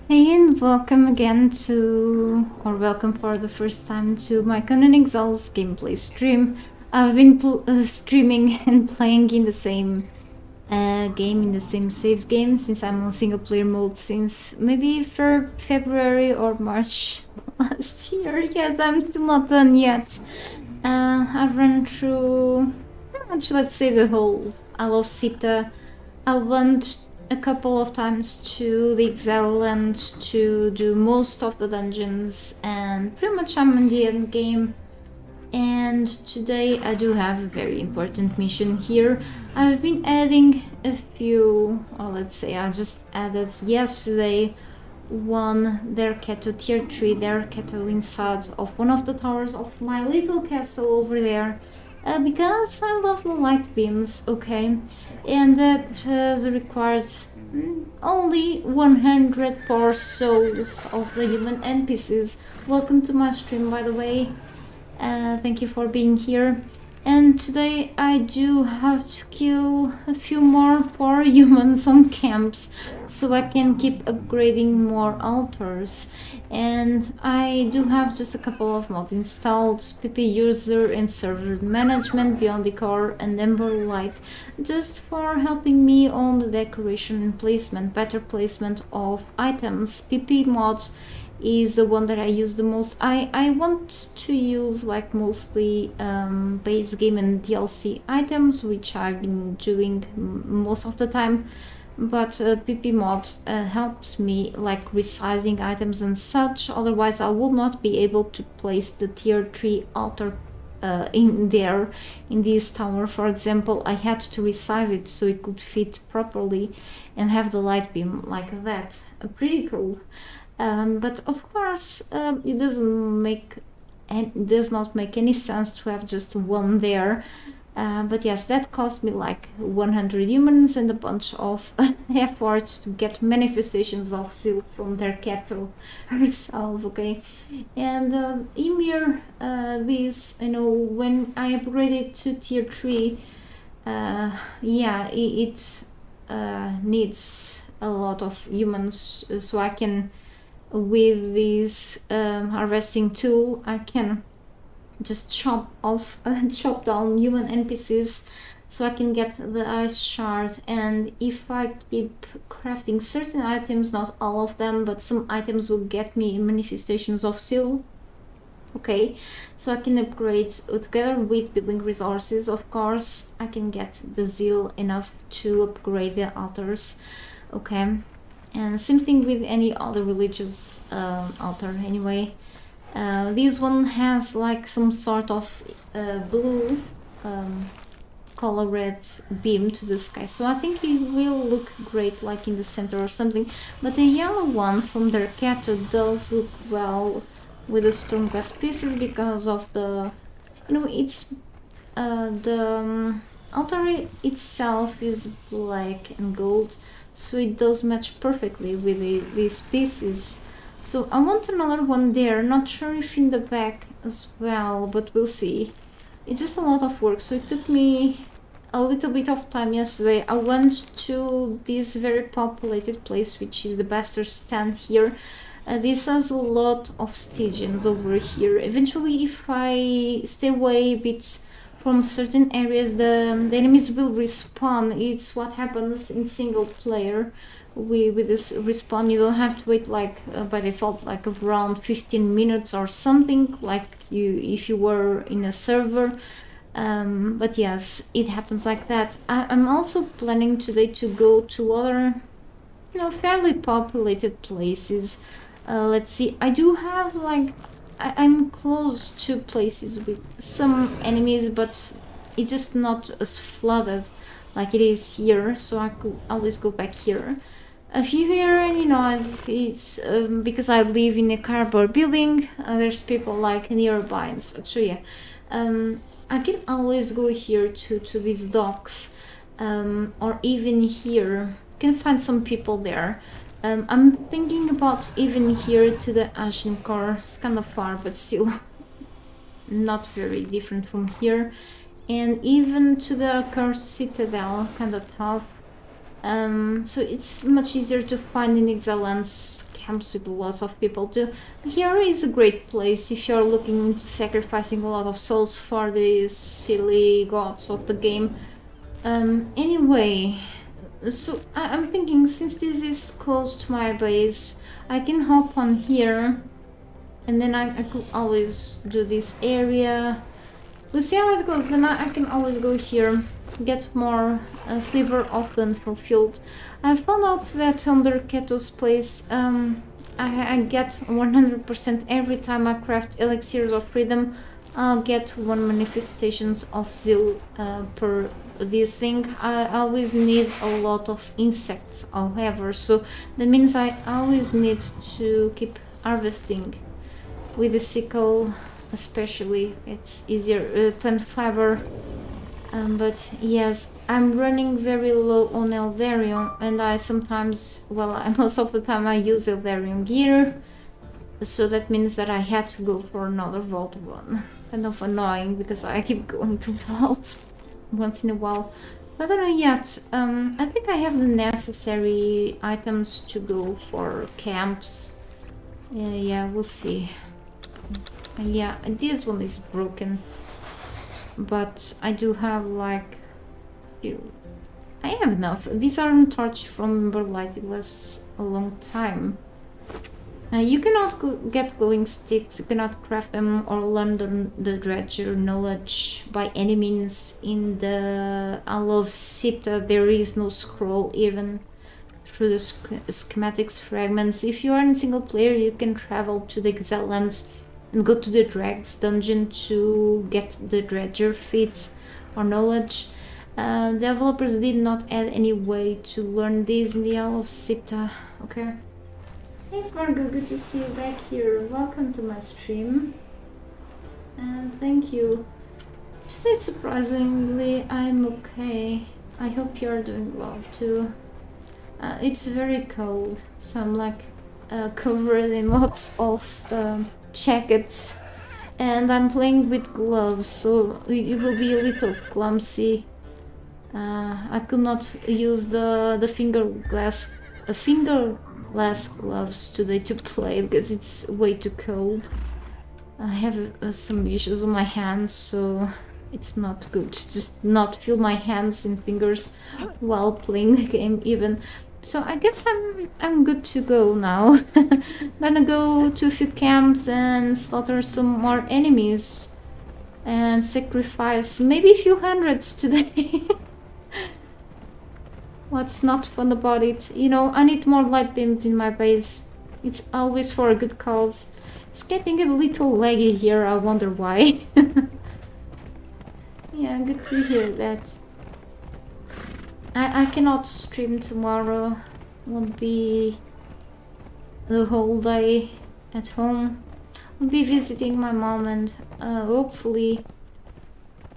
And welcome again or welcome for the first time to my Conan Exiles gameplay stream. I've been streaming and playing in the same game, in the same saves game, since I'm on single player mode since maybe February or March last year. Yes, I'm still not done yet. I've run through pretty much, let's say, the whole Alocita. I went a couple of times to the Exile Land to do most of the dungeons, and pretty much I'm in the end game. And today I do have a very important mission here. I've been adding a few, or let's say I just added yesterday one Derketo tier 3 Derketo inside of one of the towers of my little castle over there. Because I love the light beams, okay? And that has required only 100 poor souls of the human NPCs. Welcome to my stream, by the way. Thank you for being here. And today I do have to kill a few more poor humans on camps so I can keep upgrading more altars. And I do have just a couple of mods installed: PP user and server management, beyond the core, and ember light, just for helping me on the decoration and placement, better placement of items. PP mod is the one that I use the most. I want to use like mostly base game and DLC items, which I've been doing most of the time, but PP mod helps me like resizing items and such. Otherwise I will not be able to place the tier 3 altar in this tower. For example, I had to resize it so it could fit properly and have the light beam like that. Pretty cool. But of course, it does not make any sense to have just one there. But yes, that cost me like 100 humans and a bunch of effort to get manifestations of Zeal from their cattle herself, okay? And Emir, this, when I upgraded to tier 3, yeah, it needs a lot of humans, so I can, with this harvesting tool, I can just chop down human NPCs so I can get the ice shard. And if I keep crafting certain items, not all of them, but some items will get me manifestations of Zeal, okay? So I can upgrade together with building resources. Of course, I can get the Zeal enough to upgrade the altars, okay? And same thing with any other religious altar anyway. This one has like some sort of blue colored beam to the sky, so I think it will look great like in the center or something. But the yellow one from their Derketo does look well with the stone glass pieces because of the, it's the altar itself is black and gold, so it does match perfectly with these pieces. So I want another one there, not sure if in the back as well, but we'll see. It's just a lot of work, so it took me a little bit of time yesterday. I went to this very populated place, which is the Bastard Stand here. This has a lot of stations over here. Eventually, if I stay away a bit from certain areas, the enemies will respawn. It's what happens in single player. With this respawn, you don't have to wait like by default like around 15 minutes or something, like if you were in a server. But yes, it happens like that. I'm also planning today to go to other, fairly populated places. Let's see, I do have like, I'm close to places with some enemies, but it's just not as flooded like it is here, so I could always go back here. A few here, and it's because I live in a cardboard building, there's people like nearby and such, so yeah. I can always go here to these docks, or even here, can find some people there. I'm thinking about even here to the Ashen Core. It's kind of far, but still not very different from here. And even to the Cursed Citadel, kind of tough. So it's much easier to find in Exile's camps with lots of people too. Here is a great place if you're looking into sacrificing a lot of souls for the silly gods of the game. Anyway, so I'm thinking, since this is close to my base, I can hop on here, and then I could always do this area. We'll see how it goes. Then I can always go here, get more Sliver of the Unfulfilled. I found out that under Keto's place, I get 100% every time I craft Elixirs of Freedom. I'll get 1 manifestations of Zeal per this thing. I always need a lot of insects, however, so that means I always need to keep harvesting with the sickle, especially. It's easier. Plant fiber. But yes, I'm running very low on Eldarium, and I sometimes, well, most of the time I use Eldarium gear, so that means that I had to go for another vault run. Kind of annoying because I keep going to vault once in a while. So I don't know yet. I think I have the necessary items to go for camps. Yeah, we'll see. Yeah, this one is broken, but I do have like few. I have enough. These aren't torch from Emberlight. It lasts a long time. You cannot get glowing sticks, you cannot craft them or learn the dredger knowledge by any means. In the Isle of Sipta there is no scroll even through the schematics fragments. If you are in single player, you can travel to the Exile Lands and go to the Drags dungeon to get the dredger feats or knowledge. Developers did not add any way to learn this in the Isle of Sipta. Okay. Hey Margo, good to see you back here. Welcome to my stream. And thank you. Today, surprisingly, I'm okay. I hope you're doing well too. It's very cold, so I'm like covered in lots of jackets, and I'm playing with gloves, so it will be a little clumsy. I could not use the fingerglass gloves today to play because it's way too cold. I have some issues on my hands, so it's not good to just not feel my hands and fingers while playing the game even. So I guess I'm good to go now. Gonna go to a few camps and slaughter some more enemies and sacrifice maybe a few hundreds today. What's not fun about it? You know, I need more light beams in my base. It's always for a good cause. It's getting a little laggy here, I wonder why. Yeah, good to hear that. I cannot stream tomorrow. Won't be the whole day at home. I'll be visiting my mom, and hopefully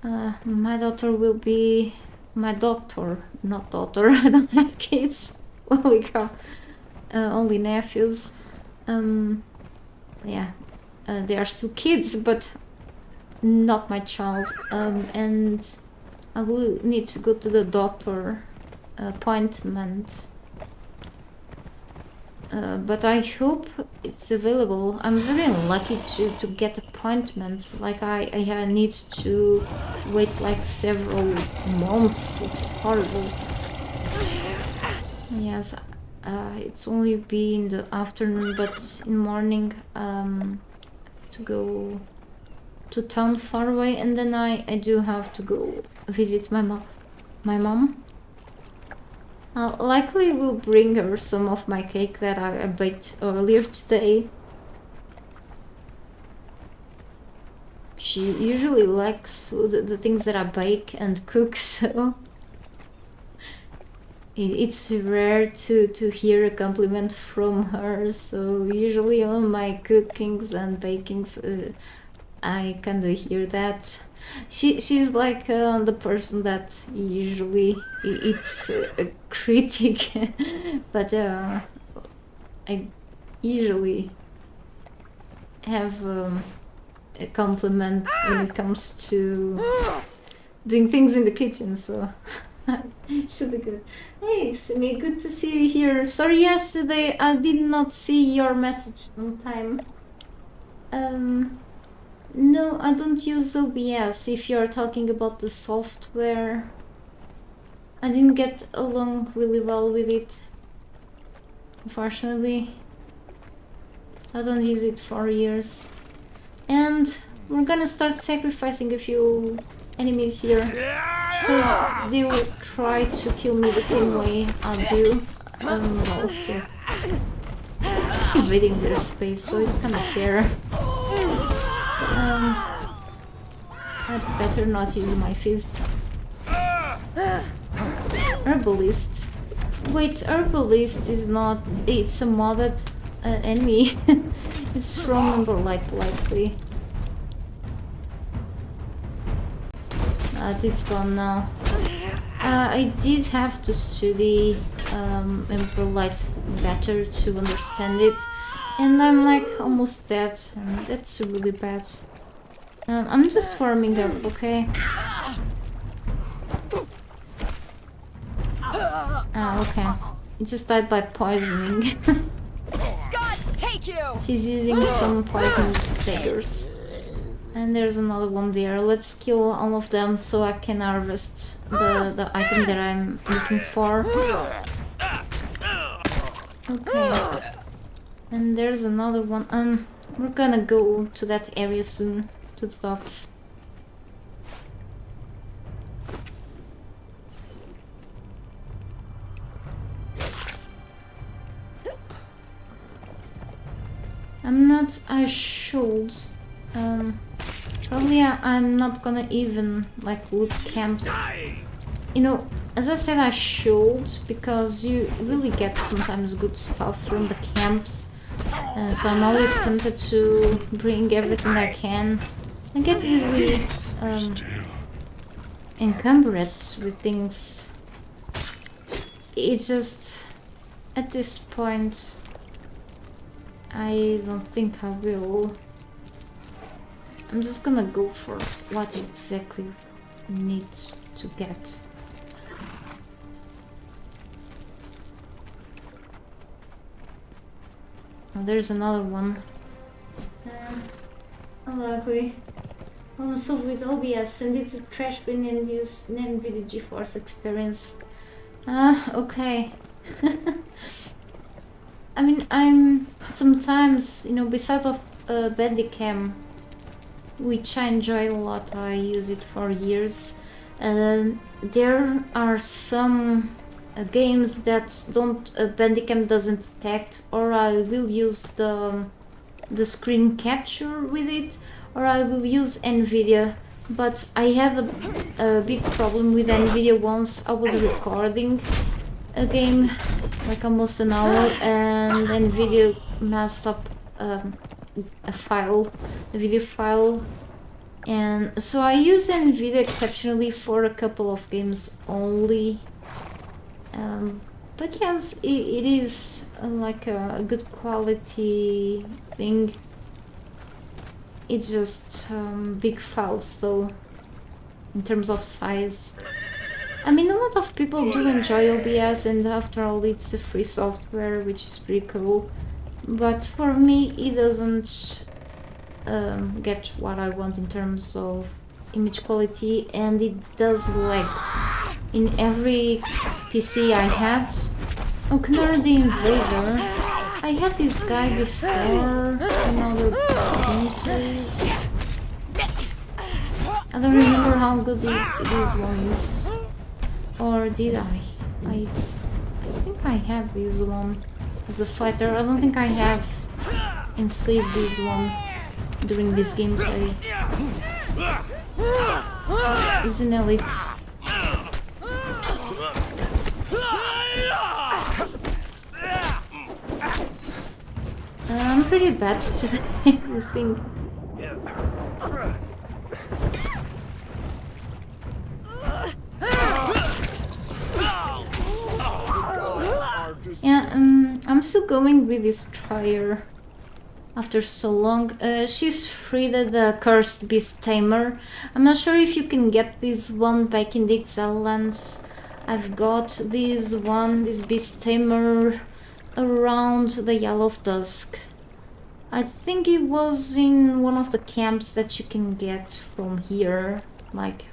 my daughter will be... My doctor, not daughter. I don't have kids. Holy cow. Only nephews. Yeah, they are still kids, but not my child. And I will need to go to the doctor appointment. But I hope it's available. I'm very unlucky to get appointments. Like I need to wait like several months. It's horrible. Yes, it's only be in the afternoon, but in morning to go to town far away, and then I do have to go visit my mom. Likely will bring her some of my cake that I baked earlier today. She usually likes the things that I bake and cook, so it's rare to hear a compliment from her. So usually on my cookings and bakings, I kinda hear that. She's like the person that usually it's a critic, but I usually have a compliment when it comes to doing things in the kitchen. So Should be good. Hey, Simi, good to see you here. Sorry, yesterday I did not see your message on time. No, I don't use OBS if you're talking about the software. I didn't get along really well with it, unfortunately. I don't use it for years. And we're gonna start sacrificing a few enemies here, because they will try to kill me the same way I do. Also invading their space, so it's kind of fair. I'd better not use my fists. Herbalist. Wait, Herbalist is not... It's a modded enemy. It's from Emberlight, likely. It's gone now. I did have to study Emberlight better to understand it. And I'm like almost dead, and that's really bad. I'm just farming up, okay? Okay. It just died by poisoning. God, take you! She's using some poisonous daggers. And there's another one there. Let's kill all of them so I can harvest the item that I'm looking for. Okay. And there's another one. We're gonna go to that area soon, to the docks. I should. Probably I'm not gonna even like loot camps. You know, as I said, I should, because you really get sometimes good stuff from the camps. So I'm always tempted to bring everything I can. I get easily encumbered with things. It's just, at this point, I don't think I will. I'm just gonna go for what exactly needs to get. Oh, there's another one. Unlikely. So with OBS, send it to trash bin and use NVIDIA GeForce Experience. Okay. I mean, I'm sometimes, you know, besides of Bandicam, which I enjoy a lot, I use it for years. There are some games that don't Bandicam doesn't detect, or I will use the screen capture with it, or I will use NVIDIA. But I have a big problem with NVIDIA. Once I was recording a game, like almost an hour, and NVIDIA messed up a file, a video file, and so I use NVIDIA exceptionally for a couple of games only. But yes, it is like a good quality thing. It's just big files though, in terms of size. I mean, a lot of people do enjoy OBS, and after all, it's a free software, which is pretty cool. But for me, it doesn't get what I want in terms of image quality, and it does lag. In every PC I had, oh, Conan the Invader, I had this guy before in other gameplays. I don't remember how good this one is. Or did I? I think I have this one as a fighter. I don't think I have enslaved this one during this gameplay. He's an elite. I'm pretty bad today, this thing. Yeah, I'm still going with this Trier after so long. She's Frida the Cursed Beast Tamer. I'm not sure if you can get this one back in the Exile lands. I've got this beast tamer around the Yell of Dusk. I think it was in one of the camps that you can get from here, like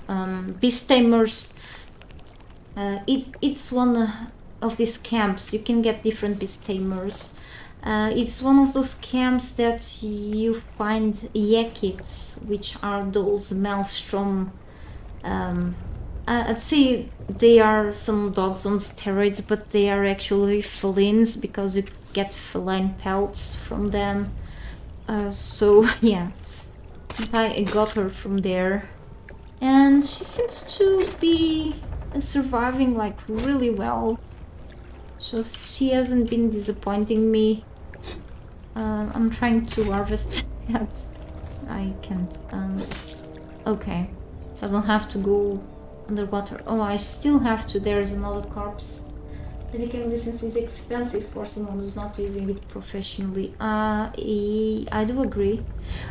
beast tamers. It's one of these camps. You can get different beast tamers. It's one of those camps that you find yakits, which are those maelstrom. I'd say they are some dogs on steroids, but they are actually felines because you get feline pelts from them. So yeah, I got her from there, and she seems to be surviving like really well. So she hasn't been disappointing me. I'm trying to harvest that. I can't. Okay, so I don't have to go underwater. Oh, I still have to. There's another corpse. The Decam license is expensive for someone who's not using it professionally. I do agree.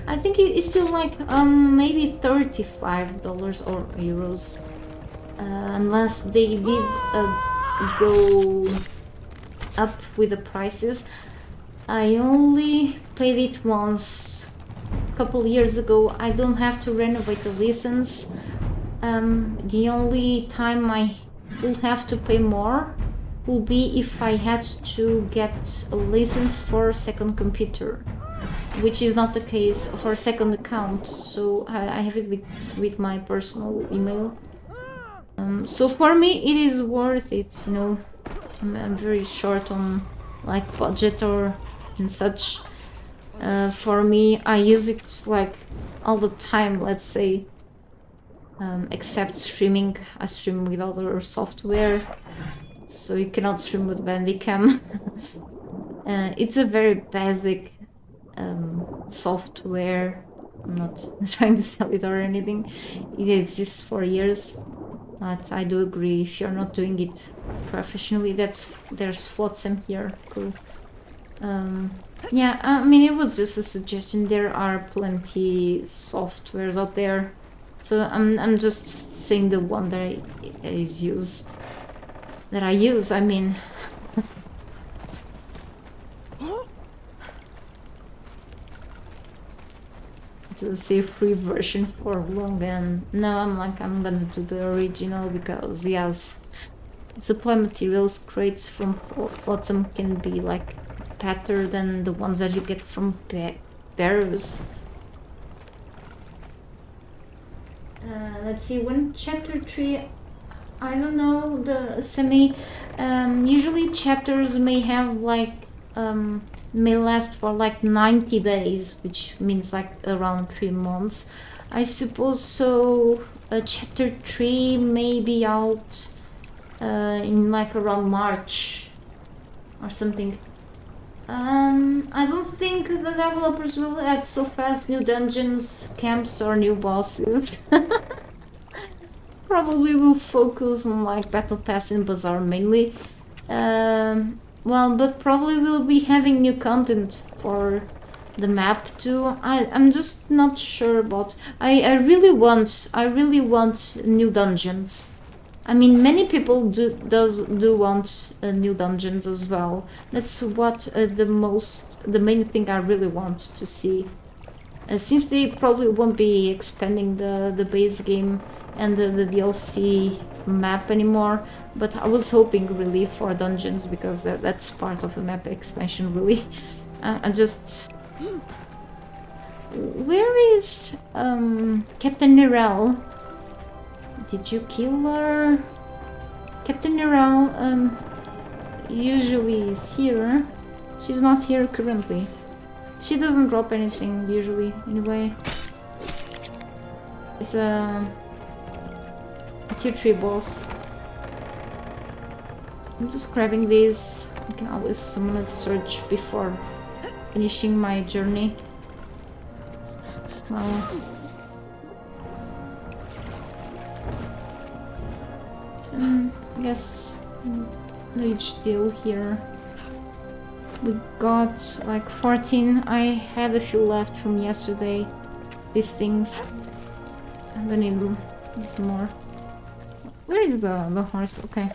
I think it's still like maybe $35 or euros, unless they did go up with the prices. I only paid it once a couple years ago. I don't have to renovate the license. The only time I will have to pay more will be if I had to get a license for a second computer, which is not the case for a second account, so I have it with my personal email. So for me it is worth it, you know. I'm very short on like budget and such. For me, I use it like all the time, let's say, except streaming. I stream with other software, so you cannot stream with Bandicam. It's a very basic software. I'm not trying to sell it or anything. It exists for years, but I do agree, if you're not doing it professionally, there's Flotsam here. Cool. Yeah, I mean, it was just a suggestion. There are plenty softwares out there, so I'm just saying the one that I use. I mean, it's a free version for long, and now I'm gonna do the original because yes, supply materials crates from Flotsam can be like better than the ones that you get from Barrows. Let's see, when chapter 3, I don't know, the semi, usually chapters may have like, may last for like 90 days, which means like around 3 months. I suppose so. Chapter 3 may be out in like around March or something. I don't think the developers will add so fast new dungeons, camps, or new bosses. Probably will focus on like Battle Pass and Bazaar mainly. Well, but probably will be having new content for the map too. I'm just not sure about. I really want new dungeons. I mean, many people do want new dungeons as well. That's what the main thing I really want to see. Since they probably won't be expanding the base game and the DLC map anymore, but I was hoping really for dungeons because that's part of the map expansion really. I just... Where is Captain Nirel? Did you kill her? Captain Nirel usually is here. She's not here currently. She doesn't drop anything usually anyway. It's a tier 3 boss. I'm just grabbing these. I can always summon a surge before finishing my journey. Well, I guess no huge deal here. We got like 14. I had a few left from yesterday. These things. I'm gonna need some more. Where is the horse? Okay.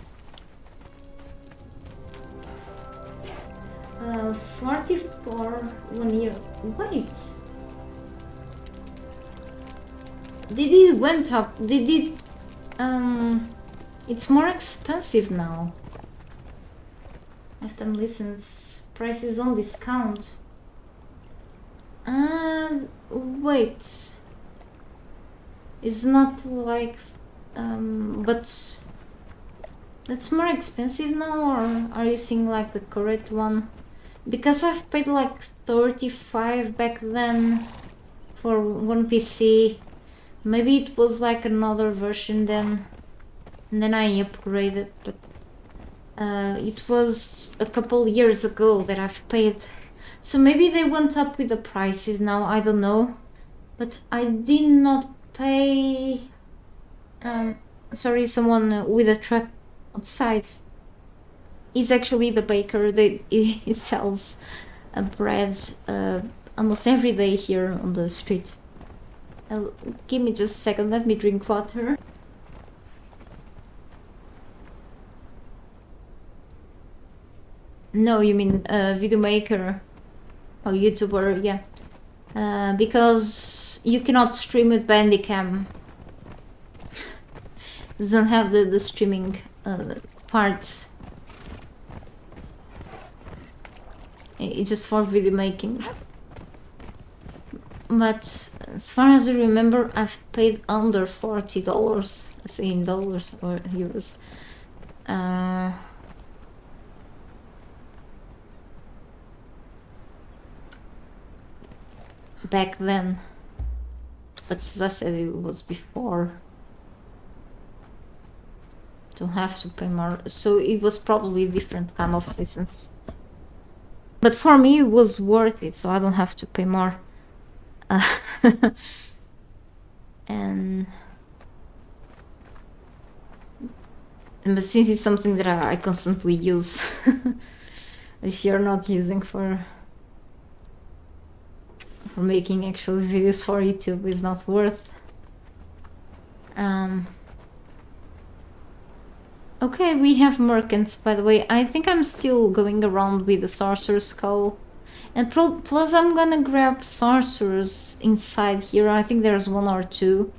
44 1 year. Wait. Did it went up? Did it? It's more expensive now. Lifetime license price is on discount. Wait. It's not like but that's more expensive now, or are you seeing like the correct one? Because I've paid like 35 back then for one PC. Maybe it was like another version then, and then I upgraded, but it was a couple years ago that I've paid. So maybe they went up with the prices now, I don't know. But I did not pay... sorry, someone with a truck outside. He's actually the baker that he sells bread almost every day here on the street. Give me just a second, let me drink water. No, you mean video maker or YouTuber, yeah. Because you cannot stream with Bandicam. It doesn't have the streaming parts. It's just for video making. But as far as I remember, I've paid under $40, let's say in dollars or euros. Back then. But as I said, it was before. Don't have to pay more. So it was probably a different kind of license. But for me, it was worth it, so I don't have to pay more. And but since it's something that I constantly use, if you're not using for making actual videos for YouTube, it's not worth. Okay, we have merchants, by the way. I think I'm still going around with the sorcerer's skull. And plus I'm gonna grab sorcerers inside here. I think there's one or two.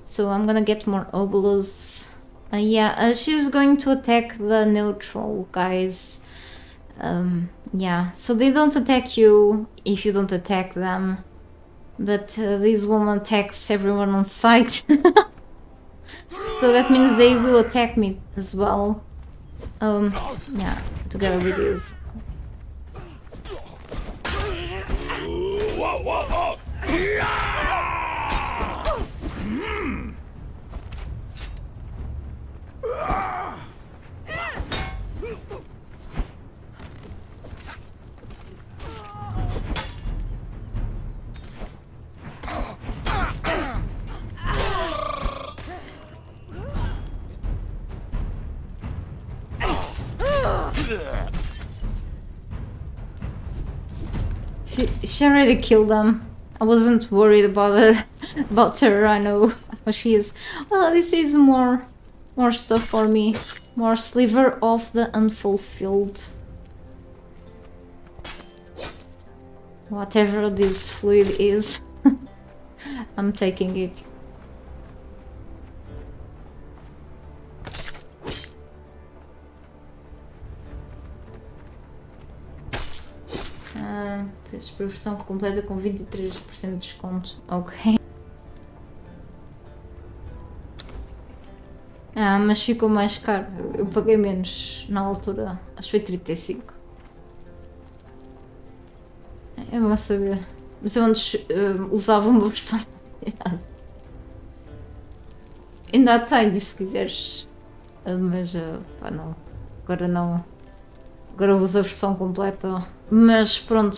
So I'm gonna get more obolos. Yeah, she's going to attack the neutral guys. Yeah, so they don't attack you if you don't attack them. But this woman attacks everyone on sight. So that means they will attack me as well. Yeah, together with this. She already killed them. I wasn't worried about her. I know how she is. Well, this is more stuff for me. More sliver of the unfulfilled. Whatever this fluid is, I'm taking it. Preço de profissão completa com 23% de desconto. Ok. Mas ficou mais caro. Eu paguei menos na altura. Acho que foi 35. Eu vou saber. Mas eu antes usava uma versão errada. Ainda tenho, se quiseres. Mas pá, não. Agora não. Agora uso a versão completa. Mas pronto,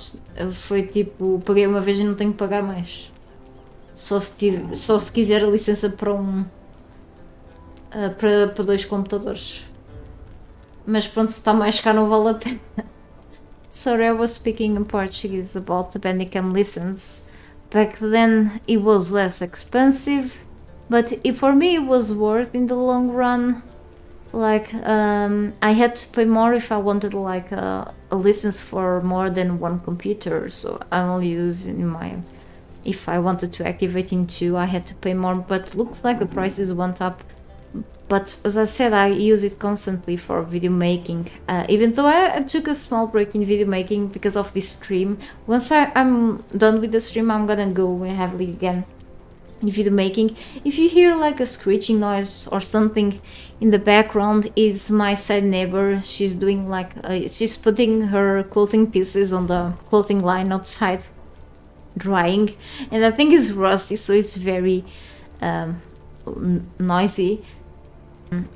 foi tipo, paguei uma vez e não tenho que pagar mais. Só se quiser a licença para para 2 computadores. Mas pronto, se está mais caro não vale a pena. Sorry, I was speaking in Portuguese about the Bandicam license. Back then it was less expensive. but for me it was worth in the long run. Like I had to pay more if I wanted like a license for more than one computer, so I'm only using my, if I wanted to activate in two I had to pay more, but looks like the prices went up. But as I said, I use it constantly for video making, even though I took a small break in video making because of this stream. Once I'm done with the stream, I'm gonna go heavily again in video making. If you hear like a screeching noise or something in the background, is my side neighbor. She's doing like she's putting her clothing pieces on the clothing line outside drying, and I think it's rusty, so it's very noisy.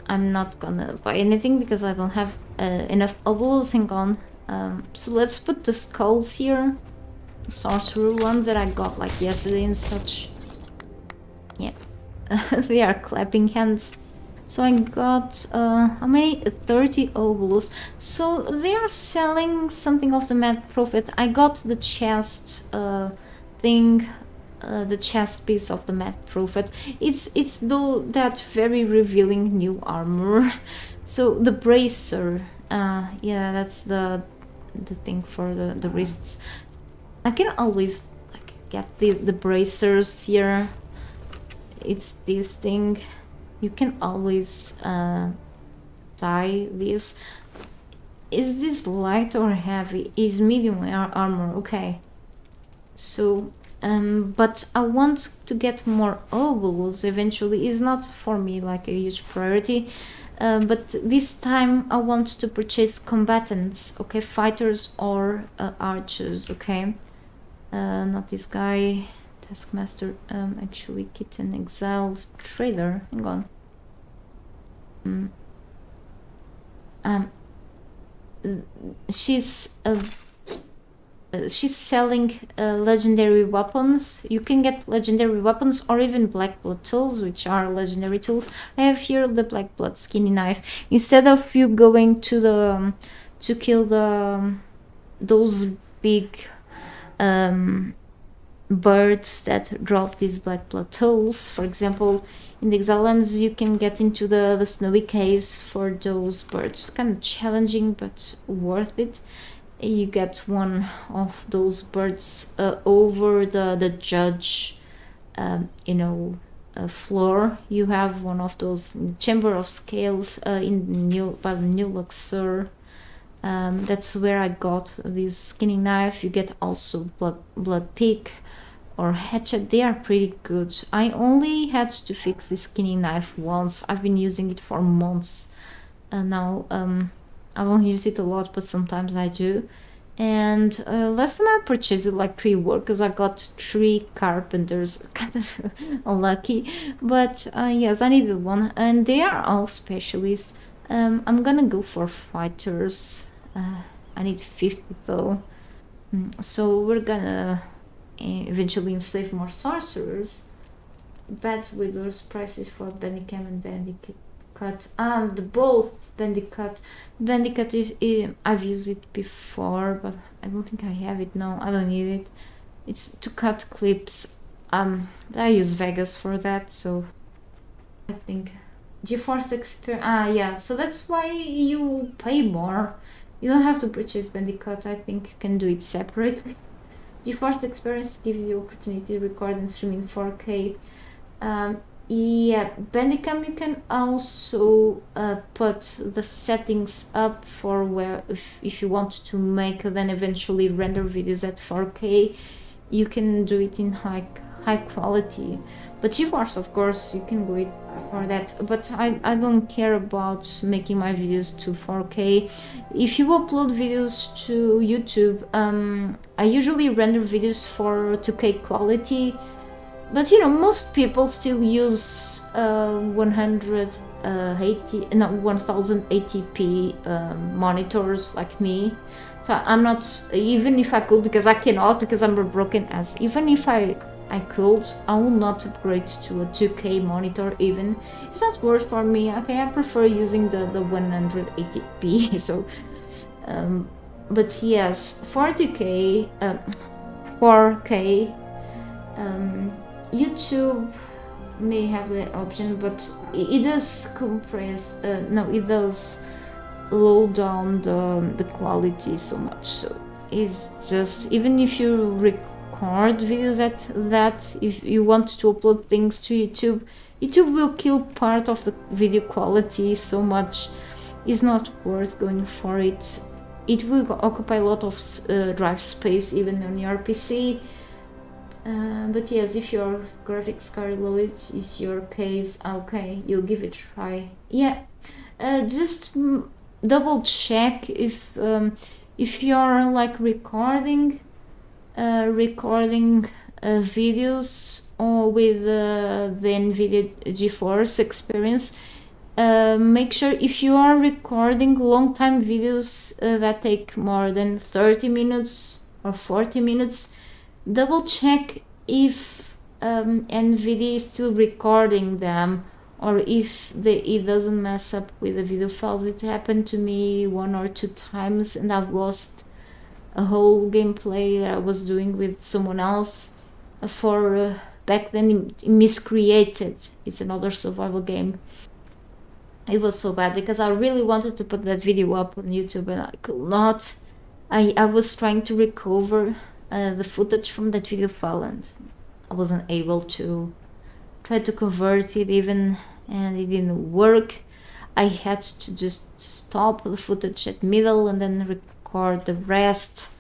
I'm not gonna buy anything because I don't have enough obols. Hang on. So let's put the skulls here, sorcerer ones that I got like yesterday and such. Yeah, they are clapping hands. So I got how many? 30 obols. So they are selling something of the mad prophet. I got the chest thing, the chest piece of the mad prophet. It's though that very revealing new armor. So the bracer, yeah, that's the thing for the wrists. I can always like get the bracers here. It's this thing. You can always tie this. Is this light or heavy? Is medium armor? Okay. So but I want to get more obols eventually. Is not for me like a huge priority, but this time I want to purchase combatants, okay, fighters or archers, okay. Not this guy, taskmaster, actually Conan Exiles, trader, hang on. She's selling legendary weapons. You can get legendary weapons or even black blood tools, which are legendary tools. I have here the black blood skinny knife. Instead of you going to the to kill those big birds that drop these black blood tools, for example, in the Exiles you can get into the snowy caves for those birds. Kind of challenging but worth it. You get one of those birds over the judge floor. You have one of those chamber of scales in by the New Luxor. That's where I got this skinning knife. You get also blood pick or hatchet. They are pretty good. I only had to fix the skinning knife once. I've been using it for months now. I don't use it a lot, but sometimes I do. And last time I purchased it like pre-work because I got 3 carpenters. Kind of unlucky, but yes, I needed one, and they are all specialists. I'm gonna go for fighters. I need 50 though, so we're gonna eventually enslave more sorcerers. But with those prices for Bandicam and Bandicut, the both Bandicut is I've used it before, but I don't think I have it now. I don't need it. It's to cut clips. I use Vegas for that, so I think GeForce Experience. Yeah, so that's why you pay more. You don't have to purchase Bandicut. I think you can do it separately. GeForce Experience gives you opportunity to record and stream in 4K. Yeah, Bandicam you can also put the settings up for where if you want to make then eventually render videos at 4K, you can do it in high quality. But GeForce, of course, you can do it for that. But I don't care about making my videos to 4K. If you upload videos to YouTube, I usually render videos for 2K quality. But you know, most people still use 1080p monitors like me. So I'm not, even if I could, because I cannot, because I'm a broken ass. Even if I could, I will not upgrade to a 2K monitor even. It's not worth for me. Okay, I prefer using the 180p. So, but yes, 40K, 4K. YouTube, may have the option, but it does compress. No, it does low down the quality so much. So it's just, even if you record videos at that, if you want to upload things to YouTube will kill part of the video quality so much. It's not worth going for it. It will occupy a lot of drive space even on your PC. But yes, if your graphics card load is your case, okay, you'll give it a try. Yeah, just double check if you're like recording videos or with the NVIDIA GeForce experience. Make sure if you are recording long time videos that take more than 30 minutes or 40 minutes, double check if NVIDIA is still recording them, or if it doesn't mess up with the video files. It happened to me 1 or 2 times, and I've lost a whole gameplay that I was doing with someone else for back then Miscreated. It's another survival game. It was so bad because I really wanted to put that video up on YouTube and I could not. I was trying to recover the footage from that video file and I wasn't able to. Try to convert it even, and it didn't work. I had to just stop the footage at middle and then record the rest.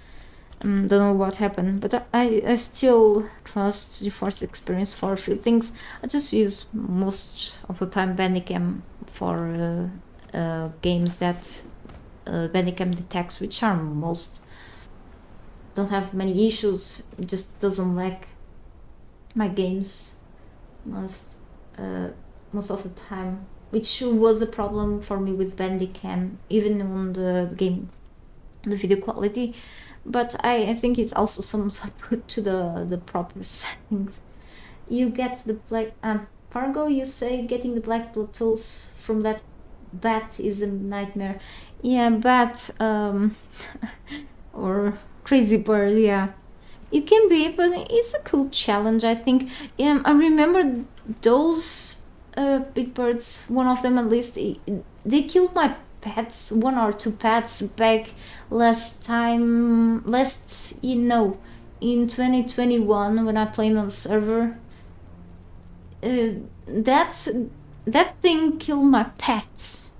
Don't know what happened, but I still trust GeForce Experience for a few things. I just use most of the time Bandicam for games that Bandicam detects, which are most. Don't have many issues, it just doesn't lag my games most of the time, which was a problem for me with Bandicam, even on the game, the video quality. But I think it's also some put to the proper settings. You get the black Fargo, you say getting the black blood tools from that bat is a nightmare. Yeah, bat or crazy bird, yeah. It can be, but it's a cool challenge, I think. I remember those big birds, one of them at least, they killed my pets, 1 or 2 pets back in 2021 when I played on the server. That thing killed my pets.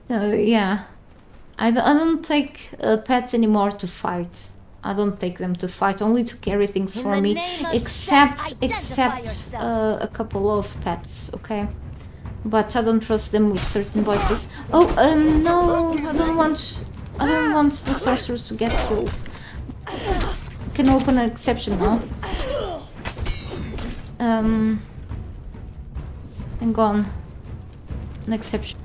So yeah, I don't take pets anymore to fight. I don't take them to fight, only to carry things for me, except a couple of pets, okay? But I don't trust them with certain voices. Oh, no, I don't want the sorcerers to get killed. I can open an exception now. And gone. An exception.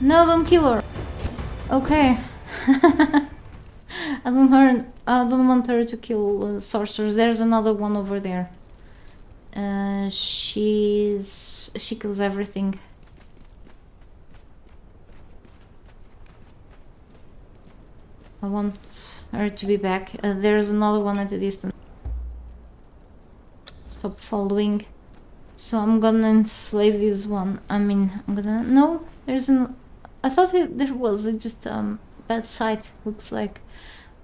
No, don't kill her. Okay. I don't want her to kill sorcerers. There's another one over there. She kills everything. I want her to be back. There's another one at a distance. Stop following. So I'm gonna enslave this one. No, there's an. I thought there was just bad sight. Looks like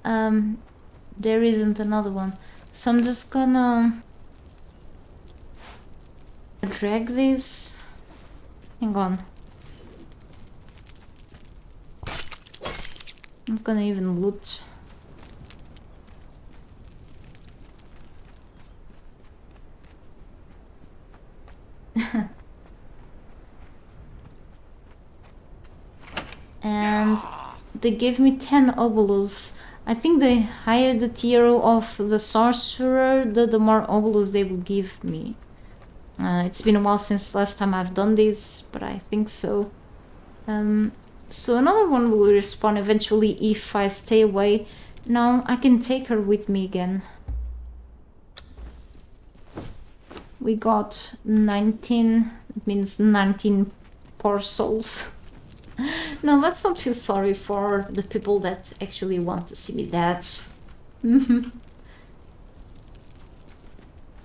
there isn't another one. So I'm just gonna drag this. Hang on. I'm not gonna even loot. And they gave me 10 obolus. I think the higher the tier of the sorcerer, the more obolus they will give me. It's been a while since last time I've done this, but I think so. So another one will respawn eventually if I stay away. Now I can take her with me again. We got 19, it means 19 poor souls. No, let's not feel sorry for the people that actually want to see me dead.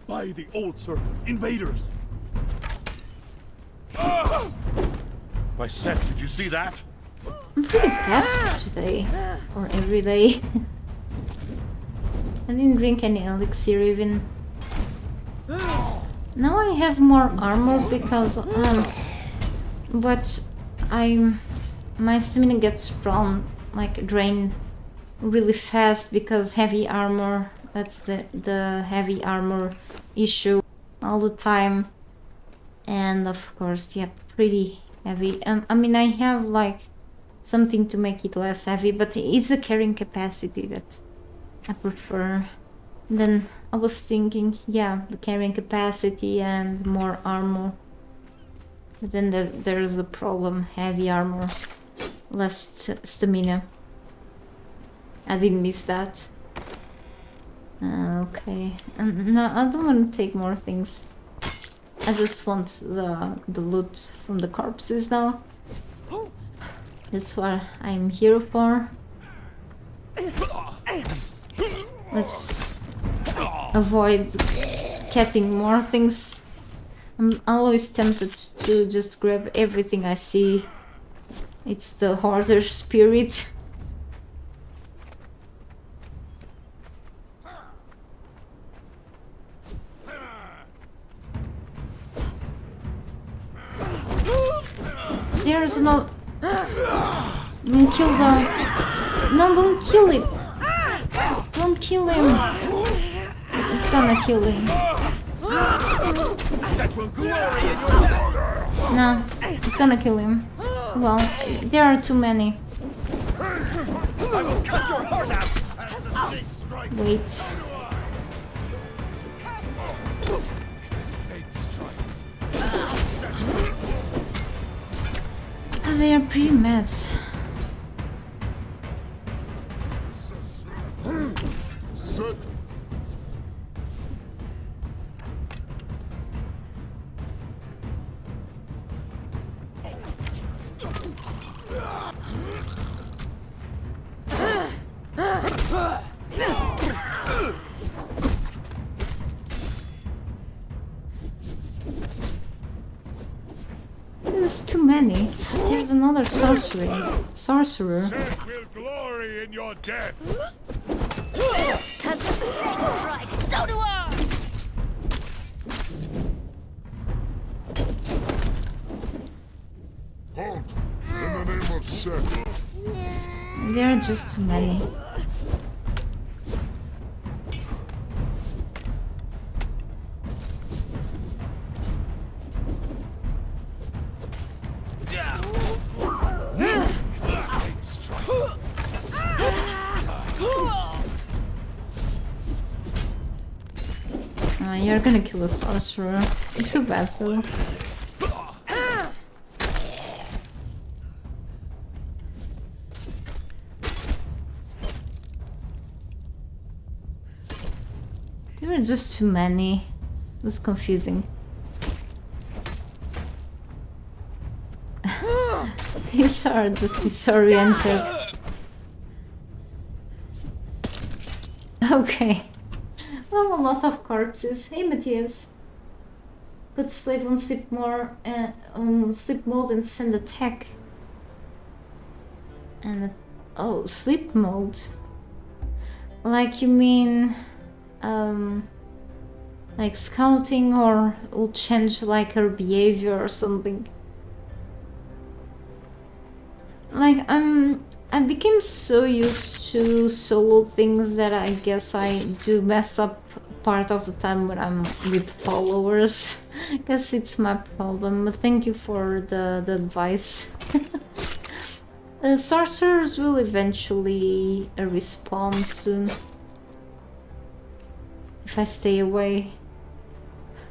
By the old serpent, invaders! By Seth, did you see that? I'm pretty bad today. Or every day. I didn't drink any elixir even. Now I have more armor because but my stamina gets drained really fast because heavy armor. That's the heavy armor issue all the time. And of course, yeah, pretty heavy. I mean, I have like something to make it less heavy, but it's the carrying capacity that I prefer. Then I was thinking, yeah, the carrying capacity and more armor. But then there's the problem, heavy armor, less stamina. I didn't miss that. Okay, no, I don't want to take more things. I just want the loot from the corpses now. That's what I'm here for. Let's avoid getting more things. I'm always tempted to just grab everything I see. It's the hoarder spirit. There's no... Don't kill them. No, don't kill it. Don't kill him. It's gonna kill him. No, it's gonna kill him. Well, there are too many. I will cut your heart out as the snake strikes. Wait. The snake strikes. They are pretty mad. There's too many. There's another sorcerer. Seth will glory in your death. As the snake strikes, so do I! Halt! In the name of Seth. There are just too many. You're gonna kill a sorcerer. Too bad though. There were just too many. It was confusing. These are just disoriented. Okay. Well, a lot of corpses. Hey, Matthias. Put slave on sleep sleep mode and send attack. And oh, sleep mode. Like you mean like scouting, or will change like her behavior or something. Like I became so used to solo things that I guess I do mess up part of the time when I'm with followers. I guess it's my problem, but thank you for the advice. Sorcerers will eventually respawn soon. If I stay away.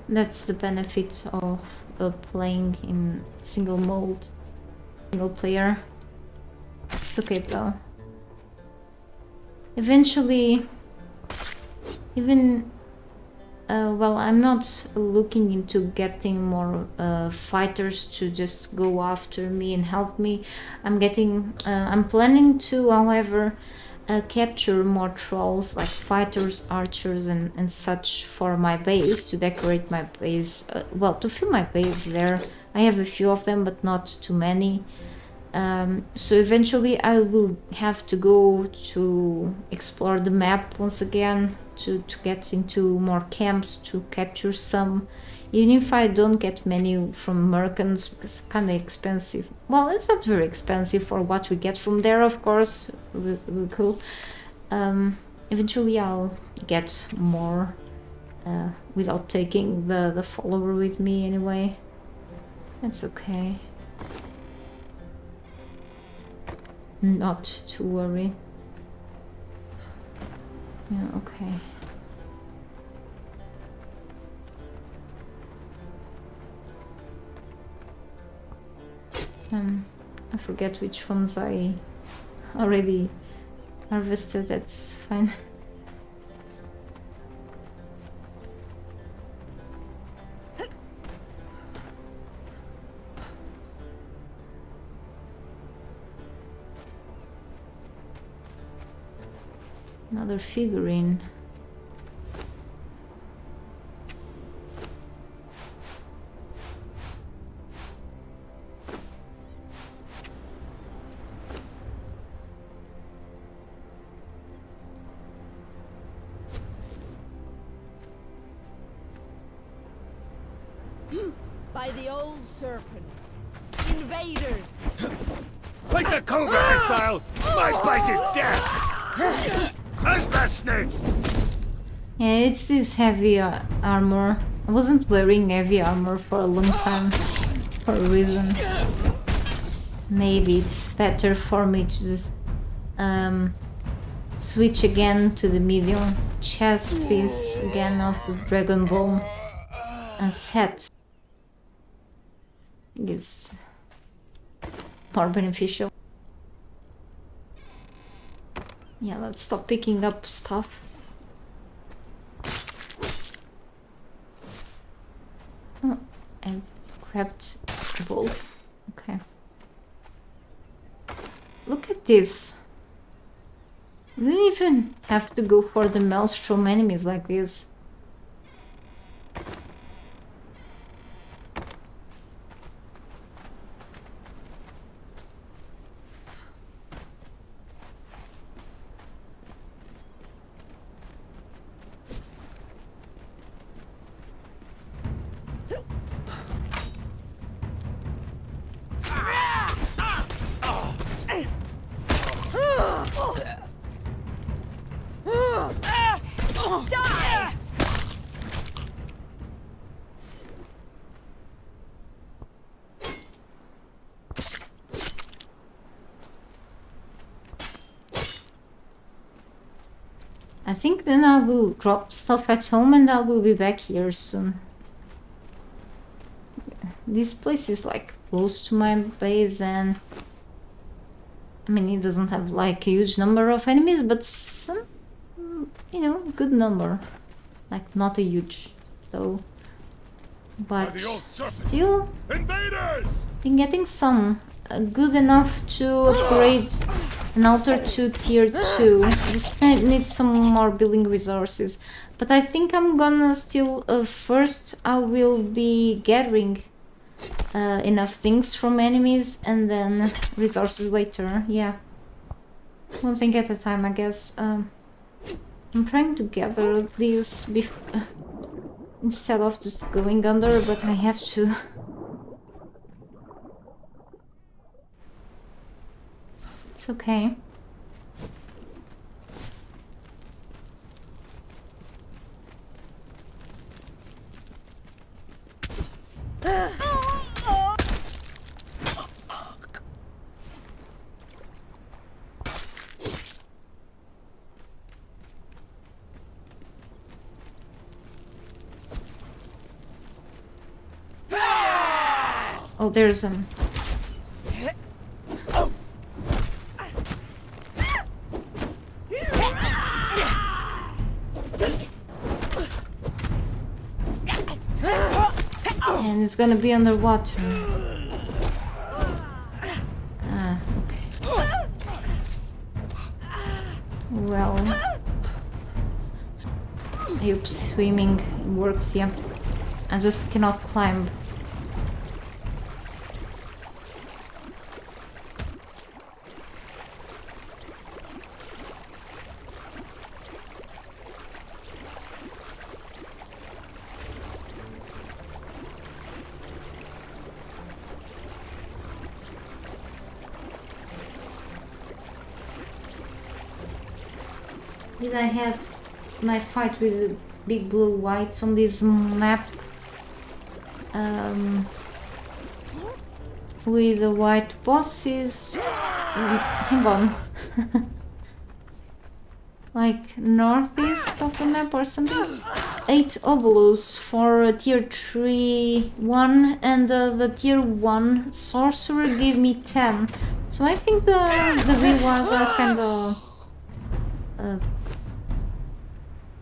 That's the benefit of playing in single player. It's okay though. Eventually, even well, I'm not looking into getting more fighters to just go after me and help me. I'm planning to, however, capture more trolls like fighters, archers, and such for my base, to decorate my base. Well, to fill my base there. I have a few of them, but not too many. So eventually I will have to go to explore the map once again to get into more camps to capture some. Even if I don't get many from merchants, because it's kind of expensive. Well, it's not very expensive for what we get from there, of course. Cool. Eventually I'll get more without taking the follower with me anyway. That's okay. Not to worry. Yeah, okay. I forget which ones I already harvested, that's fine. Another figurine. By the old serpent. Invaders! Like the Conan Exiles, my bite is death! As the snakes! Yeah, it's this heavy armor. I wasn't wearing heavy armor for a long time, for a reason. Maybe it's better for me to just switch again to the medium chest piece again of the Dragon Ball set. It's more beneficial. Yeah, let's stop picking up stuff. Oh, I grabbed both. Okay. Look at this. We don't even have to go for the maelstrom enemies like this. Die! I think then I will drop stuff at home and I will be back here soon. This place is like close to my base and I mean it doesn't have like a huge number of enemies, but some, you know, good number. Like not a huge though. But still Invaders! been getting some good enough to upgrade an altar to tier 2. Just need some more building resources. But I think I'm gonna still first I will be gathering enough things from enemies and then resources later. Yeah, one thing at a time, I guess. I'm trying to gather these instead of just going under, but I have to. It's okay. Oh, there's some. it's gonna be underwater. Ah, okay. Well, I hope swimming works, yeah. I just cannot climb. Did I had my fight with the big blue white on this map? With the white bosses. Hang on. Like northeast of the map or something? 8 obolus for tier 3 1, and the tier 1 sorcerer gave me 10. So I think the rewards are kind of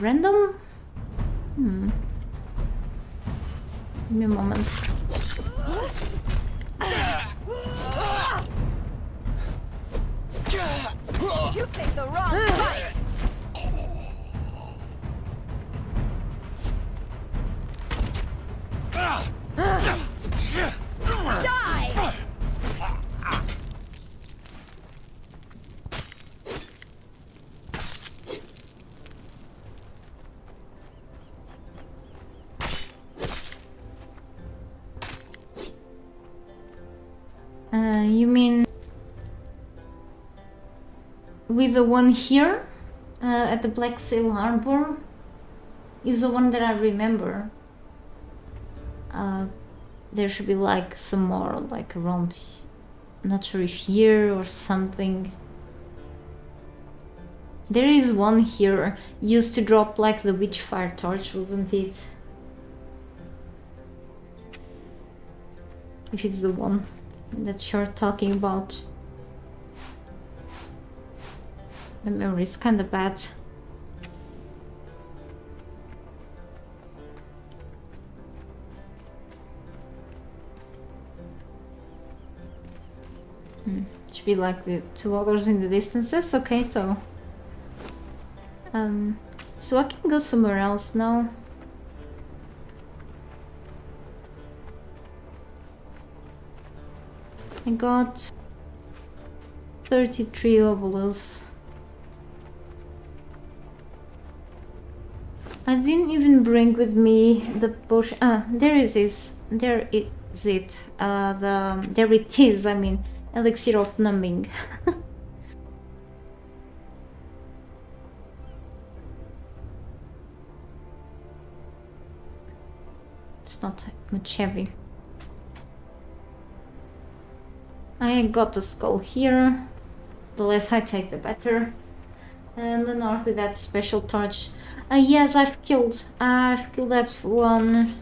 random? Give me a moment. You picked the wrong fight. Die! You mean with the one here at the Black Sail Harbor is the one that I remember. There should be like some more, like around, not sure if here or something. There is one here, used to drop like the Witchfire torch, wasn't it? If it's the one that you're talking about. My memory is kinda bad. Should be like the 2 others in the distance. That's okay though. So I can go somewhere else now. I got 33 obolus. I didn't even bring with me the potion. Ah, there it is. There is it. There it is. I mean, elixir of numbing. It's not much heavy. I got the skull here. The less I take, the better. And the north with that special torch. Yes, I've killed that one.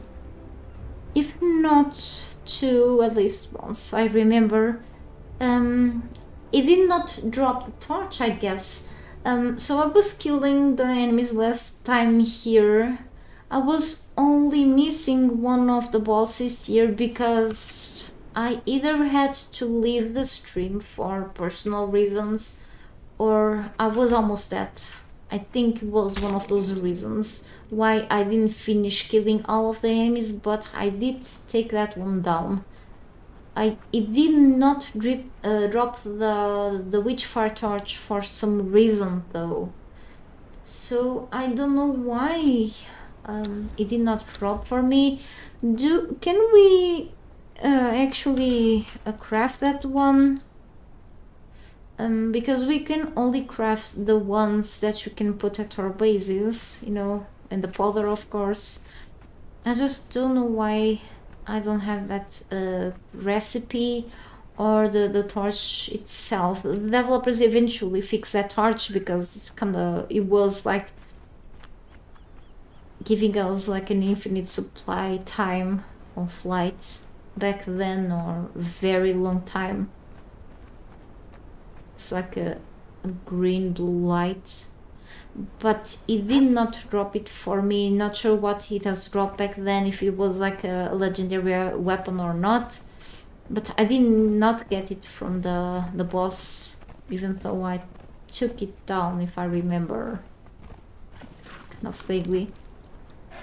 If not 2, at least once. I remember. It did not drop the torch, I guess. So I was killing the enemies last time here. I was only missing one of the bosses here because I either had to leave the stream for personal reasons or I was almost dead. I think it was one of those reasons why I didn't finish killing all of the enemies, but I did take that one down. It did not drop the Witchfire torch for some reason though. So I don't know why it did not drop for me. Can we actually craft that one? Because we can only craft the ones that you can put at our bases, you know, and the powder of course. I just don't know why I don't have that recipe or the torch itself. The developers eventually fixed that torch because it was like giving us like an infinite supply time of light back then, or very long time. It's like a green blue light. but it did not drop it for me. Not sure what it has dropped back then, if it was like a legendary weapon or not, but I did not get it from the boss, even though I took it down, if I remember kind of vaguely.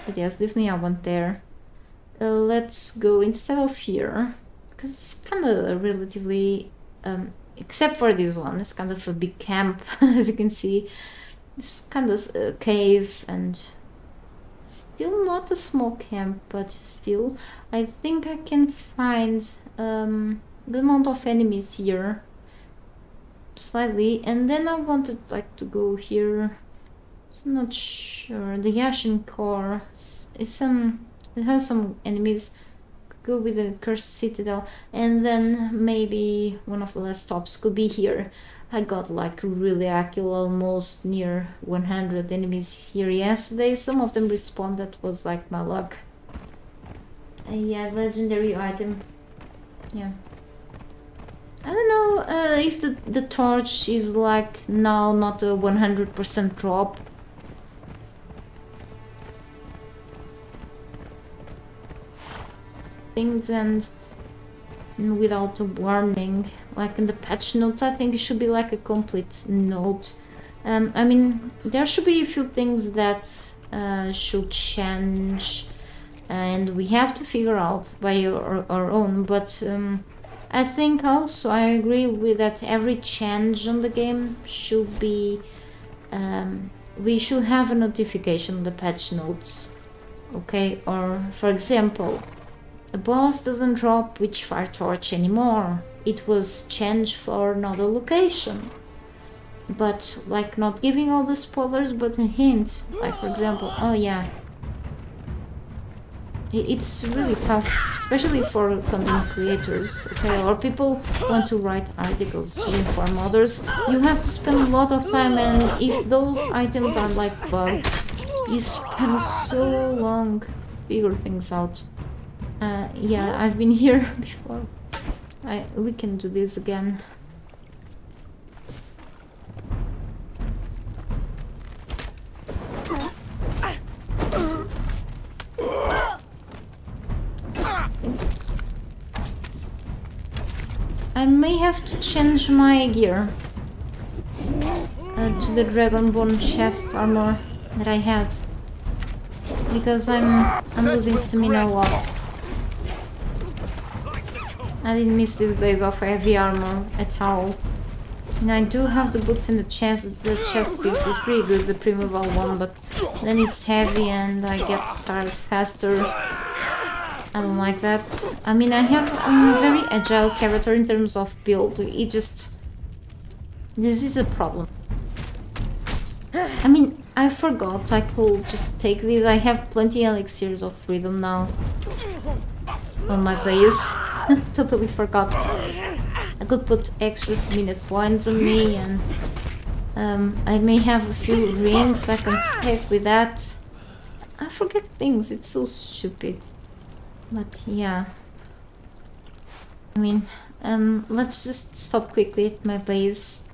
But yes, definitely I went there. Let's go instead of here, because it's kind of relatively except for this one, it's kind of a big camp. As you can see, it's kind of a cave, and still not a small camp, but still I think I can find the amount of enemies here slightly. And then I wanted like to go here. I'm not sure. The Yashin core is it has some enemies. Go with the Cursed Citadel, and then maybe one of the last stops could be here. I got like really lucky, almost near 100 enemies here yesterday. Some of them respawned, that was like my luck. Yeah, legendary item. Yeah. I don't know if the torch is like now not a 100% drop. Things and without a warning, like in the patch notes. I think it should be like a complete note. I mean, there should be a few things that should change, and we have to figure out by our own, but I think also I agree with that every change on the game should be we should have a notification on the patch notes, okay? Or for example, a boss doesn't drop Witchfire Torch anymore. It was changed for another location. But like, not giving all the spoilers, but a hint. Like for example, oh yeah. It's really tough, especially for content creators, okay, or people who want to write articles to inform others. You have to spend a lot of time, and if those items are like bugged, you spend so long to figure things out. Yeah, I've been here before. We can do this again. I may have to change my gear to the Dragonborn chest armor that I had, because I'm losing stamina a lot. I didn't miss these days of heavy armor at all. And I do have the boots in the chest. The chest piece is pretty good, the primeval one, but then it's heavy and I get tired faster. I don't like that. I mean, I have a very agile character in terms of build. It just... this is a problem. I mean, I forgot I could just take these. I have plenty elixirs of freedom now on my base. Totally forgot. I could put extra minute points on me, and I may have a few rings I can stack with that. I forget things, it's so stupid. But yeah. I mean, let's just stop quickly at my base.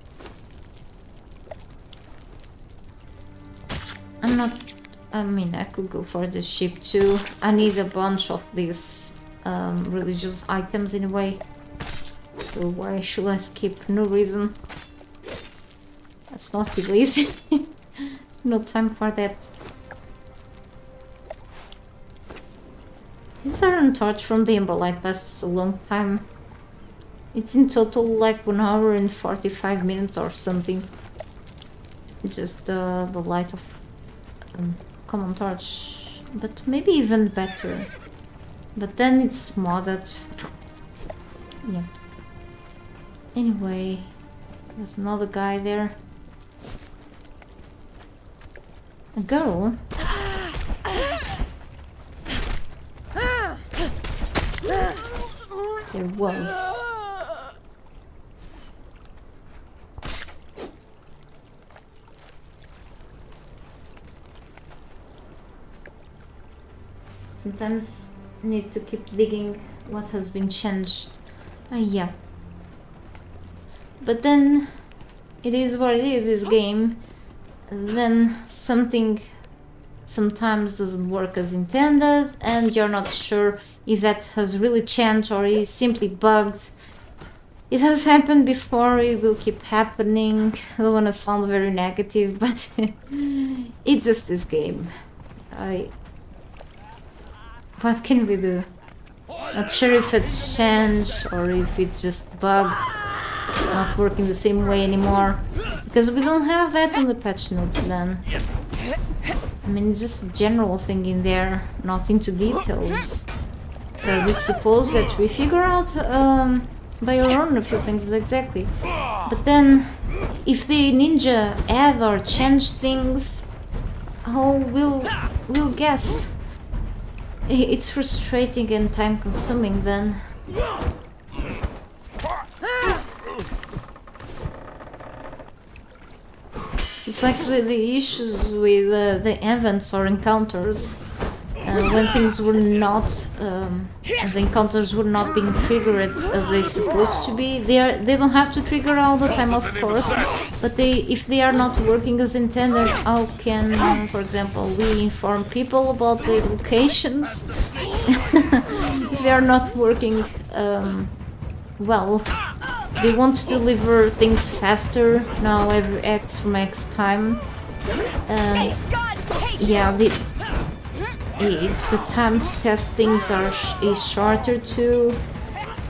I mean, I could go for the ship too. I need a bunch of these religious items anyway, so why should I skip? No reason. That's not really easy. No time for that. This Iron Torch from the Emberlight lasts a long time. It's in total like 1 hour and 45 minutes or something. Just the light of Common Torch, but maybe even better. But then it's modded. Yeah. Anyway, there's another guy there. A girl? There was. Sometimes I need to keep digging what has been changed. Yeah. But then it is what it is, this game. then something sometimes doesn't work as intended, and you're not sure if that has really changed or is simply bugged. It has happened before, it will keep happening. I don't want to sound very negative, but it's just this game. What can we do? Not sure if it's changed or if it's just bugged, not working the same way anymore. Because we don't have that on the patch notes then. I mean, just a general thing in there, not into details. Because it's supposed that we figure out by our own a few things exactly. But then, if the ninja add or change things, how we'll guess. It's frustrating and time consuming then. It's like the issues with the events or encounters. When things were not, the encounters were not being triggered as they supposed to be. They don't have to trigger all the time, of course, but if they are not working as intended, how can, for example, we inform people about their locations? If they are not working well, they want to deliver things faster now every X from X time. Yeah, it's the time to test things is shorter too,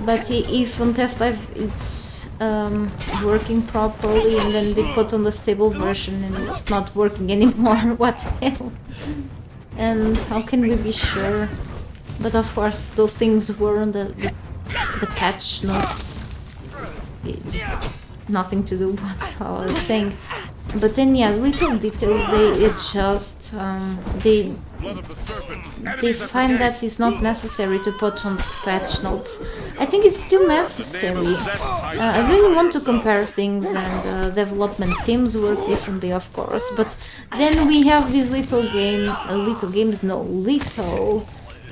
but if on test live it's working properly and then they put on the stable version and it's not working anymore, what the hell? And how can we be sure? But of course those things were on the patch notes. It's just nothing to do with what I was saying. But then yes, little details they adjust, they find that it's not necessary to put on patch notes. I think it's still necessary. I really want to compare things, and development teams work differently, of course. But then we have these little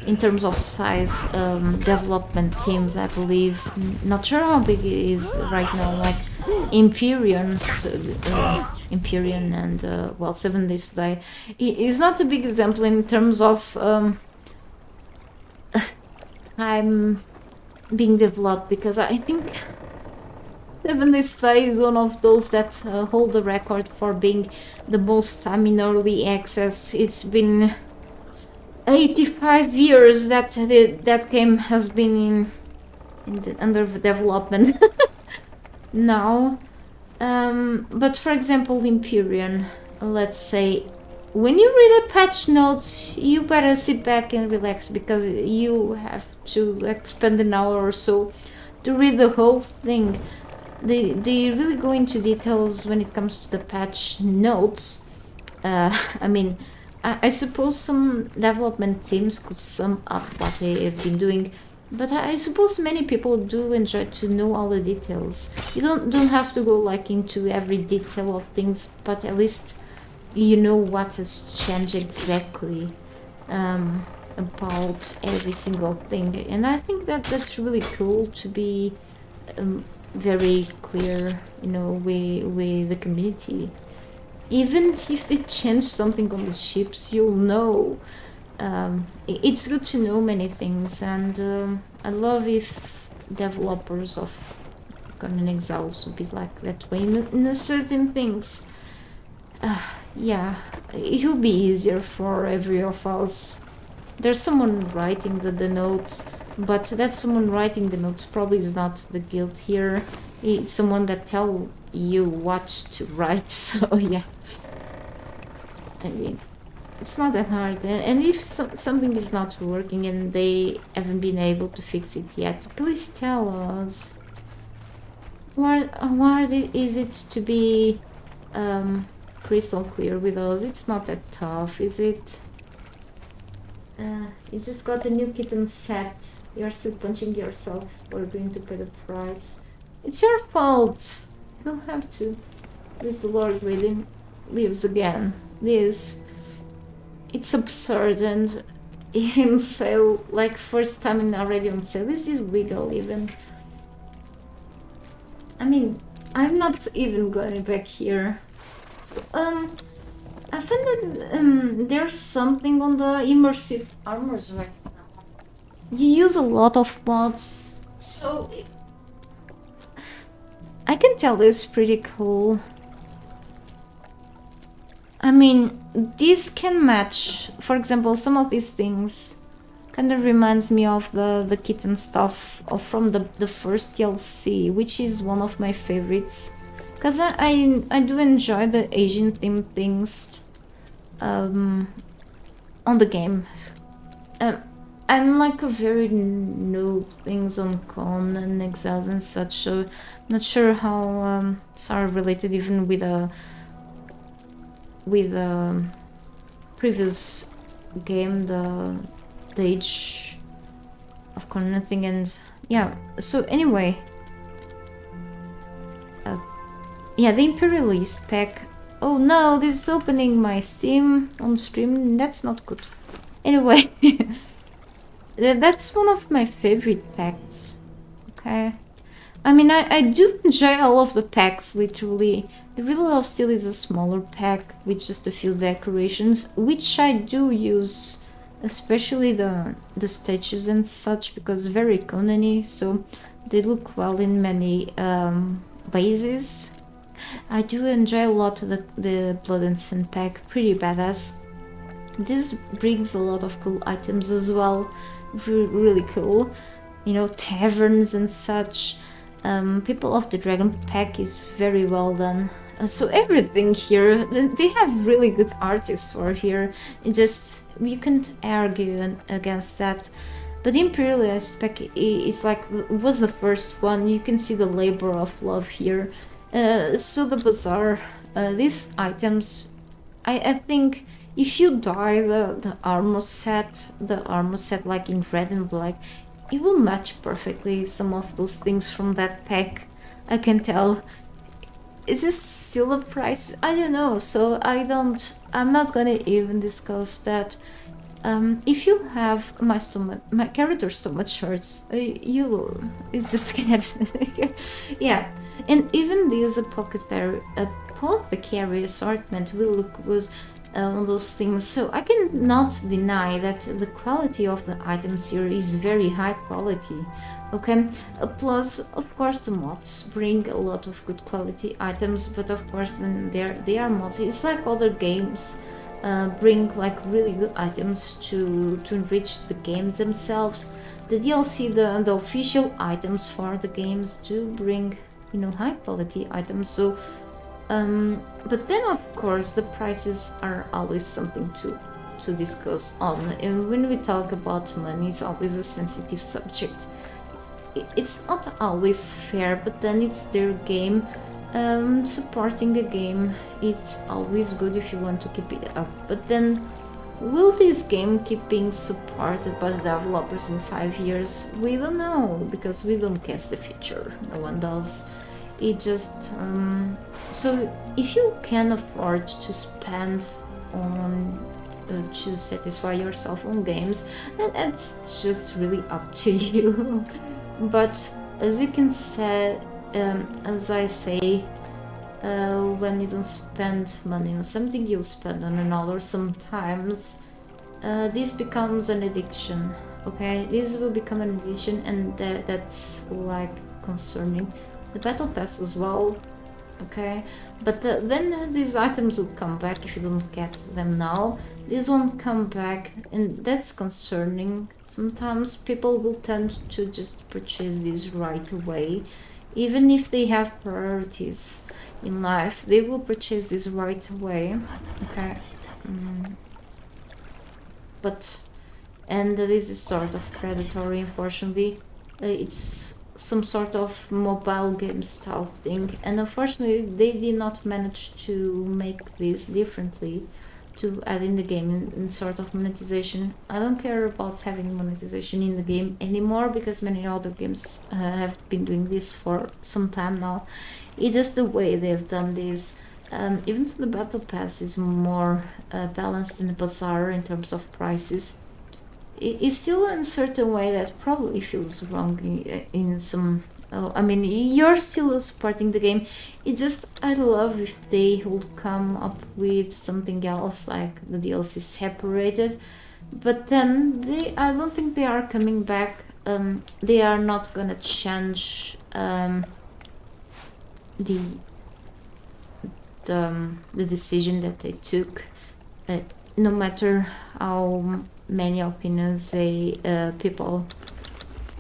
in terms of size, development teams, I believe. Not sure how big it is right now, like Empyrean and, well, 7 Days to Die. It's not a big example in terms of time being developed, because I think 7 Days to Die is one of those that hold the record for being the most time in early access. It's been 85 years that that game has been under development now. But for example, Empyrean, let's say, when you read the patch notes, you better sit back and relax, because you have to expend an hour or so to read the whole thing. They really go into details when it comes to the patch notes. I mean, I suppose some development teams could sum up what they have been doing, but I suppose many people do enjoy to know all the details. You don't have to go like into every detail of things, but at least you know what has changed exactly about every single thing. And I think that's really cool to be very clear, you know, with the community. Even if they change something on the ships, you'll know. It's good to know many things, and I love if developers of Conan Exiles would be like that way in certain things. Yeah, it will be easier for every of us. There's someone writing the notes, but that someone writing the notes probably is not the guild here. It's someone that tell you what to write, so yeah. I mean, it's not that hard. And if something is not working and they haven't been able to fix it yet, please tell us. Why is it to be crystal clear with us? It's not that tough, is it? You just got a new kitten set. You're still punching yourself. We're going to pay the price. It's your fault. You'll have to. This the Lord really lives again. It's absurd and in sale, like first time already on sale. Is this legal even? I mean, I'm not even going back here. So, I find that there's something on the immersive armors right now. You use a lot of mods, so I can tell it's pretty cool. I mean, this can match, for example, some of these things kind of reminds me of the kitten stuff from the first DLC, which is one of my favorites. Because I do enjoy the Asian themed things on the game. I'm like a very new things on Conan Exiles and such, so not sure how are related even with previous game, the Age of Conan thing, and yeah. So anyway, yeah, the Imperialist pack. Oh no, this is opening my Steam on stream. That's not good. Anyway, that's one of my favorite packs. Okay. I mean, I do enjoy all of the packs, literally. The Riddle of Steel is a smaller pack with just a few decorations, which I do use, especially the statues and such, because very Conan-y, so they look well in many bases. I do enjoy a lot the Blood and Sand pack, pretty badass. This brings a lot of cool items as well, really cool. You know, taverns and such. People of the Dragon pack is very well done. So everything here, they have really good artists for here. It just, you can't argue against that. But Imperialist pack is like, was the first one. You can see the labor of love here. So the bazaar, these items, I think if you dye the armor set like in red and black, it will match perfectly some of those things from that pack. I can tell. Is this still a price? I don't know, so I'm not gonna even discuss that. If you have my character stomach shirts, you just can't. Yeah, and even this apothecary assortment will look good on those things. So I cannot deny that the quality of the items here is very high quality. Okay, plus of course the mods bring a lot of good quality items, but of course then they are mods. It's like other games. Bring like really good items to enrich the games themselves. The DLC, the official items for the games do bring, you know, high quality items. So, but then of course the prices are always something to discuss on. And when we talk about money, it's always a sensitive subject. It's not always fair, but then it's their game. Supporting a game, it's always good if you want to keep it up. But then, will this game keep being supported by the developers in 5 years? We don't know, because we don't guess the future. No one does. It just... so, if you can afford to spend on... to satisfy yourself on games, that's just really up to you. But, as you can say... as I say, when you don't spend money on something, you spend on another. Sometimes this becomes an addiction. Okay, this will become an addiction, and that's like concerning the battle pass as well. Okay, but then these items will come back if you don't get them now. This won't come back, and that's concerning. Sometimes people will tend to just purchase this right away. Even if they have priorities in life, they will purchase this right away. Okay. But, and this is sort of predatory, unfortunately. It's some sort of mobile game style thing, and unfortunately they did not manage to make this differently, to add in the game in sort of monetization. I don't care about having monetization in the game anymore, because many other games have been doing this for some time now. It's just the way they've done this. Even though the battle pass is more balanced than the bazaar in terms of prices, it's still in a certain way that probably feels wrong in some I mean, you're still supporting the game. It just, I love if they would come up with something else, like the DLC separated. But then I don't think they are coming back. They are not gonna change the decision that they took, no matter how many opinions people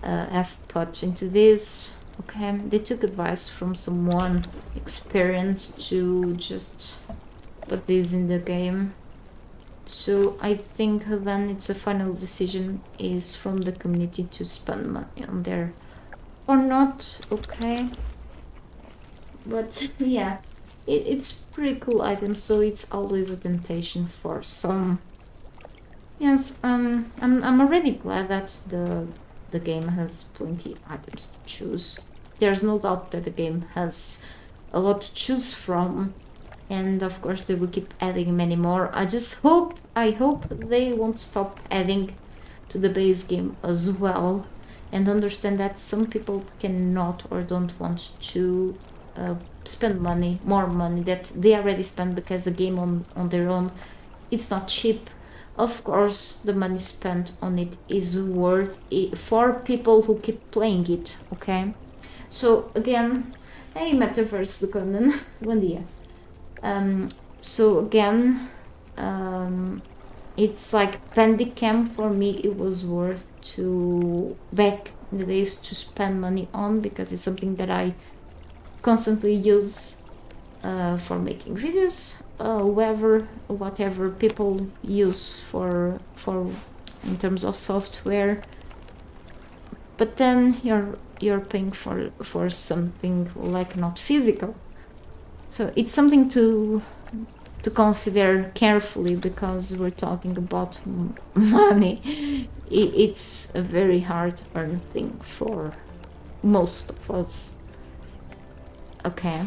have put into this. Okay, they took advice from someone experienced to just put this in the game. So I think then it's a final decision is from the community to spend money on there or not. Okay, but yeah, it's pretty cool item, so it's always a temptation for some. Yes, I'm already glad that the game has plenty items to choose. There's no doubt that the game has a lot to choose from, and of course they will keep adding many more. I hope they won't stop adding to the base game as well, and understand that some people cannot or don't want to spend more money that they already spent, because the game on their own, it's not cheap. Of course, the money spent on it is worth it for people who keep playing it, okay? So again, hey Metaverse the Conan, bom dia. So again, it's like Bandicam for me, it was worth to back in the days to spend money on, because it's something that I constantly use for making videos. Whatever people use for in terms of software, but then you're paying for something like not physical, so it's something to consider carefully, because we're talking about money. It's a very hard earned thing for most of us. Okay.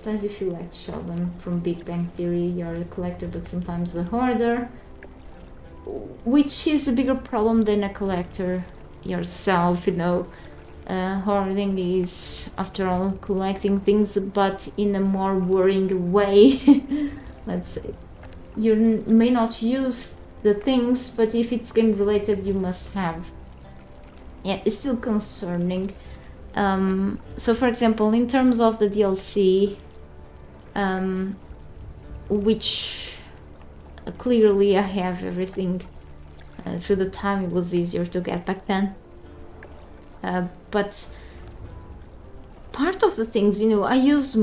Sometimes if you like Sheldon from Big Bang Theory, you're a collector but sometimes a hoarder, which is a bigger problem than a collector yourself, you know. Hoarding is, after all, collecting things, but in a more worrying way. Let's say you may not use the things, but if it's game related, you must have. Yeah, it's still concerning. So for example, in terms of the DLC, which clearly I have everything through the time, it was easier to get back then. But part of the things, you know, I use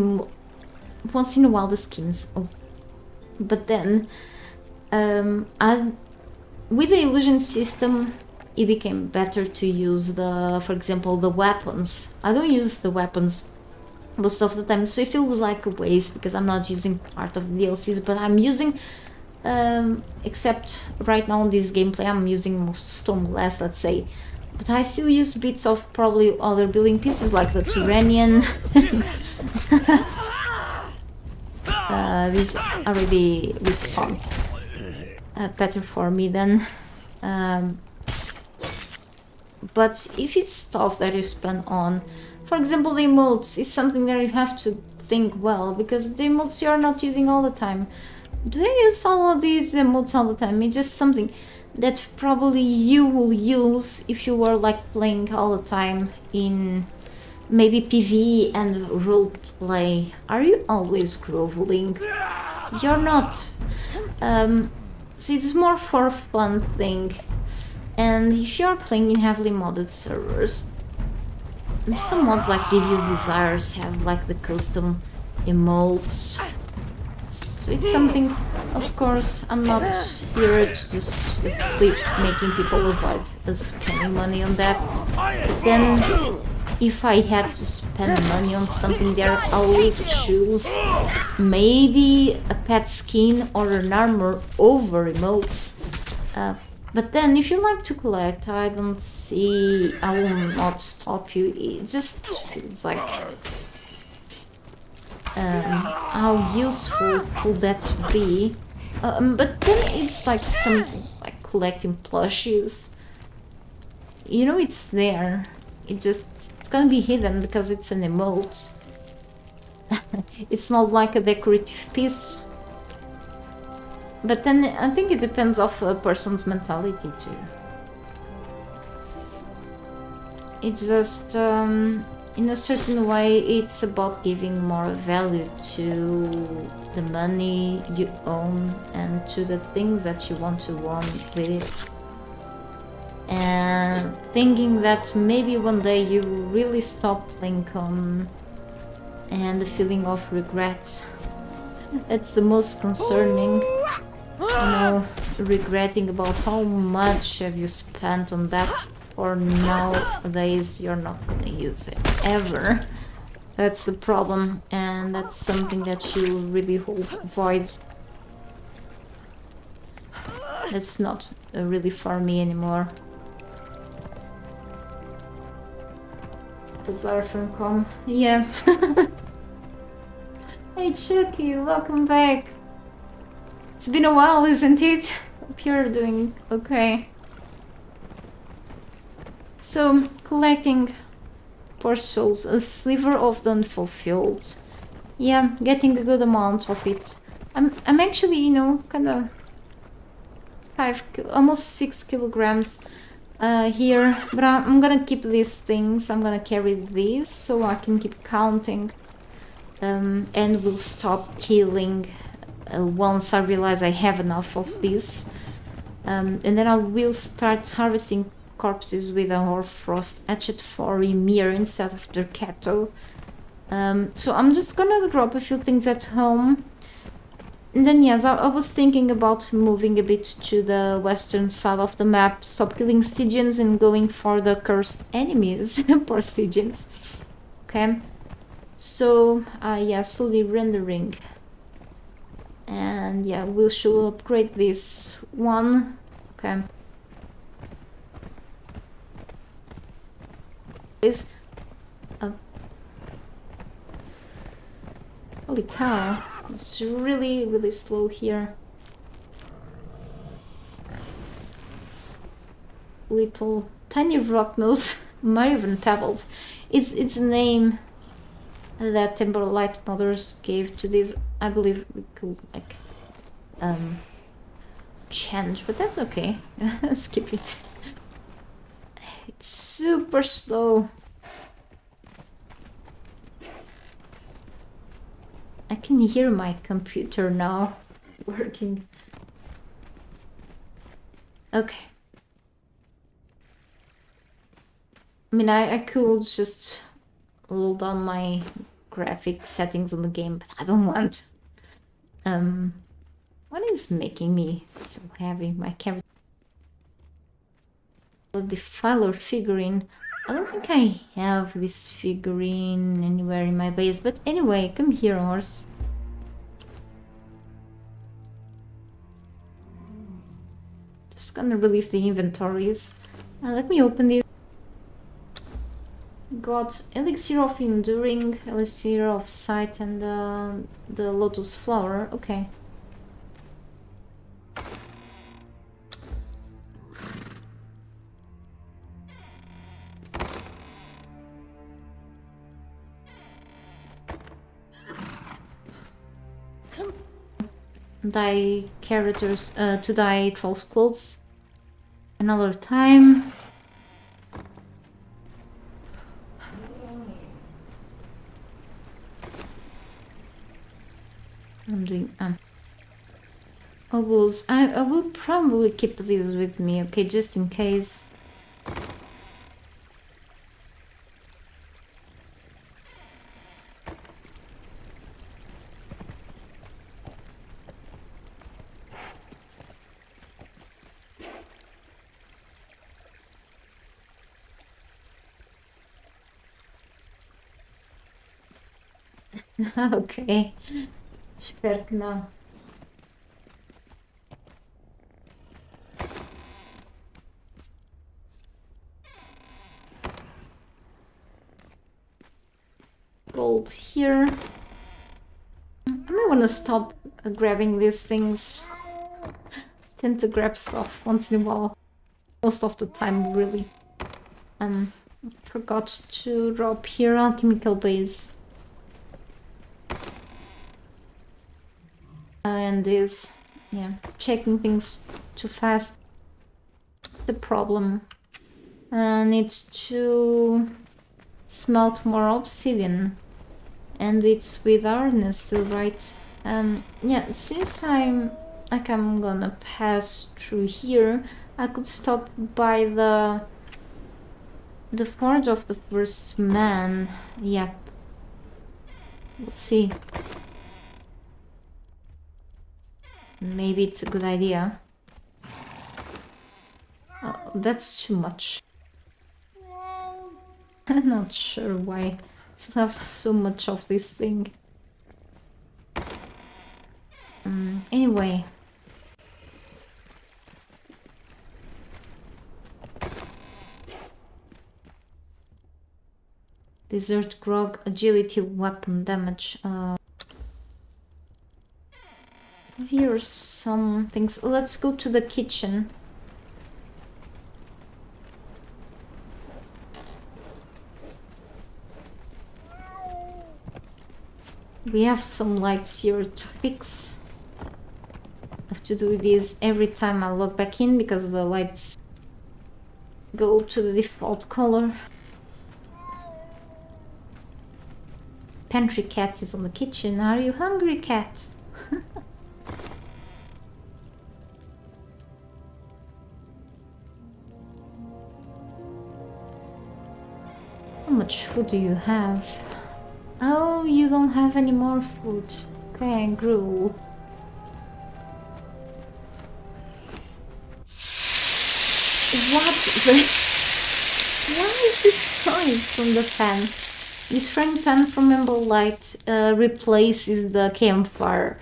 once in a while the skins, but then with the illusion system, it became better to use for example, the weapons. I don't use the weapons most of the time, so it feels like a waste, because I'm not using part of the DLCs, but I'm using, except right now in this gameplay, I'm using Stormblast, let's say. But I still use bits of probably other building pieces, like the Turanian. These already respawn. Better for me then. But if it's stuff that you spend on, for example, the emotes, is something that you have to think well, because the emotes you're not using all the time. Do I use all of these emotes all the time? It's just something that probably you will use if you were like playing all the time in maybe PvE and roleplay. Are you always groveling? You're not. So it's more for a fun thing. And if you're playing in heavily modded servers, some mods like Devious Desires have like the custom emotes. So it's something, of course, I'm not here to just keep making people avoid spending money on that. But then, if I had to spend money on something there, I would choose maybe a pet skin or an armor over emotes. But then, if you like to collect, I don't see, I will not stop you. It just feels like, how useful could that be? But then it's like something like collecting plushies. you know it's there. It's gonna be hidden because it's an emote. It's not like a decorative piece. But then I think it depends of a person's mentality too. It's just, in a certain way, it's about giving more value to the money you own and to the things that you want to own with it. And thinking that maybe one day you really stop playing Conan and the feeling of regret. That's the most concerning. You know, regretting about how much have you spent on that, or nowadays you're not gonna use it ever. That's the problem, and that's something that you really avoid. It's not really for me anymore. Bizarre from Com. Yeah. Hey Chucky, welcome back. It's been a while, isn't it? Hope you're doing okay. So, collecting poor souls, a sliver of the unfulfilled. Yeah, getting a good amount of it. I'm actually, you know, kind of almost 6 kilograms here, but I'm gonna keep these things. I'm gonna carry these so I can keep counting, and will stop killing once I realize I have enough of this, and then I will start harvesting corpses with a Hoarfrost hatchet for Ymir instead of Dercato. So I'm just gonna drop a few things at home. And then yes, I was thinking about moving a bit to the western side of the map, stop killing Stygians and going for the cursed enemies. Poor Stygians. Okay. So, yeah, slowly rendering. And yeah, we should upgrade this one. Okay. Holy cow, it's really, really slow here. Little tiny rock nose, Marvin Pebbles. It's a name that Timberlight mothers gave to this. I believe we could like change, but that's okay. Skip it. It's super slow. I can hear my computer now working. Okay. I mean, I could just hold down my graphic settings on the game, but I don't want. What is making me so heavy? My camera. The Defiler figurine. I don't think I have this figurine anywhere in my base, but anyway, come here, horse. Just gonna relieve the inventories. Let me open this. Got Elixir of Enduring, Elixir of Sight, and the Lotus Flower. Okay. Dye characters to dye trolls' clothes another time. I'm doing oboes. I will probably keep these with me, okay, just in case. Ok, espero que não. Gold here. I might want to stop grabbing these things. I tend to grab stuff once in a while. Most of the time, really. Forgot to drop here alchemical base. And this, yeah, checking things too fast. The problem. Need to smelt more obsidian. And it's with hardness still, right? Yeah, since I'm gonna pass through here, I could stop by the forge of the first man. Yeah, we'll see. Maybe it's a good idea. Oh, that's too much. I'm not sure why I still have so much of this thing. Anyway. Desert grog, agility, weapon damage. Here's some things. Let's go to the kitchen. We have some lights here to fix. I have to do this every time I log back in because the lights go to the default color. Pantry cat is on the kitchen. Are you hungry, cat? How much food do you have? Oh, you don't have any more food. Okay, gruel. What the... Why is this noise from the fan? This frying pan from Amber Light replaces the campfire.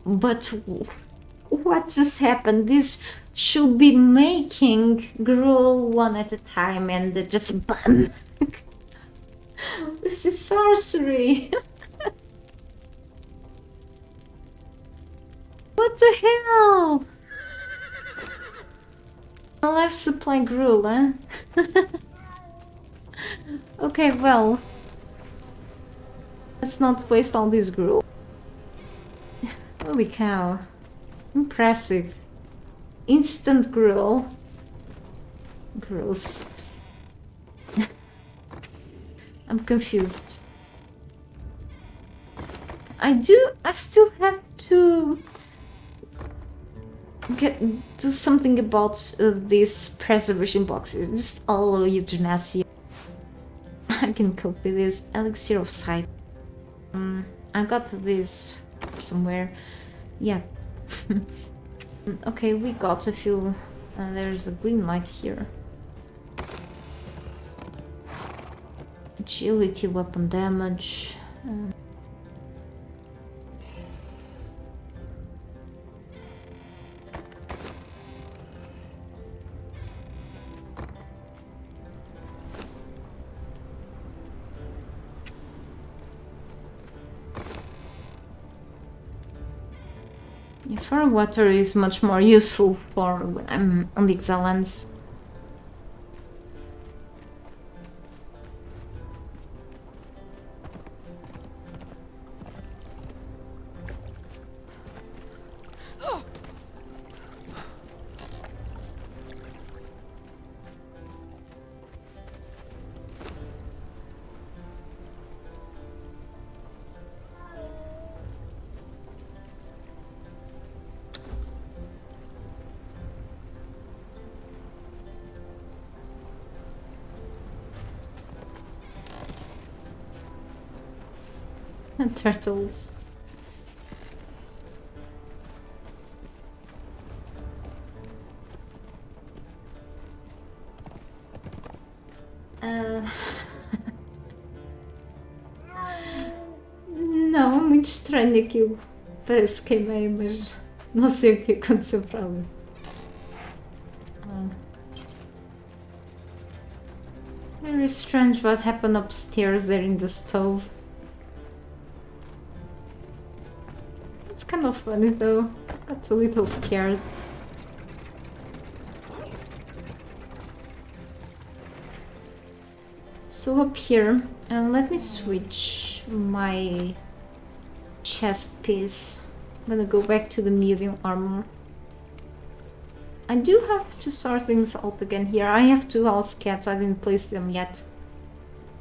But what just happened? This should be making gruel one at a time and just bam! This is sorcery! What the hell? A life supply gruel, huh? Okay, well... Let's not waste all this gruel. Holy cow. Impressive. Instant gruel. Gross. I'm confused. I still have to do something about these preservation boxes. Just all euthanasia. I can cope with this. Elixir of sight. I got this somewhere. Yeah. Okay, we got a few. There's a green light here. Agility, weapon damage. Fire water is much more useful for when I'm on the Exile lands. And turtles. Não, é muito estranho aquilo. Parece que queimei, mas não sei o que aconteceu para ali. Very strange what happened upstairs there in the stove. It's kind of funny though. Got a little scared. So up here, let me switch my chest piece. I'm gonna go back to the medium armor. I do have to sort things out again here. I have 2 house cats, I didn't place them yet.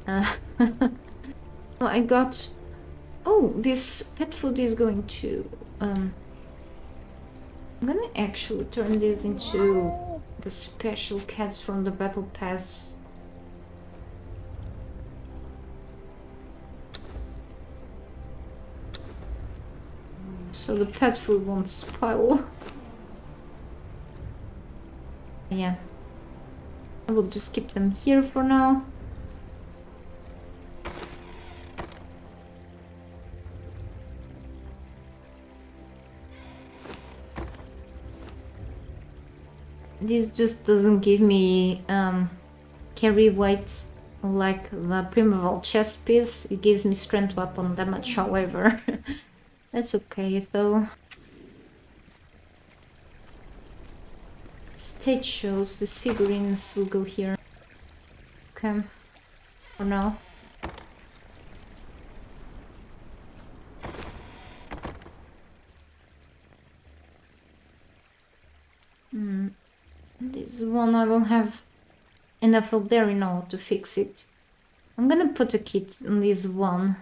I got... Oh, this pet food is going to... I'm gonna actually turn this into the special cats from the battle pass. So the pet food won't spoil. Yeah. I will just keep them here for now. This just doesn't give me carry weight like the primeval chest piece. It gives me strength weapon damage, however. That's okay though. Stage shows, these figurines will go here. Okay, for now. This one I don't have enough of there now to fix it. I'm gonna put a kit on this one.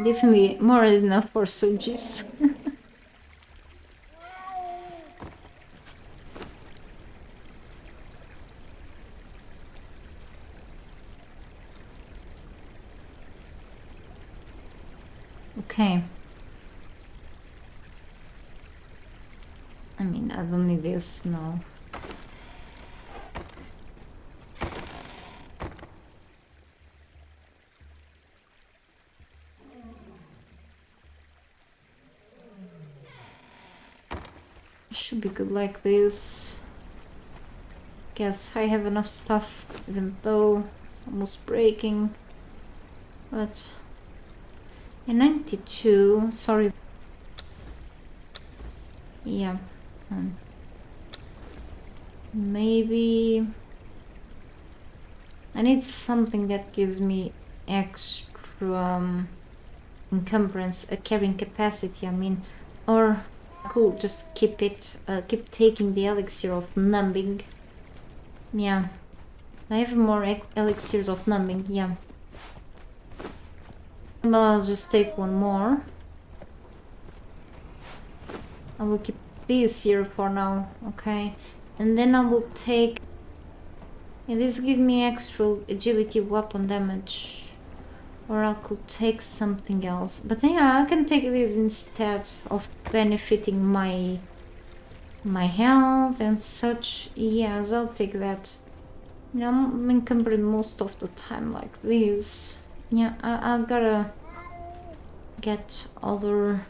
Definitely more than enough for Sujis. Okay. I mean, I don't need this, no. Should be good like this. Guess I have enough stuff, even though it's almost breaking. But in 92, sorry. Yeah. Maybe I need something that gives me extra encumbrance, carrying capacity. I mean, or cool, just keep it, keep taking the elixir of numbing. Yeah, I have more elixirs of numbing. Yeah, I'll just take one more. I will keep this here for now, okay? And then I will take... Yeah, this gives me extra agility weapon damage. Or I could take something else. But yeah, I can take this instead of benefiting my health and such. Yes, I'll take that. You know, I'm encumbered most of the time like this. Yeah, I gotta get other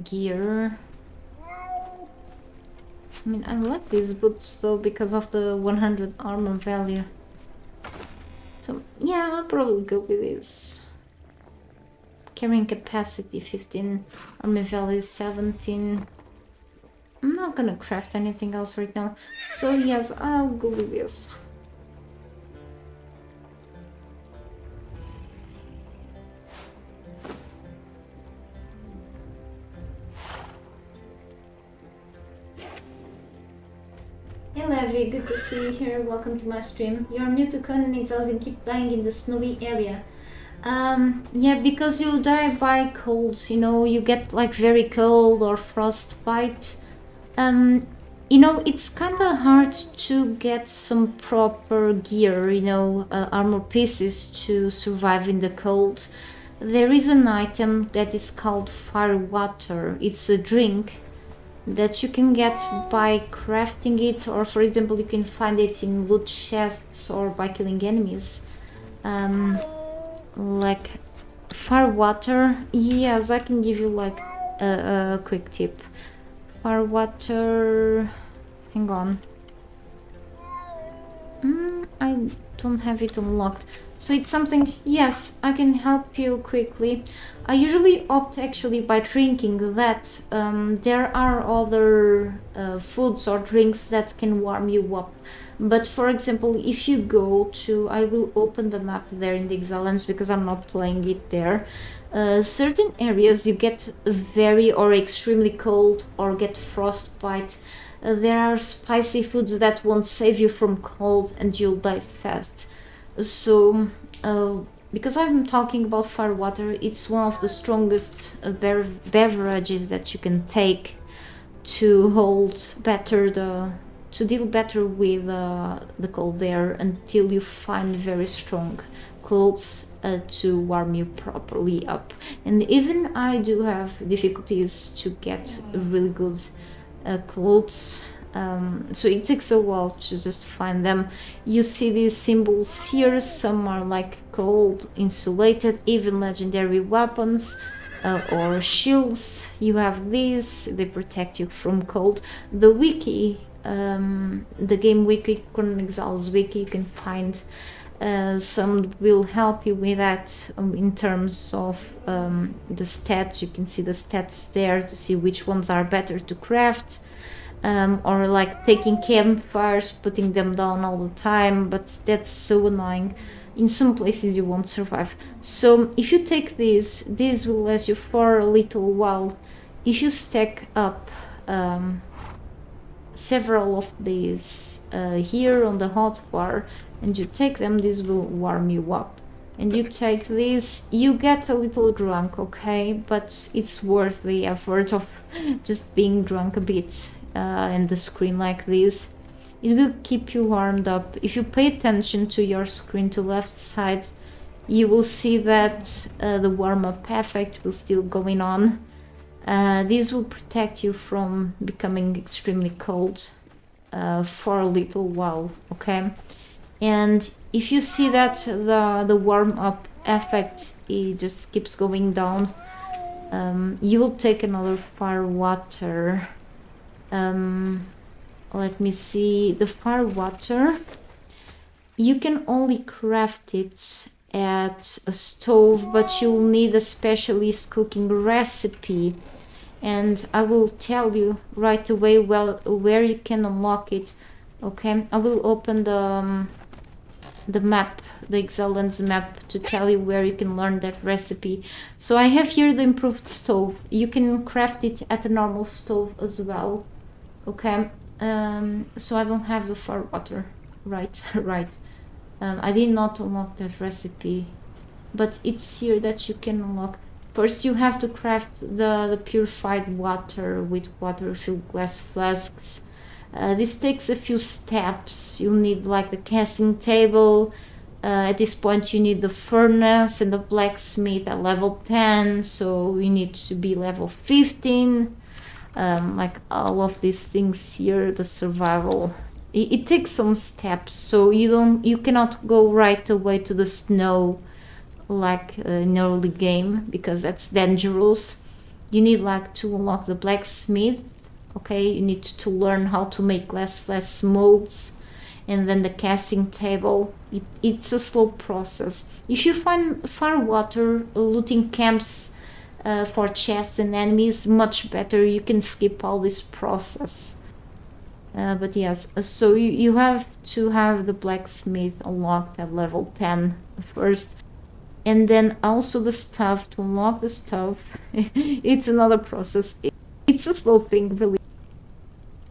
gear. I mean, I like these boots though because of the 100 armor value. So yeah, I'll probably go with this. Carrying capacity 15, armor value 17. I'm not gonna craft anything else right now. So yes, I'll go with this. Hey Levi, good to see you here. Welcome to my stream. You're new to Conan Exiles and keep dying in the snowy area. Yeah, because you die by cold, you know, you get like very cold or frostbite. You know, it's kind of hard to get some proper gear, you know, armor pieces to survive in the cold. There is an item that is called fire water. It's a drink that you can get by crafting it, or for example you can find it in loot chests or by killing enemies. Like far water, yes, I can give you like a quick tip. Far water, hang on. I don't have it unlocked, so it's something, yes, I can help you quickly. I usually opt actually by drinking that. There are other foods or drinks that can warm you up, but for example if you go to, I will open the map there in the Exiles because I'm not playing it there. Certain areas you get very or extremely cold or get frostbite. There are spicy foods that won't save you from cold and you'll die fast. So because I'm talking about fire water, it's one of the strongest beverages that you can take to hold better to deal better with the cold air until you find very strong clothes to warm you properly up. And even I do have difficulties to get really good clothes, so it takes a while to just find them. You see these symbols here, some are like cold, insulated, even legendary weapons or shields. You have these, they protect you from cold. The wiki, the game wiki, Conan Exiles wiki, you can find some will help you with that in terms of the stats. You can see the stats there to see which ones are better to craft, or like taking campfires, putting them down all the time, but that's so annoying. In some places you won't survive. So if you take these will last you for a little while. If you stack up several of these here on the hotbar and you take them, this will warm you up. And you take this, you get a little drunk, okay, but it's worth the effort of just being drunk a bit and the screen like this. It will keep you warmed up. If you pay attention to your screen to left side, you will see that the warm-up effect will still going on. This will protect you from becoming extremely cold for a little while, okay? And if you see that the warm-up effect, it just keeps going down, you will take another fire water. Let me see, the fire water, you can only craft it at a stove, but you'll need a specialist cooking recipe, and I will tell you right away where you can unlock it. Okay, I will open the map, the Exiles map, to tell you where you can learn that recipe. So I have here the improved stove. You can craft it at a normal stove as well. Okay, so I don't have the fire water, right? Right. I did not unlock that recipe, but it's here that you can unlock. First you have to craft the purified water with water-filled glass flasks. This takes a few steps. You'll need like the casting table. At this point you need the furnace and the blacksmith at level 10, so you need to be level 15. Like all of these things here, the survival, it takes some steps, so you cannot go right away to the snow like in early game, because that's dangerous. You need like to unlock the blacksmith. Okay, you need to learn how to make glass flask molds, and then the casting table. It's a slow process. If you find fire water, looting camps for chests and enemies, much better. You can skip all this process. But yes, so you have to have the blacksmith unlocked at level 10 first, and then also the stuff. To unlock the stuff, it's another process. It's a slow thing, really.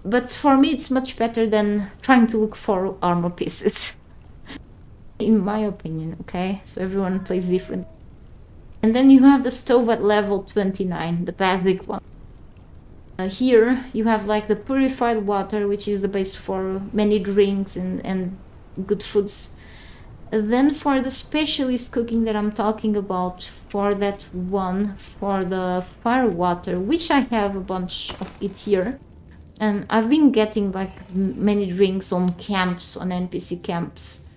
But for me it's much better than trying to look for armor pieces. In my opinion, okay? So everyone plays different. And then you have the stove at level 29, the basic one. Here you have like the purified water, which is the base for many drinks and good foods. Then for the specialist cooking that I'm talking about, for that one, for the fire water, which I have a bunch of it here, and I've been getting like many drinks on camps, on NPC camps,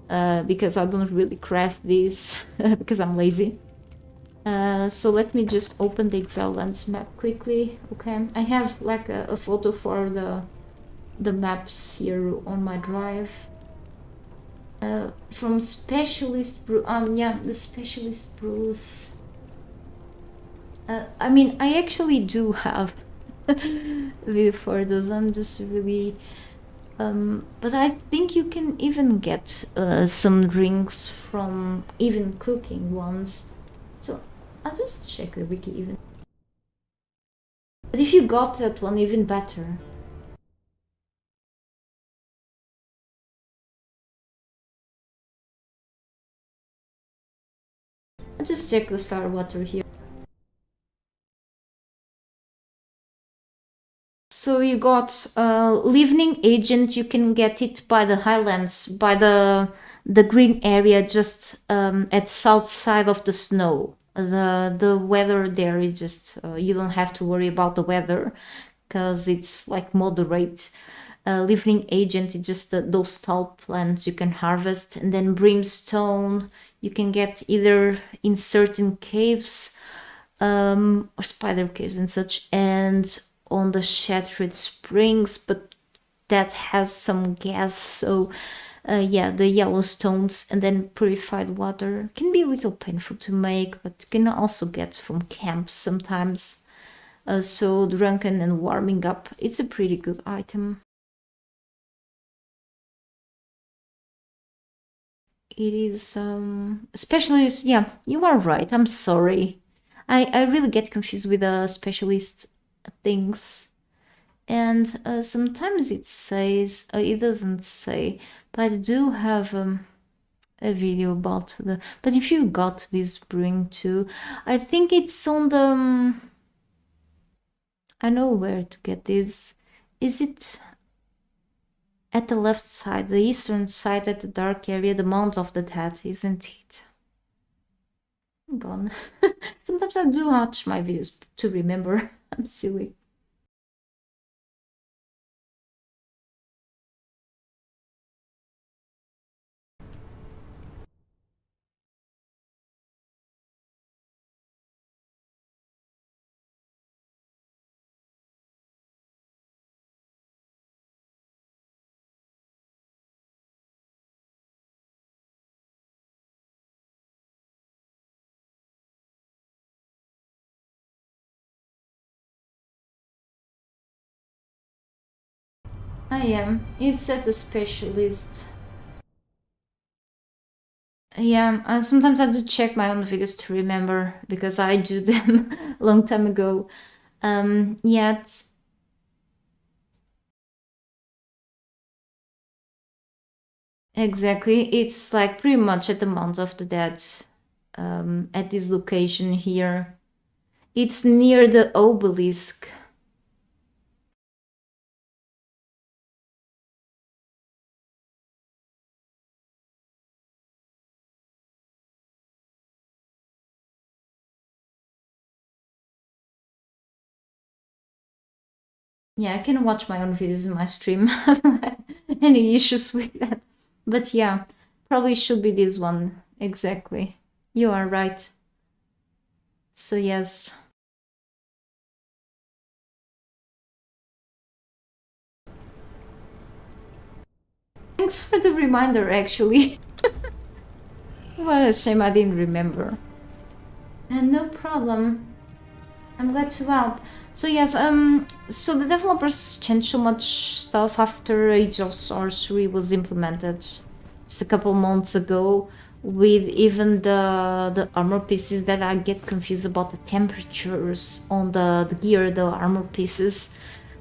because I don't really craft these because I'm lazy. So let me just open the Exile Lands map quickly. Okay, I have like a photo for the maps here on my drive. From specialist brew, yeah, the specialist brews. I mean, I actually do have video for those. I'm just really, but I think you can even get some drinks from even cooking ones. So I'll just check the wiki even. But if you got that one, even better. I'll just check the fire water here. So you got Living Agent. You can get it by the Highlands, by the green area, just at south side of the snow. The weather there is just you don't have to worry about the weather because it's like moderate. Living Agent is just those tall plants you can harvest, and then Brimstone you can get either in certain caves or spider caves and such, and on the Shattered Springs, but that has some gas, so yeah, the yellow stones, and then purified water can be a little painful to make, but can also get from camps sometimes. So drunken and warming up, it's a pretty good item. It is especially, yeah, you are right, I'm sorry. I really get confused with the specialist things, and sometimes it says it doesn't say, but I do have a video about the, but if you got this brewing too, I think it's on the I know where to get this. Is it at the left side, the eastern side, at the dark area, the Mounds of the Dead, isn't it? I'm gone. Sometimes I do watch my videos to remember. I'm silly. I am. It's at the specialist. Yeah, sometimes I do check my own videos to remember because I do them a long time ago. Yeah, exactly. It's like pretty much at the Mount of the Dead, at this location here. It's near the obelisk. Yeah, I can watch my own videos in my stream. I don't have any issues with that. But yeah, probably should be this one. Exactly. You are right. So yes. Thanks for the reminder, actually. What a shame I didn't remember. And no problem. I'm glad to help. So yes, so the developers changed so much stuff after Age of Sorcery was implemented just a couple months ago, with even the armor pieces that I get confused about the temperatures on the gear, the armor pieces.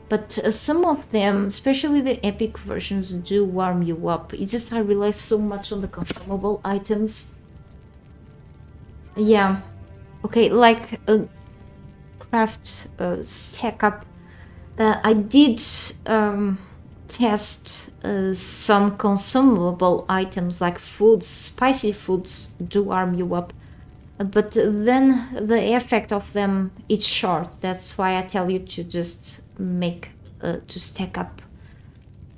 But some of them, especially the epic versions, do warm you up. It's just I rely so much on the consumable items. Yeah. Okay, like craft stack up. I did test some consumable items like foods. Spicy foods do arm you up, but then the effect of them is short. That's why I tell you to just make to stack up,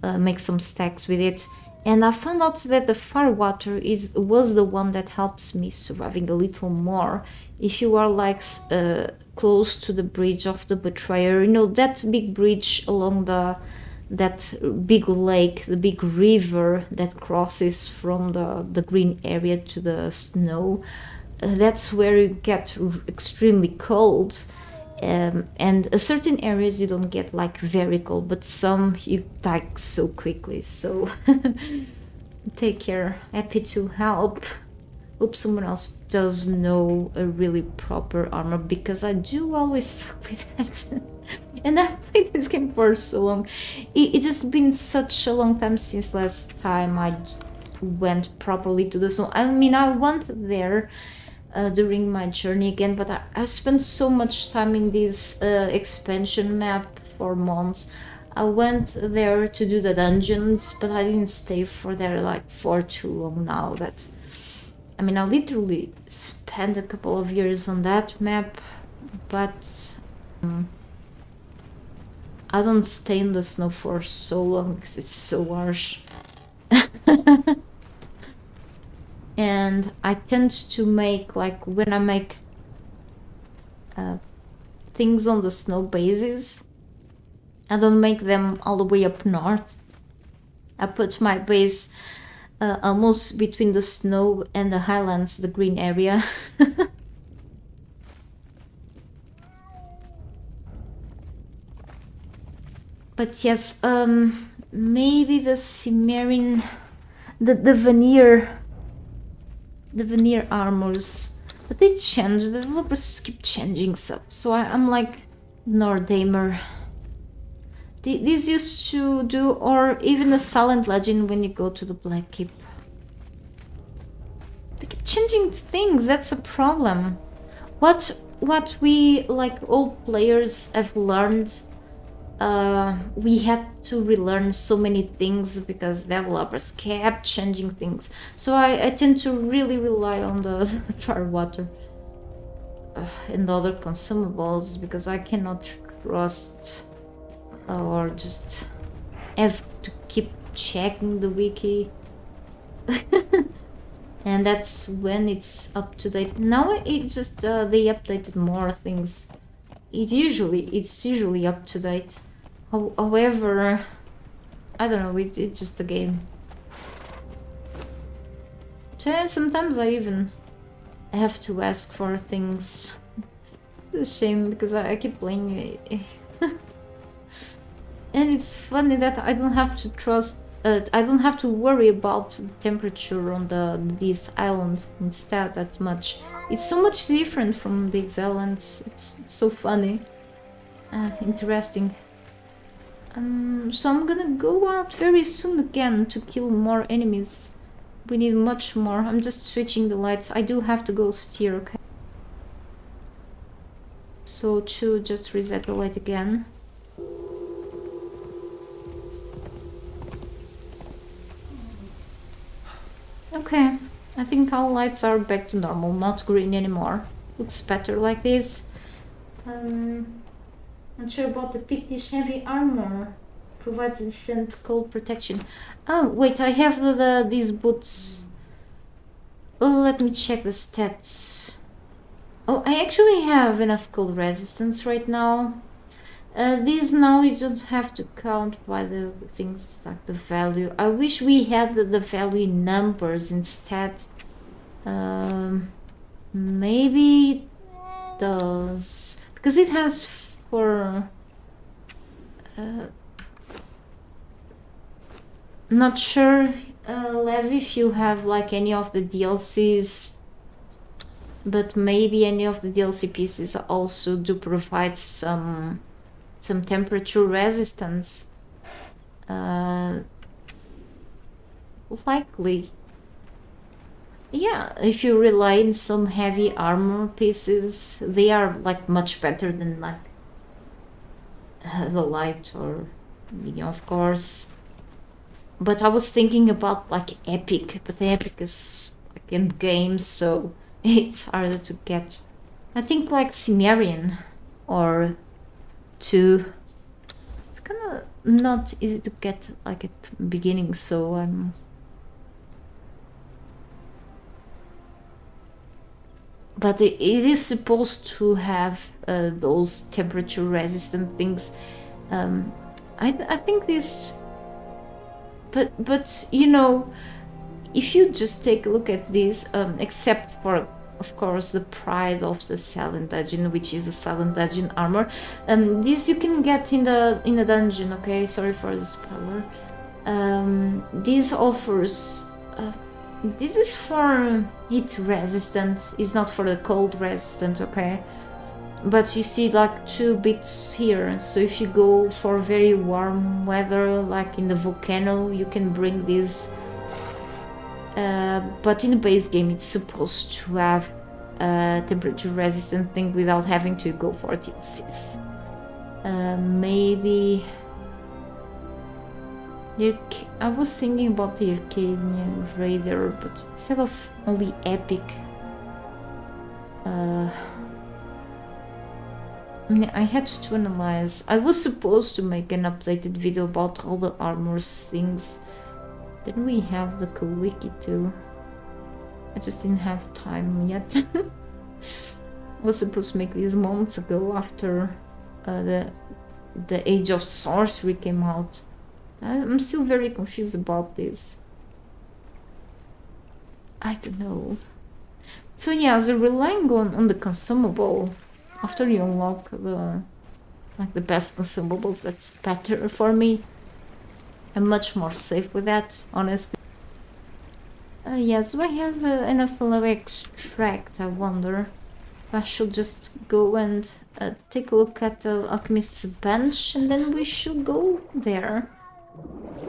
make some stacks with it. And I found out that the firewater was the one that helps me surviving a little more. If you are like close to the bridge of the betrayer, you know, that big bridge along that big lake, the big river that crosses from the green area to the snow, that's where you get extremely cold. And certain areas you don't get like very cold, but some you die so quickly. So take care. Happy to help. Hope someone else does know a really proper armor, because I do always suck with that. And I've played this game for so long. It's just been such a long time since last time I went properly to the snow. I mean, I went there during my journey again, but I spent so much time in this expansion map for months. I went there to do the dungeons, but I didn't stay for there like for too long now. That, I mean, I literally spent a couple of years on that map, but I don't stay in the snow for so long because it's so harsh. And I tend to make, like, when I make things on the snow bases, I don't make them all the way up north. I put my base almost between the snow and the highlands, the green area. But yes, maybe the Cimmerian, the veneer armors, but they change. The developers keep changing stuff, so I'm like Nordamer. These used to do, or even the Silent Legend when you go to the Black Keep. They keep changing things. That's a problem. What we, like, old players have learned, we had to relearn so many things because developers kept changing things. So I tend to really rely on the firewater and other consumables, because I cannot trust or just have to keep checking the wiki. And that's when it's up to date. Now it just they updated more things. It's usually up to date. However, I don't know, it's just a game. So sometimes I even have to ask for things. It's a shame because I keep playing it. And it's funny that I don't have to I don't have to worry about the temperature on this island instead that much. It's so much different from the Exiles. It's so funny. Interesting. So I'm gonna go out very soon again to kill more enemies. We need much more. I'm just switching the lights. I do have to go steer, okay? So to just reset the light again. Okay, I think our lights are back to normal, not green anymore. Looks better like this. Not sure about the Pictish heavy armor. Provides decent cold protection. Oh, wait, I have these boots. Oh, let me check the stats. Oh, I actually have enough cold resistance right now. These now you don't have to count by the things like the value. I wish we had the value in numbers instead. Maybe it does. Because it has for... not sure, Lev, if you have like any of the DLCs, but maybe any of the DLC pieces also do provide some temperature resistance. Likely. Yeah, if you rely on some heavy armor pieces, they are like much better than like the light or medium, of course. but I was thinking about like epic, but the epic is like in games, so it's harder to get. I think like Cimmerian or 2. It's kind of not easy to get like at the beginning, so but it is supposed to have those temperature resistant things. I think this, but you know, if you just take a look at this, except for of course the pride of the Silent Dungeon, which is the Silent Dungeon armor, this you can get in the dungeon. Okay, sorry for the spoiler. This offers. This is for heat resistant, it's not for the cold resistant, okay? But you see like 2 bits here, so if you go for very warm weather, like in the volcano, you can bring this. But in the base game, it's supposed to have a temperature resistant thing without having to go for DLCs. Maybe... I was thinking about the Arcadian Raider, but instead of only epic, I mean, I had to analyze. I was supposed to make an updated video about all the armors things. Then we have the cool wiki too. I just didn't have time yet. I was supposed to make this months ago after the Age of Sorcery came out. I'm still very confused about this. I don't know. So yeah, they're relying on the consumable. After you unlock the best consumables, that's better for me. I'm much more safe with that, honestly. Yes, do I have enough level extract? I wonder. I should just go and take a look at the alchemist's bench, and then we should go there.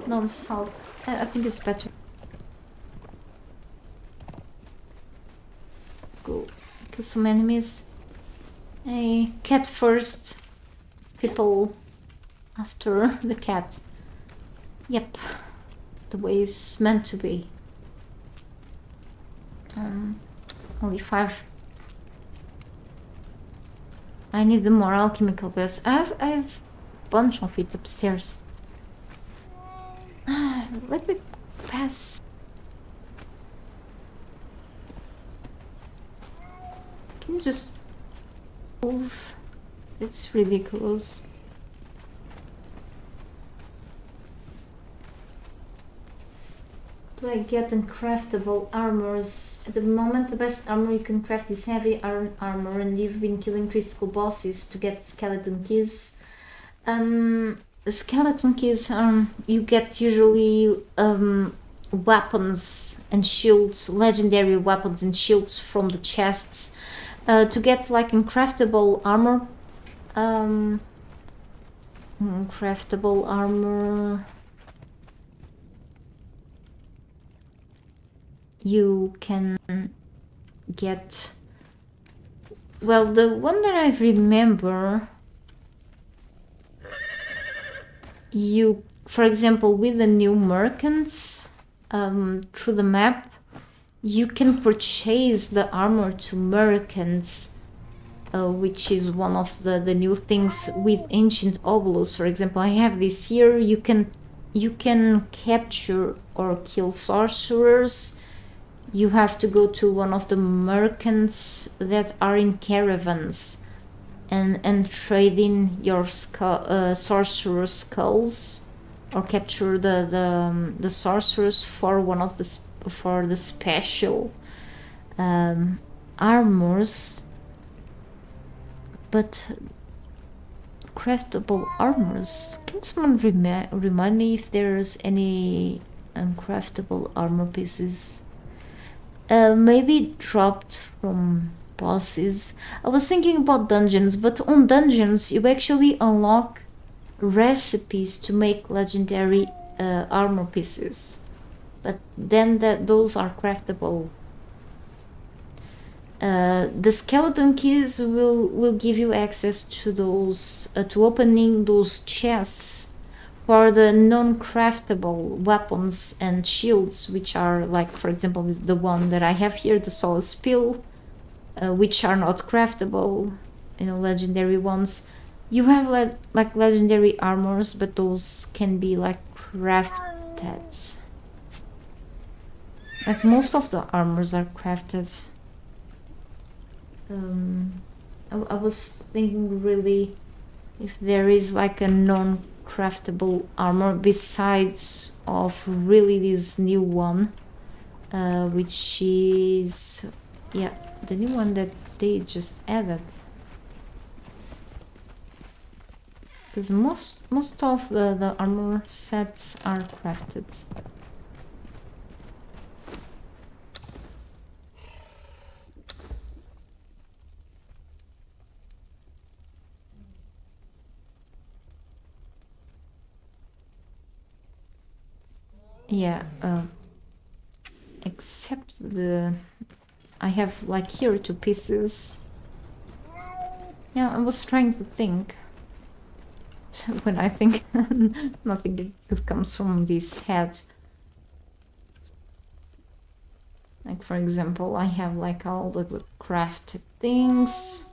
Down south. I think it's better. Go kill some enemies. Hey, cat first. People after the cat. Yep. The way it's meant to be. Only 5. I need the more alchemical best. I have a bunch of it upstairs. Let me pass. Can you just move? It's really close. Do I get uncraftable armors? At the moment, the best armor you can craft is heavy iron armor, and you've been killing critical bosses to get skeleton keys. The skeleton keys, you get usually weapons and shields, legendary weapons and shields from the chests. To get like uncraftable armor, craftable armor, you can get, well, the one that I remember, you, for example, with the new merchants, through the map, you can purchase the armor to merchants, which is one of the new things with ancient obolos. For example, I have this here. You can capture or kill sorcerers. You have to go to one of the merchants that are in caravans and trade in your sorcerer skulls, or capture the sorcerers for one of the special armors. But craftable armors, can someone remind me if there's any uncraftable armor pieces? Maybe dropped from bosses. I was thinking about dungeons, but on dungeons you actually unlock recipes to make legendary armor pieces, but then those are craftable. The skeleton keys will give you access to those to opening those chests For the non-craftable weapons and shields, which are like, for example, the one that I have here, the Soul Spill, which are not craftable, you know, legendary ones. You have like legendary armors, but those can be like crafted. Like most of the armors are crafted. I was thinking really if there is like a non-craftable armor besides of really this new one, which is, yeah, the new one that they just added. Because most of the armor sets are crafted. Yeah, except I have like here 2 pieces. Yeah, I was trying to think. When I think, nothing comes from this head. Like for example, I have like all the crafted things.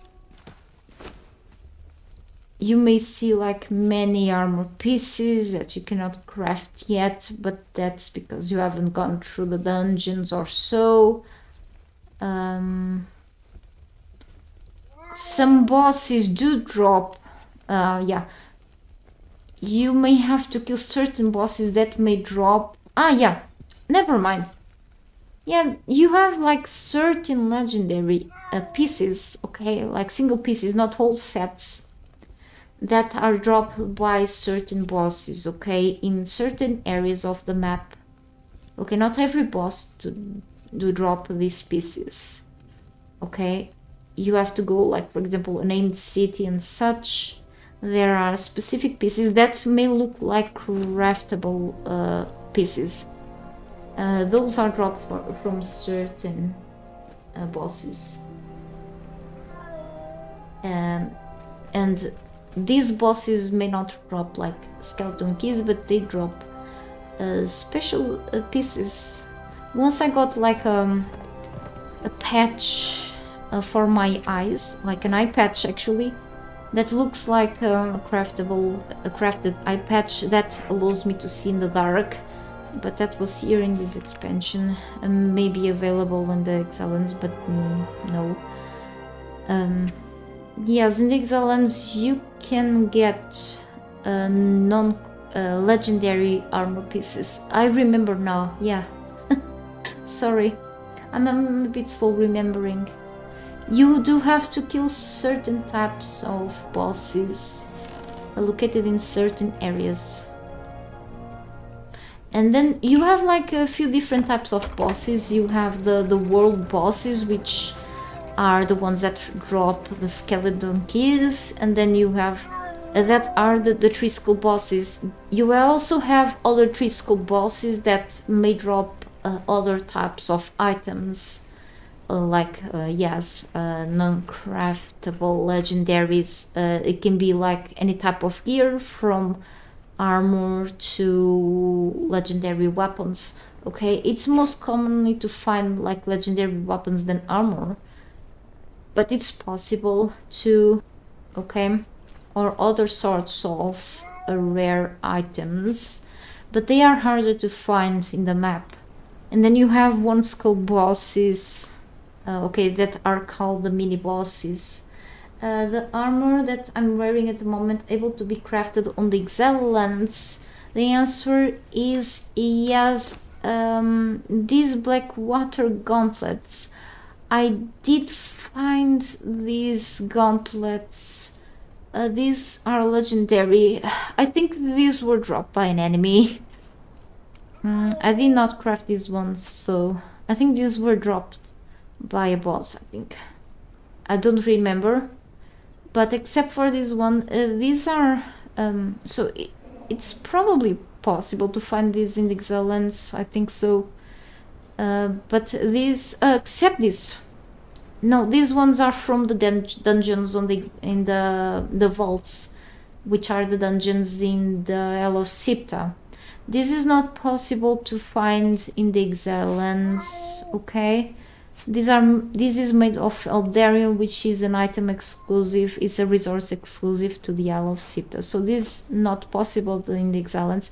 You may see like many armor pieces that you cannot craft yet, but that's because you haven't gone through the dungeons or so. Some bosses do drop, yeah. You may have to kill certain bosses that may drop. Ah, yeah, never mind. Yeah, you have like certain legendary pieces, okay, like single pieces, not whole sets, that are dropped by certain bosses, okay, in certain areas of the map. Okay, not every boss do drop these pieces, okay. You have to go like, for example, a named city and such. There are specific pieces that may look like craftable pieces. Those are dropped from certain bosses. And these bosses may not drop like skeleton keys, but they drop special pieces. Once I got like a patch for my eyes, like an eye patch actually, that looks like a crafted eye patch that allows me to see in the dark. But that was here in this expansion, maybe available in the Exiles, but no. Yes, in the Exiles you can get legendary armor pieces. I remember now, yeah. Sorry, I'm a bit slow remembering. You do have to kill certain types of bosses located in certain areas. And then you have like a few different types of bosses. You have the world bosses, which are the ones that drop the skeleton keys, and then you have that are the 3 skull bosses. You also have other 3 skull bosses that may drop other types of items, like yes, non-craftable legendaries. It can be like any type of gear, from armor to legendary weapons. Okay, it's most commonly to find like legendary weapons than armor, but it's possible to, okay, or other sorts of rare items, but they are harder to find in the map. And then you have 1 skull bosses, okay, that are called the mini bosses. The armor that I'm wearing at the moment able to be crafted on the Exile lands? The answer is yes. These black water gauntlets, I did find these gauntlets. These are legendary. I think these were dropped by an enemy. I did not craft these ones, so I think these were dropped by a boss, I think. I don't remember. But except for this one, these are... so it's probably possible to find these in the Exile lands, I think so. But these... except this. No, these ones are from the dungeons in the vaults. which are the dungeons in the Isle of Sipta. This is not possible to find in the Exile lands, okay? This is made of Eldarium, which is an item exclusive. It's a resource exclusive to the Isle of Sipta. So this is not possible in the Exile lands.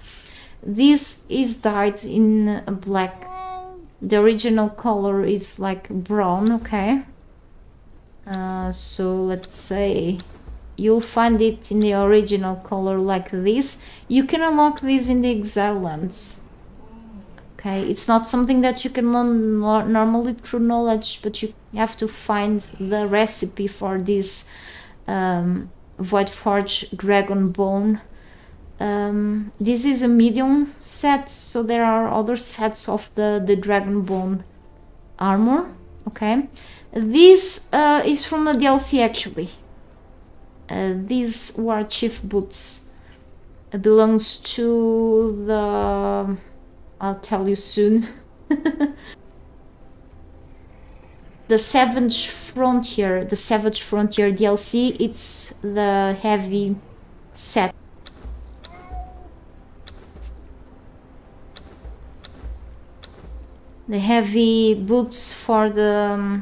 This is dyed in black. The original color is like brown, okay? So let's say you'll find it in the original color like this. You can unlock this in the Exile lands. Okay, it's not something that you can learn normally through knowledge, but you have to find the recipe for this Voidforge Dragon Bone. This is a medium set, so there are other sets of the Dragon Bone armor. Okay, this is from a DLC actually. These War Chief boots belongs to the... I'll tell you soon. The Savage Frontier DLC, it's the heavy set. The heavy boots for the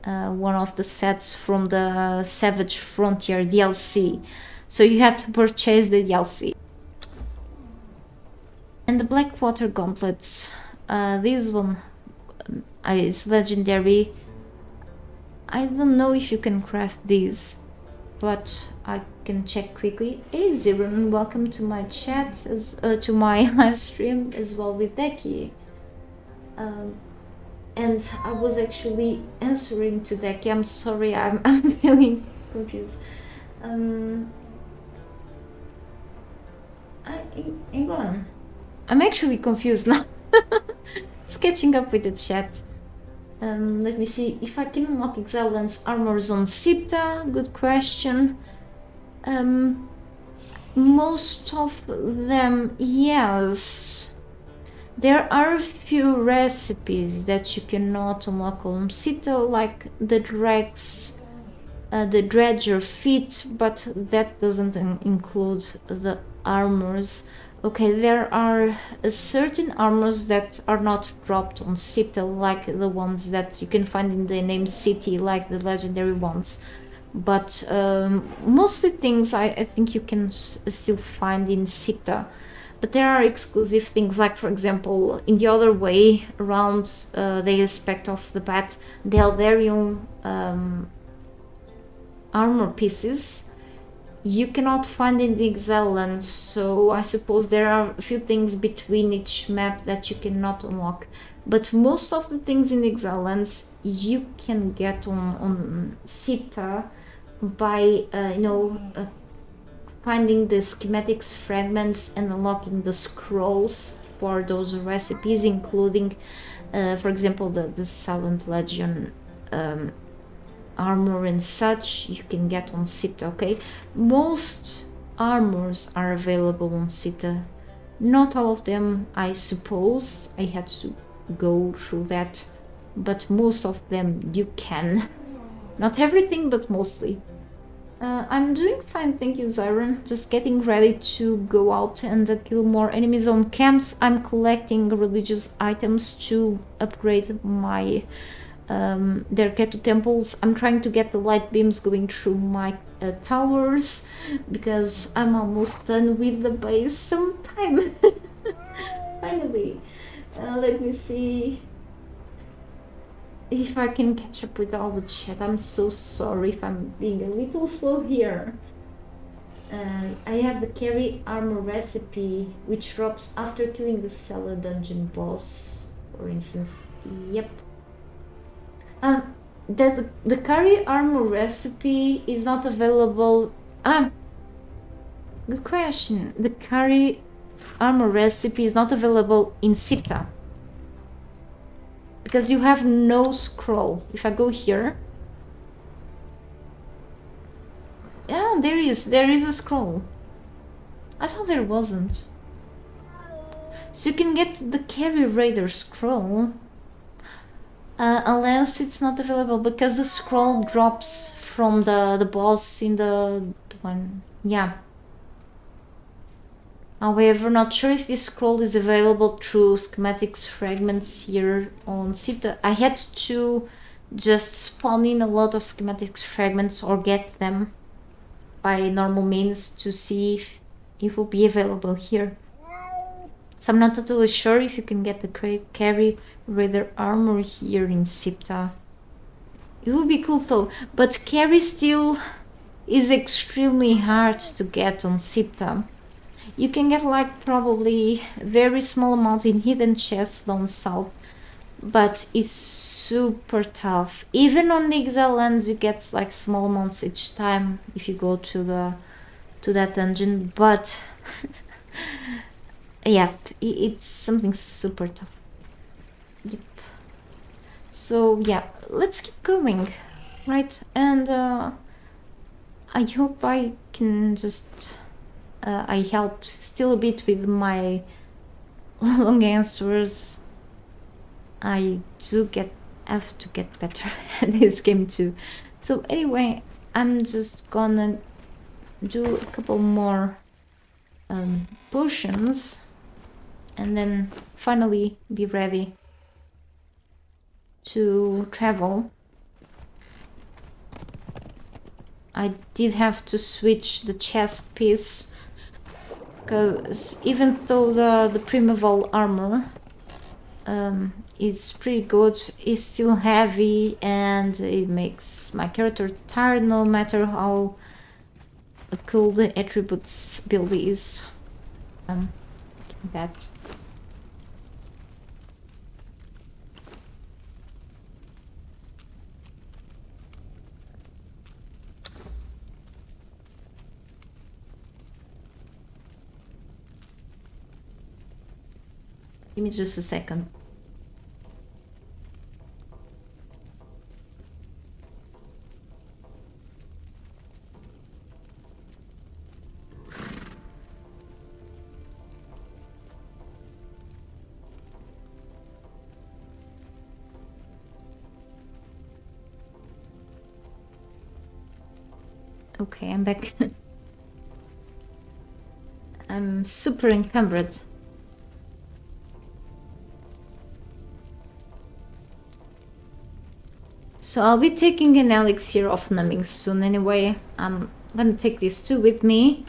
one of the sets from the Savage Frontier DLC. So you had to purchase the DLC. And the Blackwater gauntlets, this one is legendary. I don't know if you can craft these, but I can check quickly. Hey Ziron, welcome to my chat, to my live stream as well with Deki. And I was actually answering to Deki. I'm sorry, I'm really confused. Hang on. I'm actually confused now. Sketching up with the chat. Let me see if I can unlock Exile Lands armors on Sipta. Good question. Most of them, yes. There are a few recipes that you cannot unlock on Sipta, like the Dredger feat, but that doesn't include the armors. Okay, there are certain armors that are not dropped on Sipta, like the ones that you can find in the named city, like the legendary ones. But mostly things I think you can still find in Sipta. But there are exclusive things, like for example, in the other way around the aspect of the bat, the Eldarium armor pieces you cannot find in the Exile lands, so I suppose there are a few things between each map that you cannot unlock. But most of the things in the Exile lands you can get on Sipta by finding the schematics fragments and unlocking the scrolls for those recipes, including for example the Silent Legion armor and such you can get on Sipta. Okay, most armors are available on Sipta, not all of them, I suppose. I had to go through that, but most of them you can. Not everything, but mostly. I'm doing fine, thank you, Zyron. Just getting ready to go out and kill more enemies on camps. I'm collecting religious items to upgrade my Derketu temples. I'm trying to get the light beams going through my towers, because I'm almost done with the base sometime. Finally. Let me see if I can catch up with all the chat. I'm so sorry if I'm being a little slow here. I have the carry armor recipe, which drops after killing the cellar dungeon boss, for instance. Yep. The carry armor recipe is not available. Good question. The carry armor recipe is not available in Sipta, because you have no scroll. If I go here, yeah, there is a scroll. I thought there wasn't. So you can get the carry raider scroll, unless it's not available, because the scroll drops from the boss in the one yeah. However, not sure if this scroll is available through schematics fragments here on Sipta. I had to just spawn in a lot of schematics fragments or get them by normal means to see if it will be available here. So I'm not totally sure if you can get the carry rather armor here in Sipta. It would be cool though, but carry still is extremely hard to get on Sipta. You can get like probably a very small amount in hidden chests down south, but it's super tough. Even on the Exile lands you get like small amounts each time if you go to that dungeon, but yeah, it's something super tough. Yep. So yeah, let's keep going, right? And I hope I can just I helped still a bit with my long answers. I do have to get better at this game too. So anyway, I'm just gonna do a couple more potions and then finally be ready to travel. I did have to switch the chest piece because even though the primeval armor is pretty good, it's still heavy and it makes my character tired no matter how cool the attributes build is. That. Give me just a second. Okay, I'm back. I'm super encumbered. So I'll be taking an elixir of numbing soon anyway. I'm gonna take this too with me.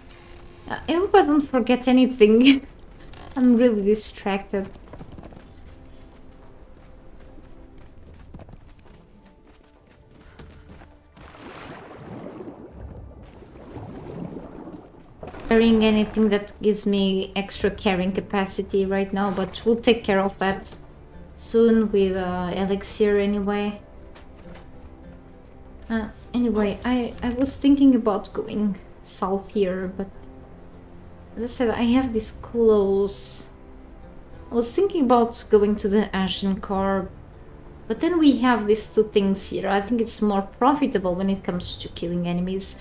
I hope I don't forget anything. I'm really distracted. Carrying anything that gives me extra carrying capacity right now, but we'll take care of that soon with elixir anyway. Anyway, I was thinking about going south here, but as I said, I have these clothes. I was thinking about going to the Ashen Core, but then we have these two things here. I think it's more profitable when it comes to killing enemies.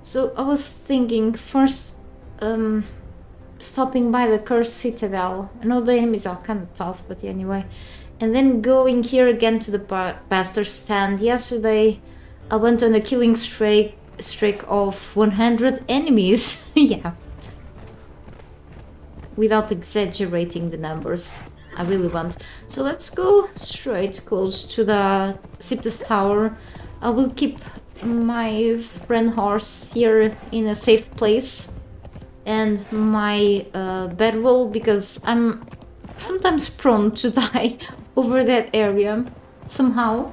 So I was thinking first stopping by the Cursed Citadel. I know the enemies are kind of tough, but anyway. And then going here again to the Bastard Stand. Yesterday I went on a killing streak of 100 enemies. Yeah. Without exaggerating the numbers. I really want. So let's go straight close to the Siptus Tower. I will keep my friend horse here in a safe place. And my bedroll, because I'm sometimes prone to die over that area somehow.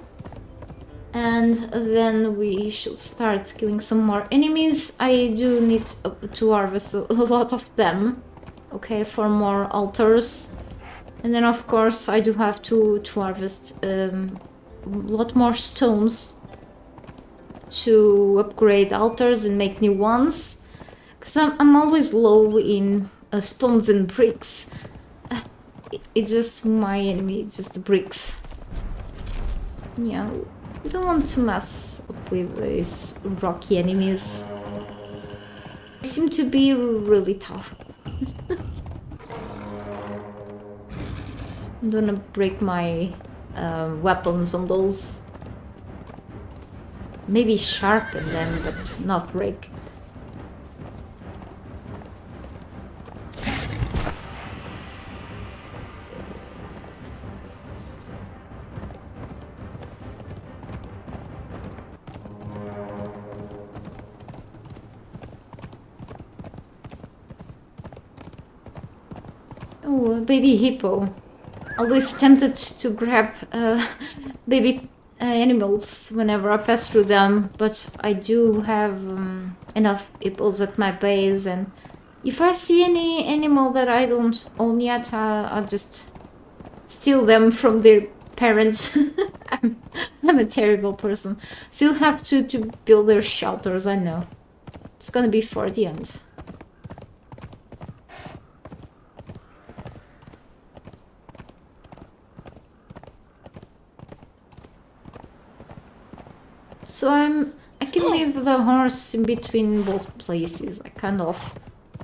And then we should start killing some more enemies. I do need to harvest a lot of them, okay, for more altars. And then of course I do have to harvest a lot more stones to upgrade altars and make new ones. Because I'm always low in stones and bricks. It's just my enemy, it's just the bricks. Yeah. We don't want to mess up with these rocky enemies. They seem to be really tough. I'm gonna break my weapons on those. Maybe sharpen them, but not break. Oh, a baby hippo. Always tempted to grab baby animals whenever I pass through them, but I do have enough hippos at my base, and if I see any animal that I don't own yet, I'll just steal them from their parents. I'm a terrible person. Still have to build their shelters, I know. It's gonna be for the end. So I can leave the horse in between both places, I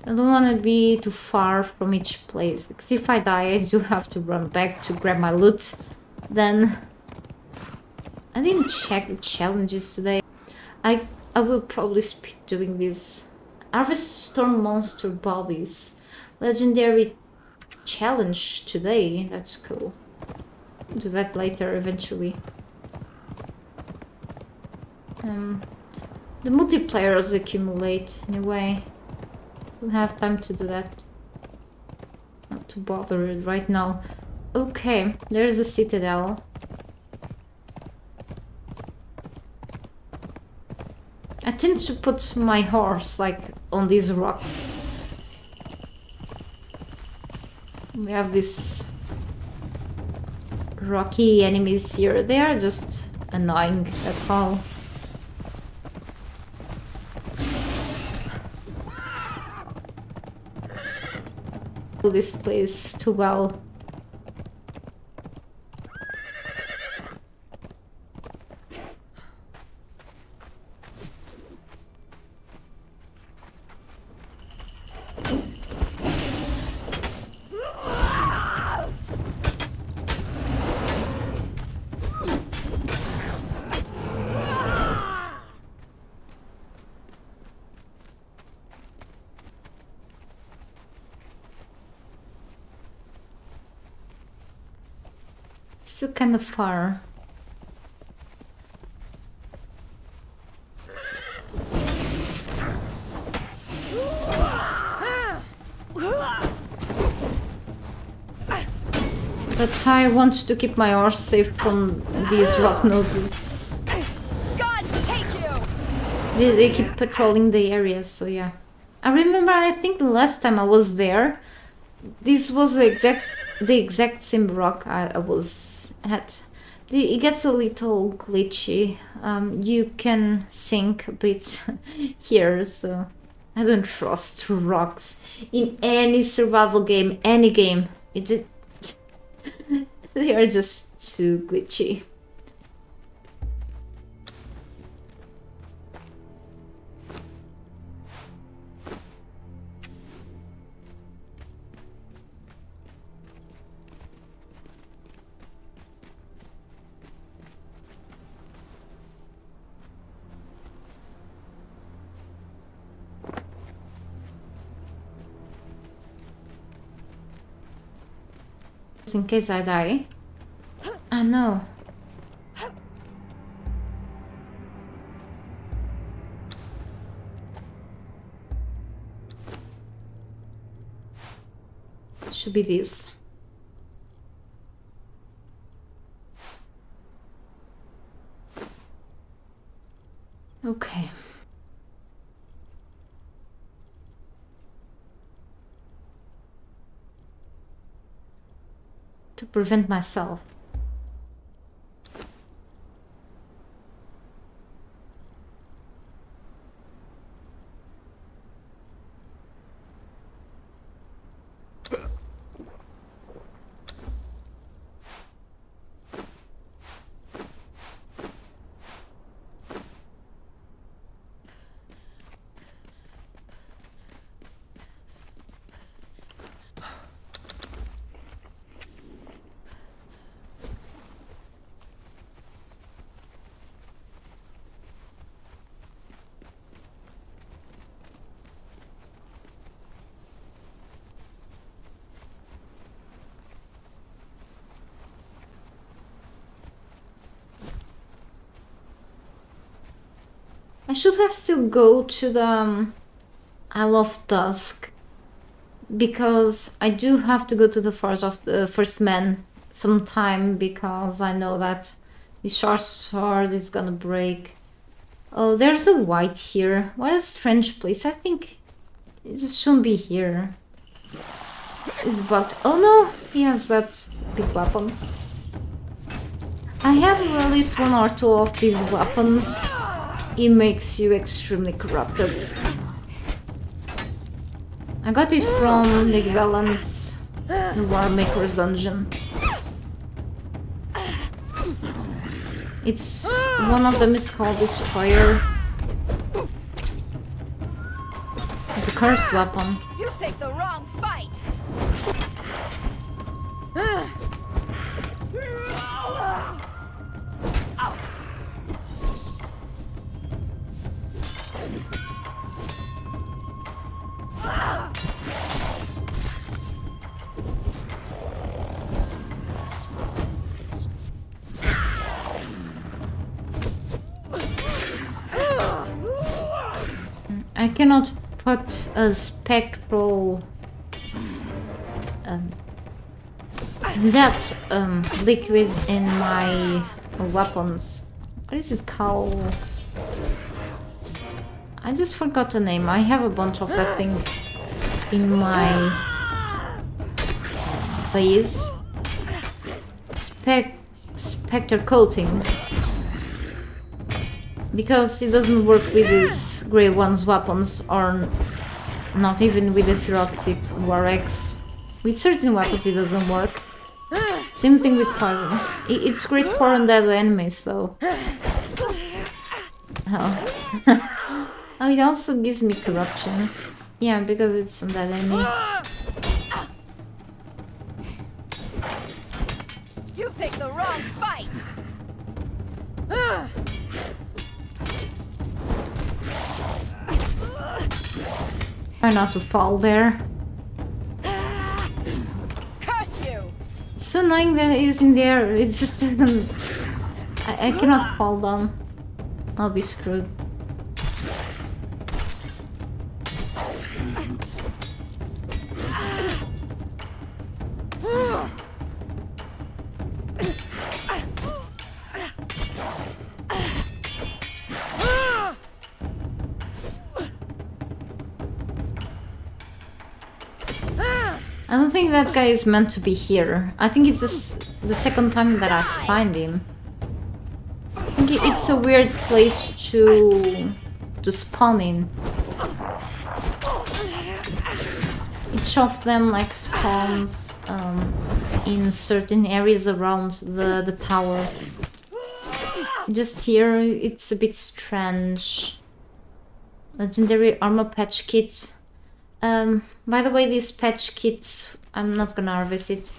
don't want to be too far from each place, because if I die I do have to run back to grab my loot. Then I didn't check the challenges today. I will probably speed doing this. Harvest Storm Monster Bodies. Legendary challenge today, that's cool. Do that later eventually. The multiplayers accumulate anyway. Don't have time to do that. Not to bother it right now. Okay, there's the citadel. I tend to put my horse like on these rocks. We have these rocky enemies here. They are just annoying, that's all. This place too well. Still kind of far. But I want to keep my horse safe from these rock noses. Gods take you! They keep patrolling the area, so yeah. I remember, I think the last time I was there, this was the exact same rock I was at. It gets a little glitchy. You can sink a bit here, so I don't trust rocks in any survival game, any game. It just they are just too glitchy. In case I die. I know. Should be this. Okay. To prevent myself. I should have still go to the Isle of Dusk because I do have to go to the Forge of the First Man sometime, because I know that the short sword is gonna break. Oh, there's a white here. What a strange place. I think it just shouldn't be here. It's bugged. Oh no, he has that big weapon. I have at least one or two of these weapons. It makes you extremely corrupted. I got it from the Exiles, the Warmaker's dungeon. It's one of them is called Destroyer. It's a cursed weapon. You picked the wrong fight. I cannot put a spectral liquid in my weapons. What is it called? I just forgot the name. I have a bunch of that thing in my base. Spectre coating. Because it doesn't work with these Grey One's weapons, or not even with the Feroxic Warex. With certain weapons it doesn't work. Same thing with poison. It's great for undead enemies though. Oh. Oh, it also gives me corruption. Yeah, because it's undead enemy. You picked the wrong fight. Try not to fall there. Curse you! It's so annoying that it is in there. It just doesn't. I cannot fall down. I'll be screwed. I don't think that guy is meant to be here. I think it's the second time that I find him. I think it's a weird place to spawn in. Each of them like spawns in certain areas around the tower. Just here, it's a bit strange. Legendary armor patch kit. By the way, these patch kits, I'm not gonna harvest it.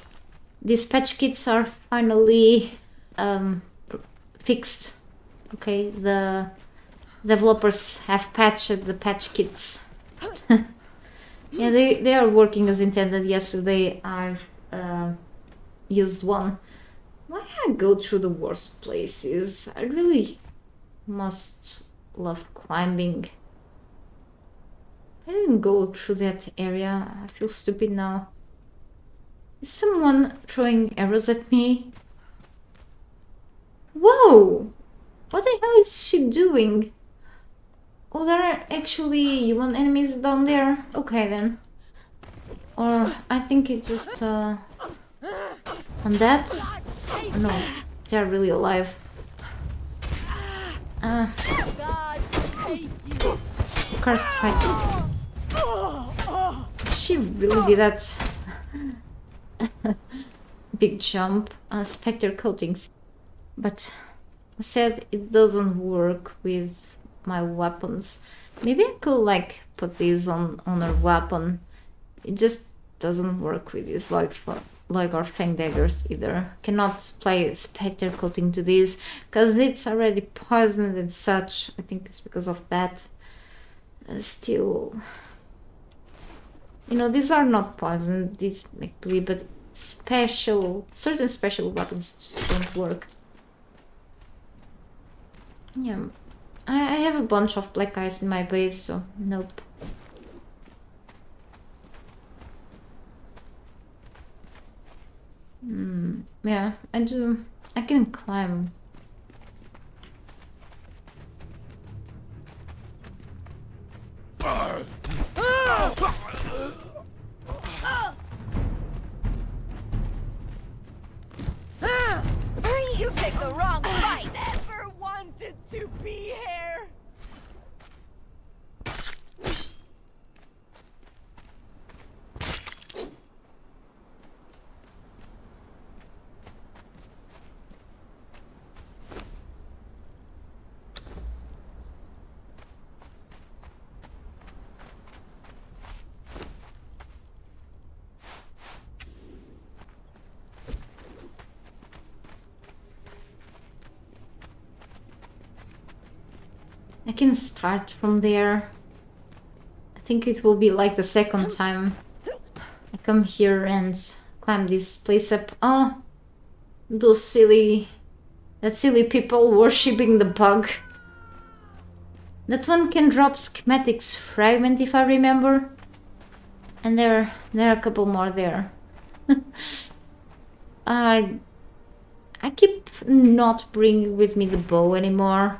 These patch kits are finally fixed. Okay, the developers have patched the patch kits. Yeah, they are working as intended. Yesterday I've used one. Why I go through the worst places? I really must love climbing. I didn't go through that area. I feel stupid now. Is someone throwing arrows at me? Whoa! What the hell is she doing? Oh, there are actually human enemies down there? Okay then. Or I think it just on that? No, they're really alive. Cursed fight. She really did that. Big jump. Spectre coatings. But I said it doesn't work with my weapons. Maybe I could like put these on her weapon. It just doesn't work with these like or fang daggers either. Cannot play spectre coating to these because it's already poisoned and such. I think it's because of that. Still, you know, these are not poisoned. These make bleed, but certain special weapons just don't work. Yeah, I have a bunch of black eyes in my base, so nope. Yeah, I do. I can climb. You picked the wrong fight. Never wanted to be here. I can start from there. I think it will be like the second time I come here and climb this place up. Oh, those silly people worshipping the bug. That one can drop schematics fragment if I remember. And there are a couple more there. I keep not bringing with me the bow anymore.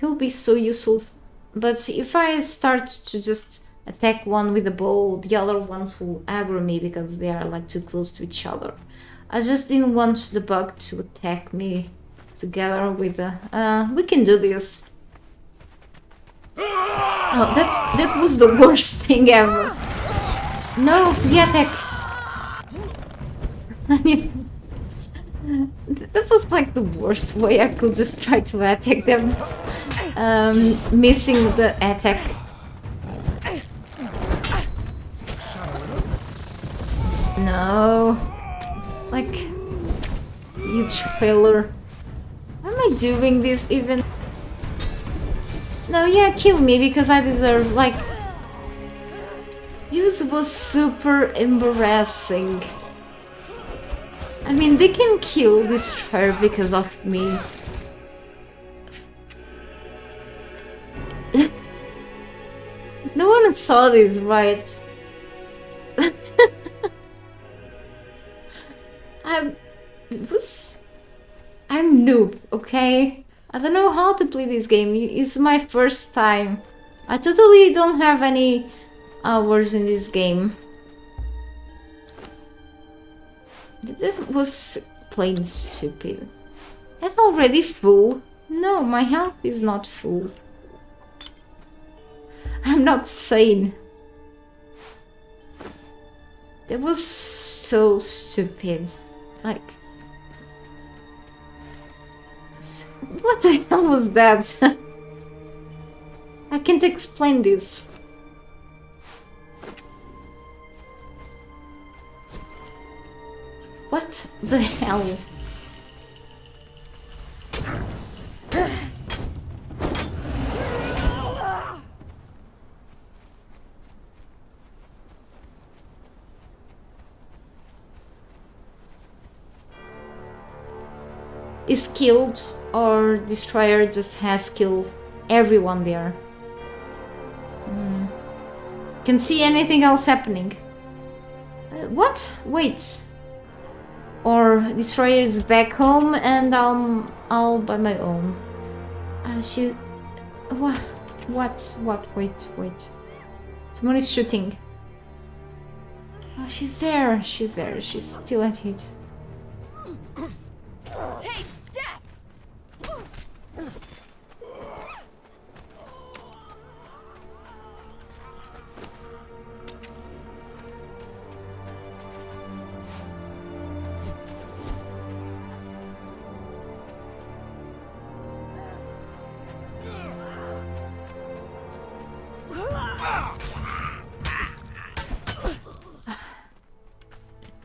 He'll be so useful, but if I start to just attack one with a bow, the other ones will aggro me because they are like too close to each other. I just didn't want the bug to attack me together with the... we can do this. Oh, that was the worst thing ever. No, the attack. That was like the worst way I could just try to attack them. Missing the attack. No. Like, huge failure. Why am I doing this even? No, yeah, kill me because I deserve, like... This was super embarrassing. I mean, they can kill this her because of me. No one saw this, right? I'm noob, okay? I don't know how to play this game. It's my first time. I totally don't have any hours in this game. That was plain stupid. That's already full. No, my health is not full. I'm not sane. It was so stupid. Like... What the hell was that? I can't explain this. What the hell? Is killed or Destroyer just has killed everyone there. Can see anything else happening. What? Wait. Or Destroyer is back home and I'm all by my own. She... What? Wait. Someone is shooting. Oh, she's there. She's still at it. Taste death.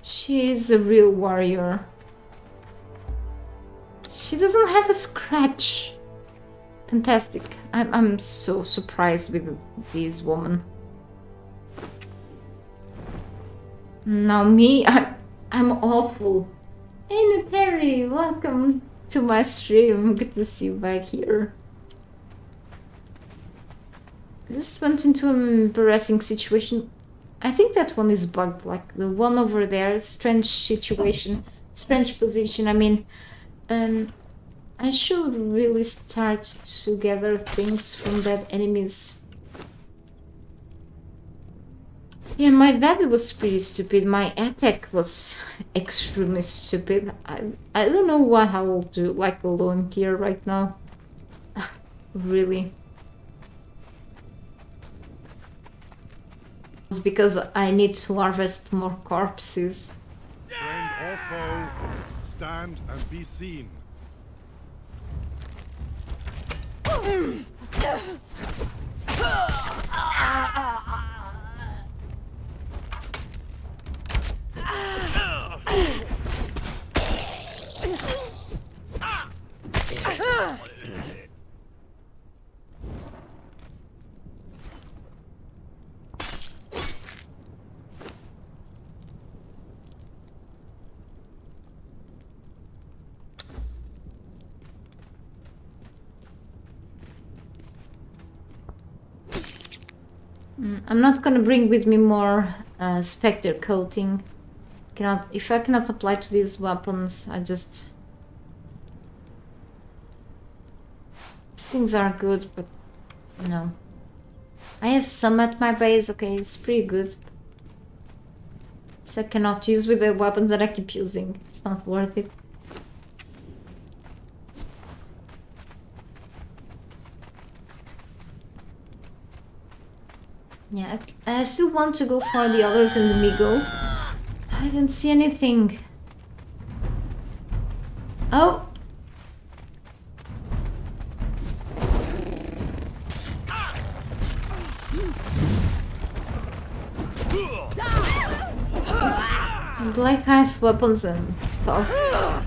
She's a real warrior. She doesn't have a scratch. Fantastic. I'm so surprised with this woman. Now me, I'm awful. Hey Nuteri, welcome to my stream. Good to see you back here. I just went into an embarrassing situation. I think that one is bugged, like the one over there, strange situation. strange position. I mean, I should really start to gather things from dead enemies. Yeah, my dad was pretty stupid. My attack was extremely stupid. I don't know what I will do like alone here right now. Really. It's because I need to harvest more corpses. Friend or foe, stand and be seen. I'm not gonna bring with me more specter coating. If I cannot apply to these weapons, I just... These things are good, but no. I have some at my base, okay, it's pretty good. So I cannot use with the weapons that I keep using. It's not worth it. Yeah, I still want to go for the others in the middle. I didn't see anything. Oh! Black ice weapons and stuff.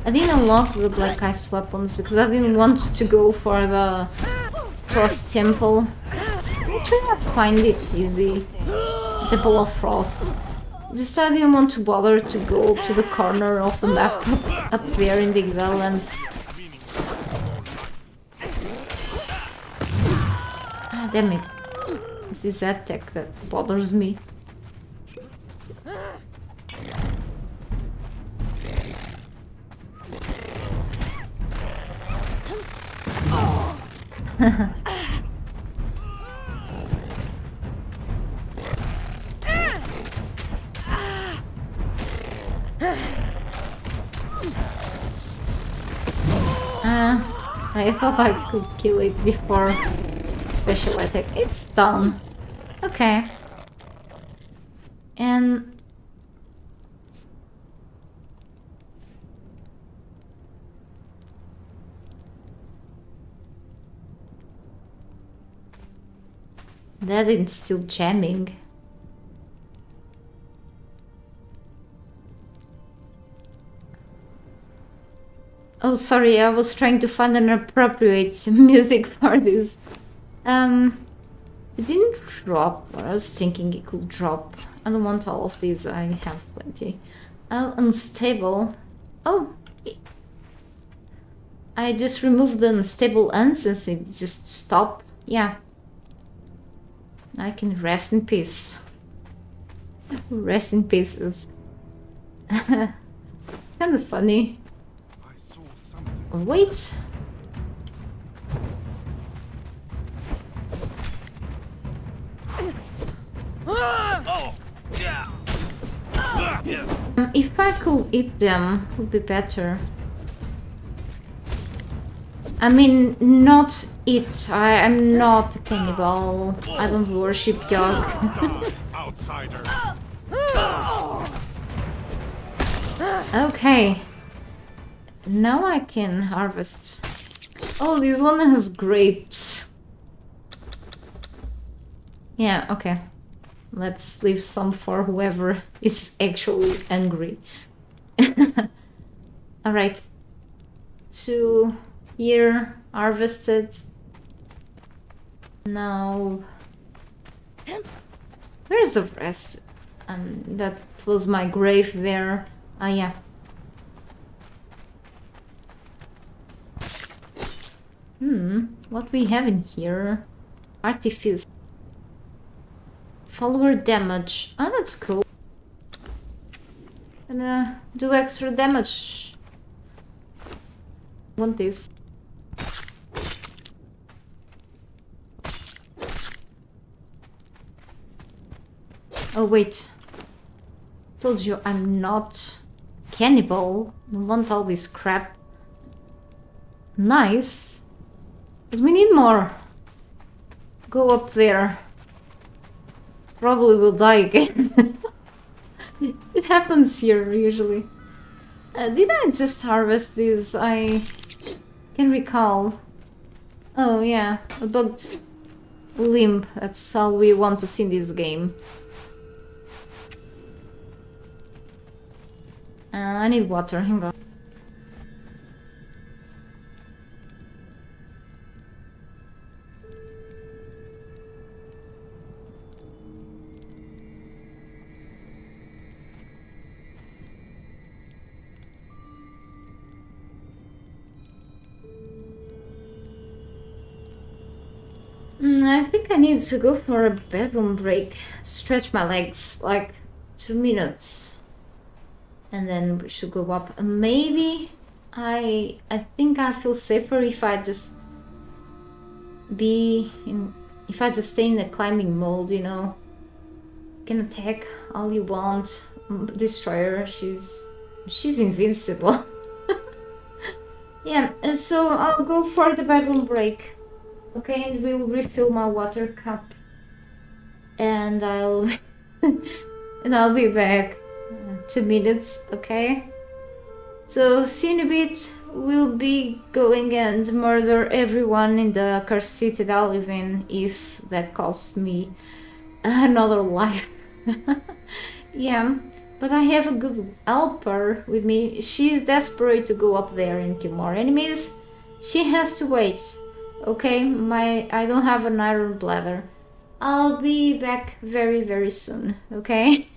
I didn't unlock the black ice weapons because I didn't want to go for the Frost Temple. Actually, I find it easy. Temple of Frost. Just I didn't want to bother to go to the corner of the map up there in the Exile Lands. Ah, damn it. It's this attack that bothers me. I thought I could kill it before special attack. It's done. Okay. And... that is still jamming. Oh, sorry, I was trying to find an appropriate music for this. It didn't drop. I was thinking it could drop. I don't want all of these, I have plenty. Unstable. Oh! I just removed the unstable since it just stopped. Yeah. I can rest in peace. Rest in pieces. Kind of funny. Wait. If I could eat them, would be better. I mean, not eat. I'm not a cannibal. I don't worship Yog. Outsider. Okay. Now I can harvest. Oh, this one has grapes. Yeah, okay. Let's leave some for whoever is actually angry. Alright. 2 here, harvested. Now... Where's the rest? That was my grave there. Ah, yeah. What we have in here? Artifice. Follower damage. Oh, that's cool. Gonna do extra damage Want this? Oh wait. Told you I'm not cannibal. Don't want all this crap. Nice. But we need more. Go up there. Probably will die again. It happens here usually. Did I just harvest this? I can recall. Oh yeah, a bugged limb. That's all we want to see in this game. I need water. Hang on. I think I need to go for a bedroom break. Stretch my legs like 2 minutes. And then we should go up. Maybe I think I feel safer if I just if I just stay in the climbing mode, you know. You can attack all you want. Destroy her. She's invincible. Yeah, so I'll go for the bedroom break. Okay, and we'll refill my water cup. And I'll be back. 2 minutes, okay? So, see you in a bit. We'll be going and murder everyone in the cursed city I live in if that costs me another life. Yeah, but I have a good helper with me. She's desperate to go up there and kill more enemies. She has to wait. Okay, I don't have an iron bladder. I'll be back very, very soon, okay?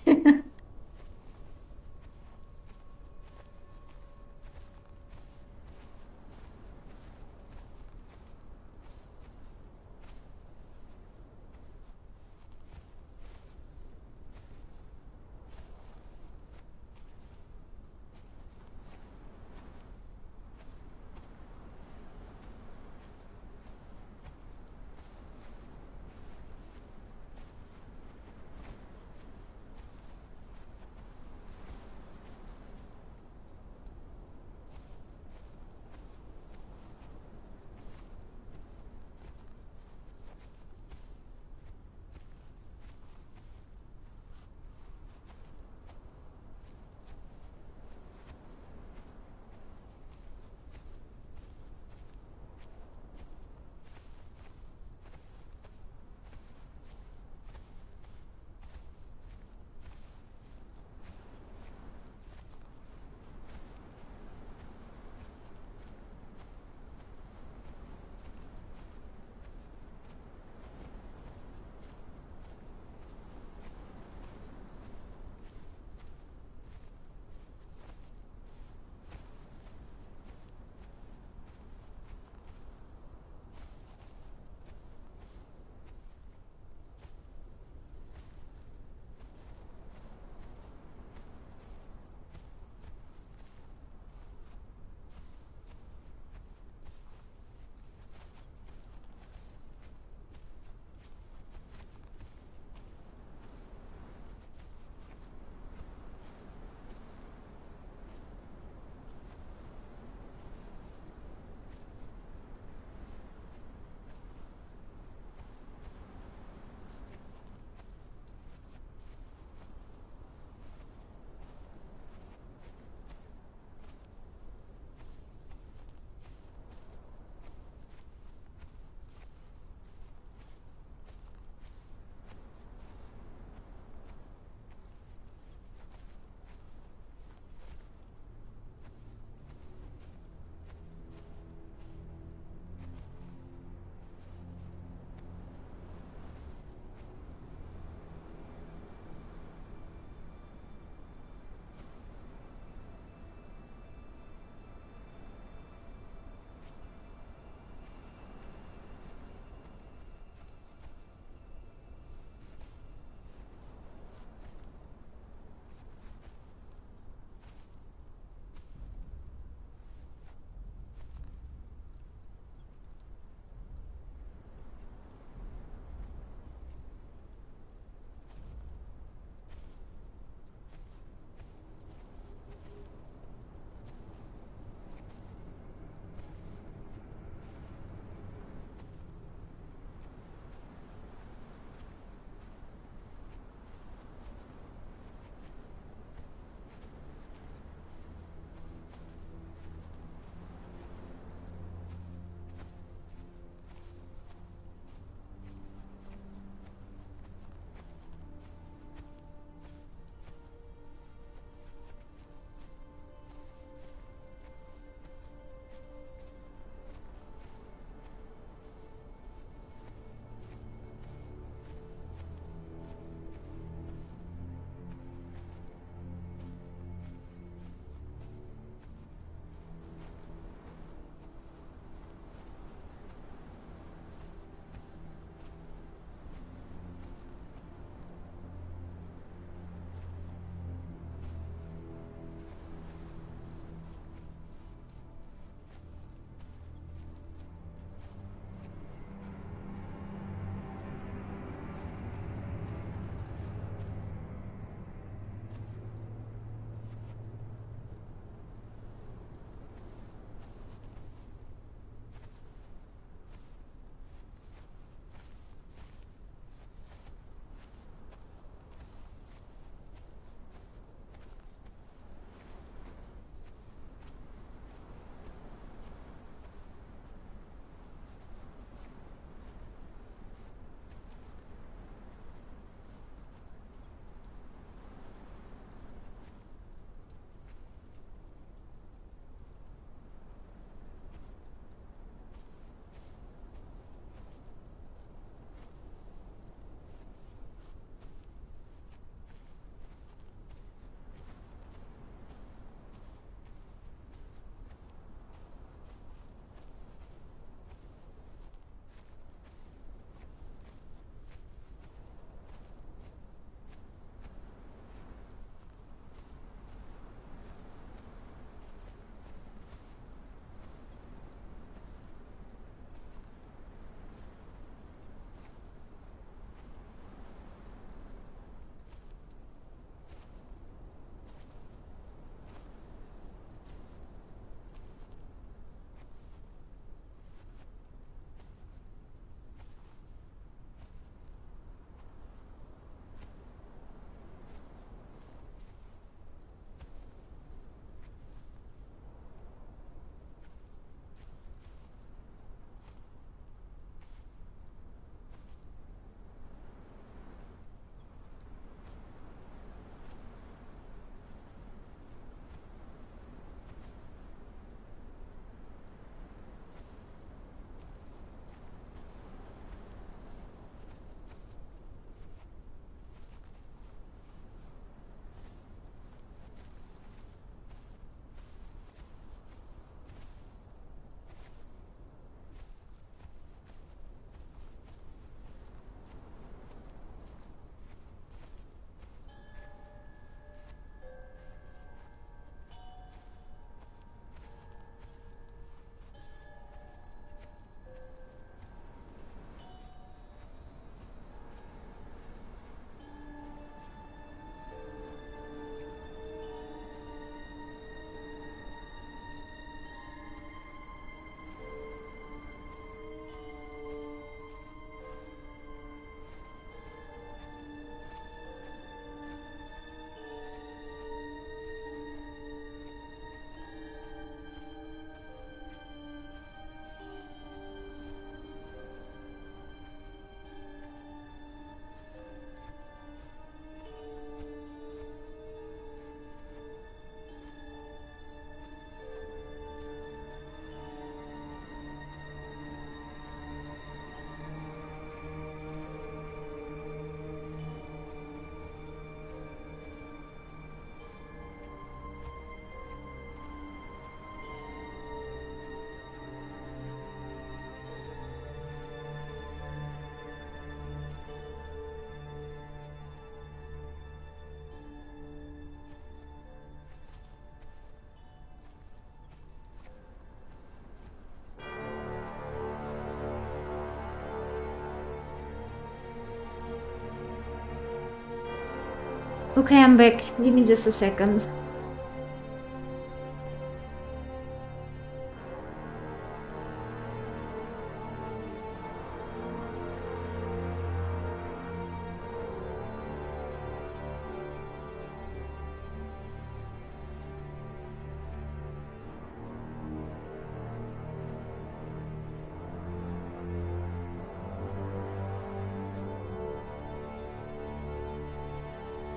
Okay, I'm back. Give me just a second.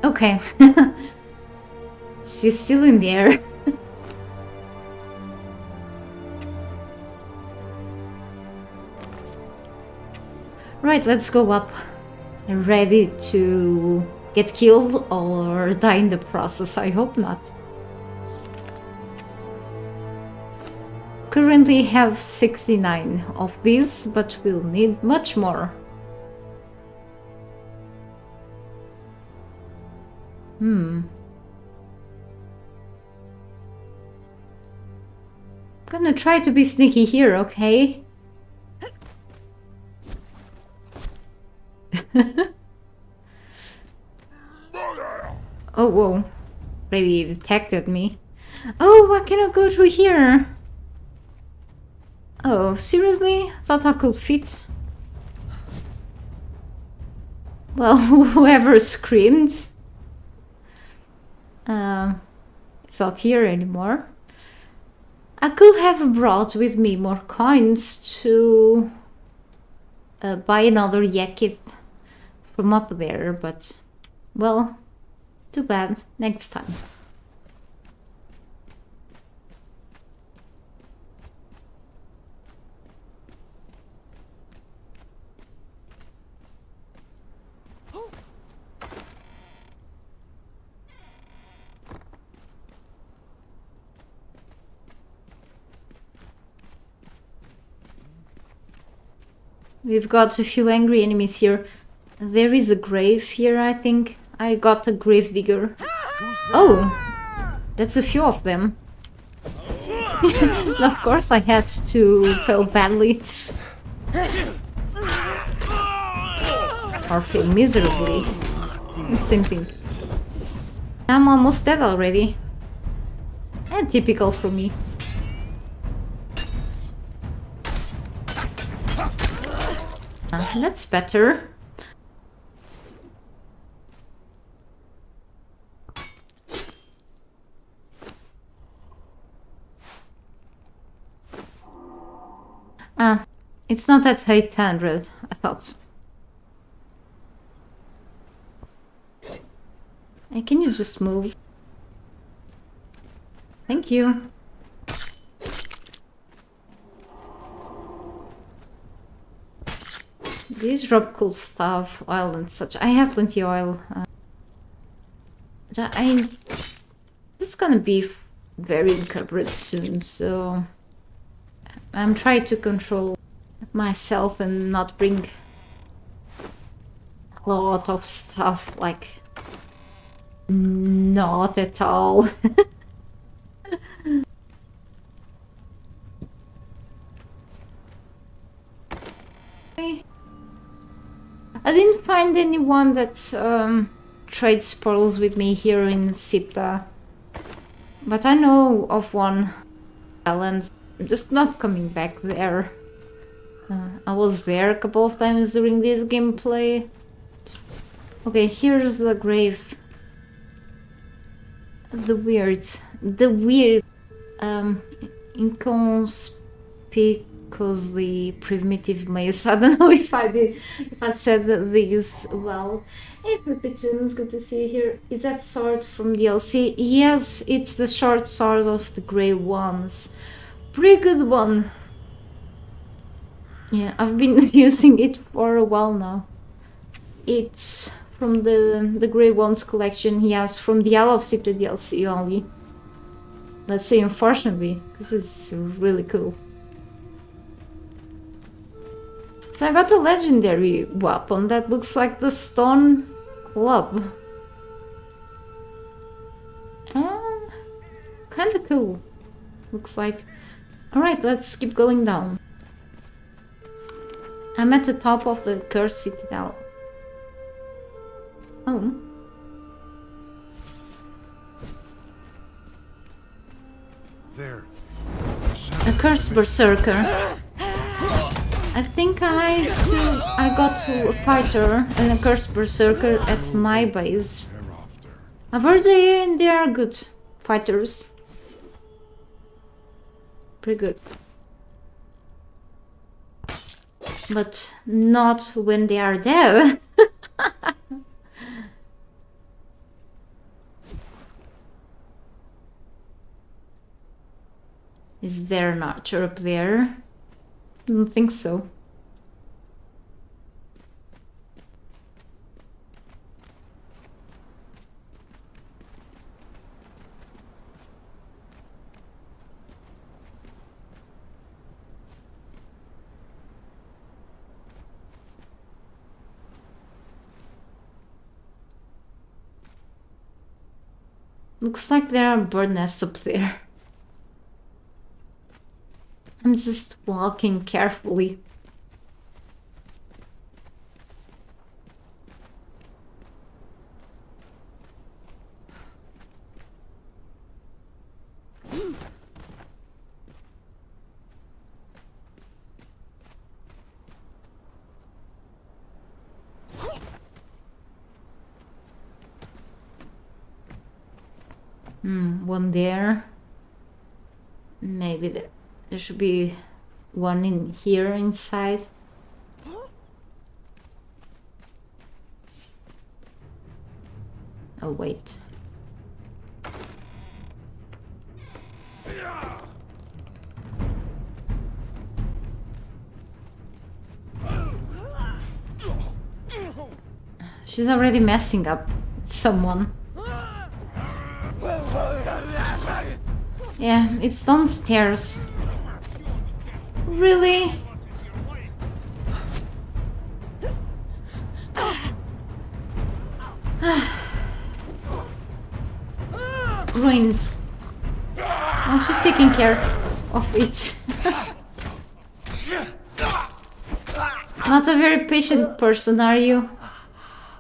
Okay. She's still in the air. Right, let's go up. Ready to get killed or die in the process. I hope not. Currently have 69 of these, but we'll need much more. Gonna try to be sneaky here, okay? Oh, whoa. Really detected me. Oh, why can I go through here? Oh, seriously? Thought I could fit. Well, whoever screamed. It's not here anymore. I could have brought with me more coins to buy another yakit from up there, but, well, too bad. Next time. We've got a few angry enemies here. There is a grave here, I think. I got a grave digger. Oh! That's a few of them. Of course I had to fail badly. Or fail miserably. Same thing. I'm almost dead already. And typical for me. That's better. It's not at 800, I thought. Hey, can you just move? Thank you. These drop cool stuff, oil and such. I have plenty of oil. I'm just gonna be very encumbered soon, so I'm trying to control myself and not bring a lot of stuff, like not at all. I didn't find anyone that trades pearls with me here in Sipta, but I know of one island. I'm just not coming back there. I was there a couple of times during this gameplay. Okay, here's the grave. The weird, inconspicuously primitive maze. I don't know if I said this well. Hey, Pipitunes, good to see you here. Is that sword from DLC? Yes, it's the short sword of the Grey Ones. Pretty good one. Yeah, I've been using it for a while now. It's from the Grey Ones collection he has from the Isle of Sipta DLC only. Let's say unfortunately, because it's really cool. So I got a legendary weapon that looks like the stone club. Kinda cool. Looks like. Alright, let's keep going down. I'm at the top of the cursed city now. Oh. Curse Berserker. I think I got to a fighter and a Curse Berserker at my base. Thereafter. However, they are good fighters. Pretty good. But not when they are dead. Is there an archer up there? Don't think so. Looks like there are bird nests up there. I'm just walking carefully. One there. Maybe there should be one in here inside. Oh wait. She's already messing up someone. Yeah, it's downstairs. Really? Ruins. Well, she's taking care of it. Not a very patient person, are you?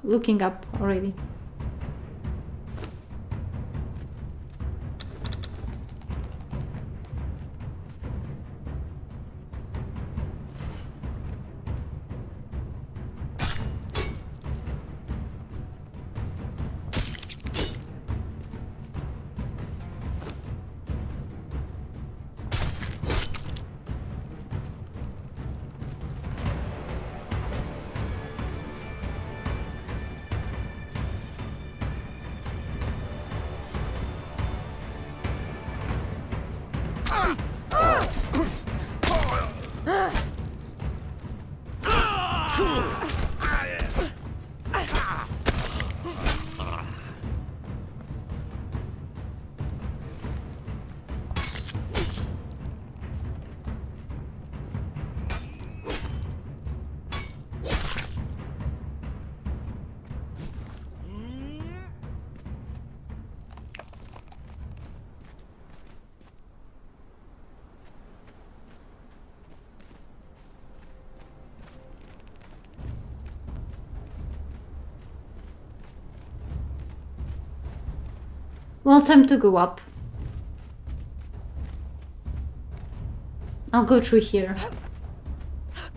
Looking up already. Well, time to go up. I'll go through here.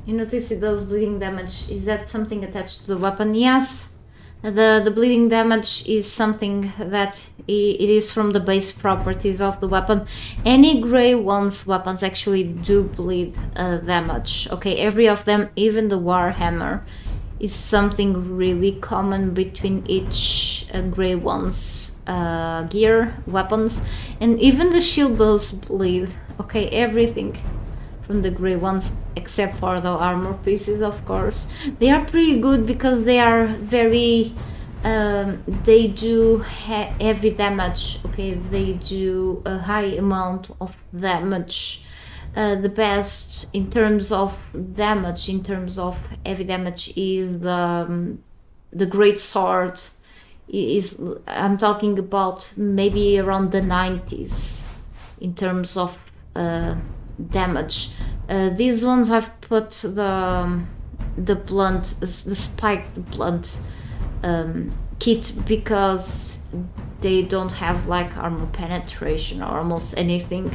You notice it does bleeding damage. Is that something attached to the weapon? Yes. The bleeding damage is something that it is from the base properties of the weapon. Any Grey One's weapons actually do bleed damage. Okay, every of them, even the Warhammer, is something really common between each Grey One's gear, weapons, and even the shield does bleed. Okay, everything from the Grey Ones, except for the armor pieces, of course. They are pretty good because they are very they do heavy damage. Okay, they do a high amount of damage. The best in terms of damage, in terms of heavy damage, is the Great Sword. I'm talking about maybe around the 90s in terms of damage. These ones I've put the blunt, the spiked blunt kit because they don't have like armor penetration or almost anything.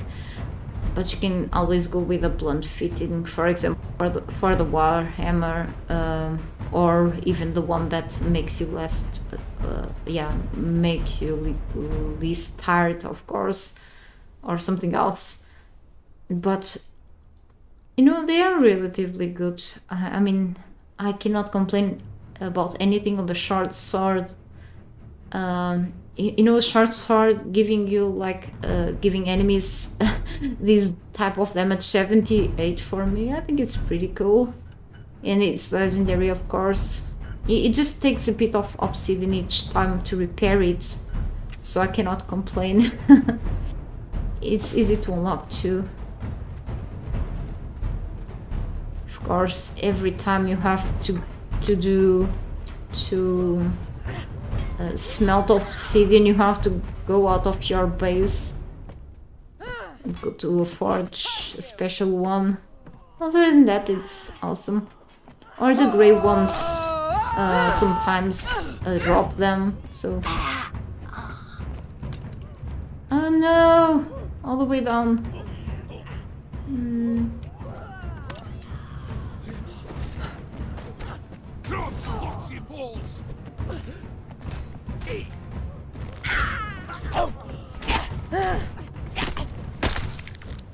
but you can always go with a blunt fitting, for example, for the Warhammer, or even the one that makes you less, make you least tired, of course, or something else. But you know, they are relatively good. I mean, I cannot complain about anything on the short sword. You know, short sword giving you like giving enemies this type of damage, 78 for me. I think it's pretty cool, and it's legendary, of course. It just takes a bit of obsidian each time to repair it, so I cannot complain. It's easy to unlock too. Of course, every time you have to smelt obsidian, you have to go out of your base and go to a forge, a special one. Other than that, it's awesome. Or the grey ones sometimes drop them, so... Oh no! All the way down.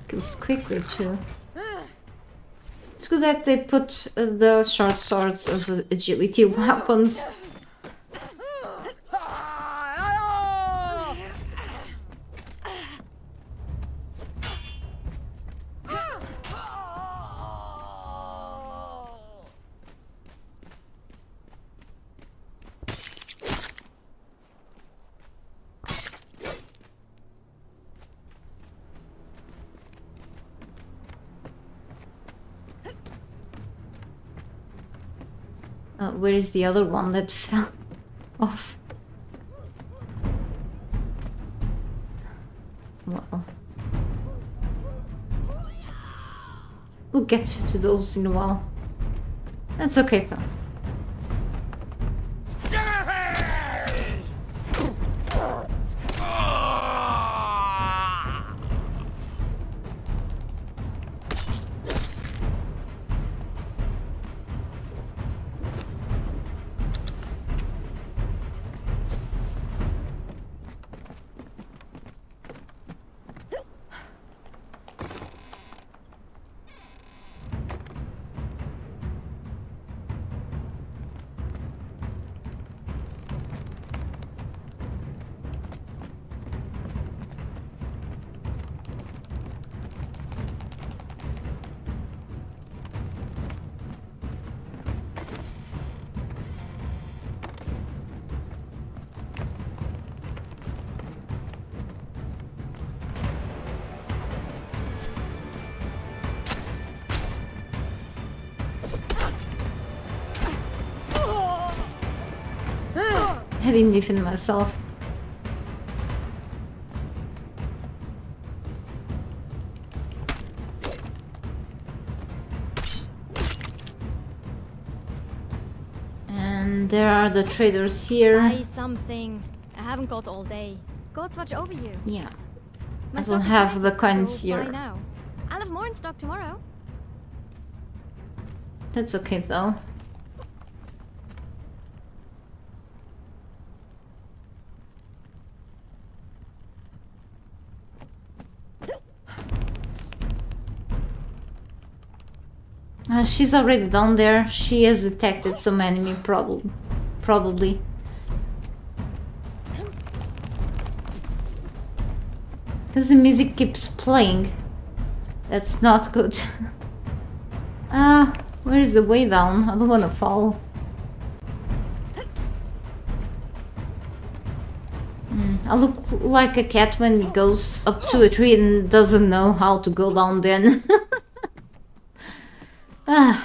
Kills quickly too. It's good that they put the short swords as agility weapons. Where is the other one that fell off? Well, we'll get to those in a while. That's okay though. I didn't defend myself. And there are the traders here. Buy something. I haven't got all day. Gods watch over you. Yeah. My I don't stock is have the less, coins so here. buy now. I'll have more in stock tomorrow. That's okay though. She's already down there. She has detected some enemy probably. Because the music keeps playing. That's not good. Where is the way down? I don't want to fall. I look like a cat when it goes up to a tree and doesn't know how to go down then. I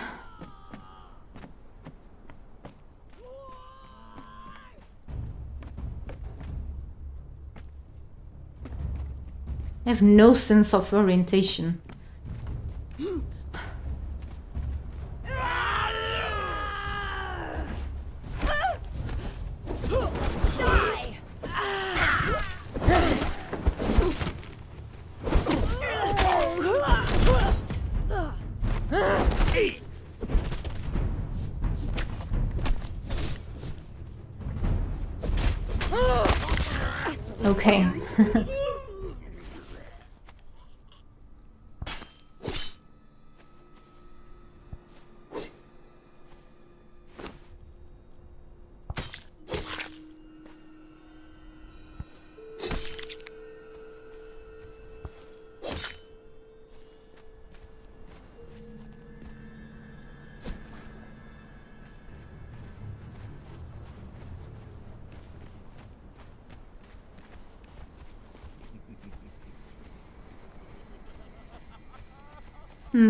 have no sense of orientation. Okay.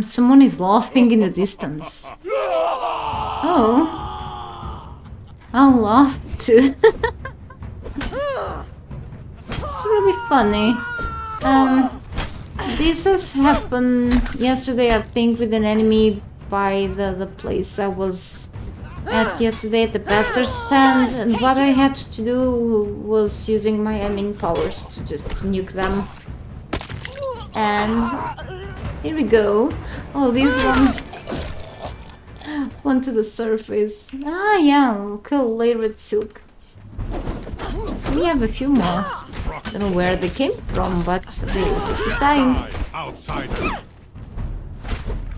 Someone is laughing in the distance. Oh. I'll laugh too. It's really funny. This has happened yesterday, I think, with an enemy by the place I was at yesterday at the pastor stand, and what I had to do was using my admin powers to just nuke them. And here we go. Oh, this one to the surface. Ah, yeah, cool, layered silk. We have a few more. I don't know where they came from, but they're dying.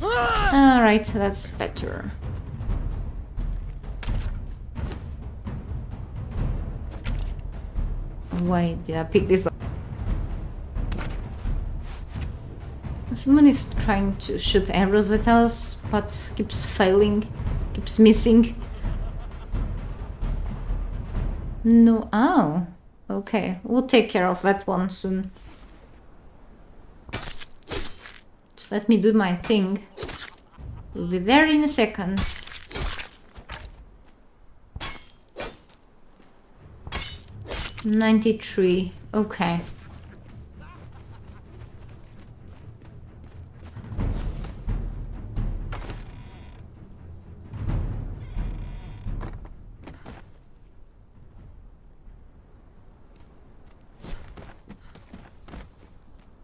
Alright, that's better. Why did I pick this up? Someone is trying to shoot arrows at us, but keeps failing, keeps missing. No, oh, okay, we'll take care of that one soon. Just let me do my thing. We'll be there in a second. $93, okay.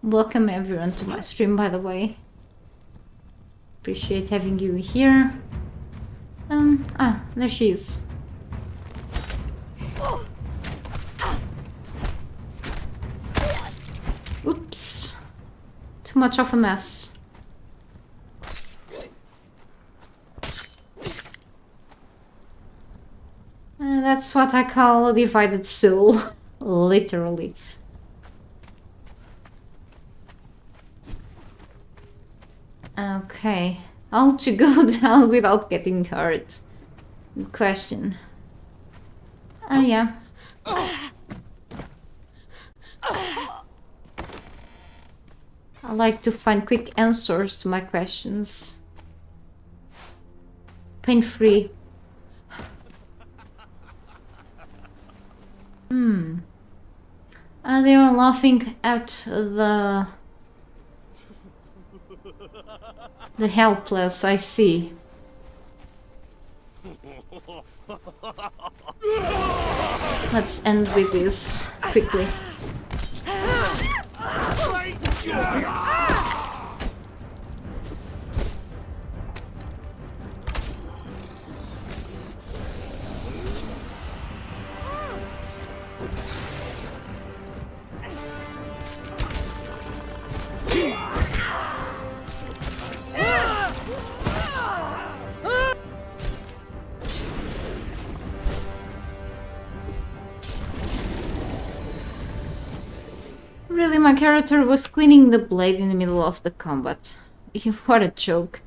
Welcome everyone to my stream, by the way. Appreciate having you here. There she is. Oops. Too much of a mess. That's what I call a divided soul. Literally. Okay, how to go down without getting hurt? Good question. Yeah. I like to find quick answers to my questions. Pain-free. They are laughing at the helpless, I see. Let's end with this quickly. Really, my character was cleaning the blade in the middle of the combat. What a joke.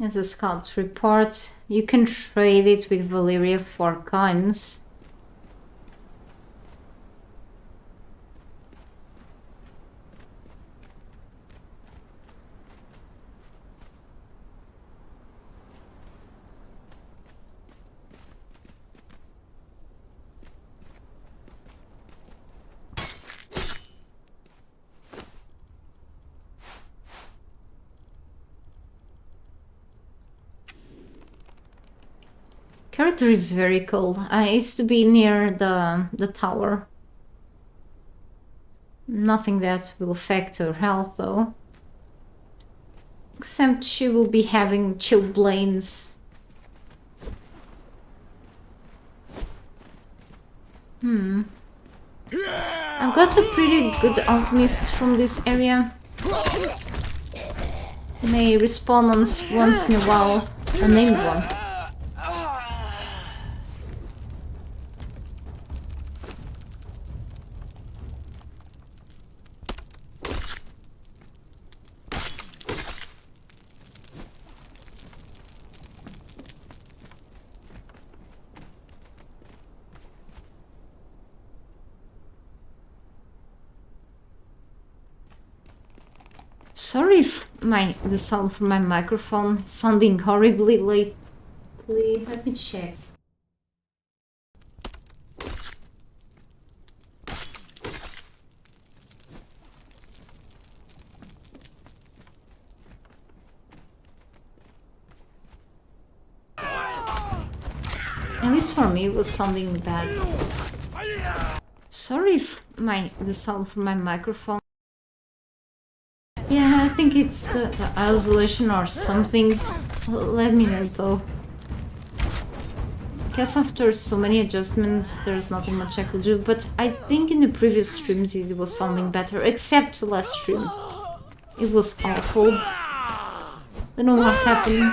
As a scout report, you can trade it with Valeria for coins. Character is very cold. I used to be near the tower. Nothing that will affect her health though. Except she will be having chilblains. I've got a pretty good alchemist from this area. May respawn once in a while. A named one. Sorry if the sound from my microphone is sounding horribly lately. Let me check. At least for me it was sounding bad. Sorry if the sound from my microphone. Yeah, I think it's the isolation or something. Let me know though. Guess after so many adjustments there's nothing much I could do, but I think in the previous streams it was sounding better, except the last stream. It was awful. Don't know what happened.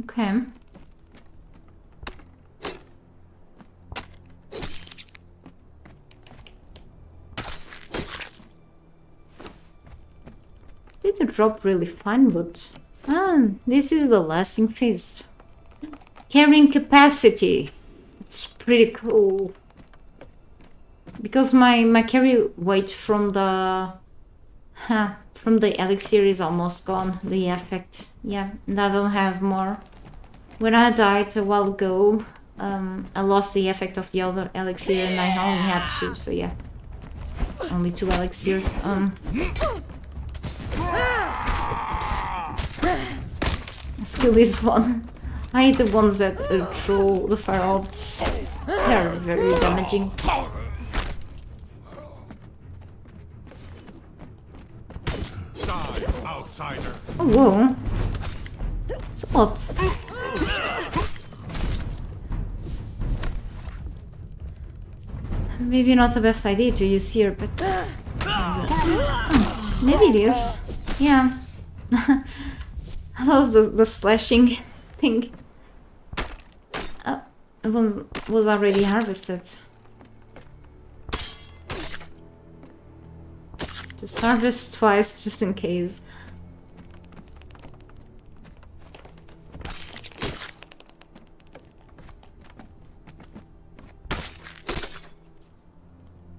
Okay. Did drop really fine, but this is the lasting phase. Carrying capacity. It's pretty cool. Because my carry weight from the elixir is almost gone. The effect, yeah, and I don't have more. When I died a while ago, I lost the effect of the other elixir, and I only had 2. So yeah, only 2 elixirs. Let's kill this one. I hate the ones that throw the fire orbs. They are very damaging. Die, outsider. Oh, whoa. It's a lot. Maybe not the best idea to use here, but... maybe it is. Yeah. I love the slashing thing. It was already harvested. Just harvest twice, just in case.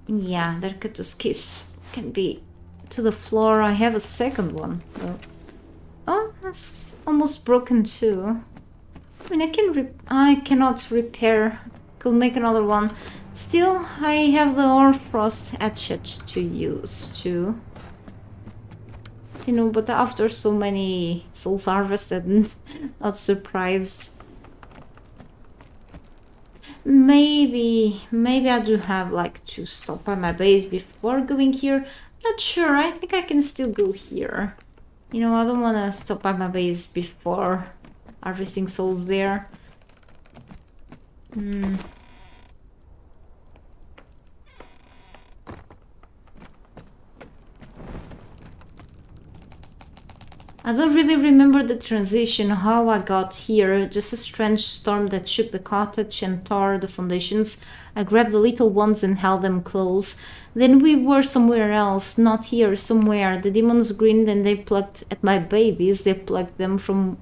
Yeah, Derketus Kiss can be to the floor. I have a second one though. Oh, that's almost broken too. I mean, I cannot repair. Could make another one. Still, I have the Orfrost Hatchet to use too. You know, but after so many souls harvested, not surprised. Maybe I do have like to stop by my base before going here. Not sure. I think I can still go here. You know, I don't want to stop by my base before harvesting souls there. I don't really remember the transition, how I got here. Just a strange storm that shook the cottage and tore the foundations. I grabbed the little ones and held them close. Then we were somewhere else, not here, somewhere. The demons grinned and they plucked at my babies. They plucked them from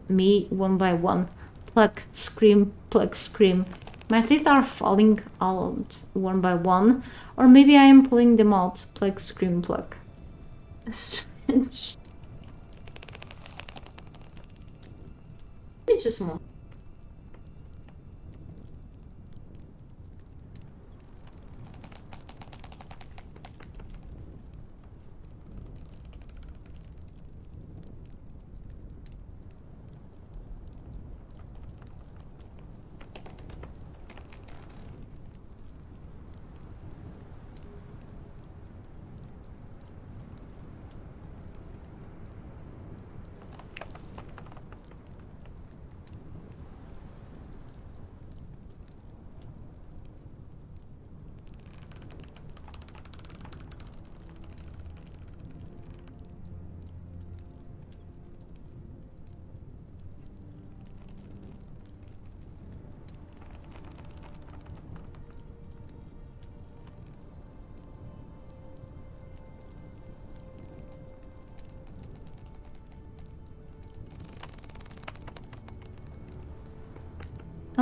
me one by one. Pluck, scream, pluck, scream. My teeth are falling out one by one. Or maybe I am pulling them out. Pluck, scream, pluck. Strange. It's just more.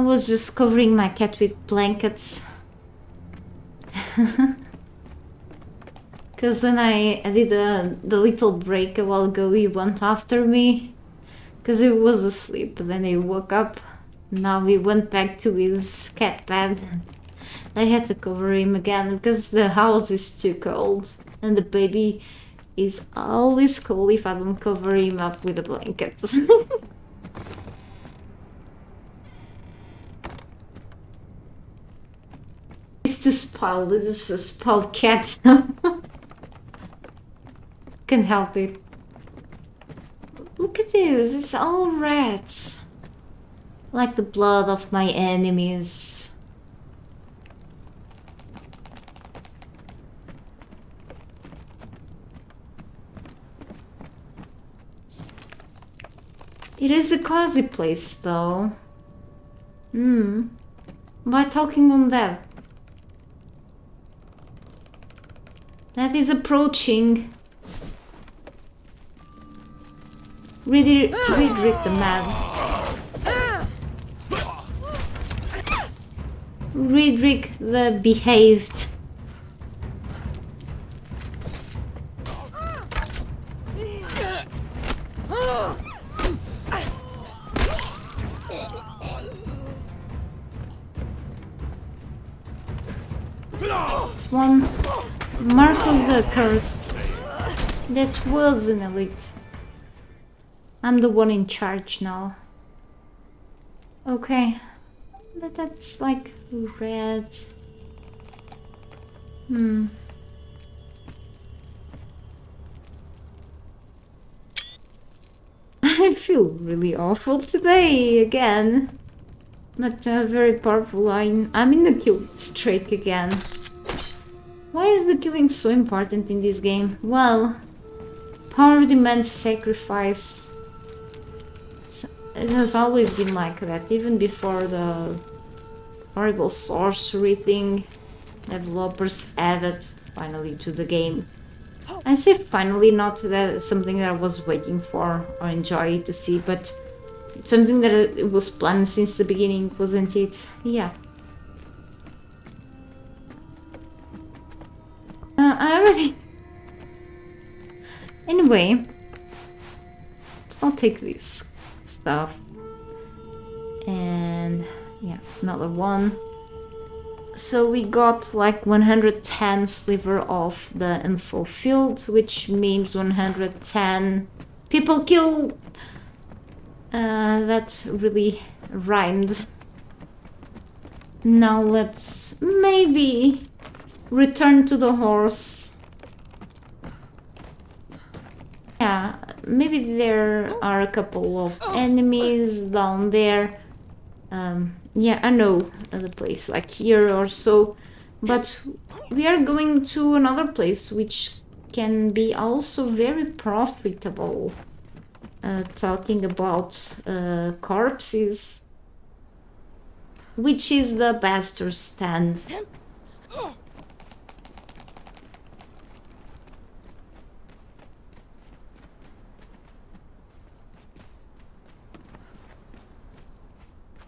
was just covering my cat with blankets. Because when I did the little break a while ago, he went after me. Because he was asleep, but then he woke up. Now he went back to his cat bed. I had to cover him again because the house is too cold. And the baby is always cold if I don't cover him up with a blanket. It's too spoiled. It's a spoiled cat. Can't help it. Look at this. It's all red. Like the blood of my enemies. It is a cozy place, though. By talking on that. That is approaching. Redrick the man. Redrick the behaved. This one. Marcus the Cursed. That was an elite. I'm the one in charge now. Okay. But that's like red. I feel really awful today again. But very powerful. I'm in the kill streak again. Why is the killing so important in this game? Well, power demands sacrifice. It has always been like that, even before the horrible sorcery thing developers added finally to the game. I say finally, not that something that I was waiting for or enjoy to see, but something that it was planned since the beginning, wasn't it? Yeah. I already... Anyway, let's not take this stuff. And yeah, another one. So we got like 110 sliver of the unfulfilled, which means 110 people killed. That really rhymed. Now let's maybe return to the horse. Yeah, maybe there are a couple of enemies down there. Yeah, I know the place, like here or so. But we are going to another place which can be also very profitable. Talking about corpses. Which is the Bastard stand.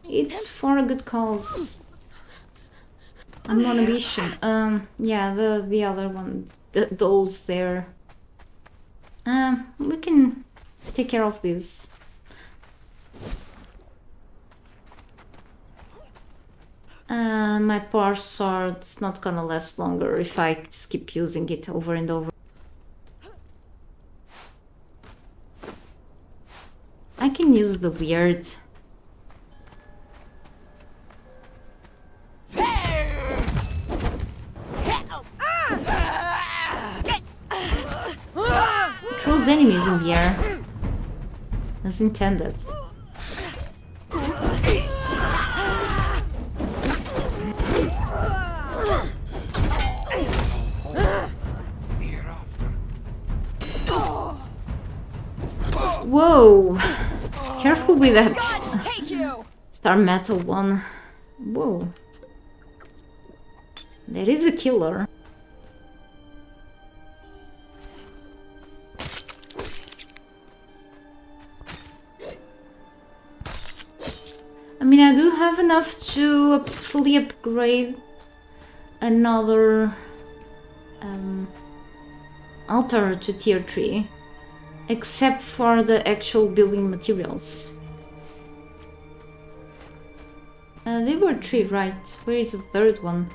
It's for a good cause. I'm on a mission. Yeah, the other one, those there. We can take care of this. My poor sword's not gonna last longer if I just keep using it over and over. I can use the weird. Throws enemies in the air. As intended. Whoa! Careful with that Star Metal one. Whoa. That is a killer. mean, I do have enough to fully upgrade another altar to tier 3, except for the actual building materials. There were 3, right? Where is the third one?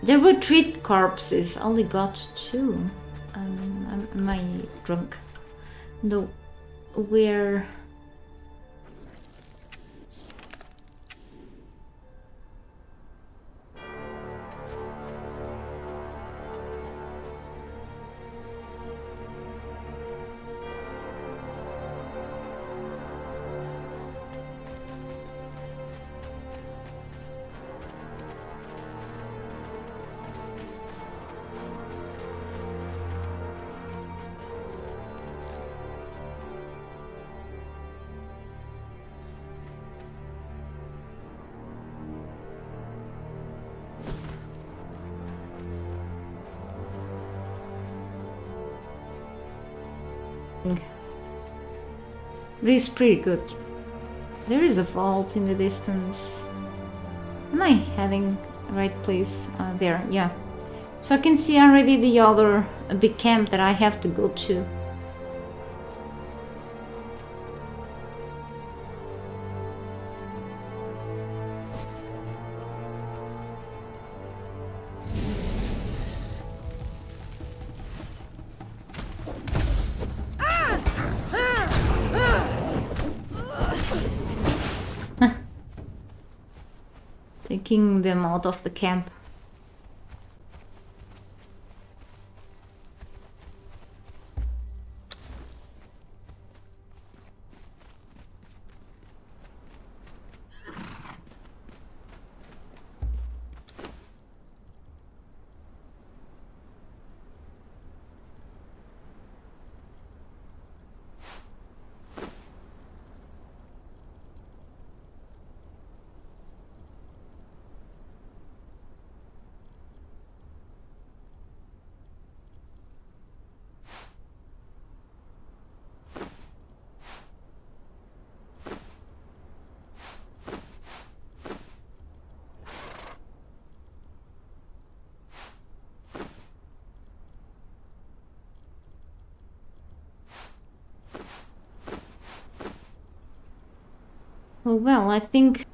There were 3 corpses, only got 2. Am I drunk? No, where... It is pretty good. There is a vault in the distance. Am I heading right place? There, yeah. So I can see already the other big camp that I have to go to. Taking them out of the camp. Oh, well, I think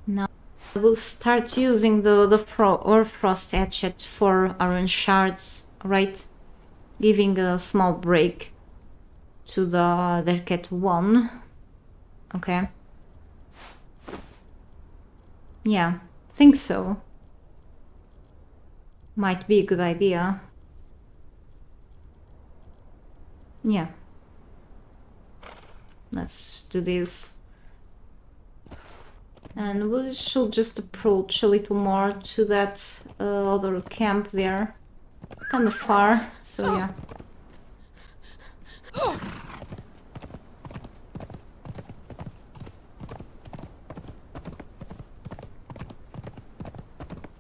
now I will start using the frost hatchet for iron shards, right? Giving a small break to the cat 1. Okay. Yeah, think so. Might be a good idea. Yeah. Let's do this. And we should just approach a little more to that other camp there. It's kind of far, so yeah.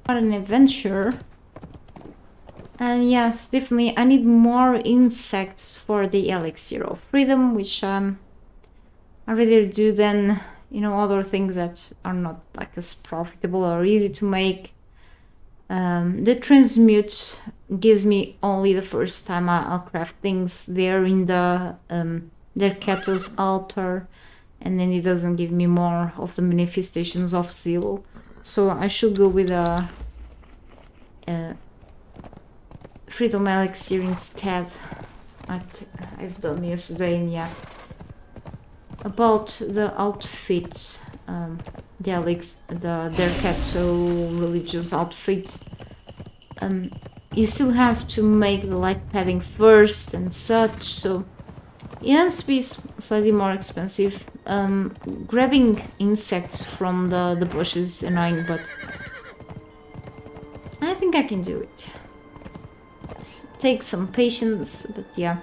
What an adventure. And yes, definitely I need more insects for the elixir of freedom, which I rather do than, you know, other things that are not like as profitable or easy to make. The transmute gives me only the first time I'll craft things there in the Derkato's altar, and then it doesn't give me more of the manifestations of zeal. So I should go with a freedom elixir instead. I've done yesterday, and yeah. About the outfit, the Derkato religious outfit, you still have to make the light padding first and such, so it has to be slightly more expensive. Grabbing insects from the bushes is annoying, but I think I can do it. Take some patience, but yeah.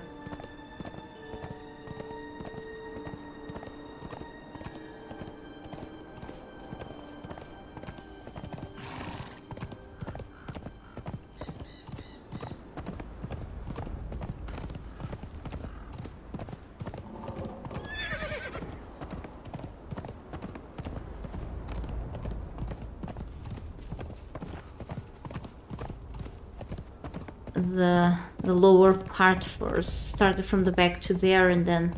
the lower part first. Started from the back to there and then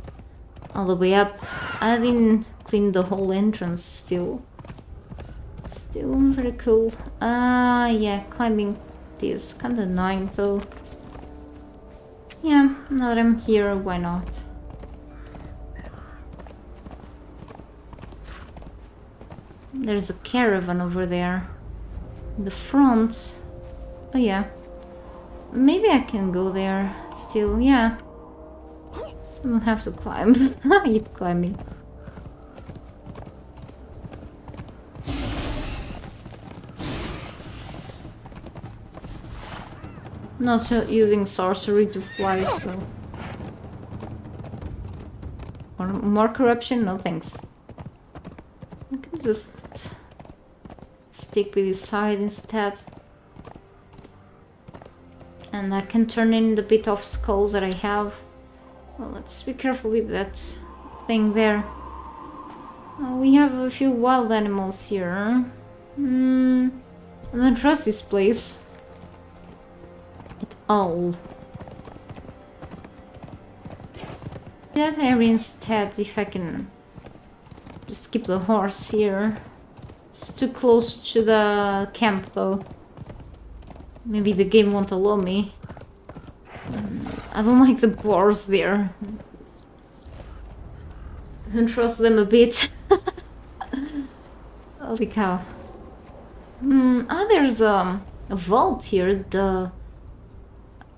all the way up. I didn't clean the whole entrance still. Still very cool. Yeah, climbing this kinda annoying though. Yeah, now that I'm here, why not? There's a caravan over there. In the front. Oh yeah. Maybe I can go there still, yeah. I don't have to climb. I hate climbing. Not using sorcery to fly, so... Or more corruption? No thanks. I can just stick with this side instead. And I can turn in the bit of skulls that I have. Well, let's be careful with that thing there. We have a few wild animals here. I don't trust this place at all. That area instead, if I can just keep the horse here. It's too close to the camp though. Maybe the game won't allow me. I don't like the boars there. I don't trust them a bit. Holy cow. There's a vault here.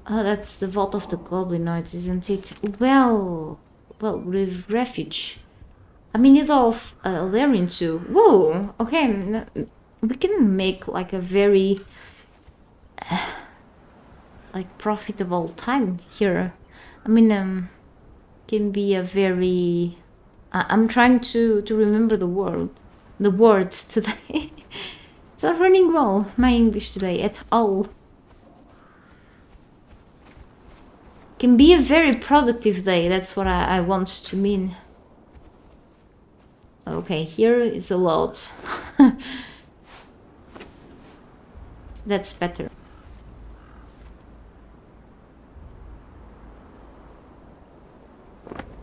That's the vault of the goblinoids, isn't it? Well, with refuge. I mean, it's of Larian too. Whoa, okay. We can make like a very like profitable time here. I mean, can be a very... I'm trying to remember the words today. It's not running well, my English today, at all. Can be a very productive day, that's what I want to mean. Okay, here is a lot. That's better.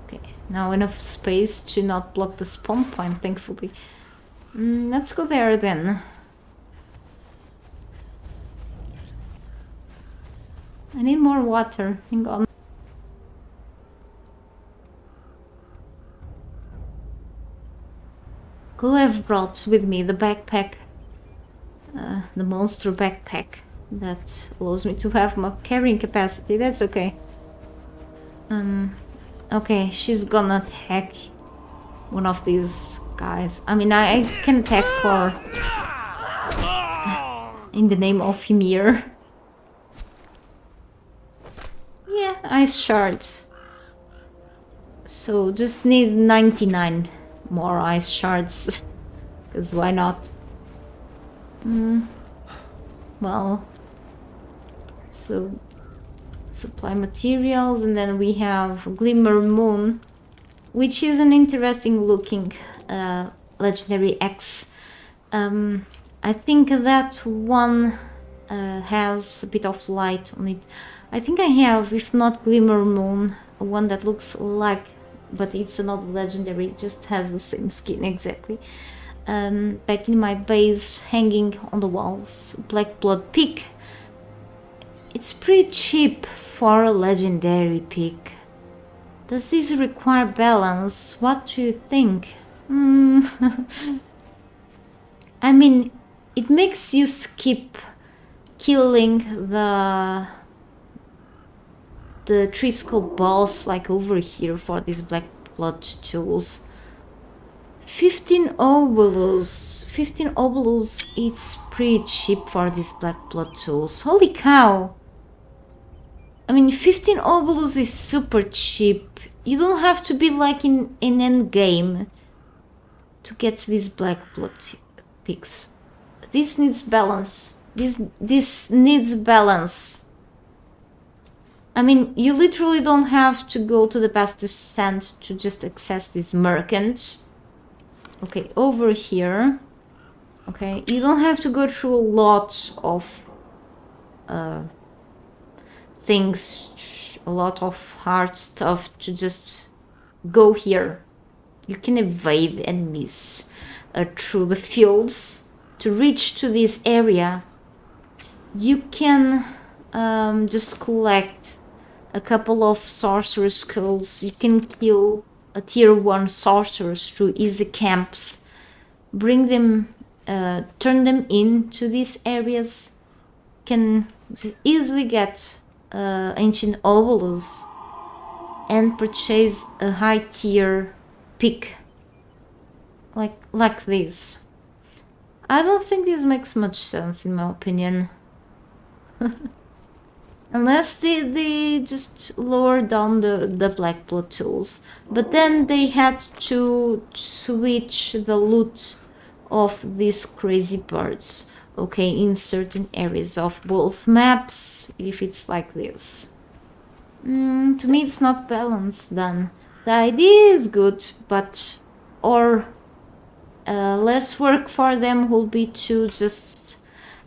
Okay, now enough space to not block the spawn point, thankfully. Let's go there then. I need more water. Hang on. Could have brought with me the backpack, the monster backpack that allows me to have more carrying capacity. That's okay. Okay, she's gonna attack one of these guys. I mean, I can attack for in the name of Ymir. Yeah, ice shards. So just need 99 more ice shards. Because why not? Well, so supply materials, and then we have Glimmer Moon, which is an interesting looking legendary X. I think that one has a bit of light on it. I think I have, if not Glimmer Moon, one that looks like, but it's not legendary, it just has the same skin exactly. Back in my base, hanging on the walls, Black Blood Peak. It's pretty cheap for a legendary peak. Does this require balance? What do you think? I mean, it makes you skip killing the tree skull boss like over here for these black blood tools. 15 obolus. 15 obolus, it's pretty cheap for these black blood tools. Holy cow! I mean, 15 obolus is super cheap. You don't have to be like in endgame to get these black blood picks. This needs balance. This needs balance. I mean, you literally don't have to go to the pasture stand to just access this merchant. Okay, over here. Okay, you don't have to go through a lot of things, a lot of hard stuff to just go here. You can evade enemies through the fields to reach to this area. You can just collect a couple of sorcerer skulls. You can kill a tier 1 sorcerers through easy camps, bring them, turn them into these areas, can easily get ancient obolos and purchase a high tier pick like this. I don't think this makes much sense in my opinion. Unless they just lower down the black blood tools. But then they had to switch the loot of these crazy birds. Okay, in certain areas of both maps, if it's like this. To me it's not balanced then. The idea is good, but less work for them will be to just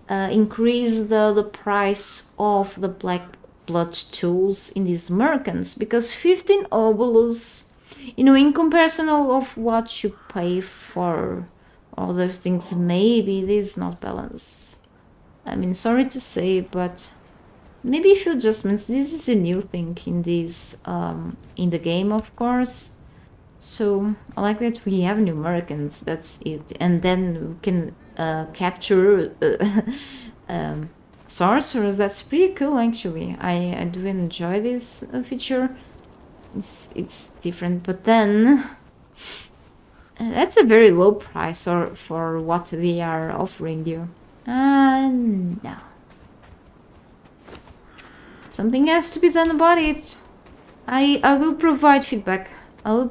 increase the price of the black blood tools in these merchants, because 15 obolus, in comparison of what you pay for other things, maybe this is not balanced. I mean, sorry to say, but maybe a few adjustments. This is a new thing in this in the game, of course. So I like that we have new merchants, that's it. And then we can capture sorcerers. That's pretty cool actually. I do enjoy this feature. It's different, but then that's a very low price for what they are offering you. No. Something has to be done about it. I will provide feedback. I will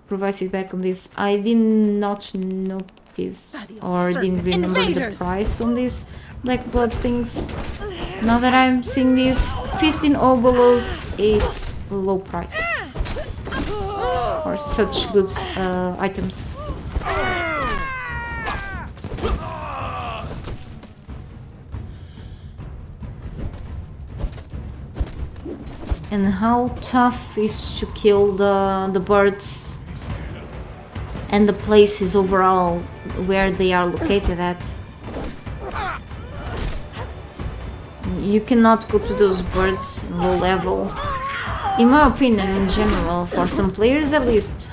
provide feedback on this. I did not notice or didn't remember the price on these black blood things. Now that I'm seeing this, 15 obolos, it's low price for such good items. And how tough is to kill the birds and the places overall where they are located at. You cannot go to those birds low level. In my opinion, in general, for some players at least,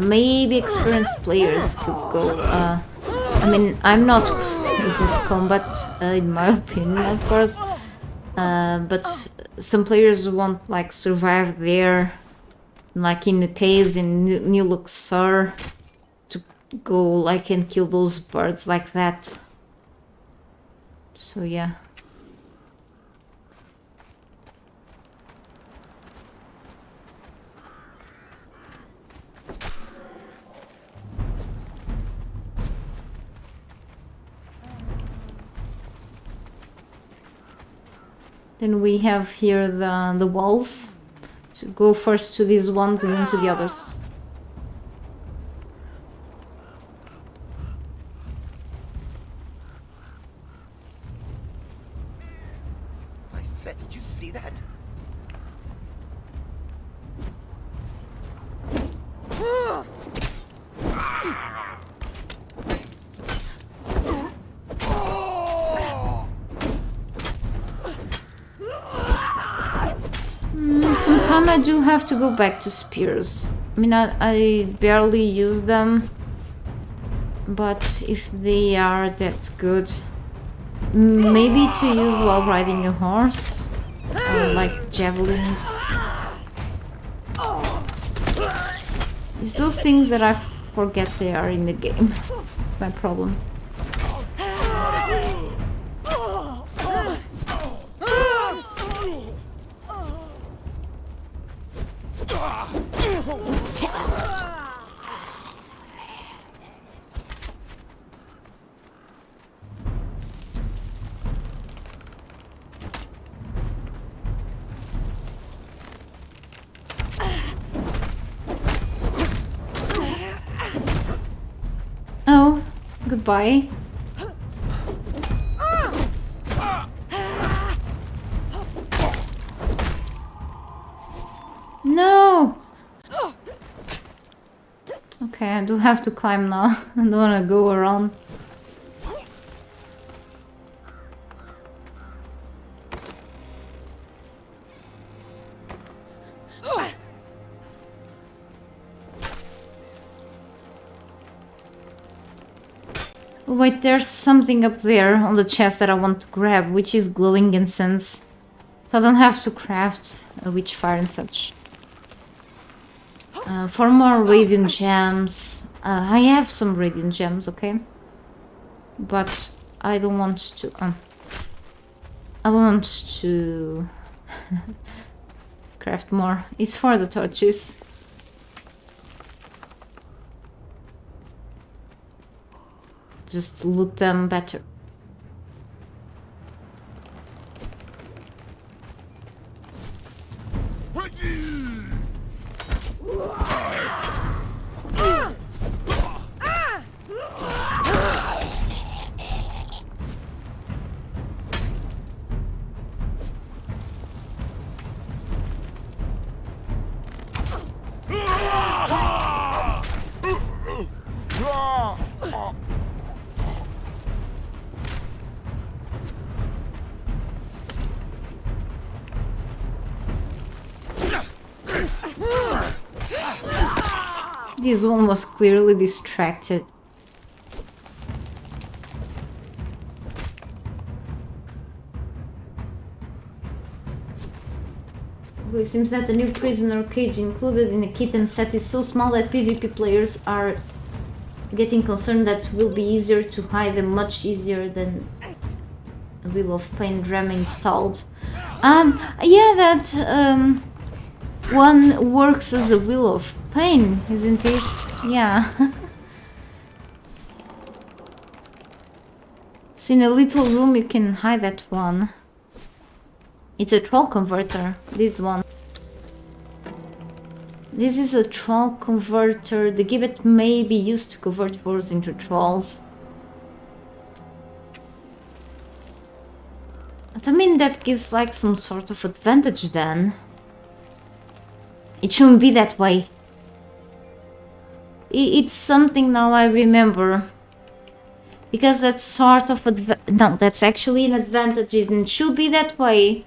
maybe experienced players could go. I mean, I'm not good at combat, in my opinion, of course, but some players won't like survive there, like in the caves in New Luxor, to go like and kill those birds like that. So yeah. Then we have here the walls. So go first to these ones and then to the others. I said, did you see that? Sometimes I do have to go back to spears. I mean, I barely use them, but if they are that good, maybe to use while riding a horse, or like javelins. It's those things that I forget they are in the game. It's my problem. Oh, goodbye. Okay, I do have to climb now. I don't wanna go around. Wait, there's something up there on the chest that I want to grab, which is glowing incense. So I don't have to craft a witchfire and such. 4 more radiant gems. I have some radiant gems, okay? But I don't want to... I don't want to... craft more. It's for the torches. Just loot them better. This one was clearly distracted. It seems that the new prisoner cage included in the kitten set is so small that PvP players are getting concerned that will be easier to hide them, much easier than a Wheel of Pain RAM installed. Yeah, that one works as a Wheel of Pain, isn't it? Yeah. So in a little room you can hide that one. It's a troll converter, this one. This is a troll converter. The gibbet may be used to convert foes into trolls. But I mean, that gives like some sort of advantage then. It shouldn't be that way. It's something now I remember. Because that's sort of... No, that's actually an advantage. It should be that way.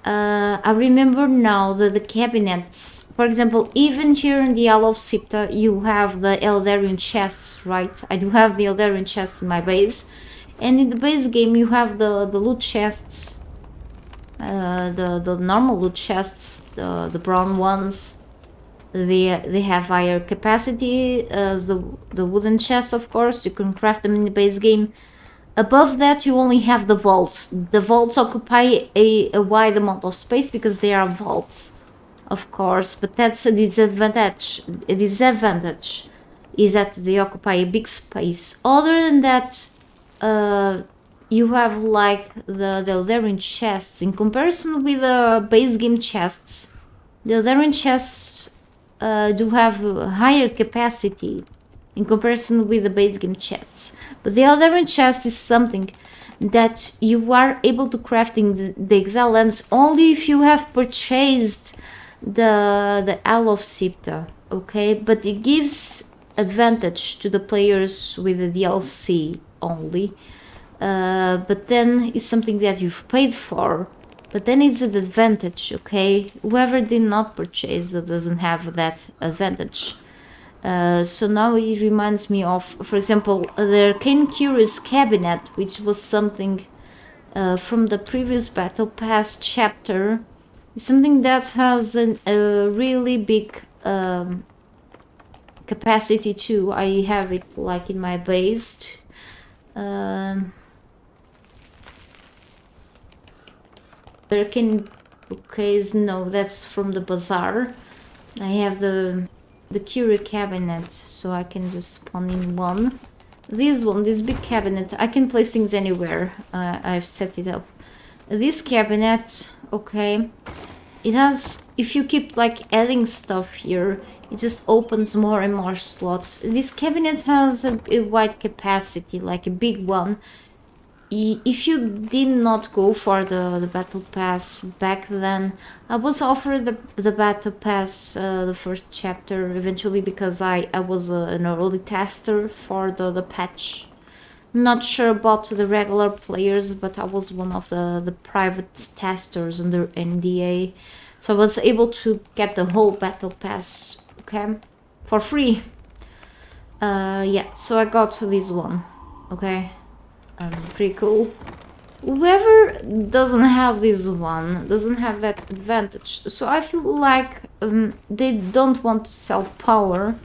I remember now that the cabinets... For example, even here in the Isle of Sipta, you have the Eldarian chests, right? I do have the Eldarian chests in my base. And in the base game, you have the loot chests. The normal loot chests, the brown ones. They have higher capacity as the wooden chests, of course. You can craft them in the base game. Above that, you only have the vaults. The vaults occupy a wide amount of space because they are vaults, of course. But that's a disadvantage. A disadvantage is that they occupy a big space. Other than that, you have like the Eldarian chests. In comparison with the base game chests, the Eldarian chests do have higher capacity in comparison with the base game chests. But the Eldarian chest is something that you are able to craft in the Exile lands only if you have purchased the Isle of Sipta, okay? But it gives advantage to the players with the DLC only. But then it's something that you've paid for. But then it's an advantage, okay? Whoever did not purchase that doesn't have that advantage. So now it reminds me of, for example, the Arcane Curious cabinet, which was something from the previous Battle Pass chapter. It's something that has a really big capacity too. I have it like in my base. The Arcane bookcase, no, that's from the bazaar. I have the Curie cabinet, so I can just spawn in one. This one, this big cabinet, I can place things anywhere. I've set it up. This cabinet, okay, it has, if you keep like adding stuff here, it just opens more and more slots. This cabinet has a wide capacity, like a big one. if you did not go for the battle pass back then, I was offered the battle pass the first chapter eventually because I was an early tester for the patch. Not sure about the regular players, but I was one of the private testers under NDA, so I was able to get the whole battle pass, okay, for free. Yeah, so I got this one, okay. Pretty cool. Whoever doesn't have this one doesn't have that advantage, so I feel like they don't want to sell power,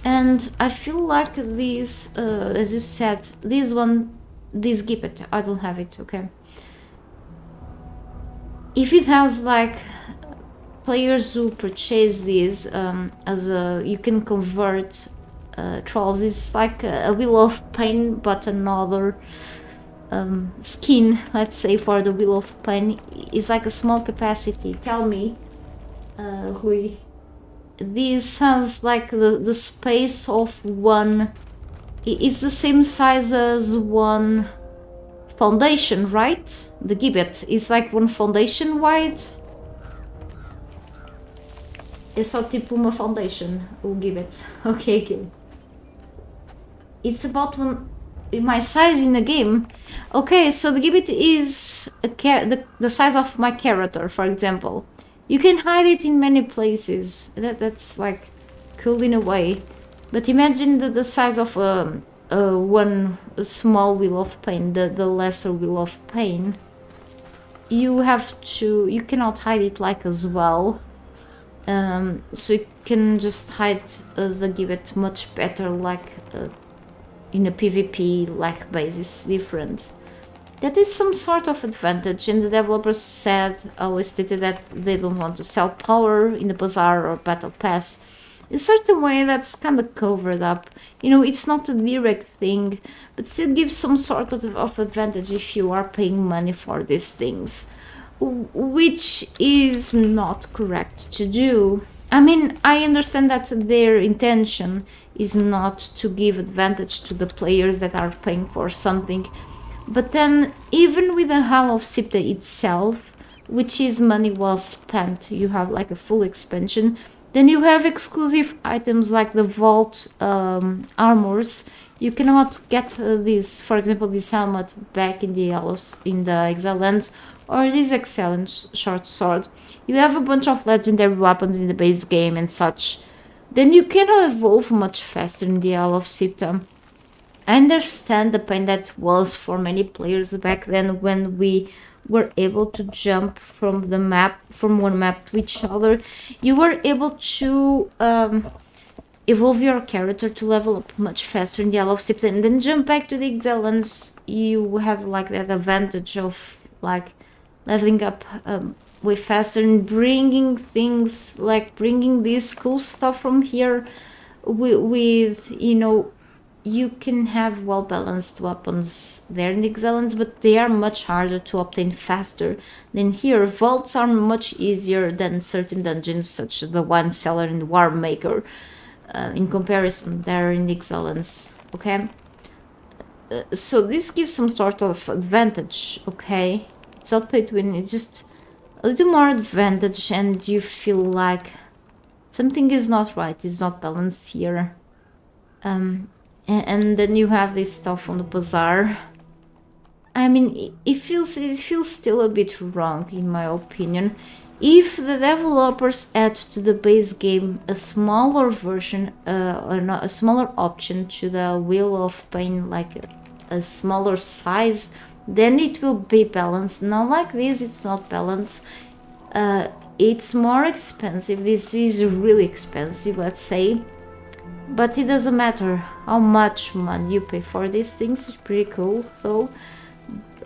and I feel like this, as you said, this one, this gibbet, I don't have it, okay. If it has like players who purchase these as a, you can convert trolls, is like a Wheel of Pain, but another skin, let's say, for the Wheel of Pain. Is like a small capacity. Tell me, Rui. This has like the space of one. It's the same size as one foundation, right? The gibbet is like one foundation wide. É só tipo uma foundation, o gibbet. Okay, good. It's about one my size in the game. Okay, so the gibbet is the size of my character, for example. You can hide it in many places. That's like cool in a way. But imagine the size of one small Wheel of Pain, the lesser Wheel of Pain. You cannot hide it like as well. So you can just hide the gibbet much better, like in a PvP like basis different. That is some sort of advantage, and the developers always stated that they don't want to sell power in the bazaar or battle pass. In a certain way that's kind of covered up. You know, it's not a direct thing, but still gives some sort of advantage if you are paying money for these things, which is not correct to do. I mean, I understand that their intention is not to give advantage to the players that are paying for something, but then even with the Hall of Sipta itself, which is money well spent, you have like a full expansion, then you have exclusive items like the vault armors. You cannot get this, for example, this helmet back in the Exile Lands, or this excellent short sword. You have a bunch of legendary weapons in the base game and such. Then you can evolve much faster in the Isle of Sipta. I understand the pain that was for many players back then when we were able to jump from one map to each other. You were able to evolve your character to level up much faster in the Isle of Sipta and then jump back to the Exile Lands. You had like that advantage of like leveling up way faster and bringing things like bringing this cool stuff from here with you know, you can have well balanced weapons there in the Exile Lands, but they are much harder to obtain faster than here. Vaults are much easier than certain dungeons such as the Wine Cellar and War Maker in comparison there in the Exile Lands, okay? So this gives some sort of advantage, okay? It's not pay to win, it's just a little more advantage, and you feel like something is not right, it's not balanced here. And then you have this stuff on the bazaar. I mean, it feels still a bit wrong in my opinion. If the developers add to the base game a smaller version, or not, a smaller option to the Wheel of Pain, like a smaller size, then it will be balanced. Not like this, it's not balanced. It's more expensive. This is really expensive, let's say. But it doesn't matter how much money you pay for these things. It's pretty cool. So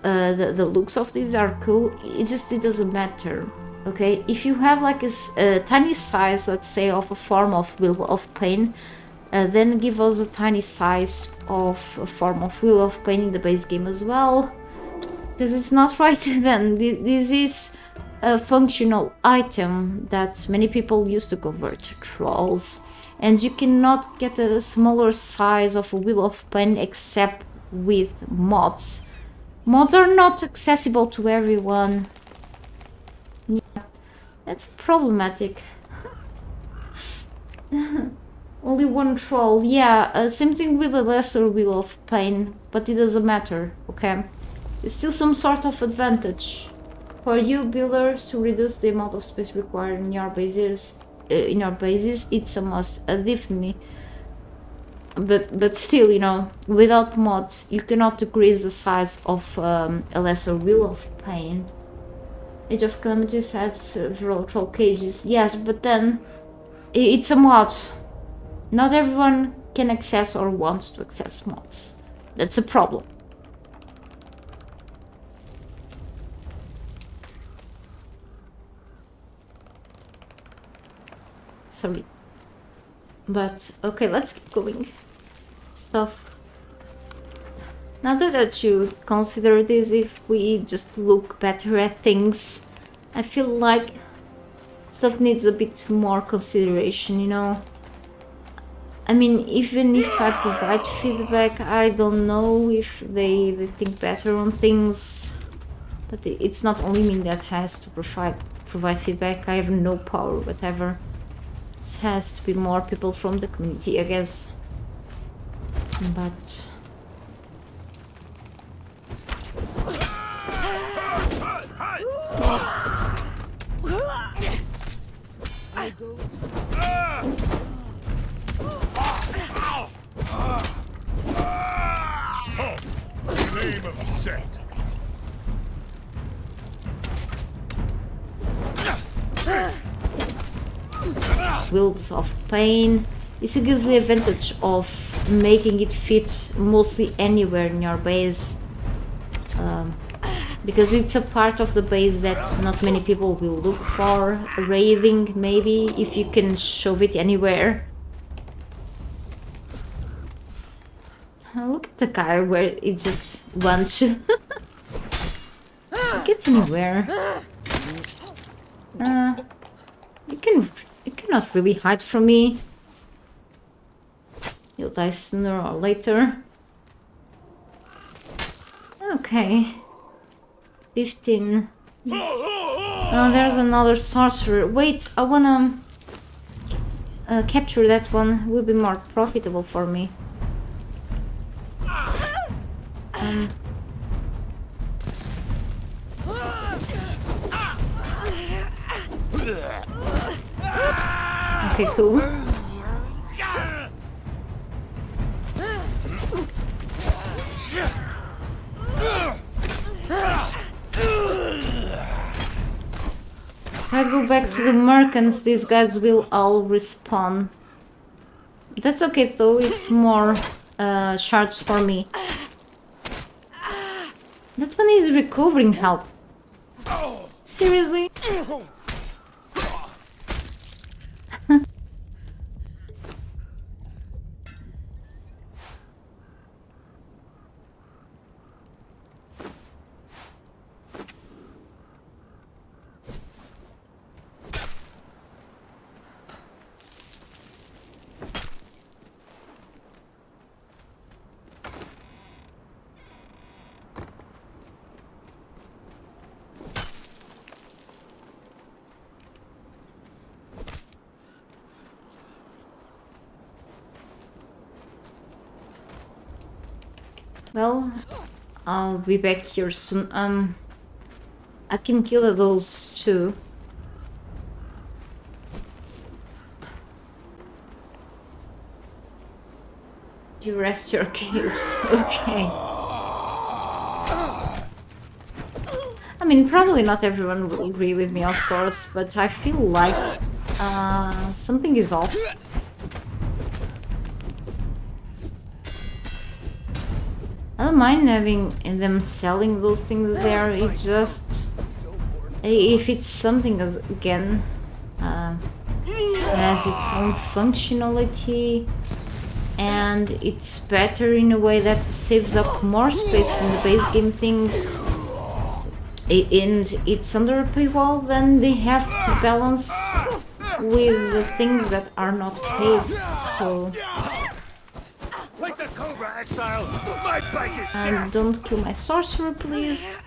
the looks of these are cool. It doesn't matter. Okay, if you have like a tiny size, let's say, of a form of Wheel of Pain, then give us a tiny size of a form of Wheel of Pain in the base game as well. Because it's not right then. This is a functional item that many people use to convert trolls. And you cannot get a smaller size of a Wheel of Pain except with mods. Mods are not accessible to everyone. Yeah, that's problematic. Only one troll. Yeah, same thing with the lesser wheel of pain, but it doesn't matter, okay? It's still some sort of advantage. For you builders to reduce the amount of space required in your bases, it's a must, definitely. But still, you know, without mods, you cannot decrease the size of a lesser wheel of pain. Age of Calamities has several troll cages, yes, but then it's a mod. Not everyone can access or wants to access mods. That's a problem. Sorry. But okay, let's keep going. Stuff. Now that you consider this, if we just look better at things, I feel like stuff needs a bit more consideration, you know? I mean, even if I provide feedback, I don't know if they think better on things. But it's not only me that has to provide feedback. I have no power, whatever. It has to be more people from the community, I guess. But Name of Set. Wheels of Pain. This gives the advantage of making it fit mostly anywhere in your base. Because it's a part of the base that not many people will look for. Raving, maybe, if you can shove it anywhere. Look at the guy where it just wants to get anywhere. You cannot really hide from me. You'll die sooner or later. Okay. 15. Oh, there's another sorcerer. Wait, I wanna capture that one. Will be more profitable for me. Okay, cool. If I go back to the merchants, these guys will all respawn. That's okay though, it's more shards for me. That one is recovering health. Seriously? Well, I'll be back here soon. I can kill those two. You rest your case. Okay. I mean, probably not everyone will agree with me, of course, but I feel like something is off. I don't mind having them selling those things there. It just, if it's something as again has its own functionality and it's better in a way that saves up more space than the base game things, and it's under a paywall, then they have to balance with the things that are not paid. So Like the Cobra Exile! My bite is And death! don't kill my sorcerer, please.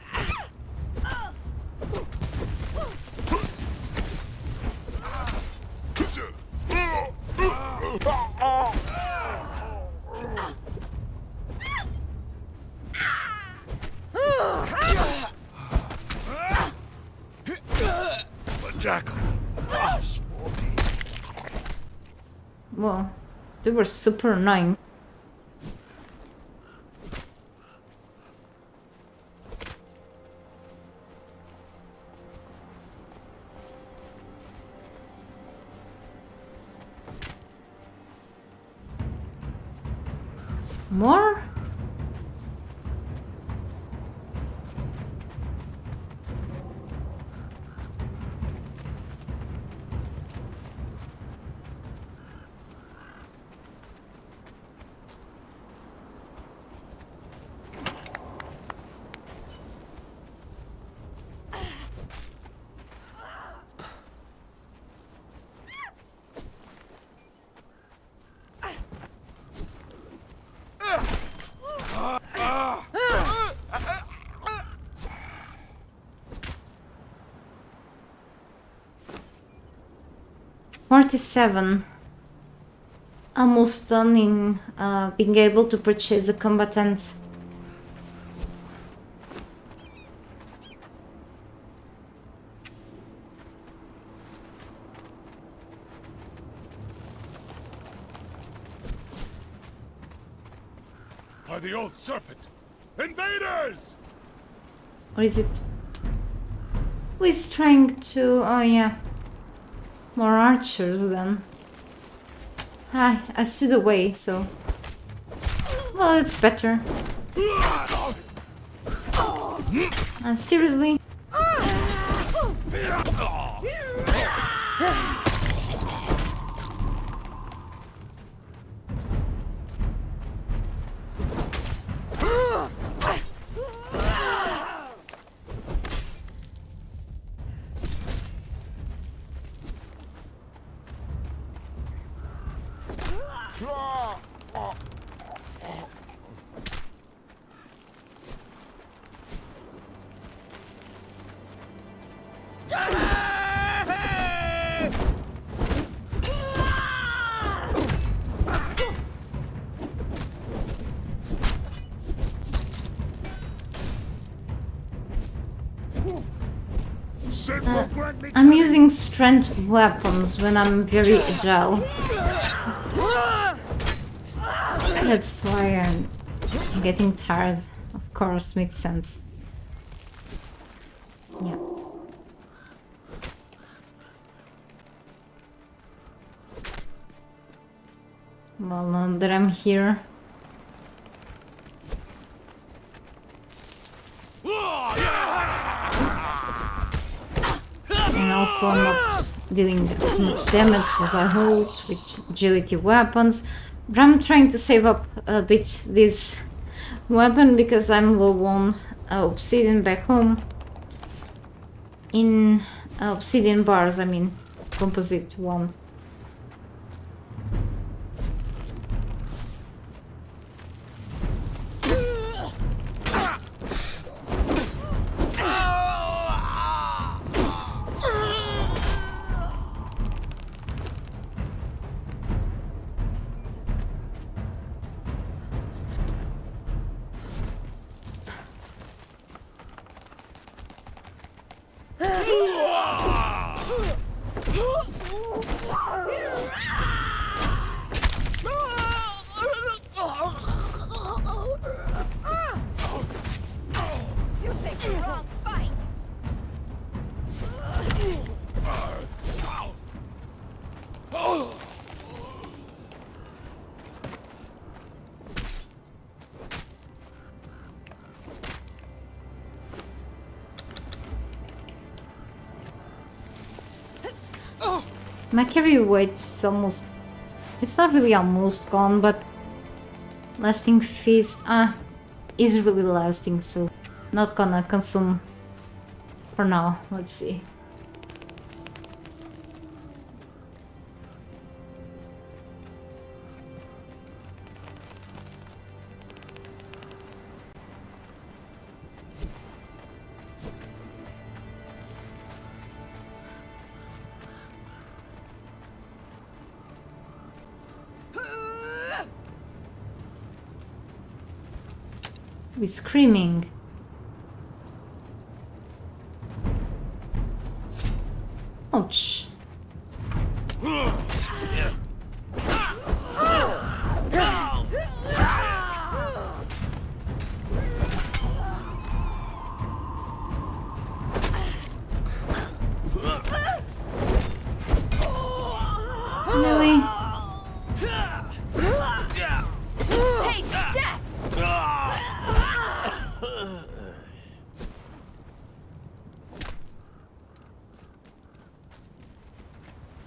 The jackal laughs for me. Whoa, they were super annoying. More? $47. Almost done in being able to purchase a combatant. By the old serpent! Invaders! Or is it? Who is trying to... Oh yeah. More archers then. I stood away, so... Well, it's better. Seriously? I'm using strength weapons when I'm very agile. That's why I'm getting tired. Of course, makes sense. Yeah. Well, now that I'm here. And also I'm not dealing as much damage as I hoped with agility weapons. But I'm trying to save up a bit this weapon because I'm low on obsidian back home. In obsidian bars, I mean composite one. You picked the wrong fight. My carry weight is almost... It's not really almost gone, but... Lasting feast... is really lasting, so... Not gonna consume... For now, let's see. With screaming. Ouch. Really? Taste death!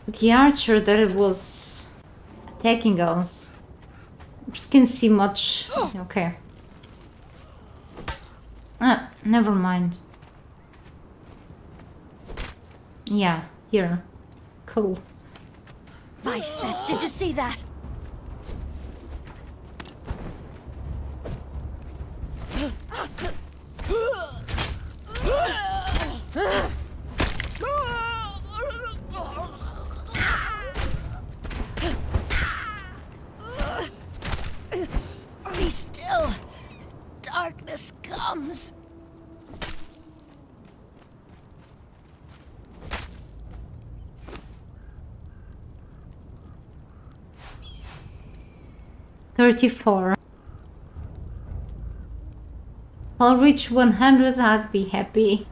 The archer that was attacking us. Just can't see much. Okay. Ah, never mind. Yeah, here. Cool. My set, did you see that? Be still. Darkness comes. $34. I'll reach 100, I'd be happy.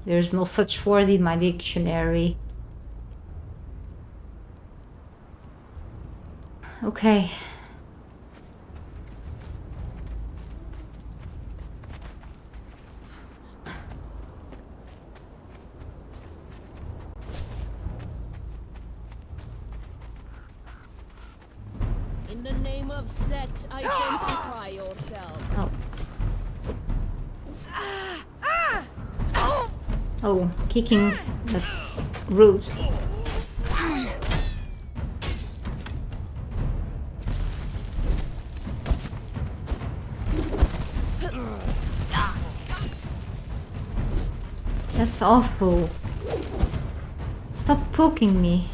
There's no such word in my dictionary. Okay. In the name of Set, identify yourself. Oh. Oh, kicking. That's rude. That's awful. Stop poking me.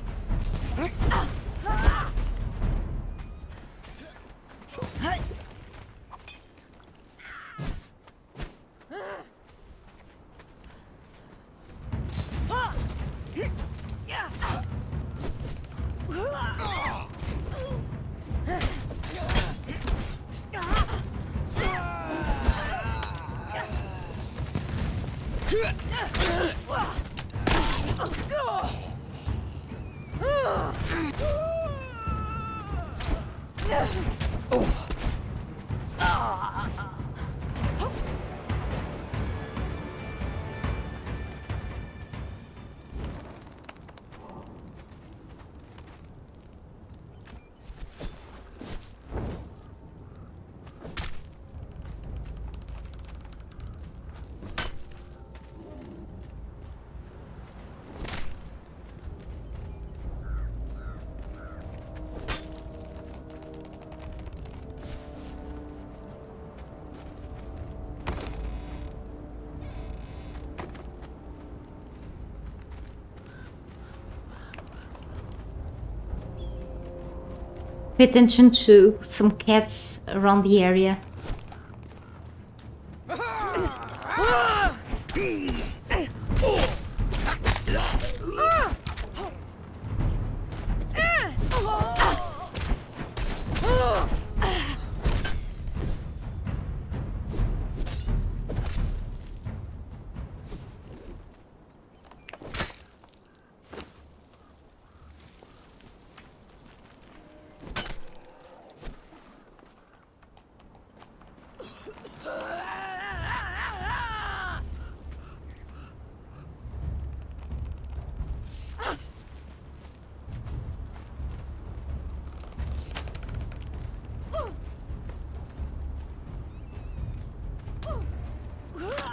Pay attention to some cats around the area.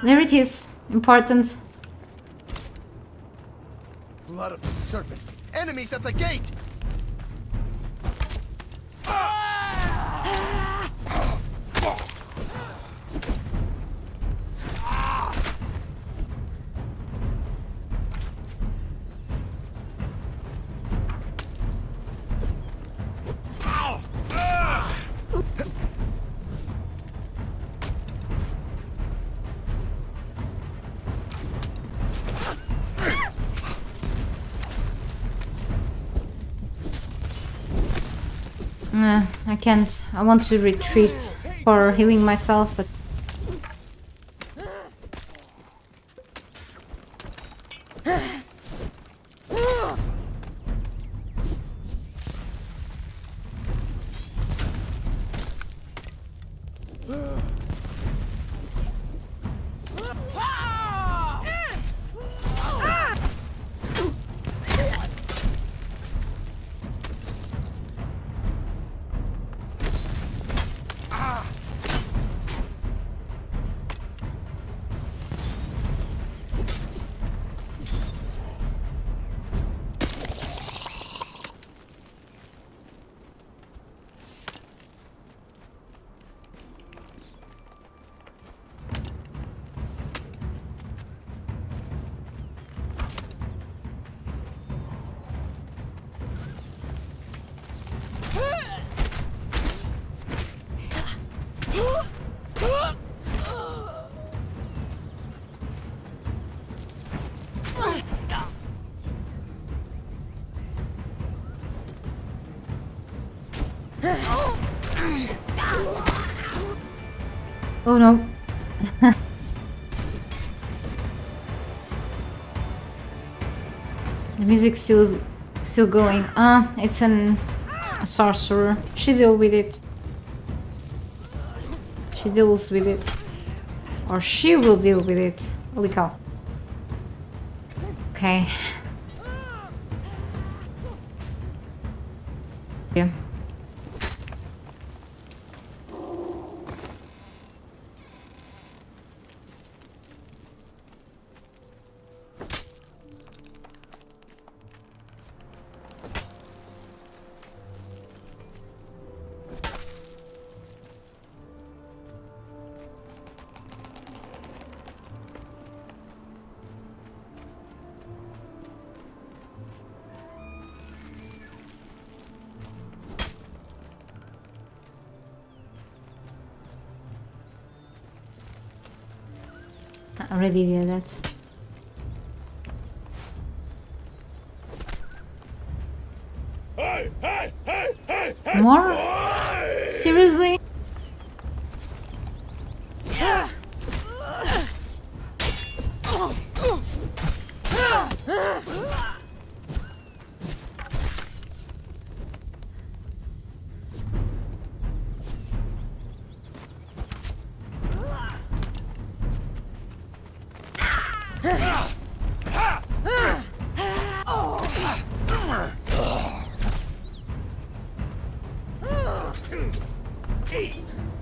There it is. Important. Blood of the serpent. Enemies at the gate! I can't. I want to retreat for healing myself, but oh no. The music's still going. It's a sorcerer. She deals with it. She deals with it. Or she will deal with it. Holy cow. Okay. Yeah. I already did that. More? Seriously?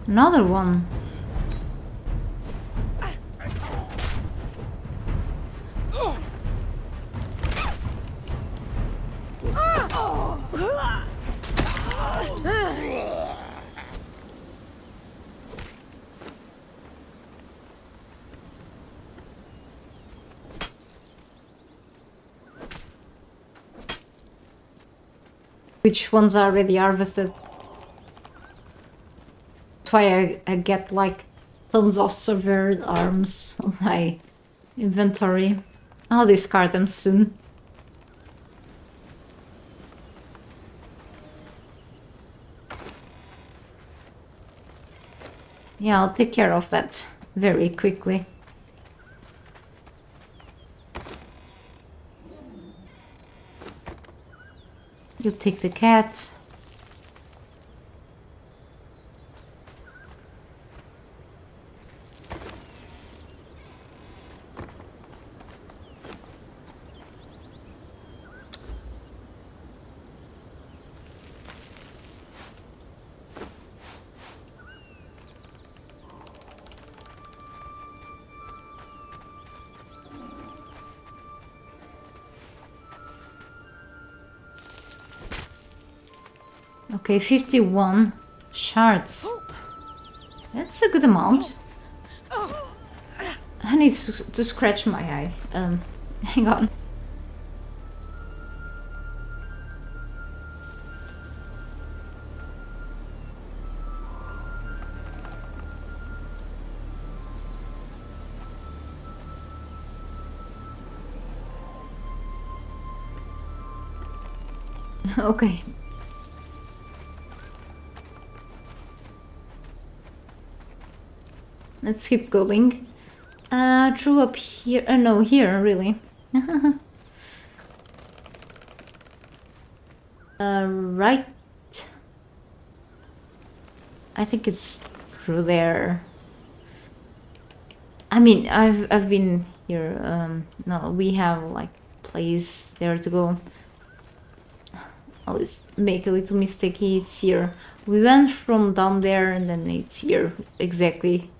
Another one. Which ones are already harvested? That's why I get like tons of severed arms on my inventory. I'll discard them soon. Yeah, I'll take care of that very quickly. You take the cat. Okay, 51 shards. That's a good amount. I need to scratch my eye. Hang on. Okay. let's keep going. Through up here. No, here, really. Right. I think it's through there. I mean, I've been here. No, we have like place there to go. Always make a little mistake. It's here. We went from down there, and then it's here. Exactly.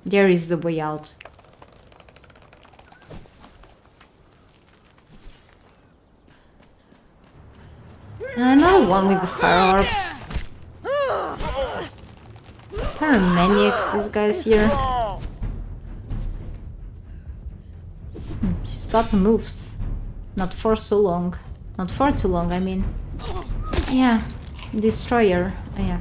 There is the way out. Another one with the fire orbs. Paramaniacs, these guys here. She's got the moves. Not for so long. Not for too long, I mean. Yeah. Destroyer. Oh, yeah.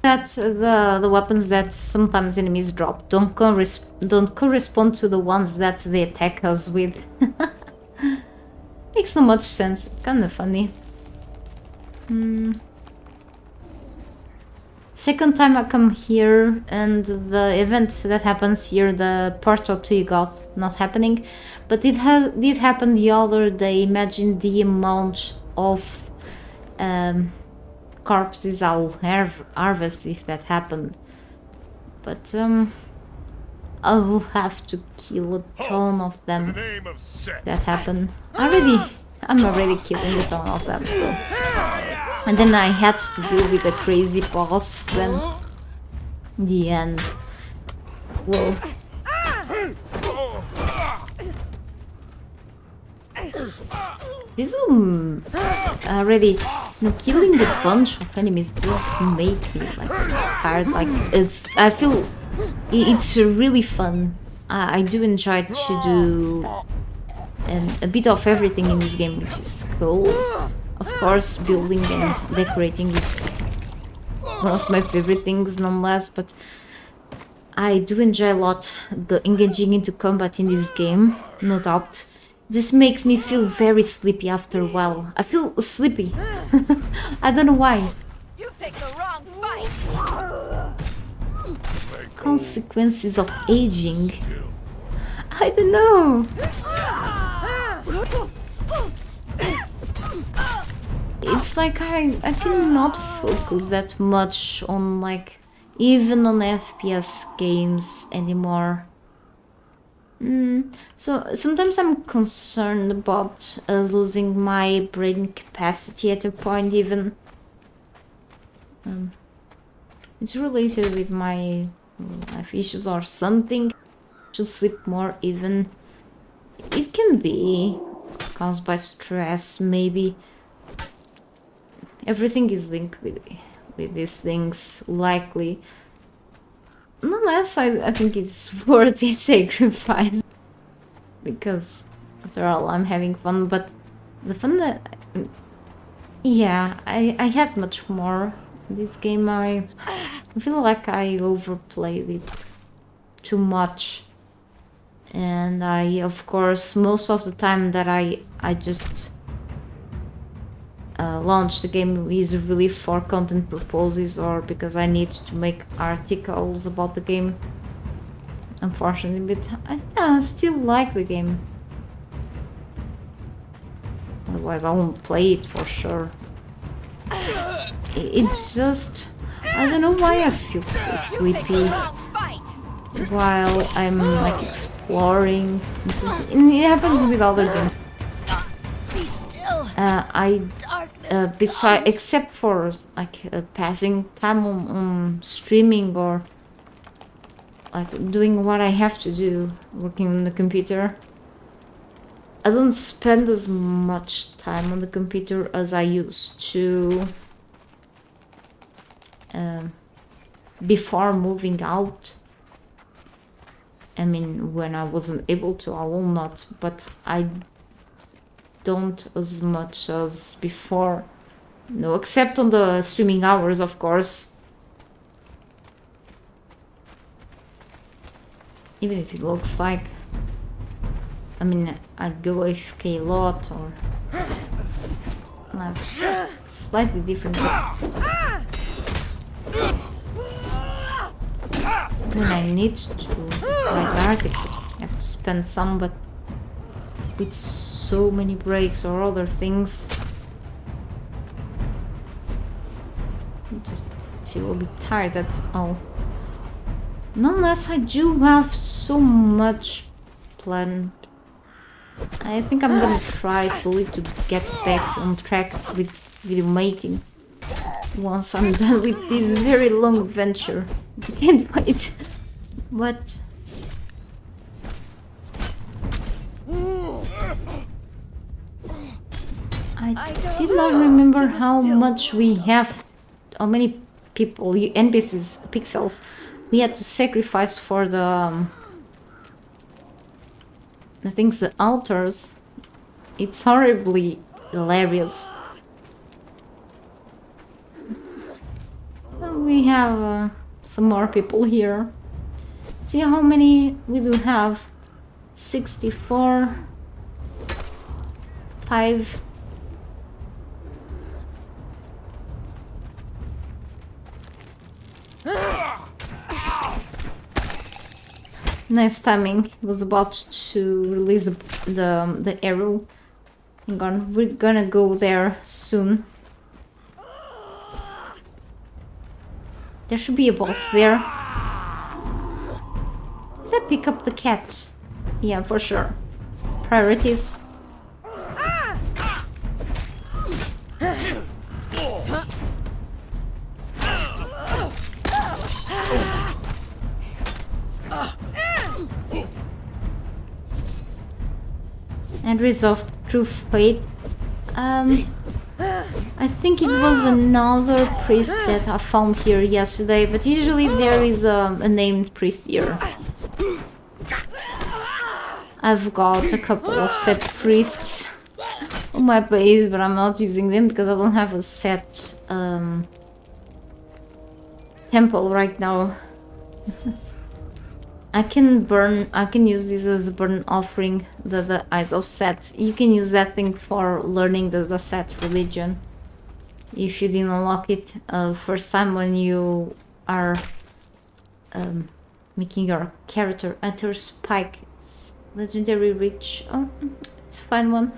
That the weapons that sometimes enemies drop don't correspond to the ones that they attack us with. Makes no much sense. Kinda funny. Second time I come here, and the event that happens here, the Portal to Yugoth, not happening, but it did happen the other day. Imagine the amount of corpses I will harvest if that happened. But I will have to kill a ton of them that happened. I'm already killing a ton of them, so. And then I had to deal with a crazy boss then. In the end. Whoa. This will already killing a bunch of enemies does make me like tired. Like I feel it's really fun. I do enjoy to do a bit of everything in this game, which is cool. Of course, building and decorating is one of my favorite things, nonetheless. But I do enjoy a lot engaging into combat in this game, no doubt. This makes me feel very sleepy after a while. I feel sleepy. I don't know why. You picked the wrong fight. Consequences of aging. I don't know. It's like I cannot focus that much on like even on FPS games anymore. So sometimes I'm concerned about losing my brain capacity at a point even. It's related with my life issues or something. Should sleep more even. It can be caused by stress, maybe. Everything is linked with these things, likely. Nonetheless, I think it's worth the sacrifice. Because, after all, I'm having fun, but the fun that... Yeah, I had much more in this game. I feel like I overplayed it too much. And of course, most of the time that I just launch the game is really for content purposes or because I need to make articles about the game. Unfortunately, but I still like the game. Otherwise, I won't play it for sure. It's just... I don't know why I feel so sleepy while I'm like exploring. And it happens with other games. Except for like passing time on streaming or like doing what I have to do, working on the computer, I don't spend as much time on the computer as I used to. before moving out. I mean, when I wasn't able to, I will not, but I don't as much as before. No, except on the streaming hours, of course. Even if it looks like, I mean, I go AFK a lot, or like slightly different. When I need to write articles, I have to spend some, but with so many breaks or other things, I just feel a bit tired, that's all. Nonetheless, I do have so much planned. I think I'm gonna try slowly to get back on track with video making once I'm done with this very long adventure. I can't wait. But I did not remember how much we have, how many people, NPCs, pixels, we had to sacrifice for the things, the altars. It's horribly hilarious. We have some more people here. See how many we do have. 64, 5. Nice timing. He was about to release the arrow. Hang on, we're gonna go there soon. There should be a boss there. Did I pick up the cat? Yeah, for sure. Priorities. And resolved true fate. I think it was another priest that I found here yesterday, but usually there is a named priest here. I've got a couple of set priests on my base, but I'm not using them because I don't have a set temple right now. I can use this as a burn offering, the Eyes of Set. You can use that thing for learning the Set religion. If you didn't unlock it first time when you are making your character enter Spike. It's legendary rich. Oh, it's a fine one.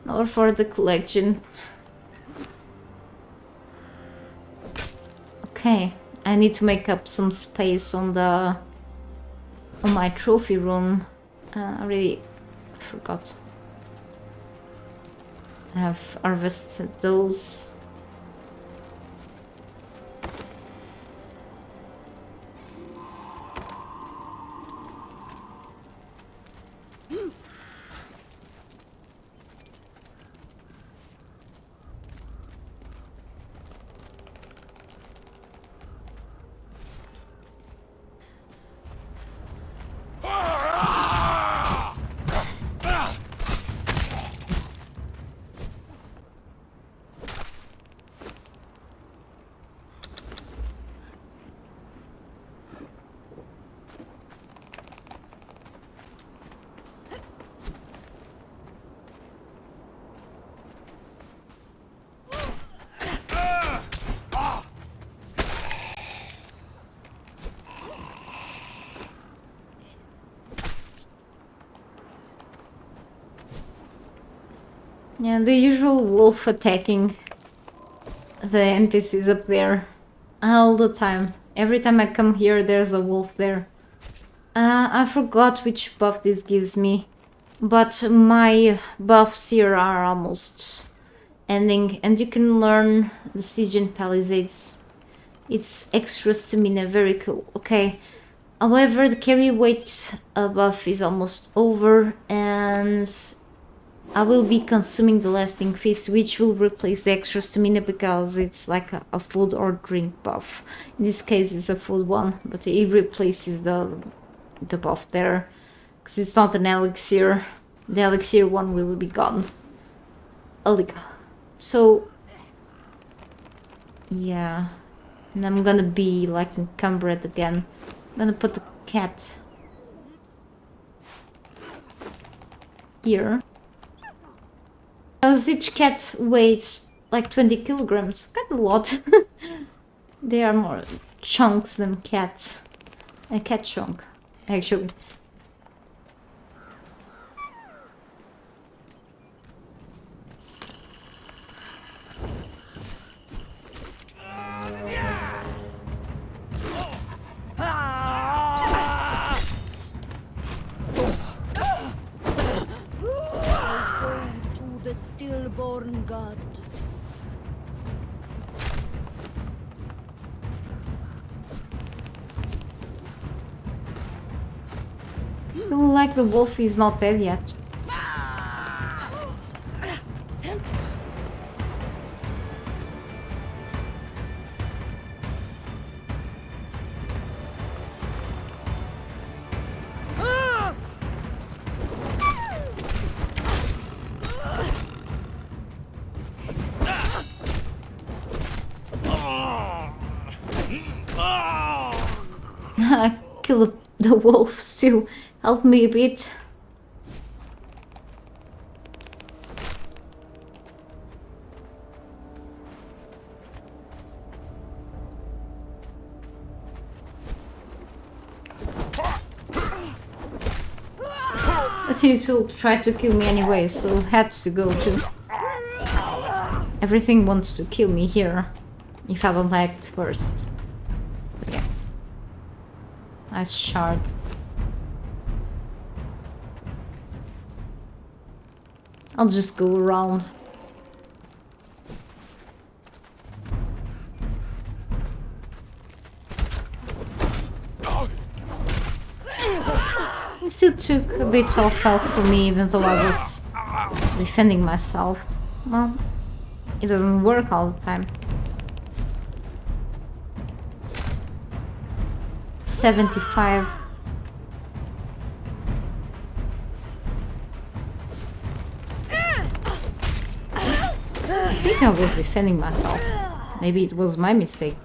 Or for the collection. Okay, I need to make up some space on my trophy room. I really forgot. I have harvested those. Yeah, the usual wolf attacking the NPCs up there all the time. Every time I come here, there's a wolf there. I forgot which buff this gives me, but my buffs here are almost ending, and you can learn the Siege and Palisades. It's extra stamina, very cool. Okay, however, the carry weight buff is almost over, and I will be consuming the lasting feast, which will replace the extra stamina because it's like a food or drink buff. In this case, it's a food one, but it replaces the buff there because it's not an elixir. The elixir one will be gone. So yeah, and I'm gonna be like encumbered again. I'm gonna put the cat here. Because each cat weighs like 20 kilograms. Quite a lot. They are more chunks than cats. A cat chunk, actually. To the stillborn god. Like the wolf is not dead yet. Kill the wolf still help me a bit. But he will try to kill me anyway, so had to go too. Everything wants to kill me here if I don't act first. Okay. Nice shard. I'll just go around. It still took a bit of health for me, even though I was defending myself. Well, it doesn't work all the time. 75. I think I was defending myself. Maybe it was my mistake.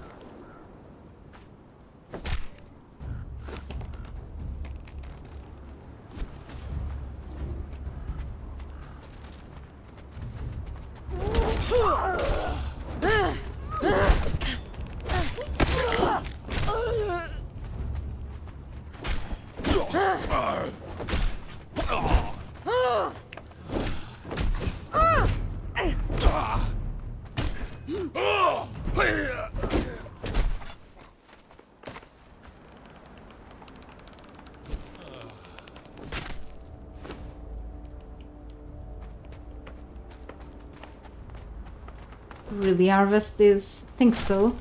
Really harvest this? Think so.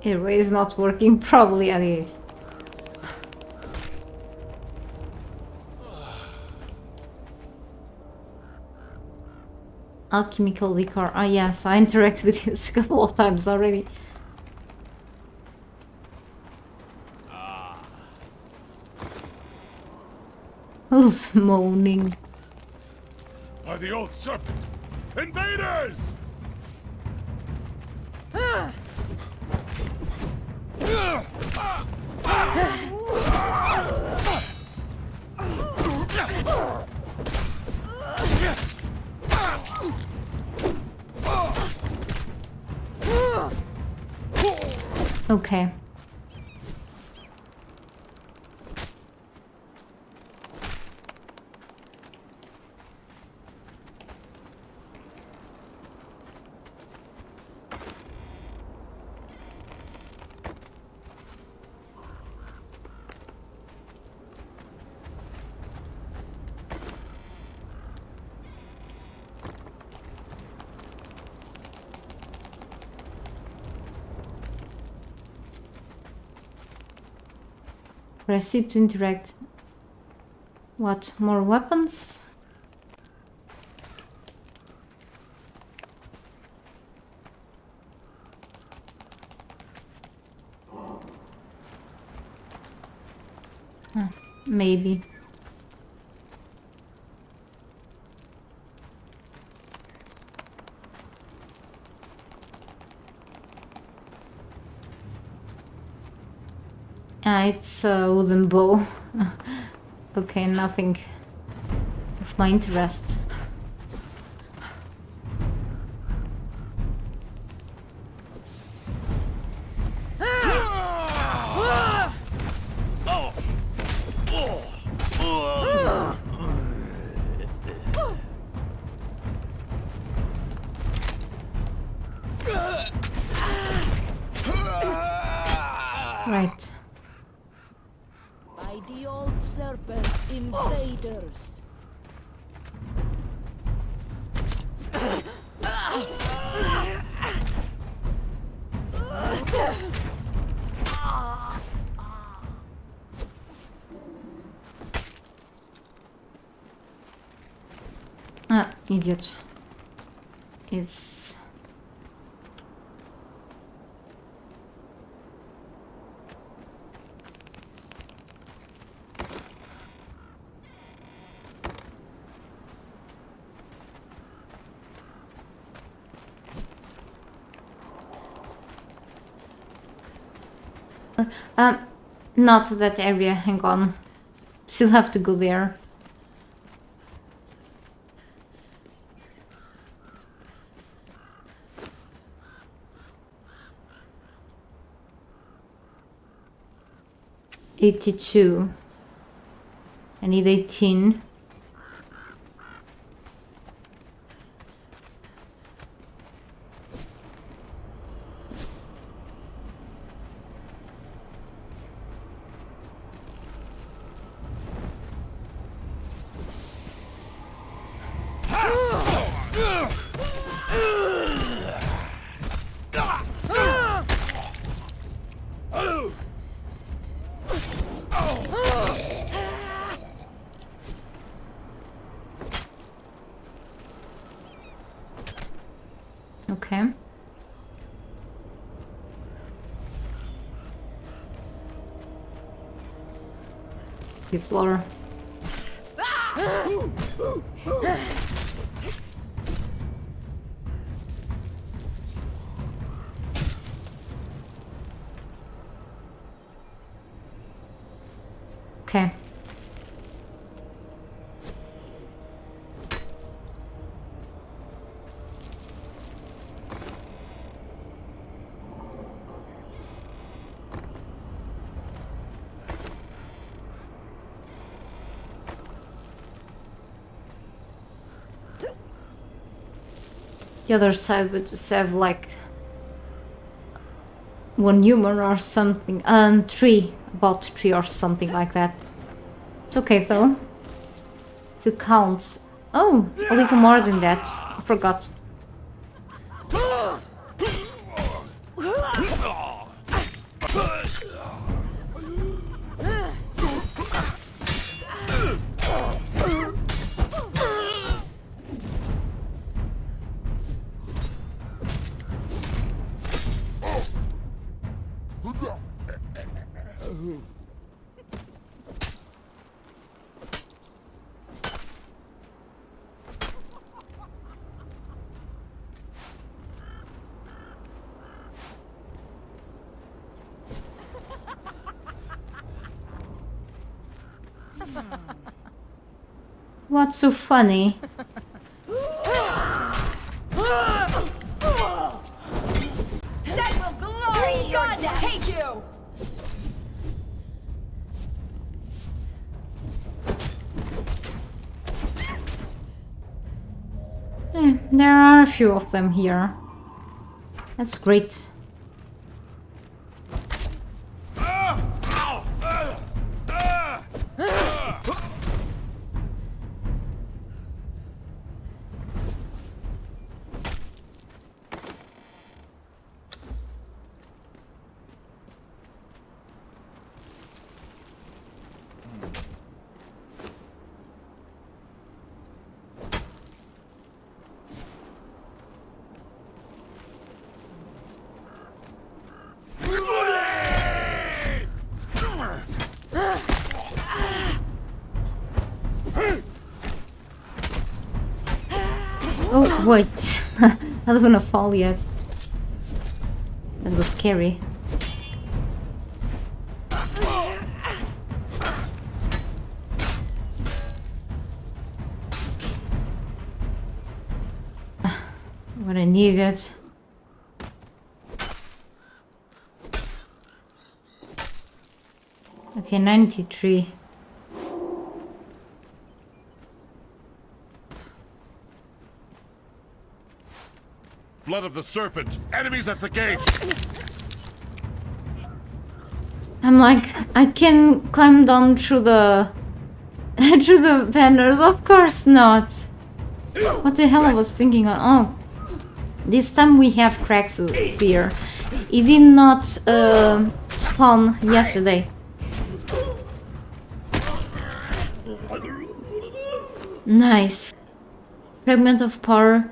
Anyway, it's not working. Probably I did. Alchemical liquor. Ah yes, I interacted with this a couple of times already. Who's moaning? By the old serpent! Invaders! Okay. Proceed to interact. What, more weapons? Maybe. It's a wooden bow. Okay, nothing of my interest. Right. By the old serpent invaders. Ah, idiot. It's... not that area, hang on. Still have to go there. $82. I need 18. Okay. It's Laura. Okay. The other side would just have like one human or something. Three. About three or something like that. It's okay though. It counts. Oh, a little more than that. I forgot. What's so funny? Set will glory God take you! There are a few of them here. That's great. Oh, wait. I don't wanna fall yet. That was scary. What I needed. Okay, 93. Blood of the serpent! Enemies at the gate! I'm like, I can climb down through the through the banners. Of course not. What the hell I was thinking on? Oh, this time we have Craxus here. He did not spawn yesterday. Nice. Fragment of power.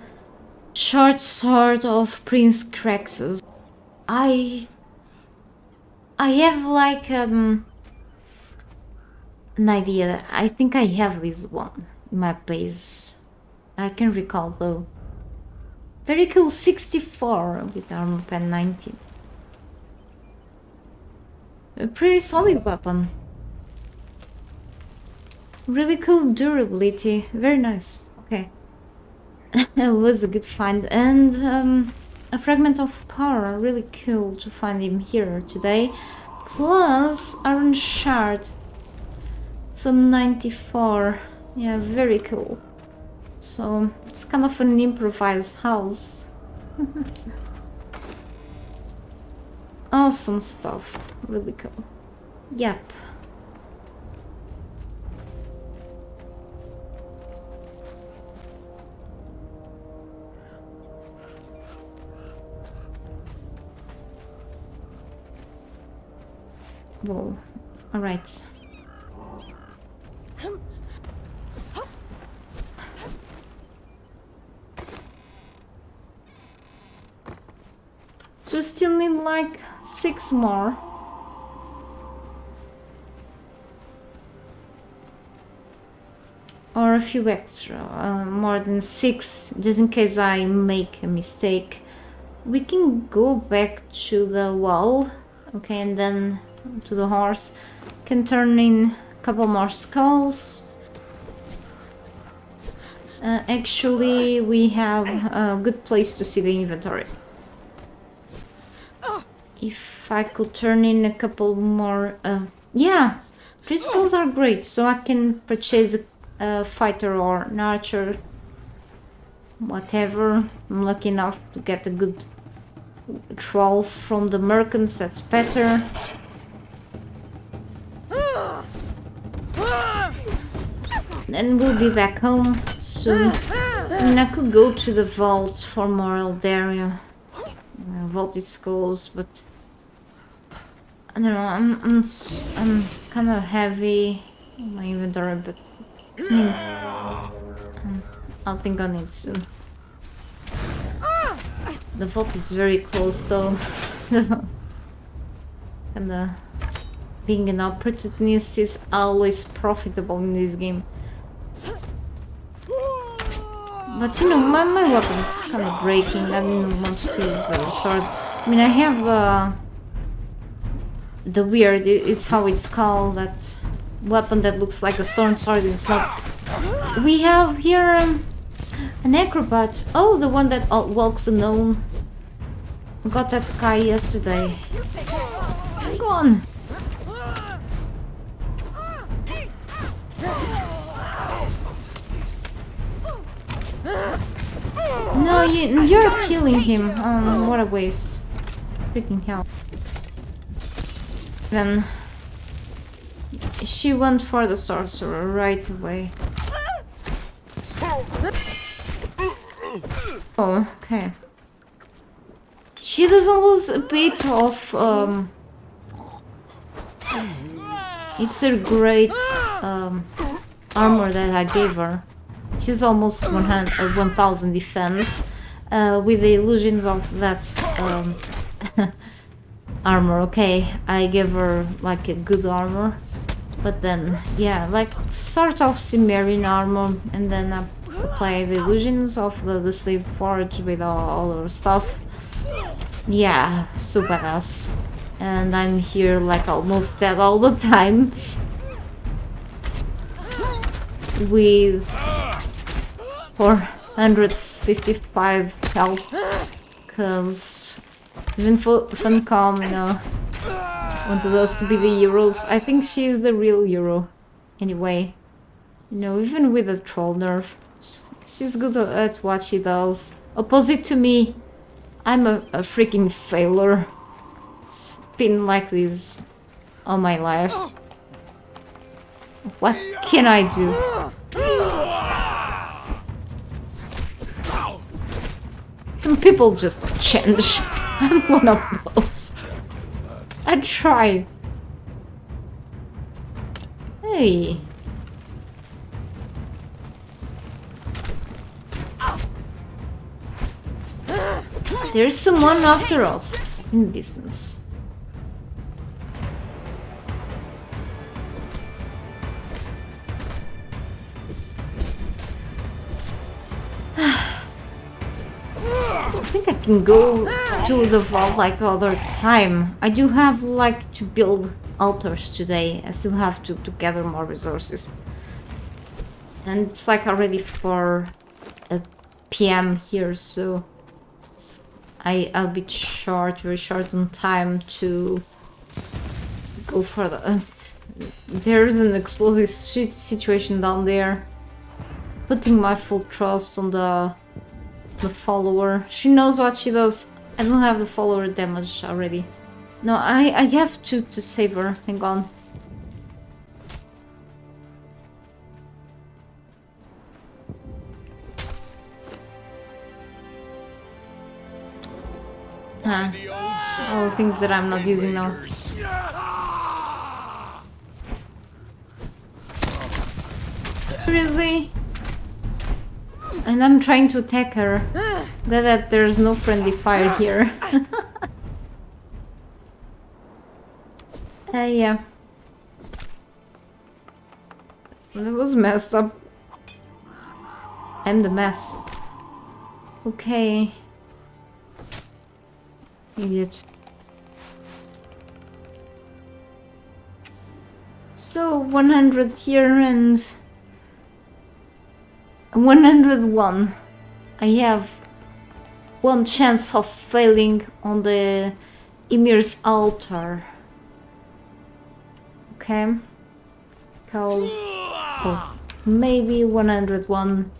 Short sword of Prince Craxus. I have like an idea. I think I have this one in my base. I can recall though. Very cool, 64 with armor pen 19. A pretty solid weapon. Really cool durability. Very nice. Okay. It was a good find. And a fragment of power. Really cool to find him here today. Plus iron shard. So 94. Yeah, very cool. So it's kind of an improvised house. Awesome stuff. Really cool. Yep. Whoa. Alright. So we still need like 6 more. Or a few extra, more than 6, just in case I make a mistake. We can go back to the wall, okay, and then to the horse. Can turn in a couple more skulls. Actually, we have a good place to see the inventory. If I could turn in a couple more... yeah, 3 skulls are great, so I can purchase a fighter or an archer. Whatever. I'm lucky enough to get a good troll from the merchants, that's better. Then we'll be back home soon. And I could go to the vault for more Eldaria. Vault is close, but I don't know. I'm kind of heavy on my inventory, but I mean, I'll think on it soon. The vault is very close, though. And being an opportunist is always profitable in this game. But you know, my weapon's kind of breaking. I didn't want to use the sword. I mean, I have the weird, it's how it's called, that weapon that looks like a stone sword. It's not. We have here an acrobat. Oh, the one that walks alone. Got that guy yesterday. Gone. No, you're killing him. What a waste. Freaking hell. Then she went for the sorcerer right away. Oh, okay. She doesn't lose a bit of it's a great armor that I gave her. She's almost 1000 defense with the illusions of that armor. Okay, I gave her like a good armor, but then yeah, like sort of Cimmerian armor, and then I play the illusions of the slave forge with all our stuff. Yeah, so badass. And I'm here like almost dead all the time. With 455 health. Cause even Funcom, you know, wanted us to be the heroes. I think she's the real hero. Anyway. You know, even with the troll nerf, she's good at what she does. Opposite to me, I'm a freaking failure. It's been like this all my life. What can I do? Some people just don't change. I'm one of those. I try. Hey. There's someone after us in the distance. I think I can go to the vault like other time. I do have like to build altars today. I still have to gather more resources. And it's like already 4 PM here, so I'll be very short on time to go further. There's an explosive situation down there. Putting my full trust on the follower. She knows what she does. I don't have the follower damage already. No, I have to save her. Hang on. All the things that I'm not using now. Seriously? And I'm trying to attack her. That there's no friendly fire here. Yeah. That was messed up. I'm the mess. Okay. Idiot. So 100 here and 101. I have one chance of failing on the Ymir's altar. Okay. Cause maybe 101.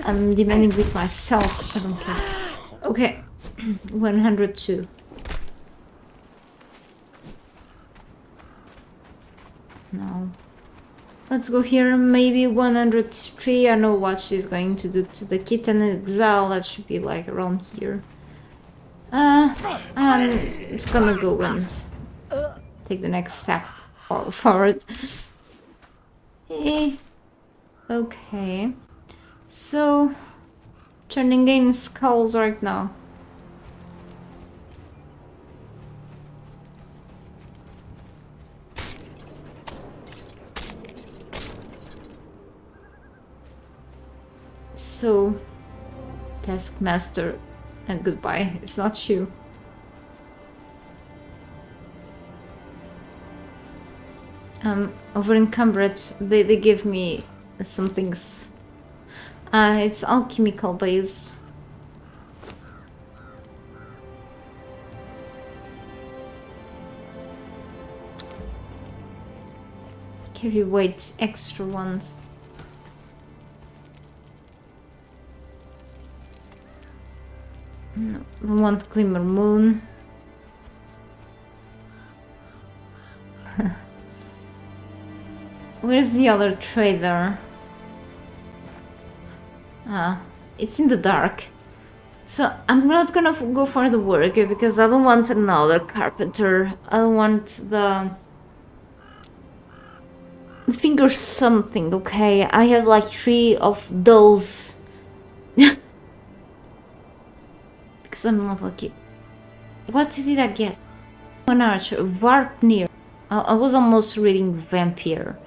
I'm demanding with myself. I don't care. Okay. 102. No. Let's go here. Maybe 103. I know what she's going to do to the kitten in exile. That should be like around here. I'm just gonna go and take the next step forward. Okay. So, turning in skulls right now. So, Taskmaster, and goodbye, it's not you. Over encumbered, they give me some things. It's alchemical based. Carry weight, extra ones. No, I want Glimmer Moon. Where's the other trader? It's in the dark. So I'm not gonna go for the worker because I don't want another carpenter. I don't want the finger something, okay? I have like 3 of those. Because I'm not lucky. What did I get? An archer, warp near. I was almost reading vampire.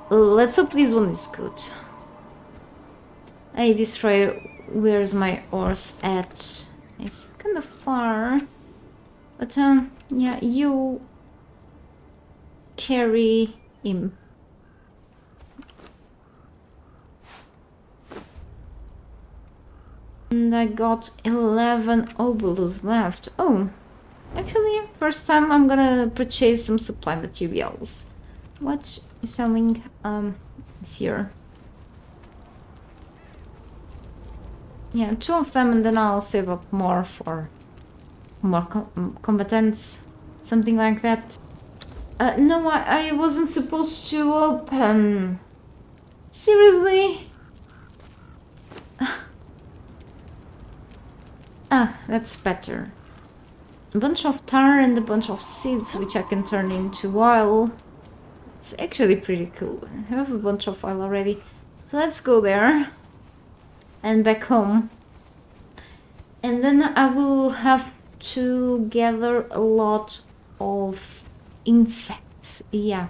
Let's hope this one is good. Hey, Destroyer, where's my horse at? It's kind of far. But, yeah, you carry him. And I got 11 obolus left. Oh, actually, first time I'm gonna purchase some supply materials. What you selling this year? Yeah, 2 of them, and then I'll save up more for more combatants, something like that. No, I wasn't supposed to open. Seriously? Ah, that's better. A bunch of tar and a bunch of seeds, which I can turn into oil. It's actually pretty cool. I have a bunch of oil already. So let's go there. And back home. And then I will have to gather a lot of insects. Yeah.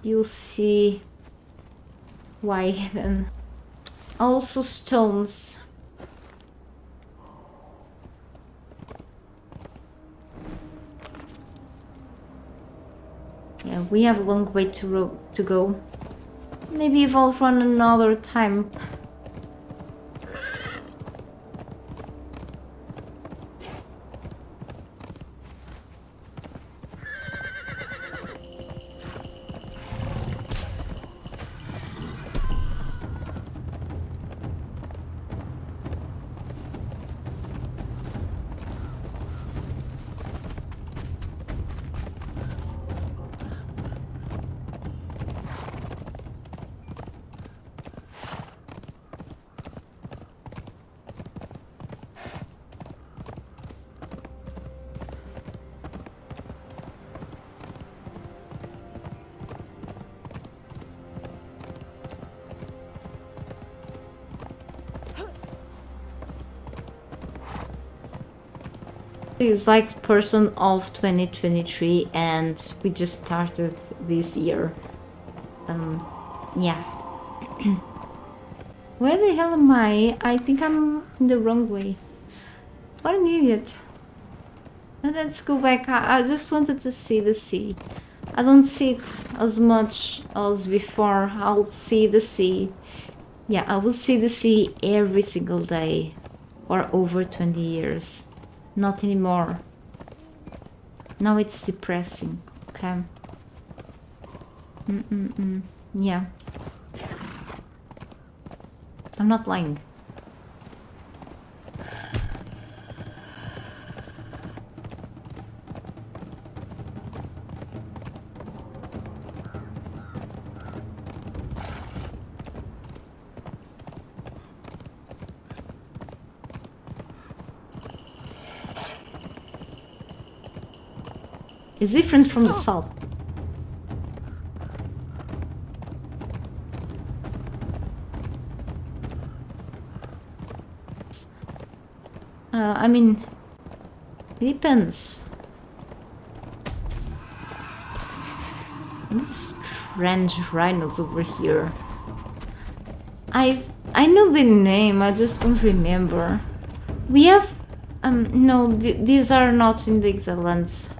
You'll see why then. Also stones. Yeah, we have a long way to go. Maybe evolve on another time. Is like person of 2023 and we just started this year. Yeah. Where the hell am I? I think I'm in the wrong way. What an idiot. Let's go back. I just wanted to see the sea. I don't see it as much as before. I'll see the sea. Yeah, I will see the sea every single day for over 20 years. Not anymore. Now it's depressing. Okay. Yeah. I'm not lying. It's different from the south. I mean, it depends. These strange rhinos over here. I know the name, I just don't remember. We have no, these are not in the Exiles.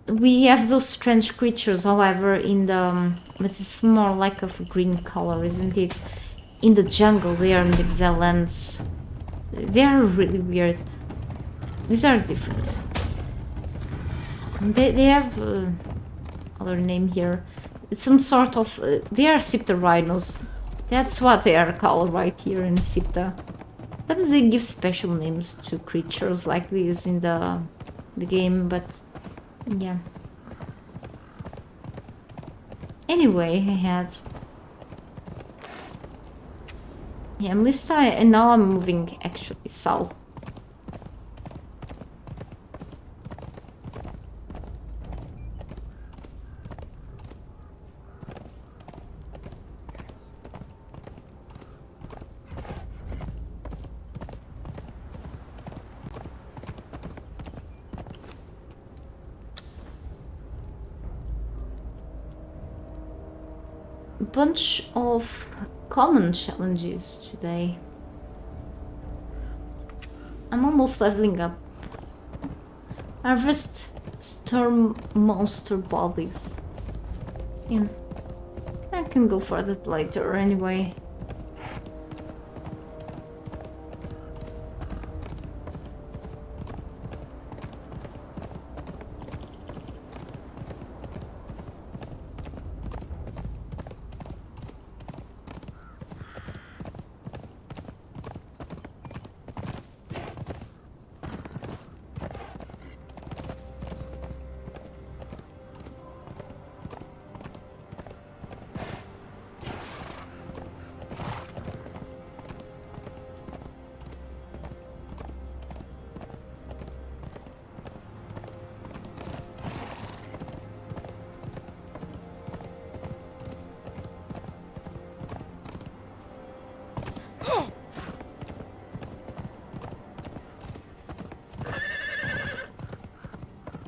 We have those strange creatures, however, in the but it's more like of a green color, isn't it? In the jungle, they are in the Exiles. They are really weird. These are different. They have other name here. It's some sort of they are Sipta rhinos. That's what they are called right here in Sipta. Sometimes they give special names to creatures like this in the game, but yeah. Anyway, I had. Yeah, and now I'm moving actually south. Bunch of common challenges today. I'm almost leveling up. Harvest storm monster bodies. Yeah. I can go for that later anyway.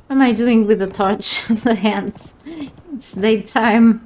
What am I doing with the torch in the hands? It's daytime.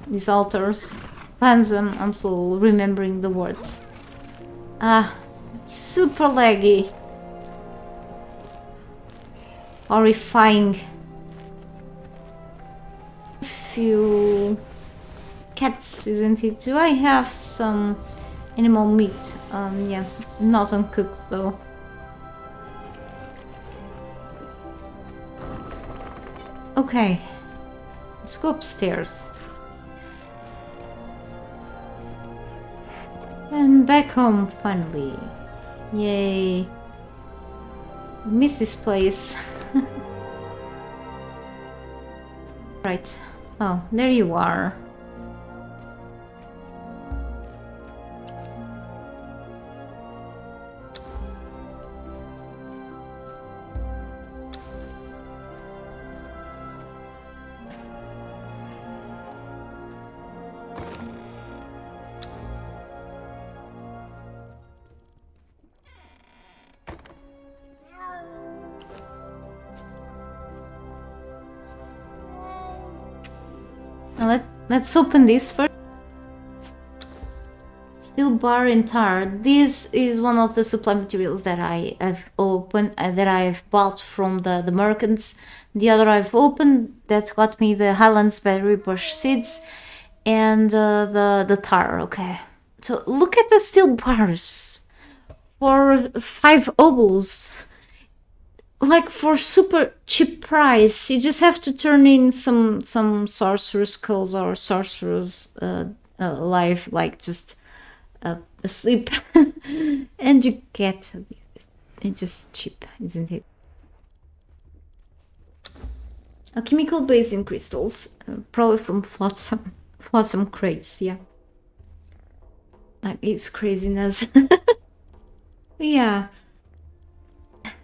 These altars. Tanzan, I'm still remembering the words. Ah, super laggy. Horrifying. Few cats, isn't it? Do I have some animal meat? Yeah, not uncooked though. Okay, let's go upstairs. And back home, finally. Yay. I miss this place. Right. Oh, there you are. Now let's open this first. Steel bar and tar. This is one of the supply materials that I have opened, that I've bought from the merchants. The other I've opened that got me the Highlands berry bush seeds and the tar. Okay, so look at the steel bars for 5 obols. Like for super cheap price, you just have to turn in some sorcerer skulls or sorcerer's life, like just asleep, and you get it's just cheap, isn't it? A chemical base in crystals, probably from flotsam crates, yeah. Like, it's craziness. Yeah,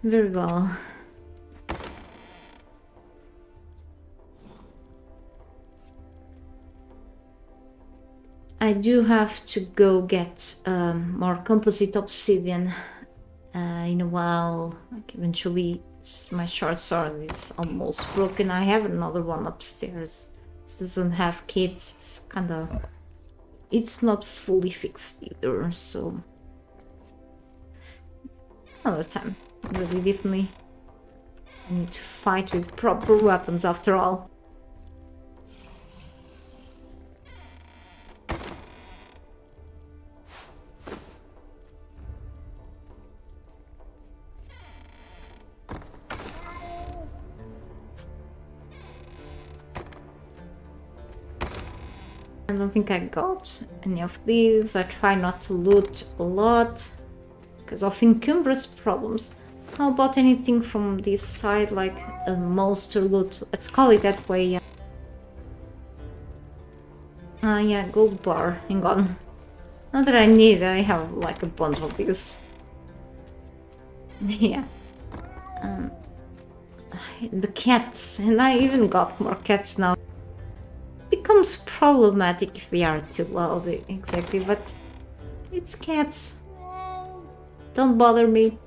very well. I do have to go get more composite obsidian in a while. Like, eventually, my short sword is almost broken. I have another one upstairs. It doesn't have kits. It's kind of... It's not fully fixed either, so... Another time. Really, definitely. I need to fight with proper weapons after all. I don't think I got any of these. I try not to loot a lot because of encumbrous problems. How about anything from this side, like a monster loot? Let's call it that way. Yeah, gold bar. Hang on. Not that I need, I have like a bunch of these. Yeah. The cats, and I even got more cats now. Becomes problematic if they are too loud, exactly, but it's cats. Don't bother me.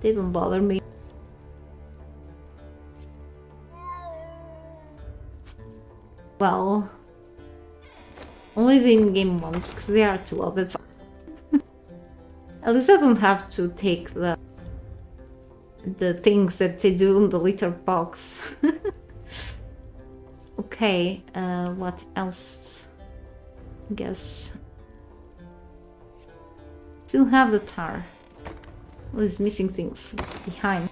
They don't bother me. Well, only the in-game ones, because they are too loud, that's all. At least I don't have to take the things that they do in the litter box. Okay, what else? I guess. Still have the tar. What is missing things behind?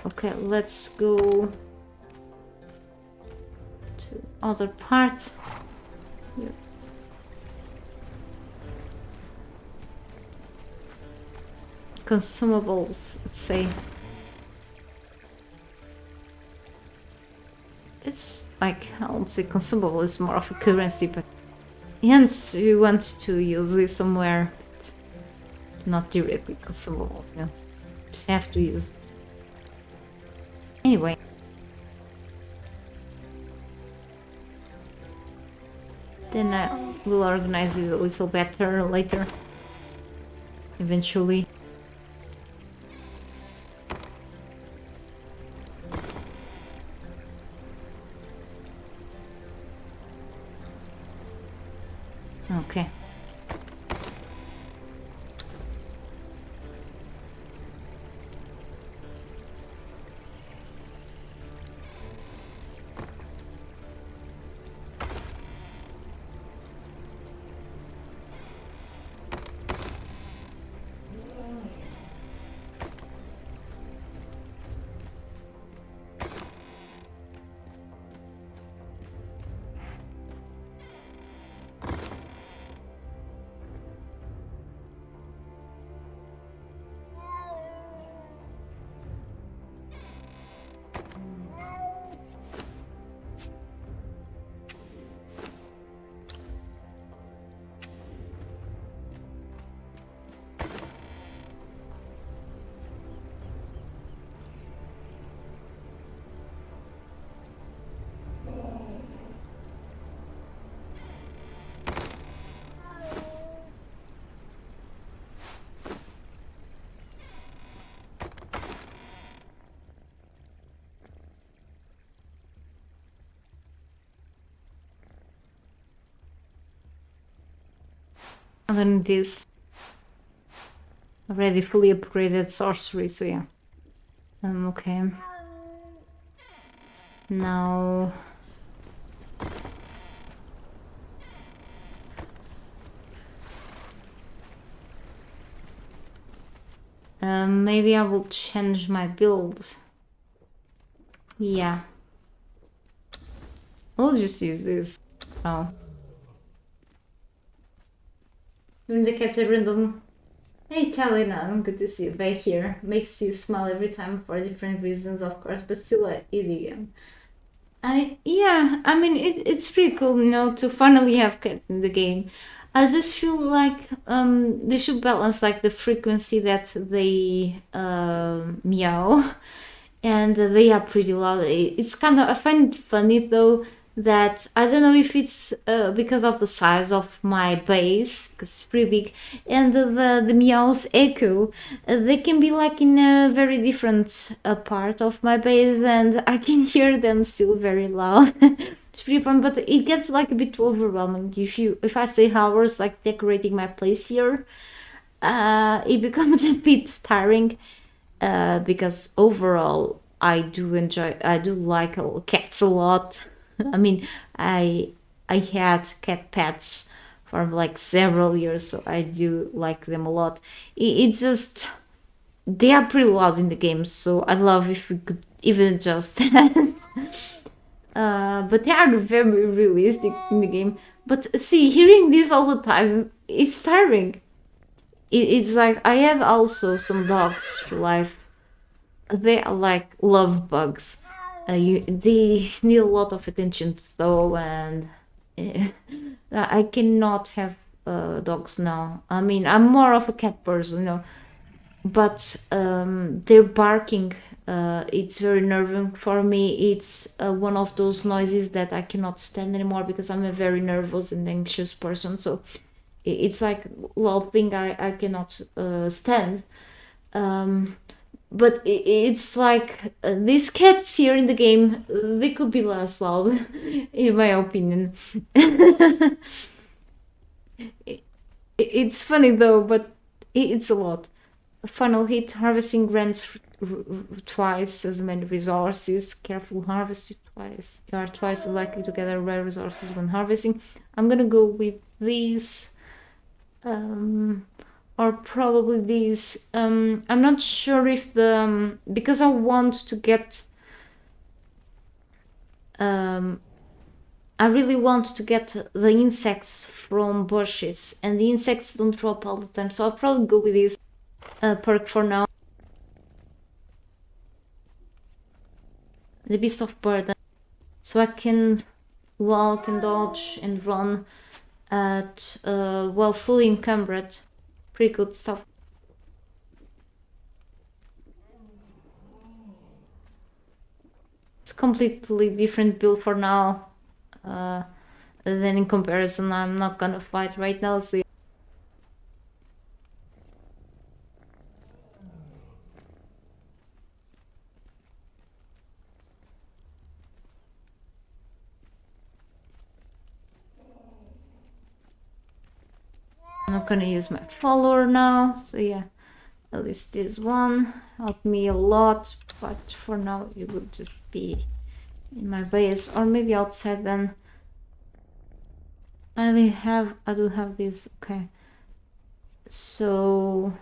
Okay, let's go to other part. Here. Consumables, let's say. It's like, I won't say consumable, it's more of a currency, but hence you want to use this somewhere. Not directly consumable, you know. Just have to use. Anyway. Then I will organize this a little better later. Eventually. Okay. And then this already fully upgraded sorcery, so yeah. Okay. Now maybe I will change my build. Yeah. I'll just use this. Oh. Doing the cats are random. Hey Talina, good to see you back here. Makes you smile every time for different reasons, of course, but still idiom. I mean it's pretty cool, to finally have cats in the game. I just feel like they should balance like the frequency that they meow, and they are pretty loud. It's kind of, I find it funny though that I don't know if it's because of the size of my base, because it's pretty big, and the meows echo. They can be like in a very different part of my base, and I can hear them still very loud. It's pretty fun, but it gets like a bit overwhelming if I stay hours like decorating my place here. It becomes a bit tiring, because overall I do like cats a lot. I mean, I had cat pets for like several years, so I do like them a lot. It's just they are pretty loud in the game, so I'd love if we could even adjust that. But they are very realistic in the game. But see, hearing this all the time, it's tiring. It's like I have also some dogs to life. They are like love bugs. They need a lot of attention though, and I cannot have dogs now. I mean, I'm more of a cat person, but their barking, it's very nerving for me. It's one of those noises that I cannot stand anymore because I'm a very nervous and anxious person. So it's like loud thing I cannot stand. But it's like these cats here in the game, they could be less loud, in my opinion. It's funny though, but it's a lot. Final hit harvesting grants twice as many resources. Careful harvest twice. You are twice as likely to gather rare resources when harvesting. I'm gonna go with these. Or probably these. I'm not sure if because I want to get. I really want to get the insects from bushes, and the insects don't drop all the time, so I'll probably go with this perk for now. The Beast of Burden, so I can walk and dodge and run at while fully encumbered. Pretty good stuff. It's completely different build for now. Then in comparison, I'm not gonna fight right now, so I'm not gonna use my follower now, so yeah, at least this one helped me a lot, but for now it will just be in my base, or maybe outside then. I do have this, okay. So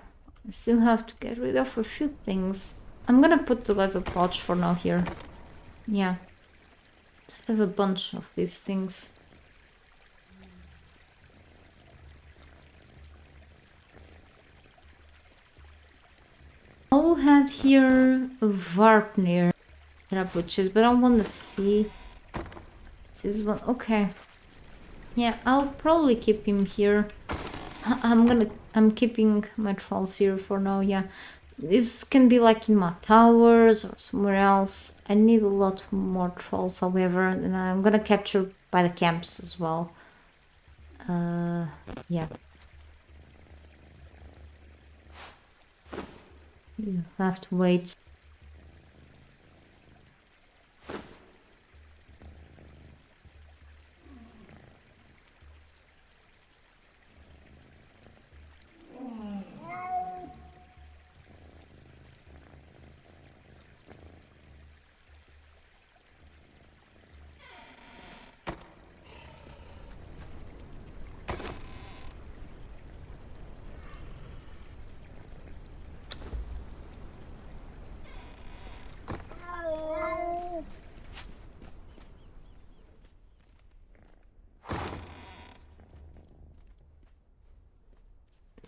I still have to get rid of a few things. I'm gonna put the leather pouch for now here. Yeah. I have a bunch of these things. I will have here a Varpnir butches, but I want to see this one. Okay. Yeah, I'll probably keep him here. I'm keeping my trolls here for now. Yeah, this can be like in my towers or somewhere else. I need a lot more trolls, however, and I'm gonna capture by the camps as well. Yeah. You have to wait.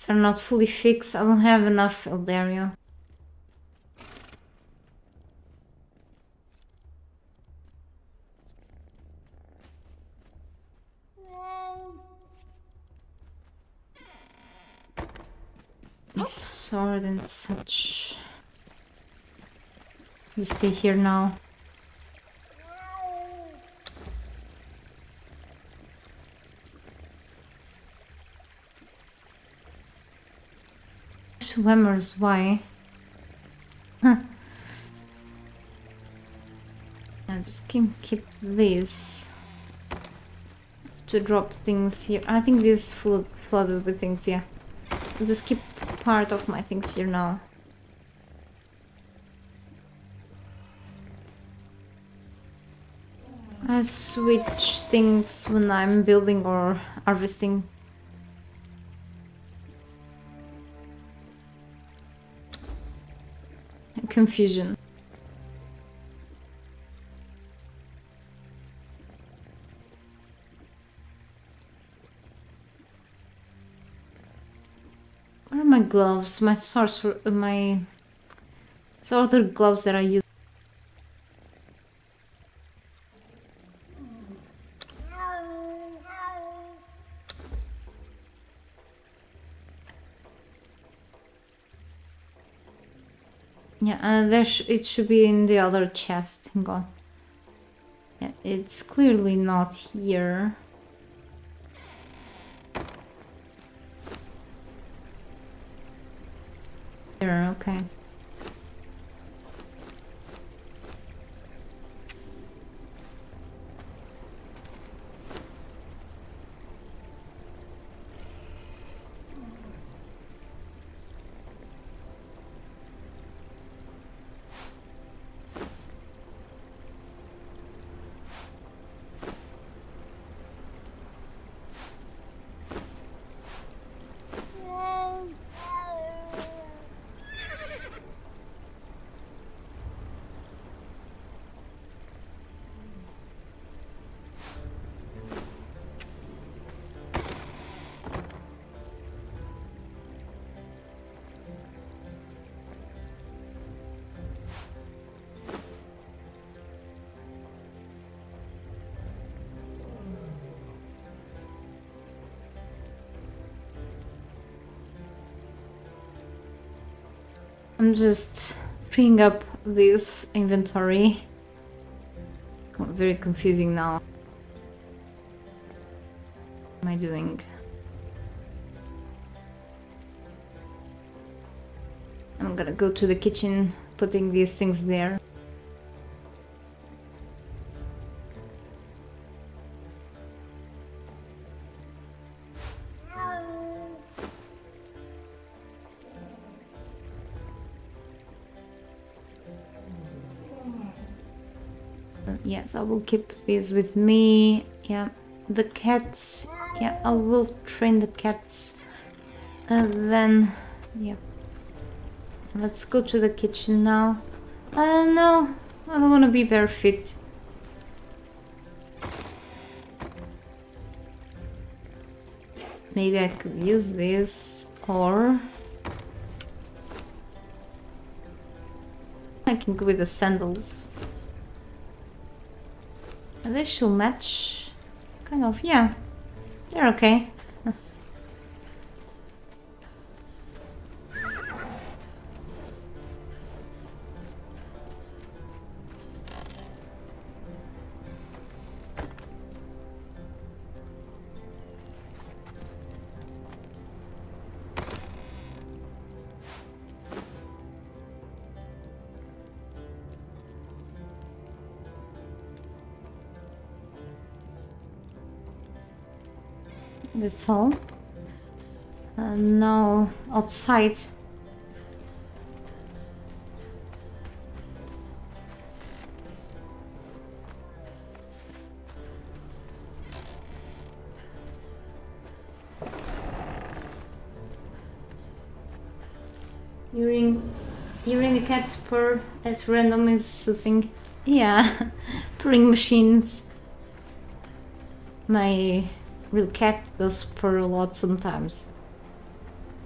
cats are not fully fixed. I don't have enough field area. His sword and such. You stay here now. Two hammers, why? Huh. I just can keep this to drop things here. I think this is flooded with things, yeah. I'll just keep part of my things here now. I switch things when I'm building or harvesting. Confusion. Where are my gloves? My sorcerer, my other gloves that I use. Yeah, it should be in the other chest. Hang on. Yeah, it's clearly not here. Here, okay. I'm just freeing up this inventory. Very confusing now. What am I doing? I'm gonna go to the kitchen, putting these things there. Yes, I will keep these with me. Yeah, the cats. Yeah, I will train the cats. Then, yeah. Let's go to the kitchen now. No, I don't want to be barefoot. Maybe I could use this, or I can go with the sandals. They should match. Kind of, yeah. They're okay. That's all. Now outside. Hearing the cats purr at random is soothing. Yeah, purring machines. My real cat does purr a lot sometimes.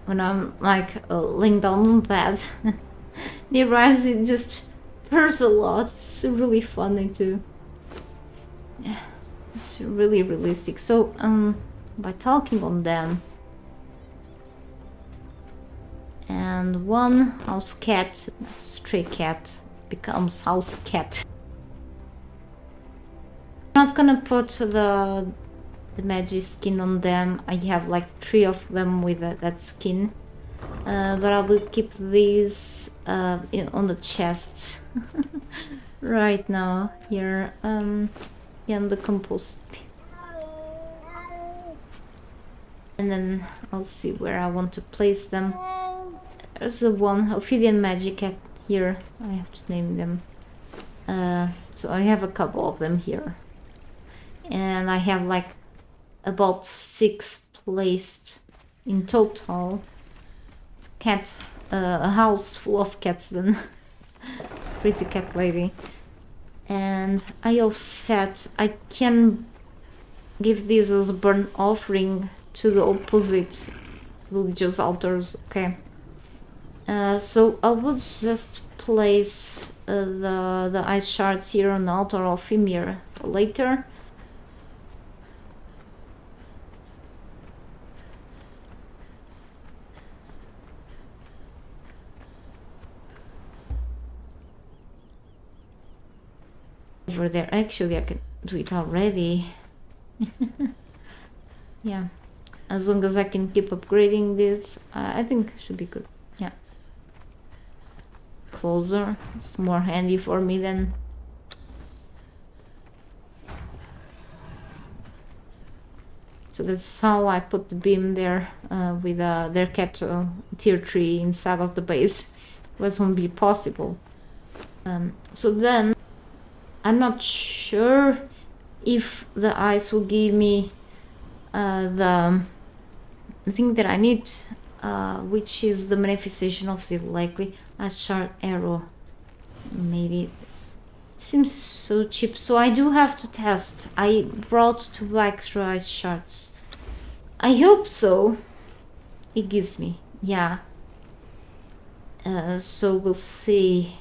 when I'm like laying down on bed. The arrives, it just purrs a lot. It's really funny too. Yeah, it's really realistic. So by talking on them, and one house cat, stray cat, becomes house cat. I'm not gonna put the magic skin on them. I have like 3 of them with that skin, but I will keep these on the chests right now here in the compost. And then I'll see where I want to place them. There's the one Ophidian magic cat here. I have to name them. So I have a couple of them here, and I have like about 6 placed in total. Cat, a house full of cats then. Crazy cat lady. And I offset, I can give this as a burnt offering to the opposite religious altars, okay. So I will just place the ice shards here on the altar of Ymir for later. Over there, actually I can do it already. Yeah, as long as I can keep upgrading this, I think it should be good. Yeah, closer, it's more handy for me then. So that's how I put the beam there with their cat tier 3 inside of the base. That won't be possible. So then I'm not sure if the ice will give me the thing that I need, which is the manifestation of the likely ice shard arrow. Maybe it seems so cheap, so I do have to test. I brought 2 extra ice shards. I hope so. It gives me, yeah. So we'll see.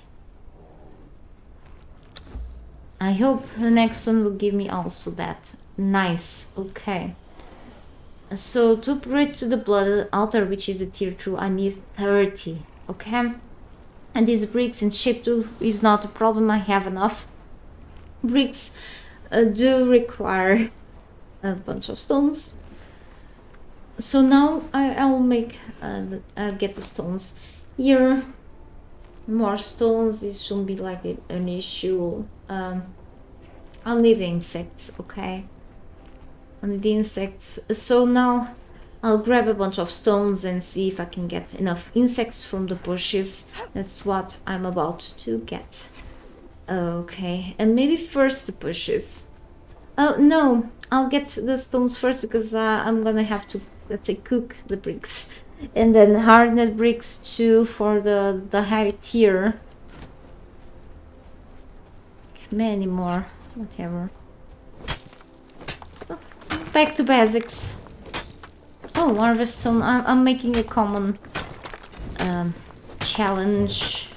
I hope the next one will give me also that. Nice, okay. So to upgrade to the blood altar, which is a tier 2, I need 30, okay? And these bricks in shape 2 is not a problem, I have enough. Bricks do require a bunch of stones. So now I'll make, I'll get the stones here. More stones, this shouldn't be like an issue. I'll need the insects, okay? I'll need the insects. So now I'll grab a bunch of stones and see if I can get enough insects from the bushes. That's what I'm about to get. Okay, and maybe first the bushes. Oh no, I'll get the stones first because I'm gonna have to, let's say, cook the bricks. And then hardened bricks too for the higher tier. Many more, whatever. So, back to basics. Oh, harvest stone. I'm making a common challenge.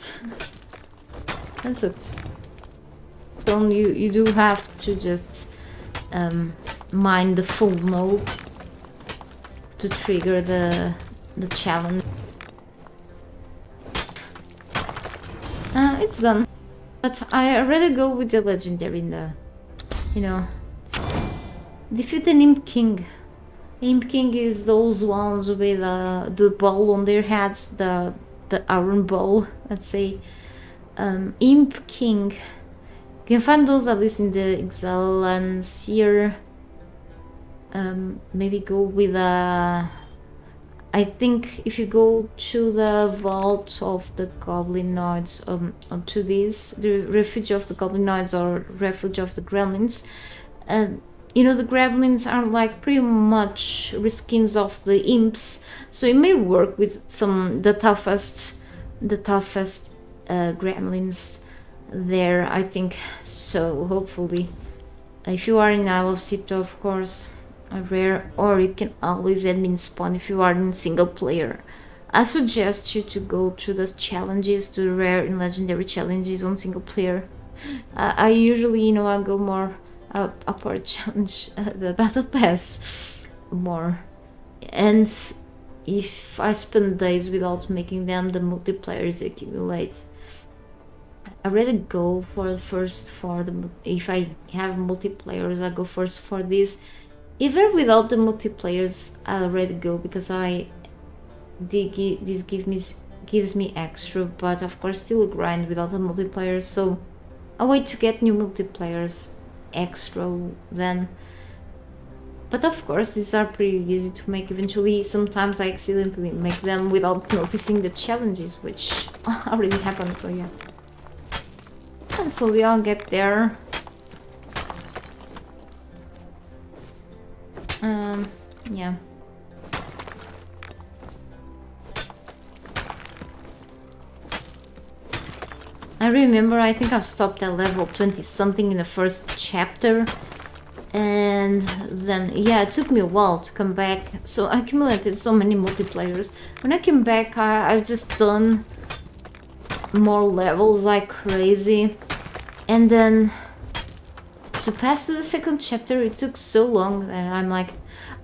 That's a stone. You do have to just mine the full node to trigger the challenge. It's done. But I rather go with the legendary in the, you know, defeat an Imp King. Imp King is those ones with the ball on their heads, the iron ball, let's say. Imp King. You can find those at least in the Exile lands here. Maybe go with I think if you go to the vault of the goblinoids, to this, the refuge of the goblinoids or refuge of the gremlins, you know, the gremlins are like pretty much reskins of the imps, so it may work with the toughest gremlins there, I think. So hopefully, if you are in Isle of Sipto, of course, a rare, or you can always admin spawn if you are in single player. I suggest you to go through the challenges, to rare and legendary challenges on single player. I usually, you know, I go more upward challenge, the battle pass more. And if I spend days without making them, the multiplayers accumulate. I really go for first for the, if I have multiplayers, I go first for this. Even without the multiplayers, I already go because this gives me extra, but of course still a grind without the multipliers. So I wait to get new multiplayers extra then. But of course these are pretty easy to make eventually. Sometimes I accidentally make them without noticing the challenges, which already happened, so yeah. And slowly I'll get there. Yeah. I remember, I think I've stopped at level 20 something in the first chapter, and then yeah, it took me a while to come back, so I accumulated so many multiplayers. When I came back, I've just done more levels like crazy, and then to pass to the second chapter it took so long that I'm like,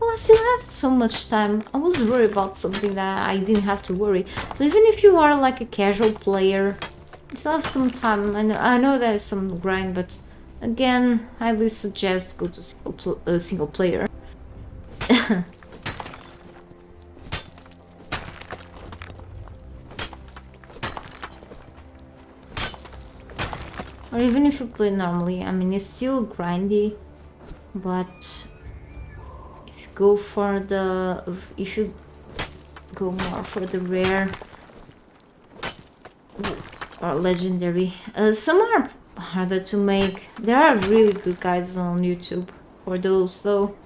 oh, I still have so much time. I was worried about something that I didn't have to worry. So even if you are like a casual player, you still have some time. I know there's some grind, but again, I highly suggest go to single player. Or even if you play normally, I mean, it's still grindy, but if you go for the, if you go more for the rare or legendary, some are harder to make. There are really good guides on YouTube for those though.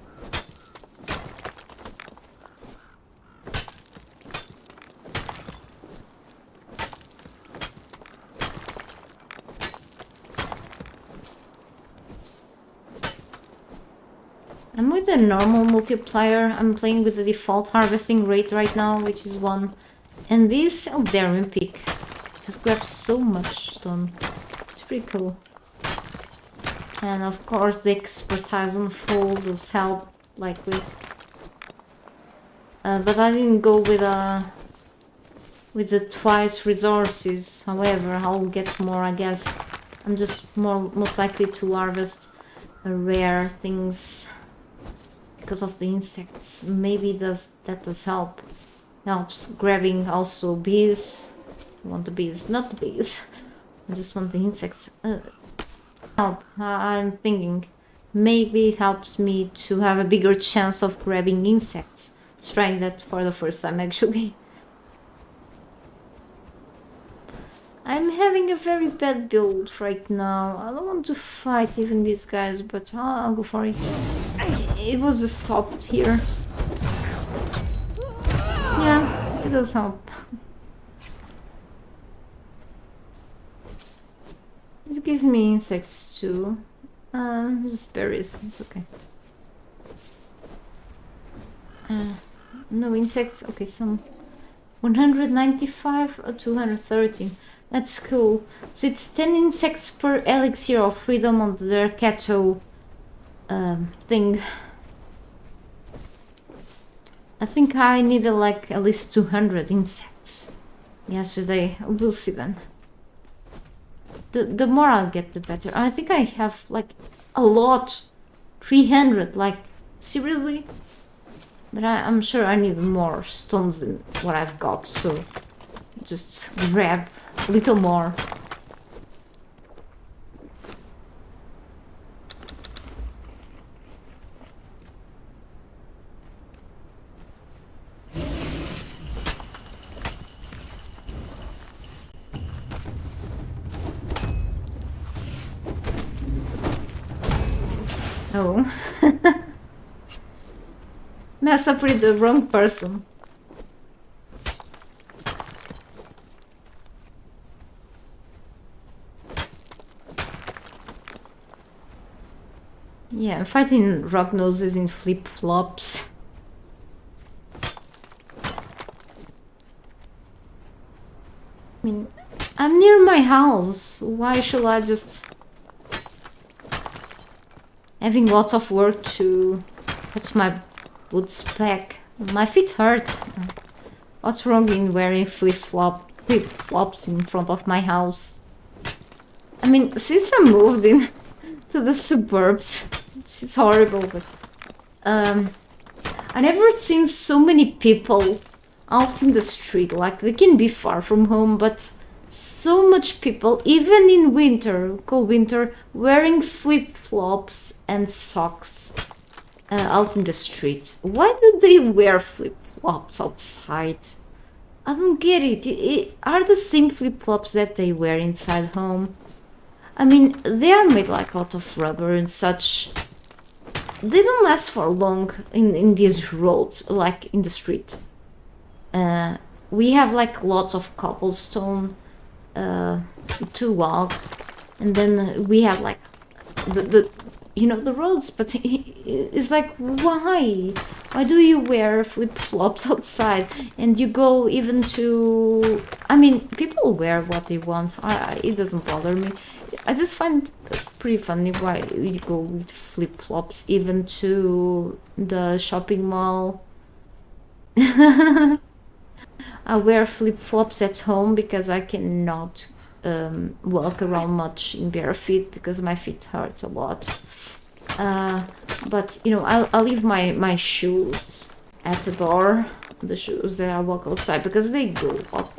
I'm with the normal multiplier. I'm playing with the default harvesting rate right now, which is 1. And this Eldarin pick just grabs so much stone. It's pretty cool. And of course the expertise on full does help, likely. But I didn't go with the twice resources. However, I'll get more, I guess. I'm just most likely to harvest rare things because of the insects. Maybe that does help. Helps grabbing also bees. I want the bees, not the bees. I just want the insects. Help. I'm thinking maybe it helps me to have a bigger chance of grabbing insects. Let's try that for the first time actually. I'm having a very bad build right now. I don't want to fight even these guys, but I'll go for it. It was just stopped here. Yeah, it does help. It gives me insects too. Just berries, it's okay. No insects, okay, some 195 or 213. That's cool. So it's 10 insects per elixir of freedom on their cattle thing. I think I needed like at least 200 insects yesterday. We'll see then. The more I'll get, the better. I think I have like a lot. 300, like seriously? But I'm sure I need more stones than what I've got, so just grab a little more. Oh. Mess up with the wrong person. Yeah, I'm fighting rock noses in flip-flops. I mean, I'm near my house. Why should I just... Having lots of work to put my boots back. My feet hurt. What's wrong in wearing flip-flops in front of my house? I mean, since I moved in to the suburbs, it's horrible, but I never seen so many people out in the street. Like, they can be far from home, but so much people, even in winter, cold winter, wearing flip-flops and socks out in the street. Why do they wear flip-flops outside? I don't get it. Are the same flip-flops that they wear inside home? I mean, they are made like out of rubber and such. They don't last for long in these roads, like in the street. We have like lots of cobblestone to walk, and then we have like the you know, the roads, but it's like, why do you wear flip-flops outside? And you go even to, I mean, people wear what they want. It doesn't bother me. I just find it pretty funny why you go with flip-flops even to the shopping mall. I wear flip-flops at home because I cannot walk around much in bare feet because my feet hurt a lot. But you know, I'll leave my shoes at the door, the shoes that I walk outside, because they go up.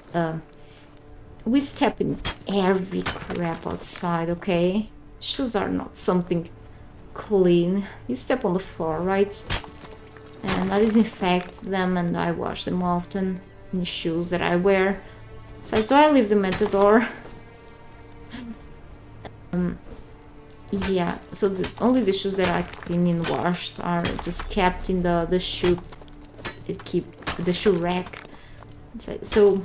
We step in every crap outside, okay? Shoes are not something clean. You step on the floor, right? And I disinfect them and I wash them often. The shoes that I wear. So I leave them at the door. Yeah, so only the shoes that I clean and washed are just kept in the shoe. The shoe rack. So,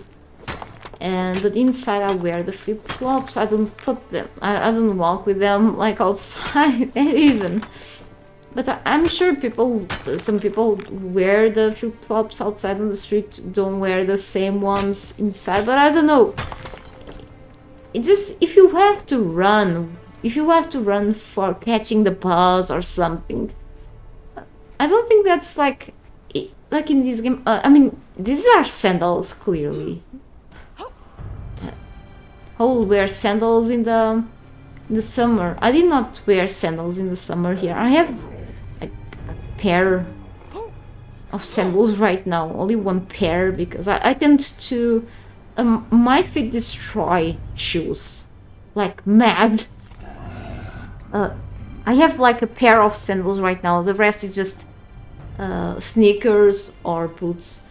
but inside I wear the flip-flops. I don't put them. I don't walk with them like outside even. But I'm sure some people wear the flip-flops outside on the street, don't wear the same ones inside, but I don't know. It just, if you have to run for catching the bus or something, I don't think that's like in this game. I mean, these are sandals, clearly. I will wear sandals in the summer. I did not wear sandals in the summer here. I have a pair of sandals right now, only one pair, because I tend to my feet destroy shoes like mad. I have like a pair of sandals right now, the rest is just sneakers or boots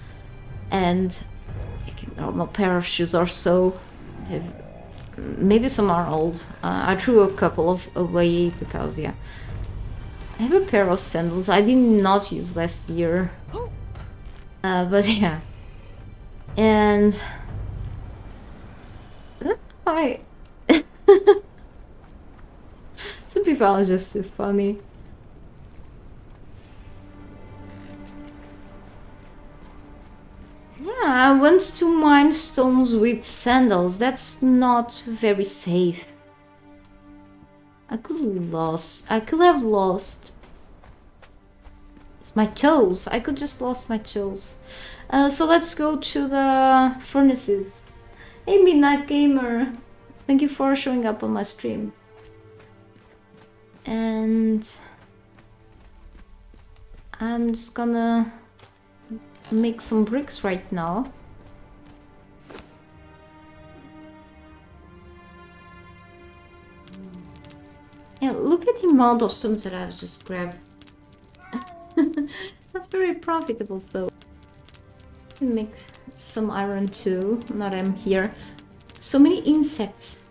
and like a normal pair of shoes or so. Maybe some are old. I threw a couple of away because, yeah, I have a pair of sandals I did not use last year. But yeah. And I some people are just too funny. Yeah, I went to mine stones with sandals. That's not very safe. I could have lost my toes. I could just lost my toes. So let's go to the furnaces. Hey, Midnight Gamer. Thank you for showing up on my stream. And I'm just gonna make some bricks right now. Yeah, look at the amount of stones that I've just grabbed. It's not very profitable though. I can make some iron too, now that I'm here. So many insects.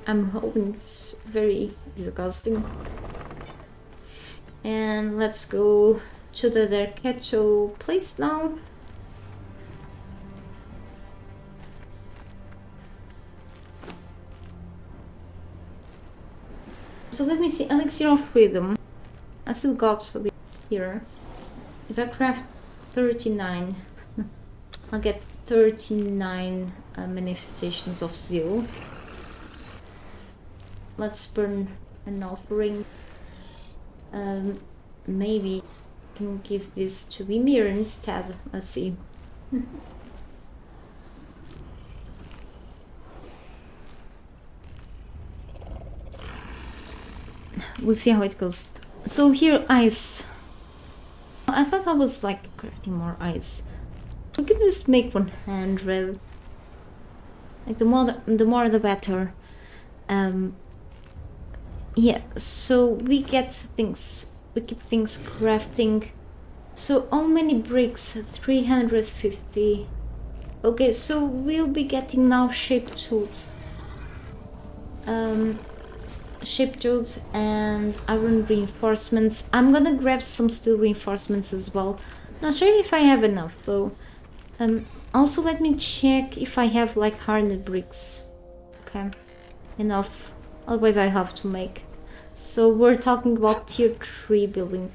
I'm holding this, very disgusting. And let's go to the Derkecho place now. So let me see, Elixir of Freedom. I still got here. If I craft 39, I'll get 39 manifestations of zeal. Let's burn an offering. Maybe I can give this to Ymir instead. Let's see. We'll see how it goes. So here, ice. I thought I was like crafting more ice. We can just make 100. Like the more the better. Yeah. So we get things. We keep things crafting. So how many bricks? 350. Okay. So we'll be getting now shaped tools. Shaped tools and iron reinforcements. I'm gonna grab some steel reinforcements as well. Not sure if I have enough though. Also let me check if I have like hardened bricks. Okay, enough. Otherwise I have to make. So we're talking about tier 3 building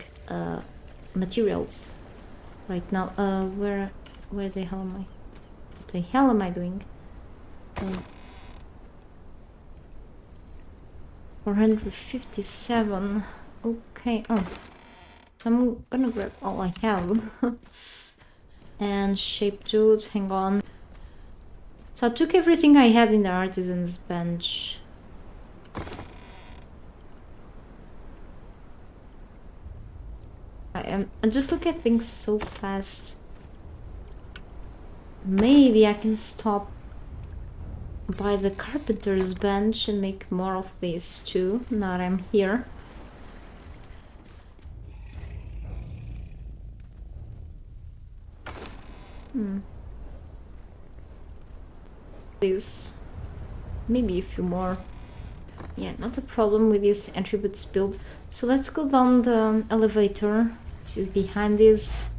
materials right now. Where the hell am I? What the hell am I doing? 457. Okay. Oh, so I'm gonna grab all I have. And shape tools. Hang on. So I took everything I had in the artisan's bench. I just look at things so fast. Maybe I can stop by the carpenter's bench and make more of these too, now that I'm here. This, maybe a few more. Yeah, not a problem with this attributes build. So let's go down the elevator, which is behind this.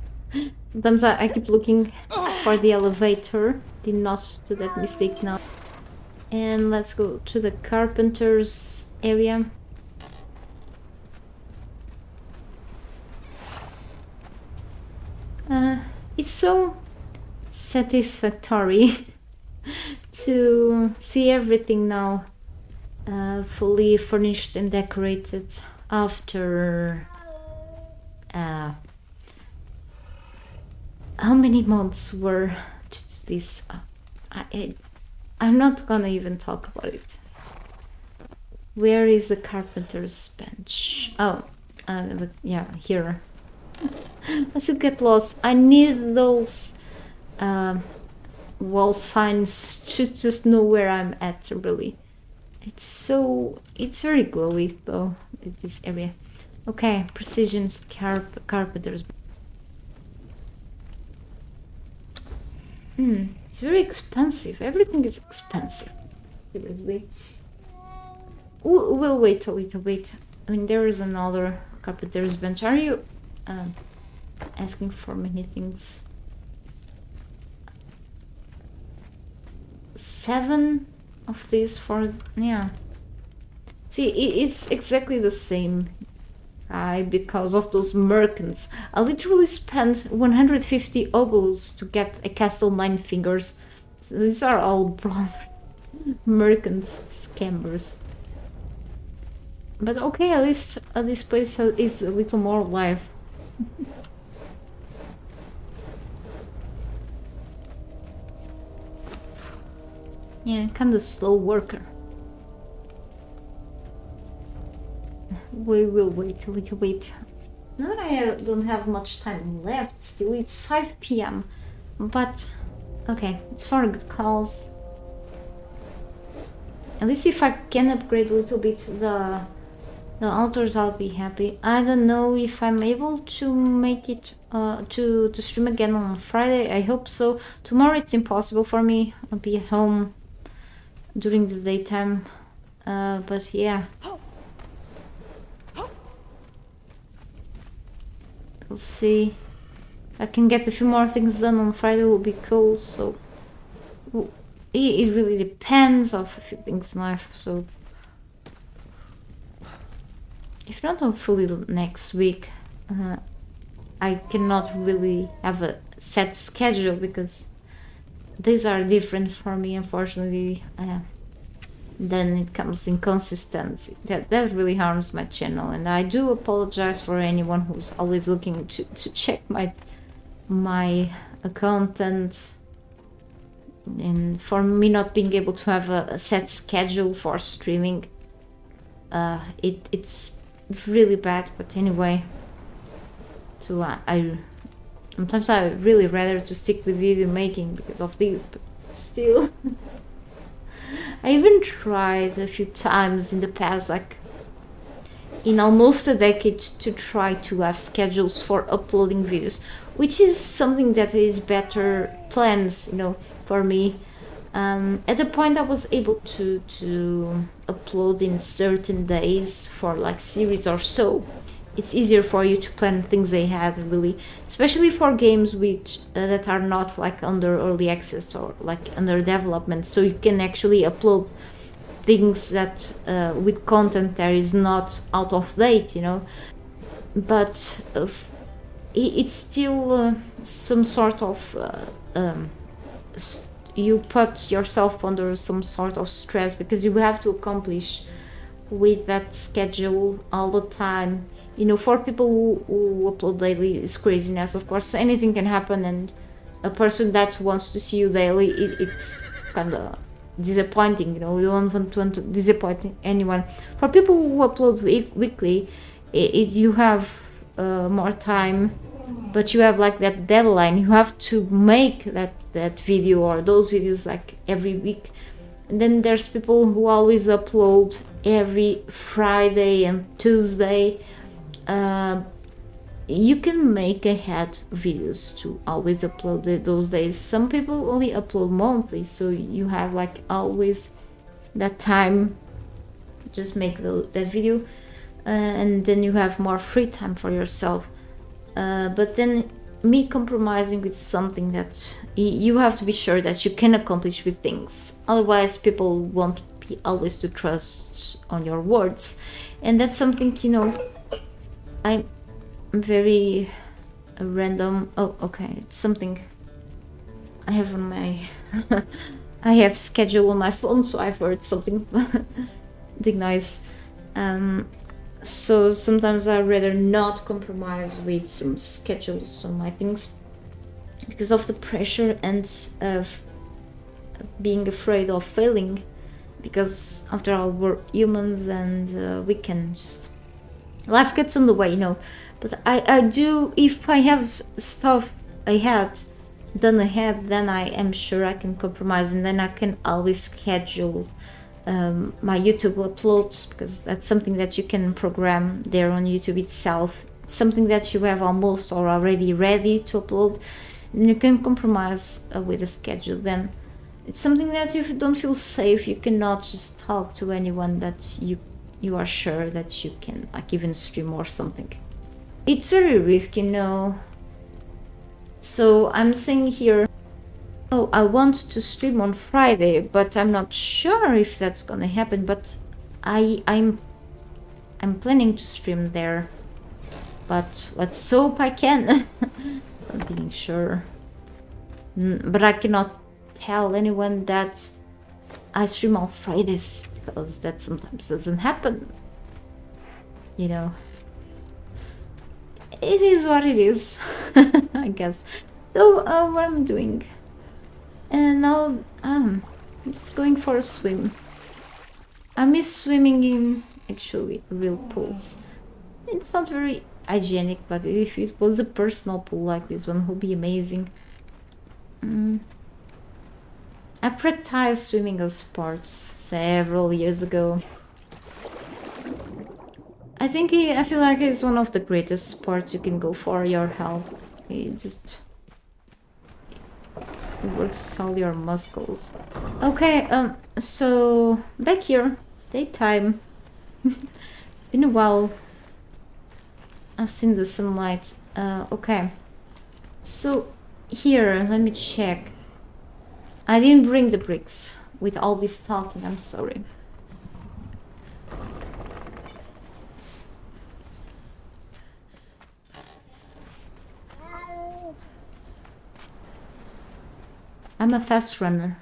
Sometimes I keep looking for the elevator. Did not do that mistake now. And let's go to the carpenter's area. It's so satisfactory to see everything now fully furnished and decorated after how many months were to this. I'm not gonna even talk about it. Where is the carpenter's bench? Oh, yeah, here. I still get lost. I need those wall signs to just know where I'm at, really. It's very glowy though, this area. Okay, precision carpenter's. It's very expensive. Everything is expensive. Seriously. We'll wait a little bit. I mean, there is another carpenter's bench. Are you asking for many things? 7 of these for... yeah. See, it's exactly the same. Because of those merchants. I literally spent 150 oboes to get a castle 9 fingers. So these are all brothers. Merchants, scammers. But okay, at least this place is a little more alive. Yeah, kinda slow worker. We will wait a little bit. Now that I don't have much time left, still it's 5 PM. But, okay, it's for a good cause. At least if I can upgrade a little bit the altars, I'll be happy. I don't know if I'm able to make it, to stream again on Friday. I hope so. Tomorrow it's impossible for me. I'll be at home during the daytime. But yeah. We'll see. If I can get a few more things done on Friday, will be cool. So it really depends of a few things in life. So if not, hopefully next week. I cannot really have a set schedule because these are different for me, unfortunately. Then it comes inconsistency. That really harms my channel, and I do apologize for anyone who's always looking to check my content, and for me not being able to have a set schedule for streaming. It's really bad, but anyway. So I sometimes I really rather to stick with video making because of this, but still. I even tried a few times in the past, like in almost a decade, to try to have schedules for uploading videos, which is something that is better planned, you know, for me. At the point I was able to upload in certain days for like series or so. It's easier for you to plan things ahead, really, especially for games which that are not like under early access or like under development. So you can actually upload things that with content that is not out of date, you know. But it's still some sort of you put yourself under some sort of stress because you have to accomplish with that schedule all the time. You know, for people who upload daily, it's craziness. Of course, anything can happen, and a person that wants to see you daily, it's kind of disappointing. You know, you don't want to disappoint anyone. For people who upload weekly, you have more time, but you have like that deadline. You have to make that video or those videos like every week. And then there's people who always upload every Friday and Tuesday. You can make ahead videos to always upload it those days. Some people only upload monthly, so you have like always that time. Just make that video, and then you have more free time for yourself. But then me compromising with something that you have to be sure that you can accomplish with things. Otherwise, people won't be always to trust on your words, and that's something, you know. I'm very random. Oh, okay. It's something I have on my I have schedule on my phone, so I've heard something nice. So sometimes I'd rather not compromise with some schedules on my things because of the pressure and of being afraid of failing, because after all we're humans and we can just, life gets in the way, you know. But I do, if I have stuff done ahead, then I am sure I can compromise, and then I can always schedule my YouTube uploads, because that's something that you can program there on YouTube itself. It's something that you have almost or already ready to upload, and you can compromise with a schedule. Then it's something that if you don't feel safe, you cannot just talk to anyone that you are sure that you can like even stream or something. It's very risky, you know. So I'm saying here, oh, I want to stream on Friday, but I'm not sure if that's gonna happen. But I'm planning to stream there. But let's hope I can. Not being sure. But I cannot tell anyone that I stream on Fridays, because that sometimes doesn't happen. You know. It is what it is, I guess. So, what am I doing? And now I'm just going for a swim. I miss swimming in actually real pools. It's not very hygienic, but if it was a personal pool like this one, would be amazing. I practiced swimming as sports several years ago. I feel like it's one of the greatest sports you can go for your health. It just works all your muscles. Okay, so back here, daytime. It's been a while. I've seen the sunlight. Okay. So here, let me check. I didn't bring the bricks with all this talking, I'm sorry. I'm a fast runner.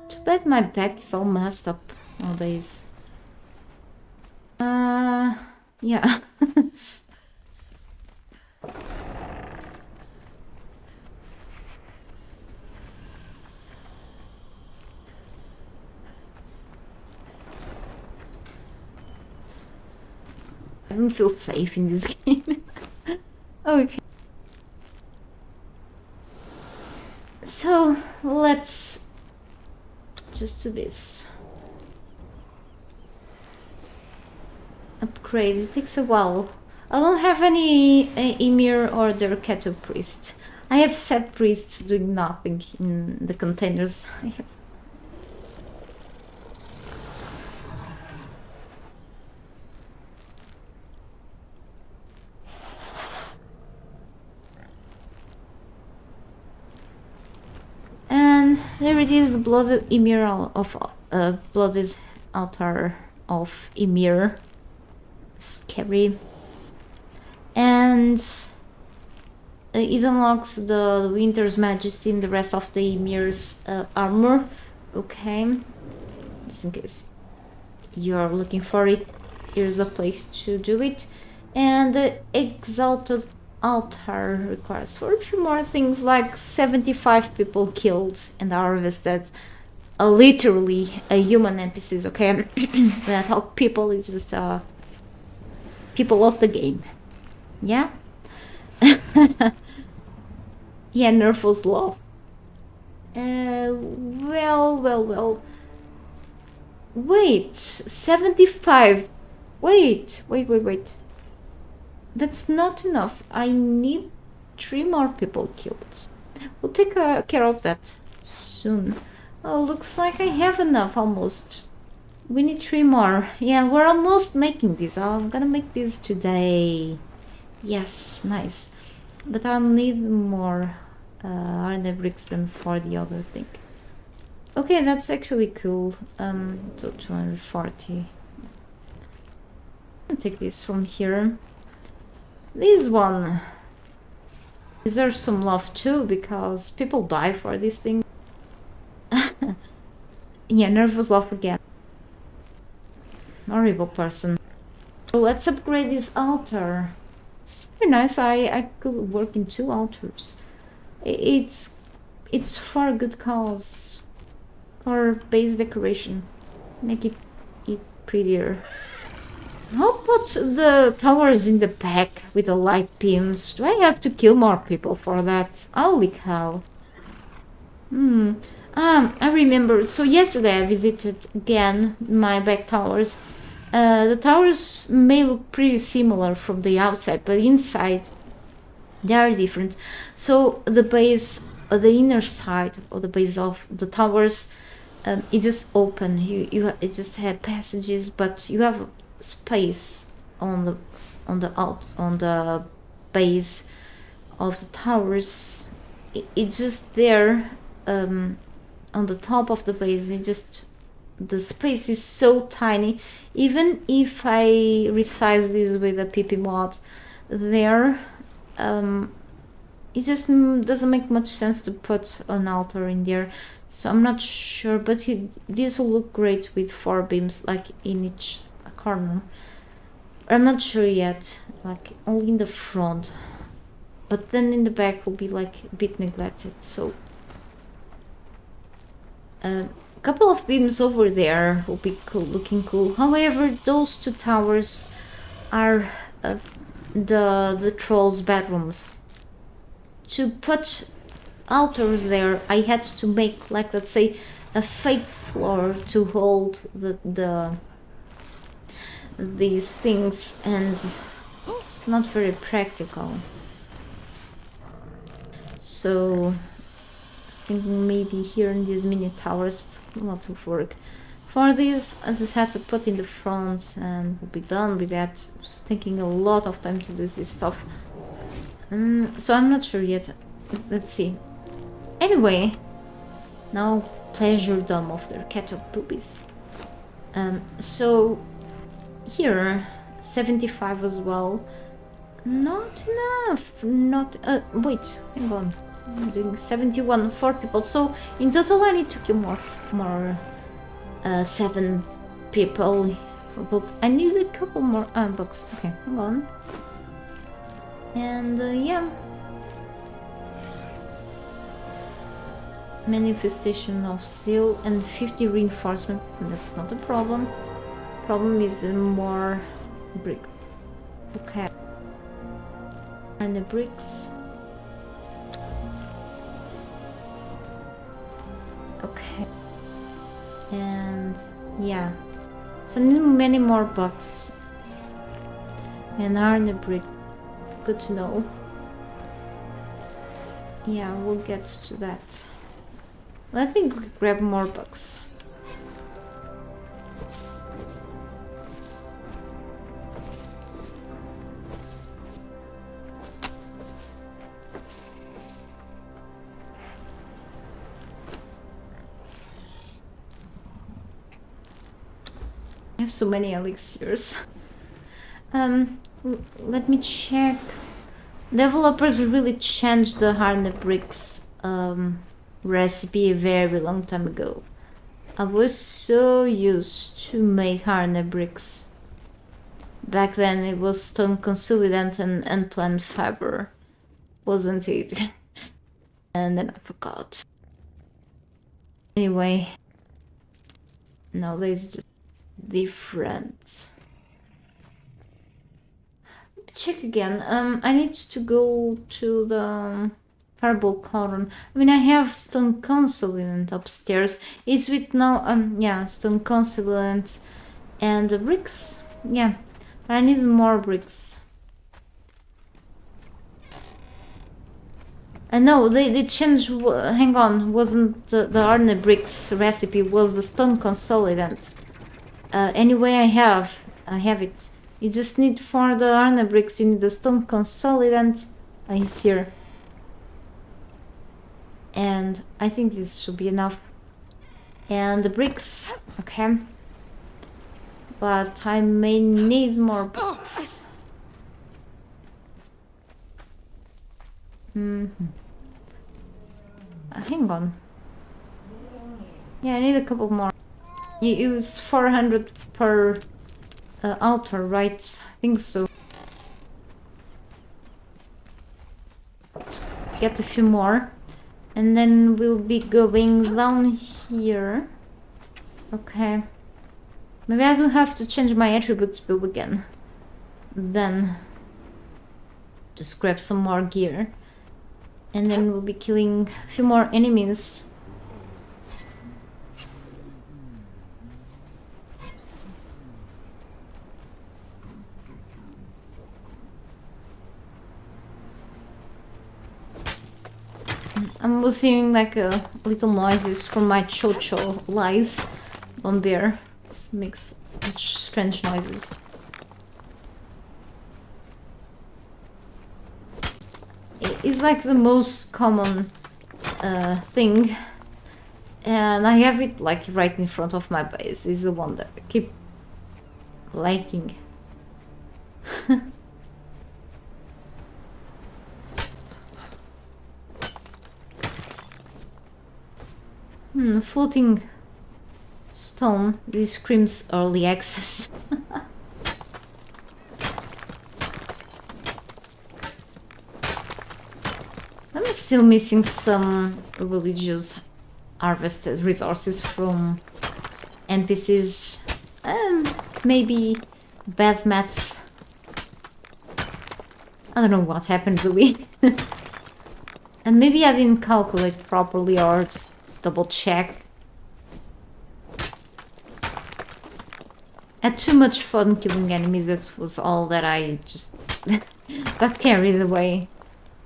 Too bad my back is all messed up nowadays. Yeah. I don't feel safe in this game. Okay. So, let's just do this. Upgrade, it takes a while. I don't have any Emir or the Ketu priest. I have set priests doing nothing in the containers. I have. And there it is, the blooded Emir of blooded altar of Emir. Scary. And it unlocks the Winter's Majesty and the rest of the Emir's armor. Okay, just in case you're looking for it, here's a place to do it. And the Exalted Altar requires for a few more things, like 75 people killed and harvested. Literally human NPCs, okay? That all people is just people of the game. Yeah? Yeah, Nerf's law. Well. Wait, 75. Wait. That's not enough. I need 3 more people killed. We'll take care of that soon. Oh, looks like I have enough almost. We need 3 more. Yeah, we're almost making this. I'm gonna make this today. Yes, nice. But I'll need more iron bricks than for the other thing. Okay, that's actually cool. So 240. I'll take this from here. This one deserves some love too, because people die for this thing. Yeah, nervous laugh again. Horrible person. So let's upgrade this altar. It's very nice. I could work in 2 altars. It's for a good cause. For base decoration. Make it prettier. I'll put the towers in the back with the light beams. Do I have to kill more people for that? Holy cow. I remember. So yesterday I visited again my back towers. The towers may look pretty similar from the outside, but inside they are different. So the base, the inner side of the base of the towers, it just open. It just had passages, but you have space on the base of the towers. It's just there on the top of the base. The space is so tiny. Even if I resize this with a PP mod there, it just doesn't make much sense to put an altar in there. So I'm not sure, but this will look great with 4 beams, like in each corner. I'm not sure yet, like only in the front, but then in the back will be like a bit neglected. So a couple of beams over there will be cool, looking cool. However, those 2 towers are the trolls' bedrooms. To put altars there, I had to make, like, let's say, a fake floor to hold these things, and it's not very practical. So thinking maybe here in these mini towers, a lot of work. For this, I just had to put in the front and we'll be done with that. It's taking a lot of time to do this stuff. So I'm not sure yet. Let's see. Anyway, now pleasure dome of their ketchup boobies. So here 75 as well. Not enough. Not wait, hang on. I'm doing 71, 4 people. So in total I need to kill more 7 people for books. I need a couple more books. Okay, hang on. And yeah. Manifestation of seal and 50 reinforcement. That's not a problem. Problem is more brick. Okay. And the bricks. Okay. And yeah. So I need many more bucks. And iron the brick. Good to know. Yeah, we'll get to that. Let me grab more bucks. I have so many elixirs. Let me check. Developers really changed the hardened bricks recipe a very long time ago. I was so used to make hardened bricks. Back then it was stone consolidant and plant fiber, wasn't it? And then I forgot. Anyway, nowadays it's just different. Check again. I need to go to the Fireball Cauldron. I mean, I have stone consolidant upstairs. It's with now, yeah, stone consolidant and the bricks. Yeah, I need more bricks. No, they changed. Hang on, wasn't the Arne bricks recipe? Was the stone consolidant? Anyway, I have it. You just need for the Arne bricks. You need the stone consolidant. It's here. And I think this should be enough. And the bricks, okay. But I may need more bricks. Hang on. Yeah, I need a couple more. You use 400 per altar, right? I think so. Let's get a few more. And then we'll be going down here. Okay. Maybe I will have to change my attributes build again. Then just grab some more gear. And then we'll be killing a few more enemies. I'm listening like little noises from my chocho lies on there. It makes such strange noises. It's like the most common thing, and I have it like right in front of my base. It's the one that I keep liking. Floating stone. This screams early access. I'm still missing some religious harvested resources from NPCs. Maybe bad maths. I don't know what happened really. And maybe I didn't calculate properly or just double check. I had too much fun killing enemies, that was all that I just got carried away.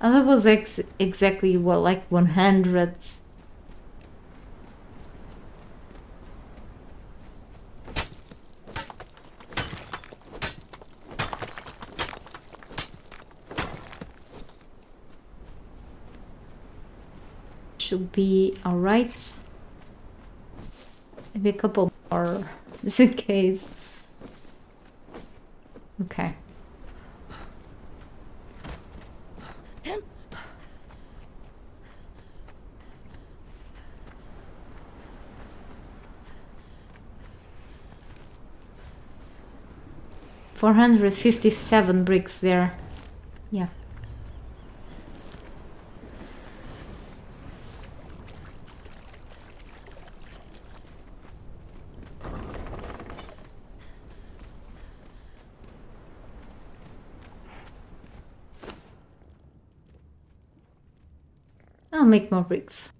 I thought it was exactly, what, like 100. Should be alright. Maybe a couple more, just in case. Okay. 457 bricks there. Yeah. I'll make more bricks.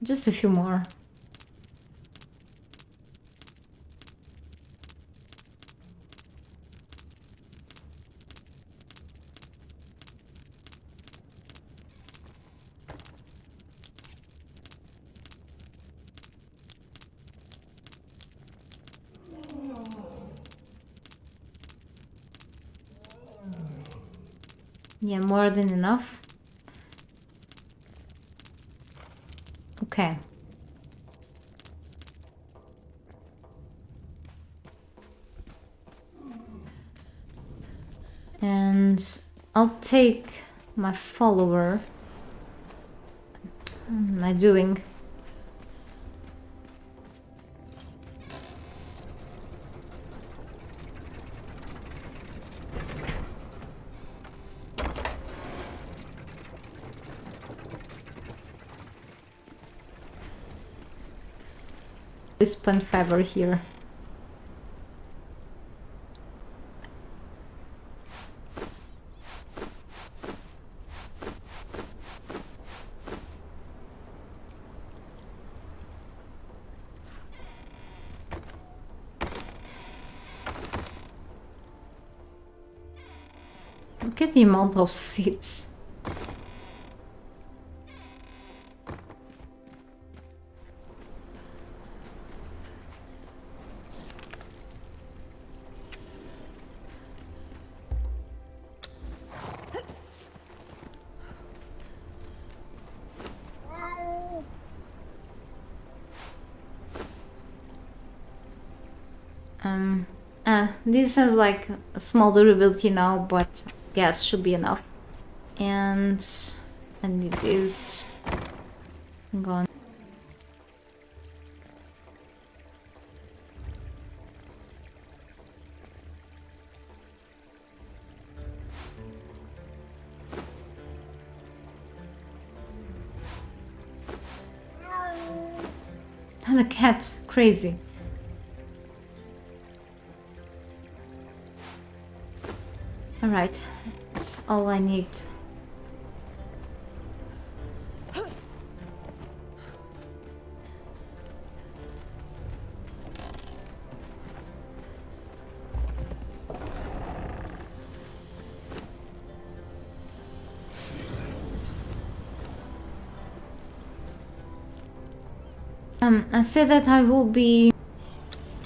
Just a few more. Yeah, more than enough. Okay. And I'll take my follower. What am I doing? This plant fiber here. Look at the amount of seeds. This has like a small durability now, but gas should be enough. And it is gone. The cat, crazy. Alright, that's all I need. I said that I will be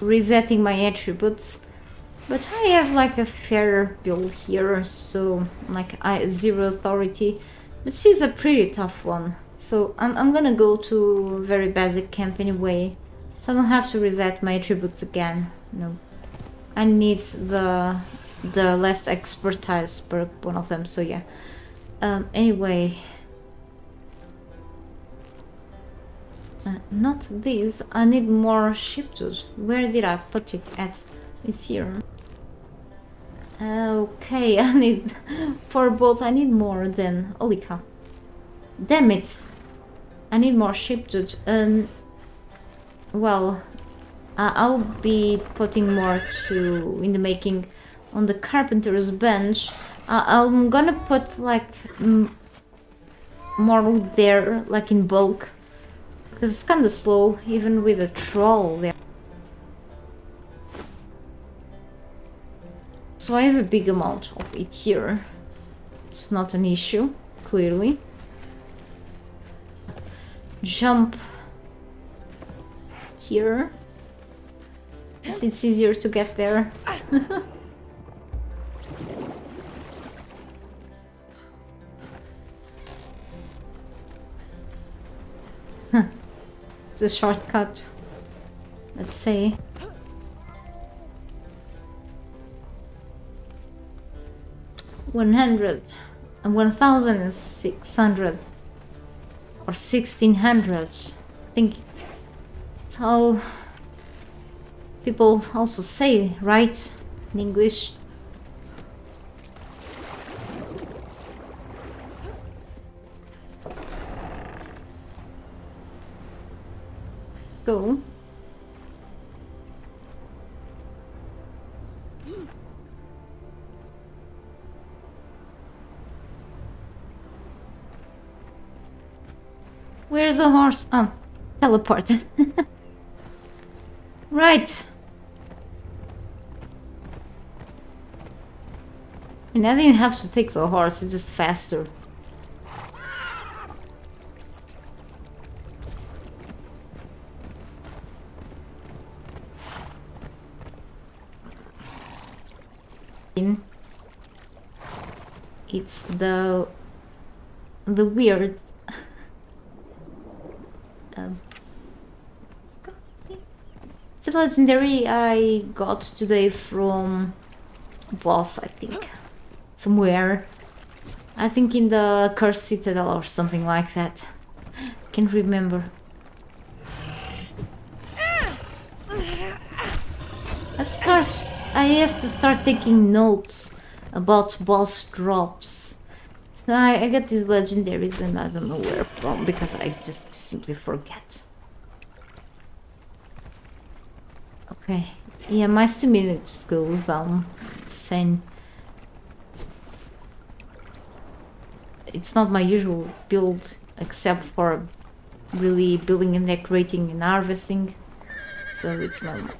resetting my attributes, but I have like a fair build here, so like zero authority, but she's a pretty tough one. So I'm gonna go to very basic camp anyway, so I don't have to reset my attributes again. No, I need the less expertise per one of them. So yeah. Anyway. Not this. I need more ship tools. Where did I put it at? It's here. Okay, I need for both. I need more than Olika. Damn it! I need more ship tools. Well, I'll be putting more in the making on the carpenter's bench. I'm gonna put like more wood there, like in bulk. Because it's kind of slow, even with a troll there. So I have a big amount of it here. It's not an issue, clearly. Jump here. It's easier to get there. It's a shortcut, let's say. $100. 1600 or 1600. I think it's how people also say, right? In English. So where's the horse? Oh, teleported. Right. And I didn't have to take the horse, it's just faster. It's the weird it's a legendary I got today from boss, I think. Somewhere. I think in the Cursed Citadel or something like that. Can't remember. I have to start taking notes about boss drops. So I get these legendaries and I don't know where from because I just simply forget. Okay, yeah, my stamina just goes down. Insane. It's not my usual build except for really building and decorating and harvesting. So it's not...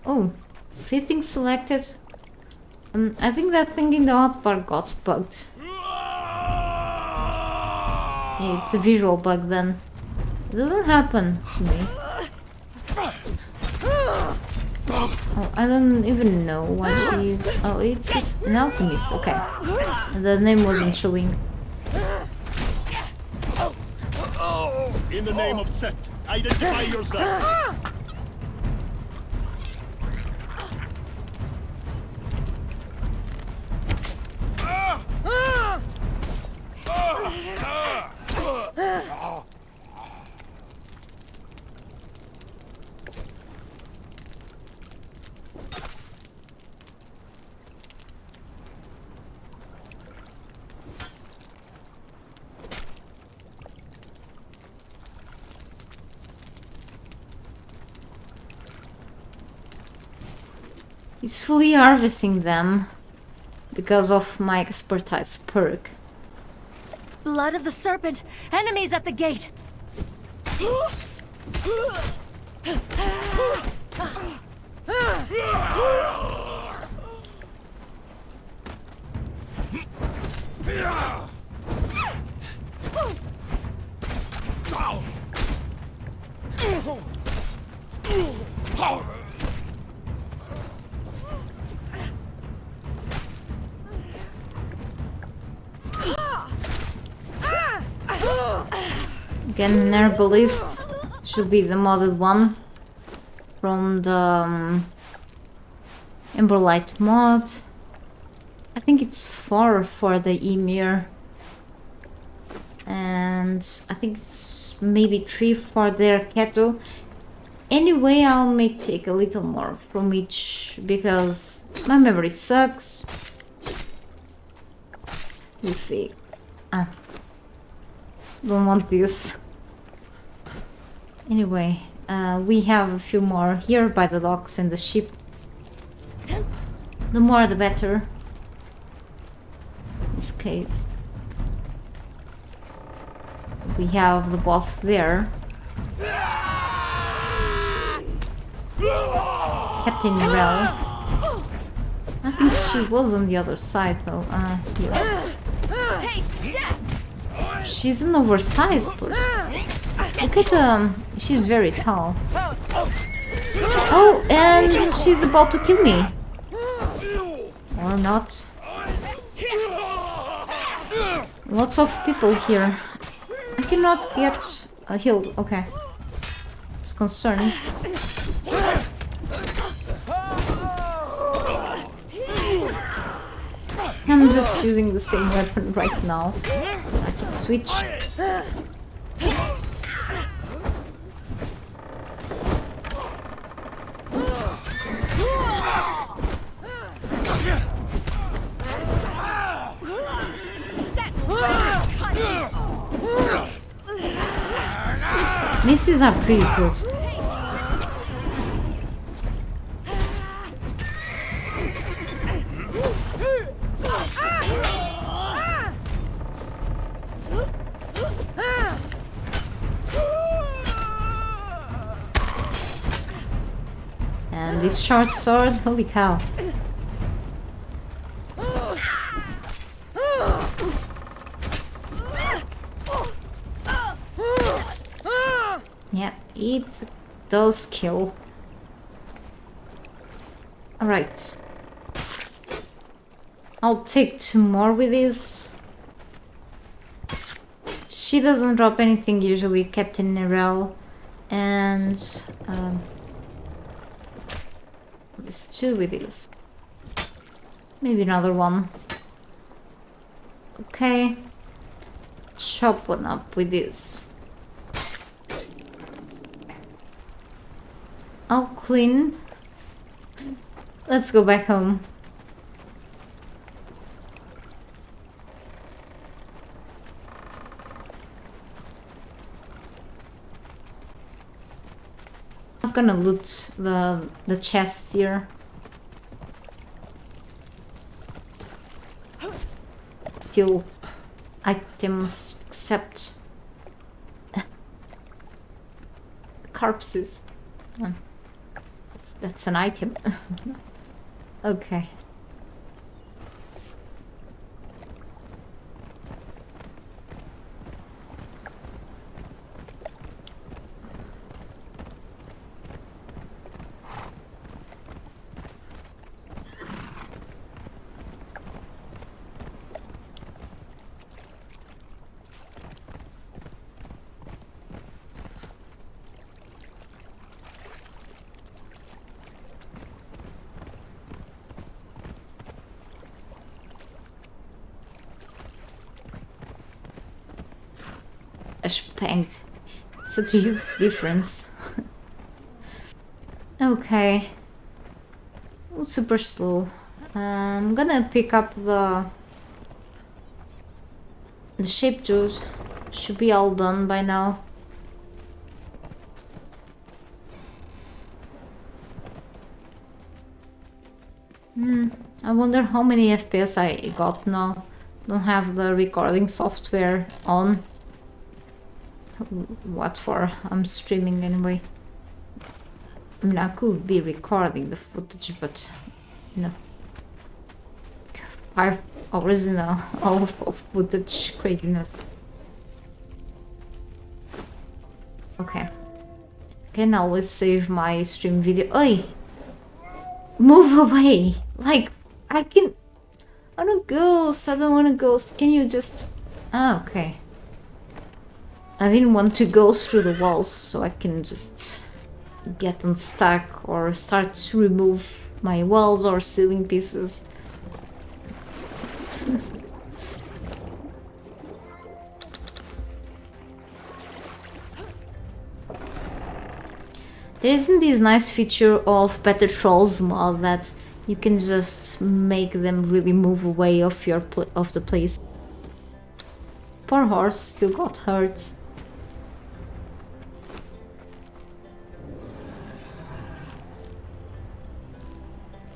oh, 3 things selected. I think that thing in the hotbar got bugged. Yeah, it's a visual bug then. It doesn't happen to me. Oh, I don't even know what she is. Oh, it's an alchemist. Okay. The name wasn't showing. In the name of Set, identify yourself. It's fully harvesting them because of my expertise perk. Blood of the serpent! Enemies at the gate! Again, an herbalist should be the modded one from the Emberlight mod. I think it's 4 for the Emir, and I think it's maybe 3 for their Keto. Anyway, I may take a little more from each because my memory sucks. Let's see. Don't want this. Anyway, we have a few more here by the docks and the ship. The more the better. In this case. We have the boss there. Captain Rel. I think she was on the other side though. Here. She's an oversized person. Look at she's very tall. Oh, and she's about to kill me. Or not. Lots of people here. I cannot get healed. Okay. It's concerned. I'm just using the same weapon right now. I can switch. Misses are pretty good. And this short sword, holy cow. Yeah, it does kill. Alright. I'll take 2 more with this. She doesn't drop anything usually, Captain Nerel. And there's 2 with this. Maybe another one. Okay. Chop one up with this. I'll clean. Let's go back home. I'm gonna loot the chests here. Still items except corpses. That's an item. Okay. Paint. Such a huge difference. Okay. Oh, super slow. I'm gonna pick up the shape tools. Should be all done by now. I wonder how many FPS I got now. Don't have the recording software on. What for? I'm streaming anyway. I mean, I could be recording the footage, but no. 5 hours in all of footage craziness. Okay. Can always save my stream video. Oi! Move away! Like, I want a ghost. I don't want a ghost. Can you just... Ah, okay. I didn't want to go through the walls, so I can just get unstuck or start to remove my walls or ceiling pieces. There isn't this nice feature of Better Trolls mod that you can just make them really move away of the place. Poor horse still got hurt.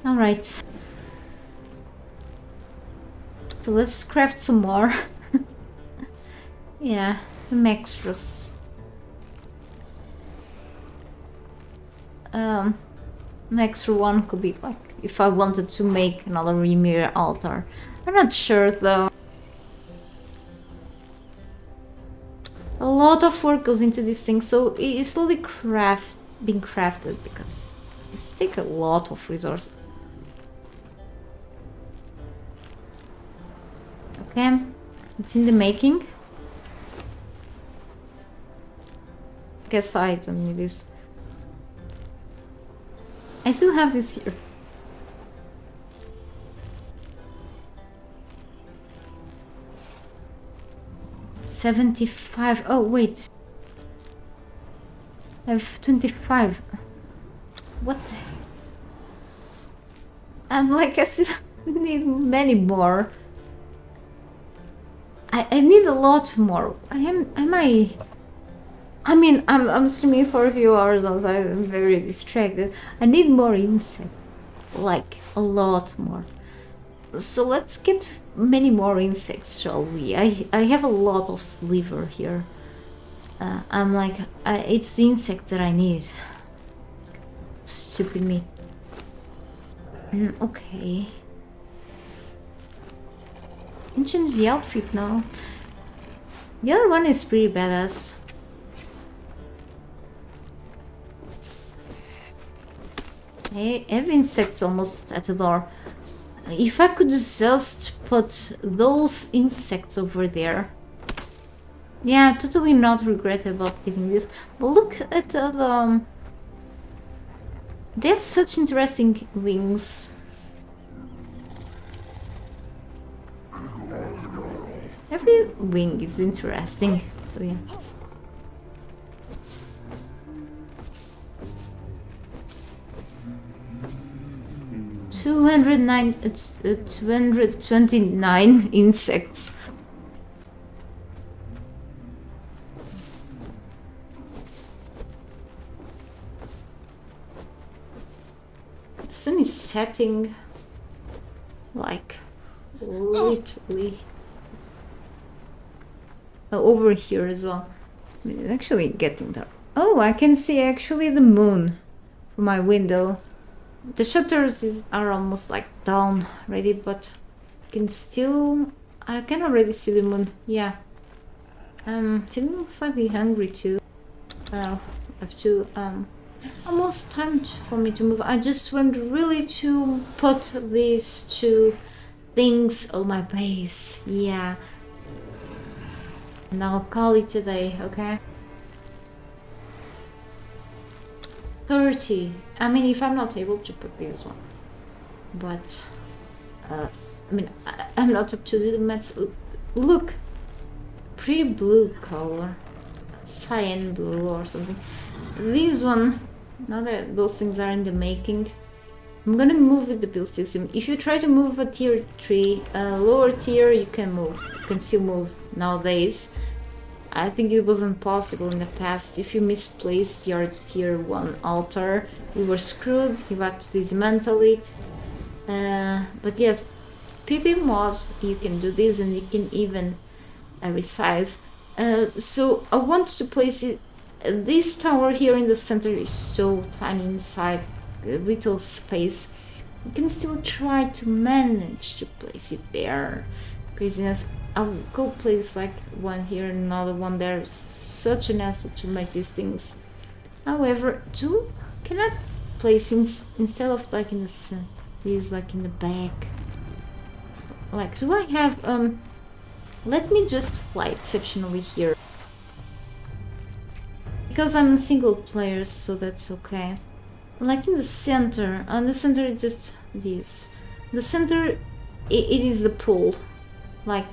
Alright. So let's craft some more. Yeah, some extras. An extra one could be like if I wanted to make another Ymir altar. I'm not sure though. A lot of work goes into this thing, so it's slowly being crafted because it's take a lot of resources. Okay, it's in the making. Guess I don't need this. I still have this here. 75. Oh, wait. I have 25. What? I'm like, I still need many more. I need a lot more. Am I? I mean, I'm streaming for a few hours, also I'm very distracted. I need more insects, like a lot more. So let's get many more insects, shall we? I have a lot of sliver here. I'm like, it's the insect that I need. Stupid me. Okay. Can change the outfit now. The other one is pretty badass. I have insects almost at the door. If I could just put those insects over there. Yeah, totally not regret about getting this. But look at the... they have such interesting wings. Every wing is interesting, so yeah. It's 229 insects. The sun is setting like literally over here as well. It's actually getting dark. Oh, I can see actually the moon from my window. The shutters are almost like down already, but I can already see the moon. Yeah. I'm feeling slightly hungry too. I have to almost time for me to move. I just want really to put these two things on my base. Yeah. And I'll call it today, okay? 30. I mean, if I'm not able to put this one. But, I mean, I'm not up to the maths. Look! Pretty blue color. Cyan blue or something. This one, now that those things are in the making, I'm gonna move with the build system. If you try to move a tier 3, lower tier, you can move. You can still move nowadays. I think it wasn't possible in the past. If you misplaced your tier 1 altar, you were screwed, you had to dismantle it. But yes, PB mod, you can do this and you can even resize. So I want to place it. This tower here in the center is so tiny inside a little space. You can still try to manage to place it there. Craziness. I'll go place like one here and another one there. Such an hassle to make these things. However, two cannot place instead of like in the center, these like in the back. Like, do I have let me just fly exceptionally here. Because I'm a single player, so that's okay. Like in the center, on the center it's just this. The center, it is the pool. Like,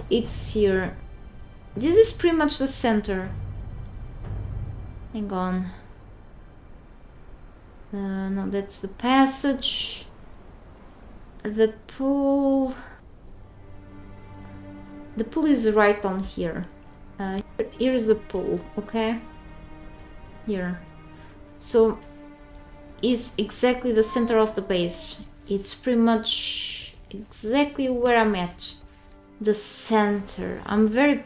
it's here. This is pretty much the center. Hang on. No, that's the passage. The pool. The pool is right on here. Here's the pool, okay? Here. So, it's exactly the center of the base. It's pretty much exactly where I'm at. The center. I'm very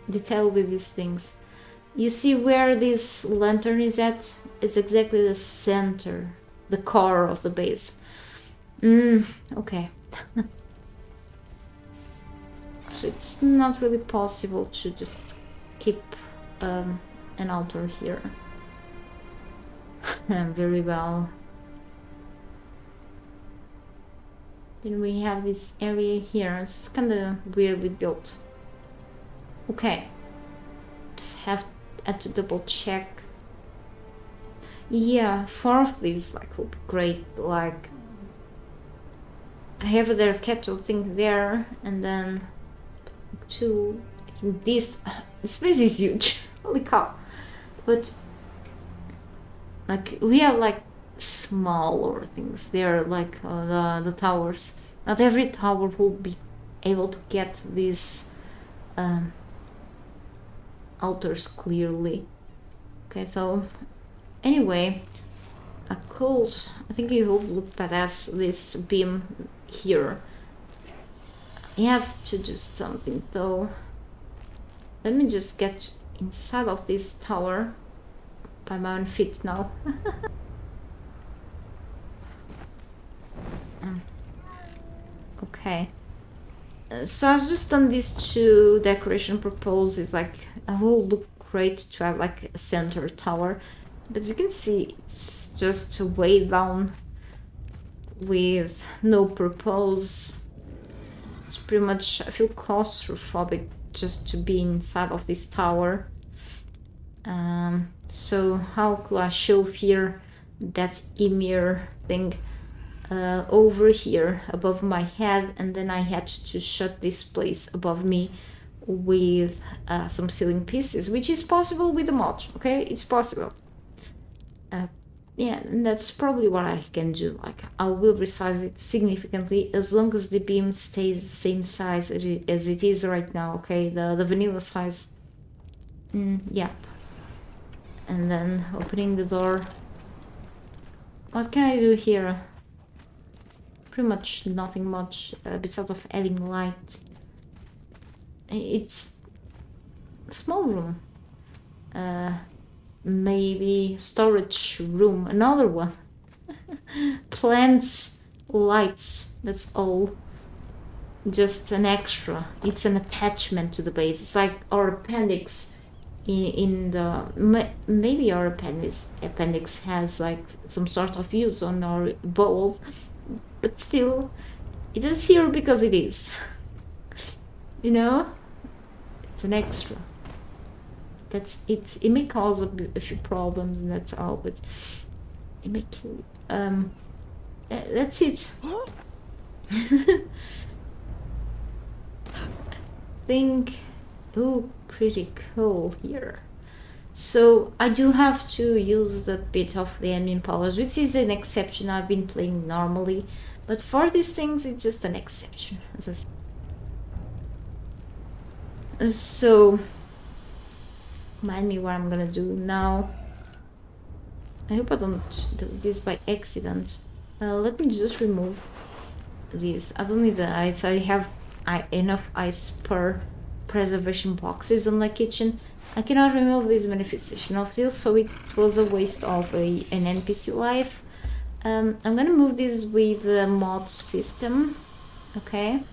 detailed with these things. You see where this lantern is at? It's exactly the center. The core of the base. Okay. So it's not really possible to just keep an altar here. Very well. Then we have this area here. It's kind of weirdly built. Okay. Just have to double check. Yeah, 4 of these like would be great. Like, I have their kettle thing there, and then two. This space is huge. Holy cow! But like we have like smaller things. They're like the towers. Not every tower will be able to get these altars clearly. Okay, so anyway, I think it will look badass, this beam here. I have to do something though. Let me just get inside of this tower by my own feet now. Okay. So I've just done these two decoration proposals. Like, it will look great to have like a center tower, but you can see it's just way down with no purpose. It's pretty much, I feel claustrophobic just to be inside of this tower. So how could I show here that Ymir thing over here above my head, and then I had to shut this place above me with some ceiling pieces, which is possible with the mod. Okay, it's possible. Yeah, and that's probably what I can do. Like, I will resize it significantly as long as the beam stays the same size as it is right now. Okay, the vanilla size. Yeah. And then opening the door. What can I do here? Pretty much nothing much besides of adding light. It's a small room. Maybe storage room, another one. Plants, lights, that's all. Just an extra. It's an attachment to the base. It's like our appendix in the... Maybe our appendix has like some sort of use on our bowl, but still, it is here because it is. You know? It's an extra. That's it. It may cause a few problems, and that's all. But it may kill. That's it. Think. Oh, pretty cool here. So I do have to use the bit of the admin powers, which is an exception. I've been playing normally, but for these things, it's just an exception. As I said. So. Remind me what I'm gonna do now. I hope I don't do this by accident. Let me just remove these. I don't need the ice. I have enough ice per preservation boxes on my kitchen. I cannot remove this manifestation of zeal, so it was a waste of an NPC life. I'm gonna move this with the mod system. Okay.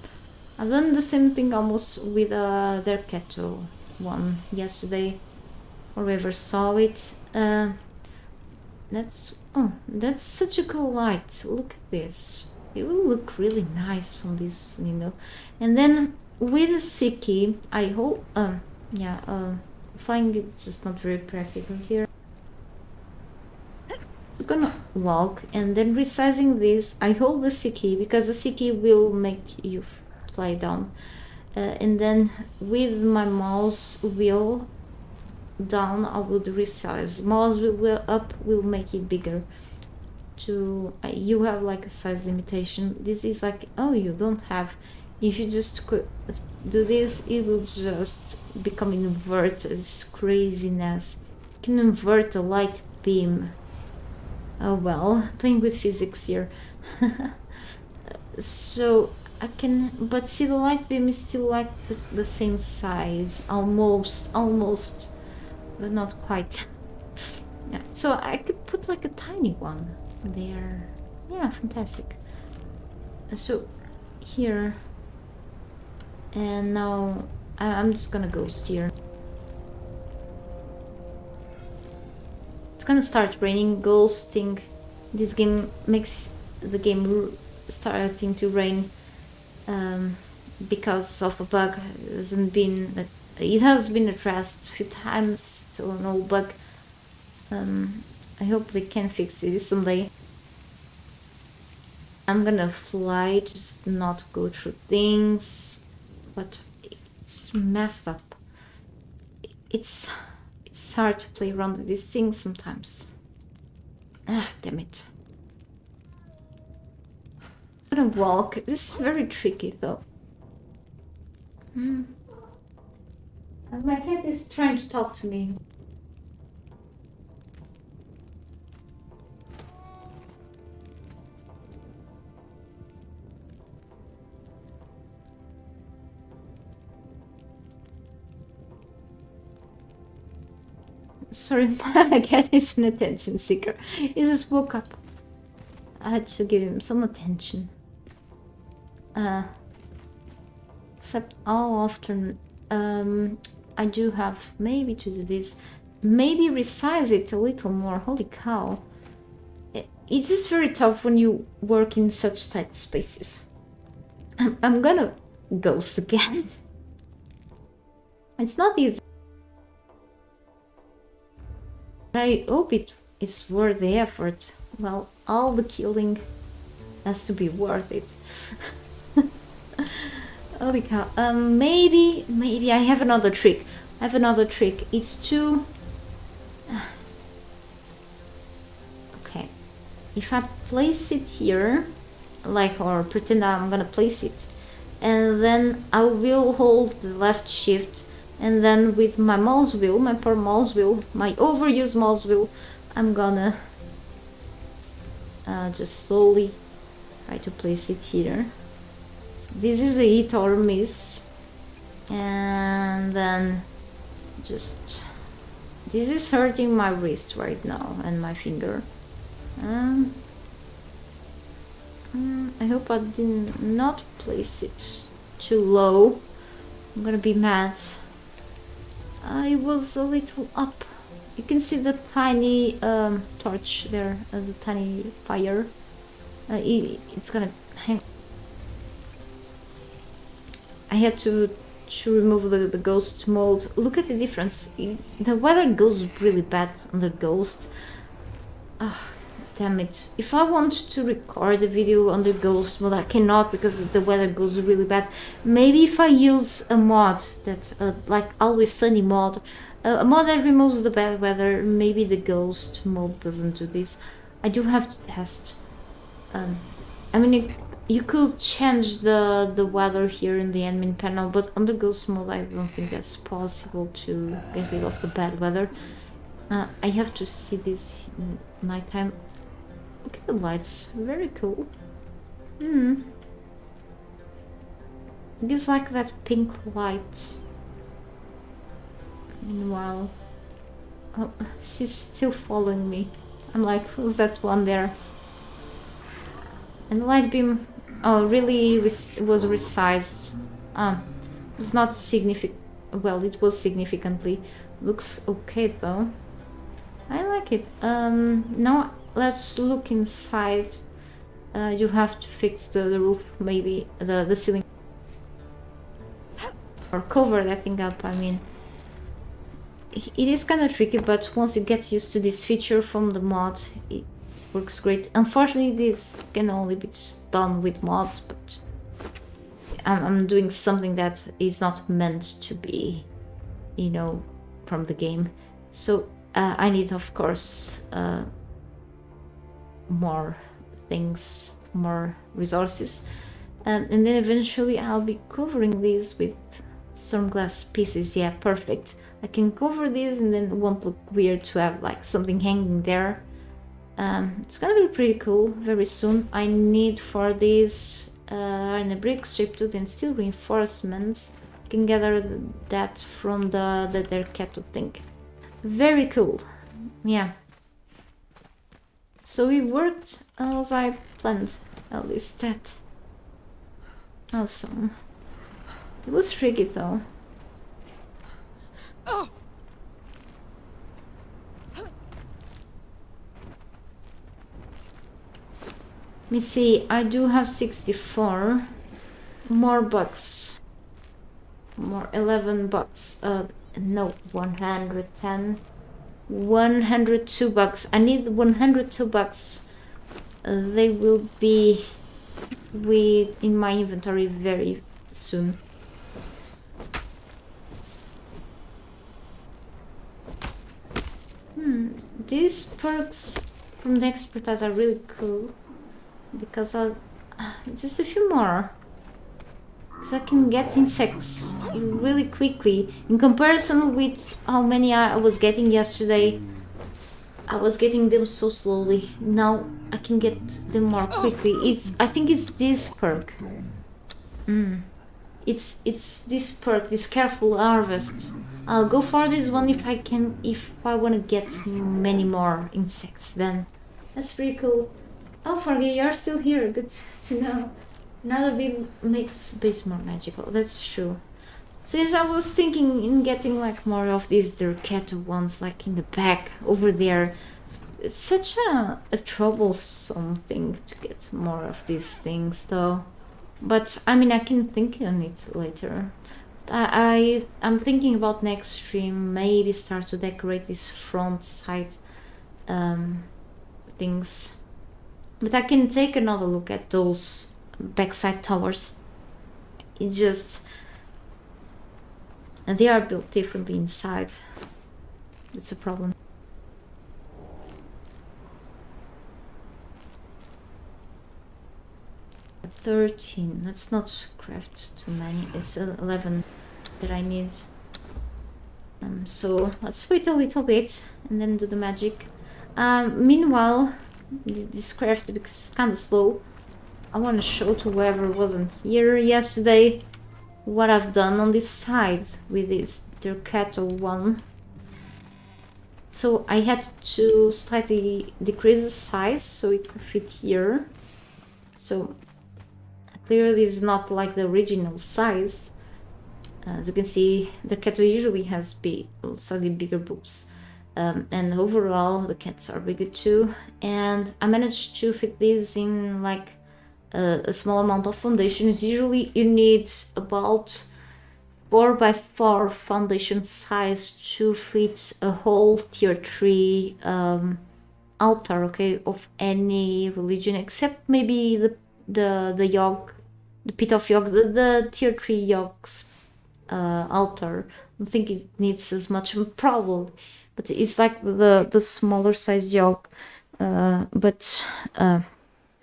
I've done the same thing almost with their kettle one yesterday. Or whoever saw it. That's such a cool light. Look at this. It will look really nice on this, you know. And then with a C key, I hold flying it's just not very practical here. I'm gonna walk, and then resizing this, I hold the C key because the C key will make you fly down. And then with my mouse wheel down, I will resize. Mouse wheel up will make it bigger. You have like a size limitation. This is like, oh, you don't have. If you just do this, it will just become inverted. It's craziness. You can invert a light beam. Oh well, playing with physics here. So I can, but see, the light beam is still like the same size, almost, but not quite. Yeah, so I could put like a tiny one there. Yeah, fantastic. So here, and now I'm just gonna ghost here. It's gonna start raining. Ghosting this game makes the game starting to rain because of a bug. It has been addressed a few times, still no bug. I hope they can fix it someday. I'm gonna fly, just not go through things. But it's messed up. It's hard to play around with these things sometimes. Ah, damn it. I'm gonna walk. This is very tricky though. My cat is trying to talk to me. Sorry, my cat is an attention seeker. He just woke up. I had to give him some attention. Except often I do have maybe to do this. Maybe resize it a little more. Holy cow. It's just very tough when you work in such tight spaces. I'm gonna ghost again. It's not easy. I hope it is worth the effort. Well, all the killing has to be worth it. Holy cow. Maybe I have another trick. It's too... Okay. If I place it here, like, or pretend I'm gonna place it, and then I will hold the left shift, and then with my mouse wheel, my poor mouse wheel, my overused mouse wheel, I'm gonna just slowly try to place it here. This is a hit or miss, and then just... This is hurting my wrist right now and my finger. I hope I did not place it too low. I'm gonna be mad. I was a little up. You can see the tiny torch there, the tiny fire. It's gonna hang. I had to remove the ghost mode. Look at the difference. The weather goes really bad on the ghost. Damn it. If I want to record a video on the ghost mode, I cannot because the weather goes really bad. Maybe if I use a mod that, like Always Sunny mod, a mod that removes the bad weather, maybe the ghost mode doesn't do this. I do have to test. I mean, you could change the weather here in the admin panel, but on the ghost mode I don't think that's possible to get rid of the bad weather. I have to see this in nighttime. Look at the lights, very cool. Gives like that pink light. Meanwhile, oh, she's still following me. I'm like, who's that one there? And the light beam, oh, really was resized. It was not significant. Well, it was significantly. Looks okay though. I like it. Now let's look inside. You have to fix the roof, maybe the ceiling, or cover that thing up. I mean, it is kind of tricky, but once you get used to this feature from the mod, it works great. Unfortunately, this can only be done with mods, but I'm doing something that is not meant to be, you know, from the game. So I need, of course, more things, more resources, and then eventually I'll be covering these with some glass pieces. Yeah, perfect. I can cover these and then it won't look weird to have like something hanging there. It's gonna be pretty cool very soon. I need for this iron bricks, shape wood, and steel reinforcements. I can gather that from the cattle thing. Very cool. Yeah. So it worked as I planned, at least that. Awesome. It was tricky though. Let me see, I do have 64 more bucks. More 11 bucks. No, 110. 102 bucks. I need 102 bucks. They will be in my inventory very soon. These perks from the expertise are really cool because I'll just a few more. So I can get insects really quickly in comparison with how many I was getting yesterday. I was getting them so slowly. Now I can get them more quickly. I think it's this perk. It's this perk, this careful harvest. I'll go for this one if I want to get many more insects. Then that's pretty cool. Oh, Forget, you're still here. Good to know. Another bit makes base more magical. That's true. So yes, I was thinking in getting like more of these Durkata ones, like in the back over there. It's such a troublesome thing to get more of these things, though. But I mean, I can think on it later. I'm thinking about next stream, maybe start to decorate these front side things. But I can take another look at those backside towers. It just... and they are built differently inside. That's a problem. $13. Let's not craft too many. It's 11 that I need. So let's wait a little bit and then do the magic. Meanwhile, this craft is kind of slow. I want to show to whoever wasn't here yesterday what I've done on this side with this Durkata one. So I had to slightly decrease the size so it could fit here. So clearly it's not like the original size. As you can see, the cat usually has slightly bigger boobs. And overall the cats are bigger too. And I managed to fit these in like a small amount of foundations. Usually you need about 4x4 foundation size to fit a whole tier 3 altar, okay, of any religion except maybe the Yog, the Pit of Yog, the tier 3 Yog's altar. I don't think it needs as much, probably, but it's like the smaller size Yog. But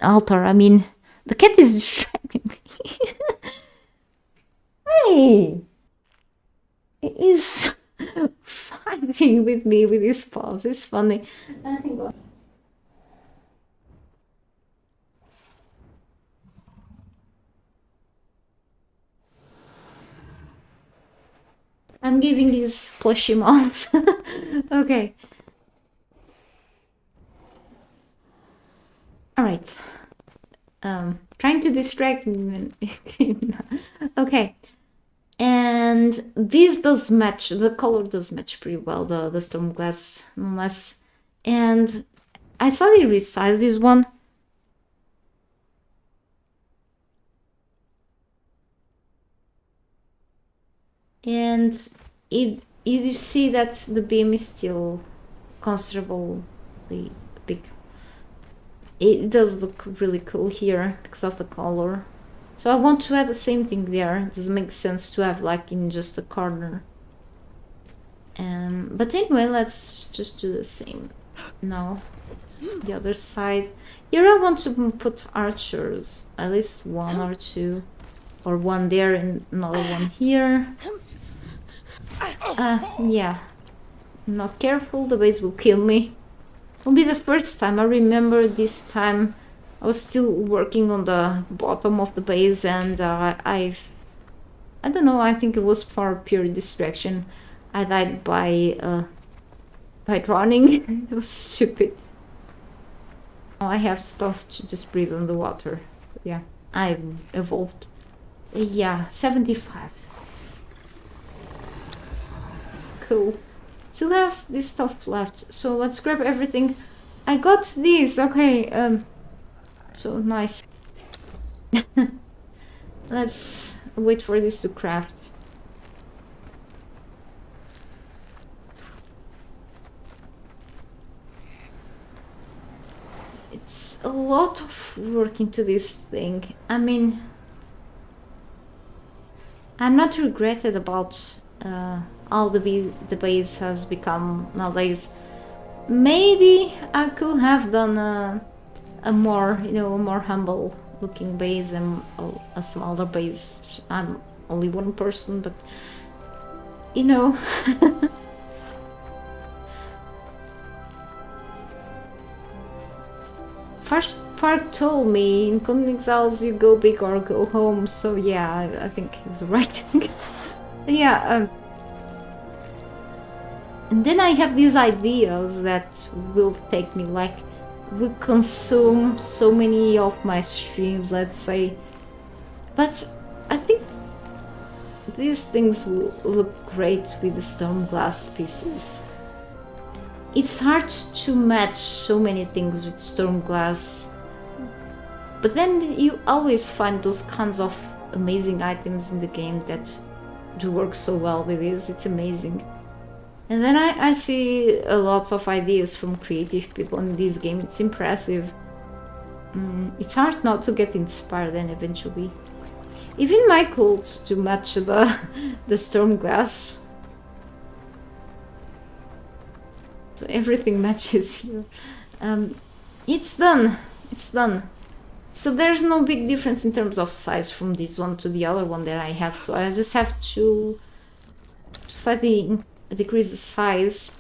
altar, I mean, the cat is distracting me. Hey! It is fighting with me with his paws. It's funny. I'm giving these plushy mounts. Okay. Alright. Trying to distract me. Okay. And this does match, the color does match pretty well, the stone glass, nonetheless. And I slightly resized this one. And you see that the beam is still considerably big. It does look really cool here because of the color. So I want to add the same thing there. It doesn't make sense to have like in just a corner. But anyway, let's just do the same now. The other side. Here I want to put archers, at least one or two, or one there and another one here. Yeah, not careful, the base will kill me. Won't be the first time. I remember this time I was still working on the bottom of the base, and I don't know, I think it was for pure distraction. I died by drowning. It was stupid. Now I have stuff to just breathe on the water. Yeah, I evolved. Yeah, 75. Cool. Still have this stuff left, so let's grab everything. I got these, okay, so nice. Let's wait for this to craft. It's a lot of work into this thing. I mean, I'm not regretted about all the base has become nowadays. Maybe I could have done a more, you know, a more humble looking base and a smaller base. I'm only one person, but you know. First part told me in Conan Exiles you go big or go home, so yeah, I think he's right. Yeah, and then I have these ideas that will take me, like, will consume so many of my streams, let's say. But I think these things will look great with the stone glass pieces. It's hard to match so many things with stone glass, but then you always find those kinds of amazing items in the game that do work so well with this. It's amazing. And then I see a lot of ideas from creative people in this game. It's impressive. It's hard not to get inspired then eventually. Even my clothes to match the storm glass. So everything matches here. It's done. It's done. So there's no big difference in terms of size from this one to the other one that I have. So I just have to slightly decrease the size.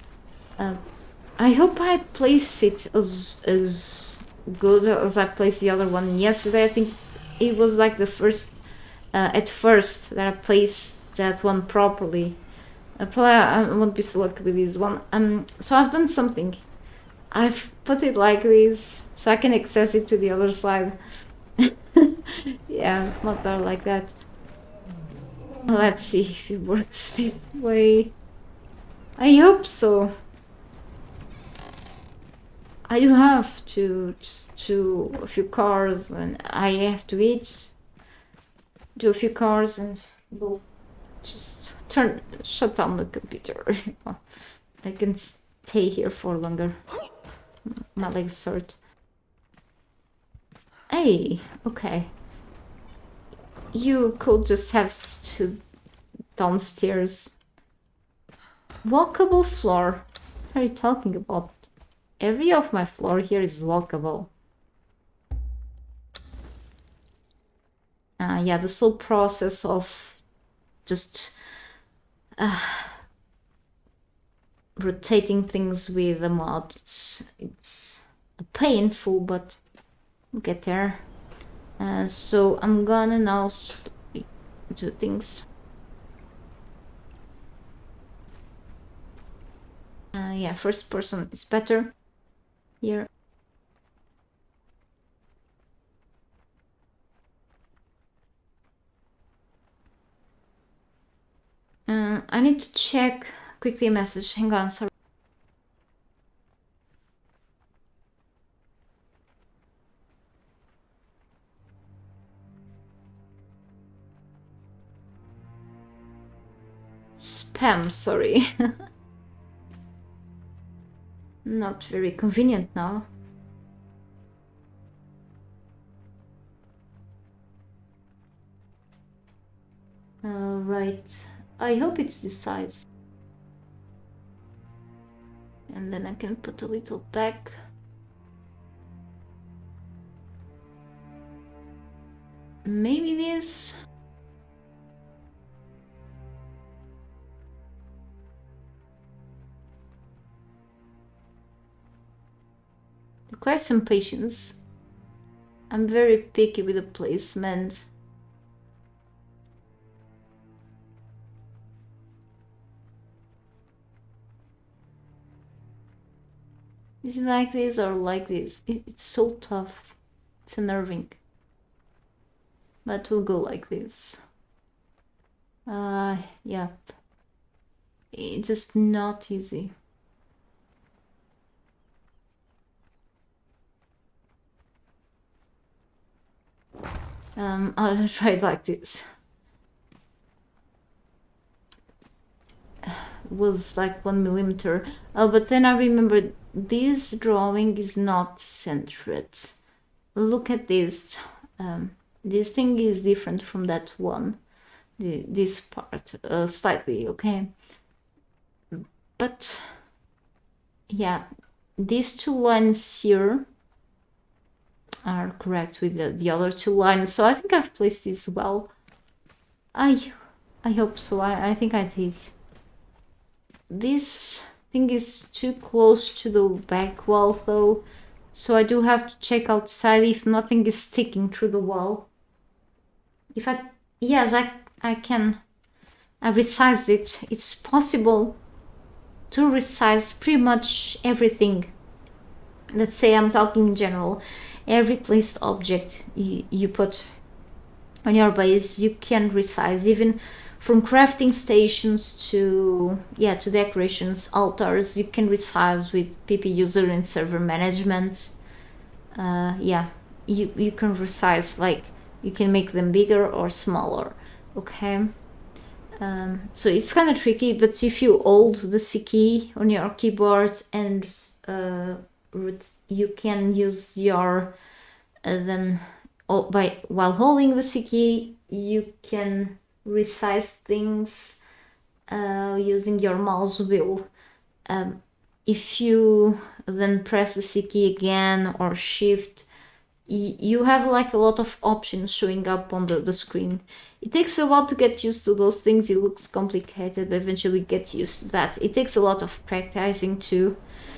I hope I place it as good as I placed the other one yesterday. I think it was like the first, at first, that I placed that one properly. Probably I won't be so lucky with this one. So I've done something. I've put it like this, so I can access it to the other side. Yeah, not there like that. Let's see if it works this way. I hope so. I do have to just do a few cars, and I have to eat, do a few cars, and go just shut down the computer. I can stay here for longer. My legs hurt. Hey, okay. You could just have stood downstairs. Walkable floor. What are you talking about? Every of my floor here is walkable. Yeah, the slow process of just rotating things with the mod. It's painful, but we'll get there. So I'm gonna now do things. Yeah, first person is better here. I need to check quickly a message. Hang on, sorry. Spam, sorry. Not very convenient now. Right. I hope it's this size. And then I can put a little back. Maybe this. Requires some patience. I'm very picky with the placement. Is it like this or like this? It's so tough. It's unnerving. But we'll go like this. Yep. It's just not easy. I'll try it like this. was like 1 millimeter. But then I remembered this drawing is not centered. Look at this. This thing is different from that one. This part, slightly, okay? But yeah, these two lines here are correct with the other two lines, so I think I've placed this well. I hope so. I think I did. This thing is too close to the back wall though, so I do have to check outside if nothing is sticking through the wall. If I... Yes, I can. I resized it. It's possible to resize pretty much everything. Let's say I'm talking in general. Every placed object you put on your base, you can resize, even from crafting stations to decorations, altars. You can resize with PP user and server management. Yeah, you can resize, like you can make them bigger or smaller. Okay. So it's kind of tricky, but if you hold the C key on your keyboard and you can use your while holding the C key, you can resize things using your mouse wheel. If you then press the C key again or shift, you have like a lot of options showing up on the screen. It takes a while to get used to those things. It looks complicated, but eventually get used to that. It takes a lot of practicing too.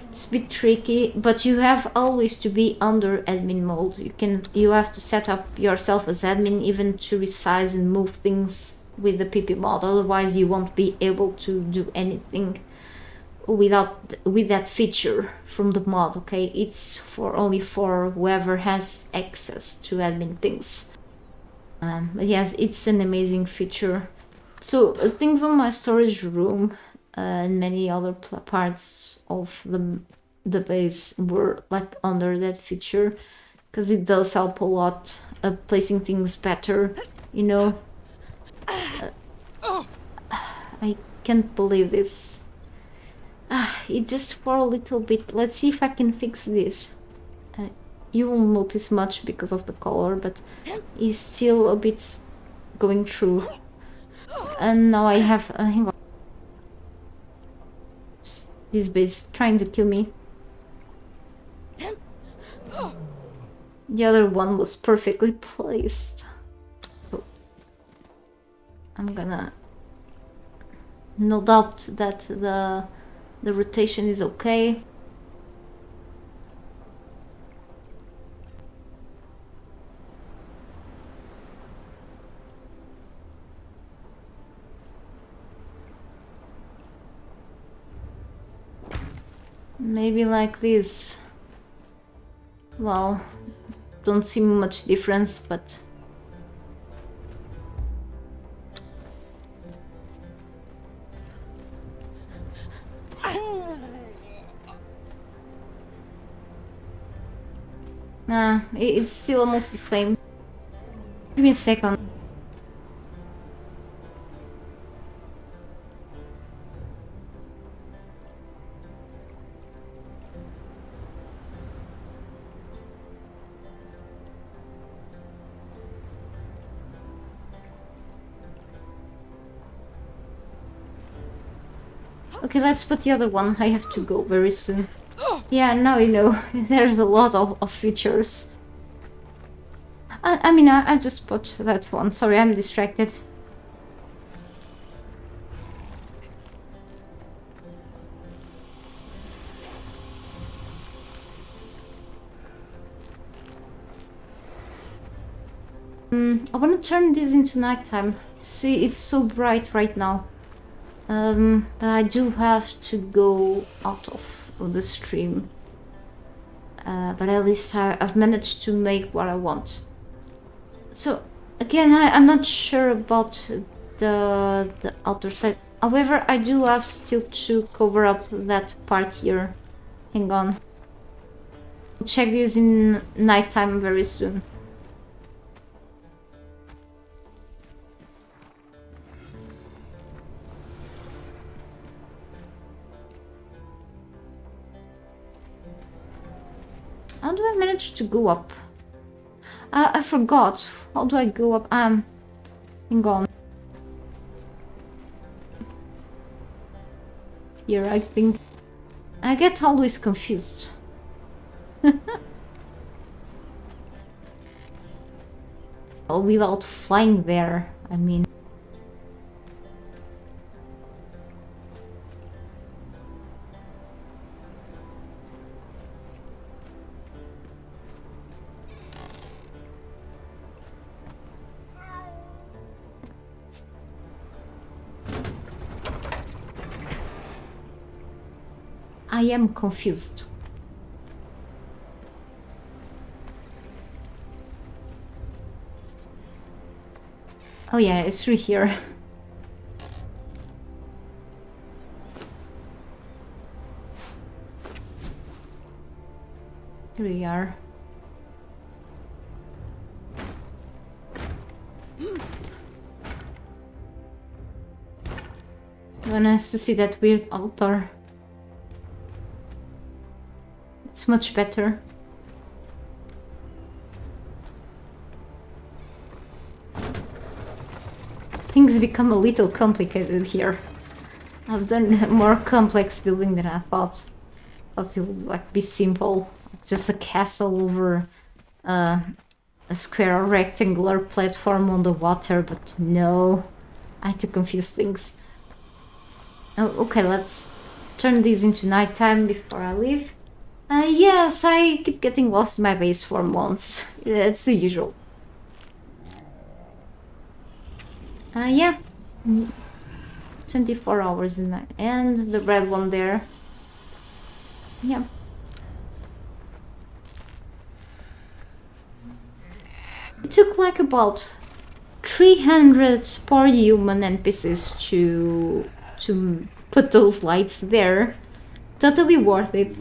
It's a bit tricky, but you have always to be under admin mode. You have to set up yourself as admin even to resize and move things with the PP mod. Otherwise you won't be able to do anything with that feature from the mod. Okay, it's only for whoever has access to admin things. But yes, it's an amazing feature. So things on my storage room and many other parts of the base were like under that feature, because it does help a lot placing things better, you know. I can't believe this. It just for a little bit. Let's see if I can fix this. You won't notice much because of the color, but it's still a bit going through. And now I have... hang on. This base trying to kill me. The other one was perfectly placed. So I'm gonna... No doubt that the rotation is okay. Maybe like this. Well, don't see much difference, but nah, it's still almost the same. Give me a second. Okay, let's put the other one. I have to go very soon. Yeah, now you know. There's a lot of features. I mean, I just put that one. Sorry, I'm distracted. I want to turn this into nighttime. See, it's so bright right now. But I do have to go out of the stream. But at least I've managed to make what I want. So again, I'm not sure about the outer side. However, I do have still to cover up that part here. Hang on. I'll check this in nighttime very soon. How do I manage to go up? I forgot. How do I go up? Hang on. Here, I think. I get always confused. Well, without flying there, I mean. I am confused. Oh yeah, it's through here. Here we are. Nice to see that weird altar. It's much better. Things become a little complicated here. I've done more complex building than I thought. I thought it would like be simple, just a castle over a square or rectangular platform on the water, but no, I had to confuse things. Oh, okay, let's turn this into nighttime before I leave. Yes, I keep getting lost in my base for months. It's the usual. Yeah. 24 hours in night. And the red one there. Yeah. It took like about 300 poor human NPCs to put those lights there. Totally worth it.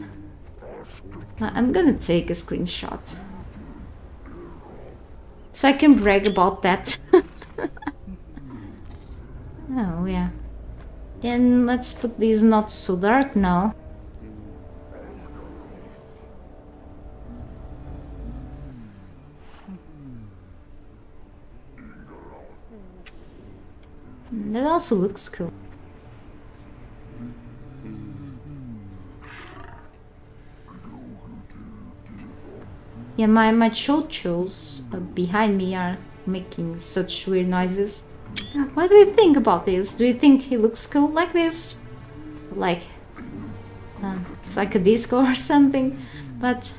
I'm gonna take a screenshot so I can brag about that. Oh yeah. And let's put these not so dark now. That also looks cool. Yeah, my chochos behind me are making such weird noises. What do you think about this? Do you think he looks cool like this? Like, it's like a disco or something? But,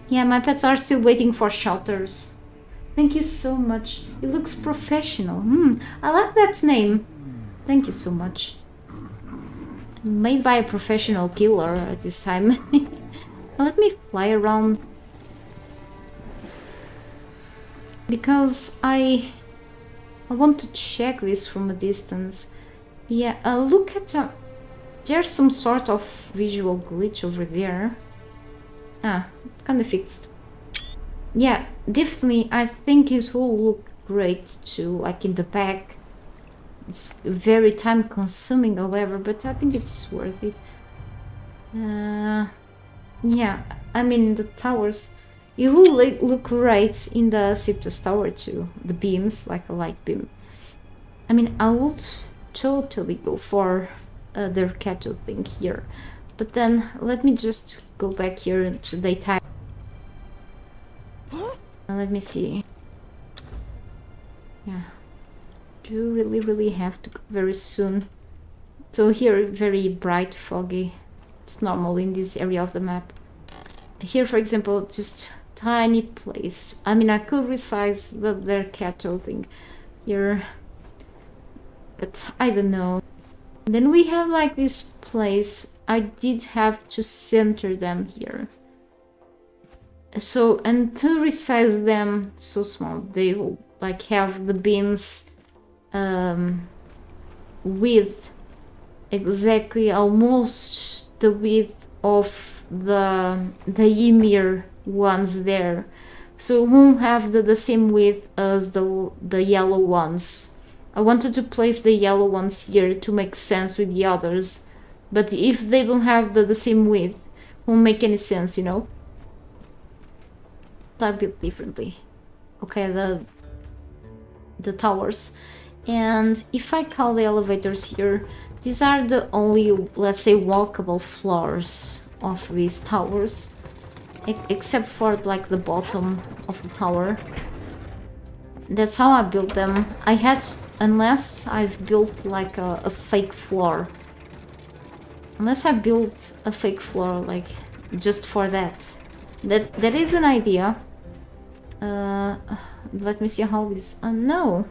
yeah, my pets are still waiting for shelters. Thank you so much. It looks professional. I like that name. Thank you so much. Made by a professional killer at this time. Let me fly around. Because I want to check this from a distance. Yeah, look at... there's some sort of visual glitch over there. Ah, kinda fixed. Yeah, definitely, I think it will look great too, like in the back. It's very time consuming, however, but I think it's worth it. Yeah, I mean, the towers... It will look right in the Siptus Tower too. The beams, like a light beam. I mean, I would totally go for their cattle thing here. But then, let me just go back here to daytime. Let me see. Yeah. Do you really have to go very soon? So here, very bright, foggy. It's normal in this area of the map. Here, for example, just tiny place. I mean, I could resize their cattle thing here, but I don't know. Then we have like this place. I did have to center them here. So, and to resize them so small, they will like have the beams width exactly almost the width of the Ymir ones there, so won't have the same width as the yellow ones. I wanted to place the yellow ones here to make sense with the others, but if they don't have the same width, won't make any sense, you know. are built differently. Okay, the towers. And if I call the elevators here, these are the only, let's say, walkable floors of these towers, except for like the bottom of the tower. That's how I built them. I had, unless I've built like a fake floor. Unless I built a fake floor like just for that. That is an idea. Let me see how this... no!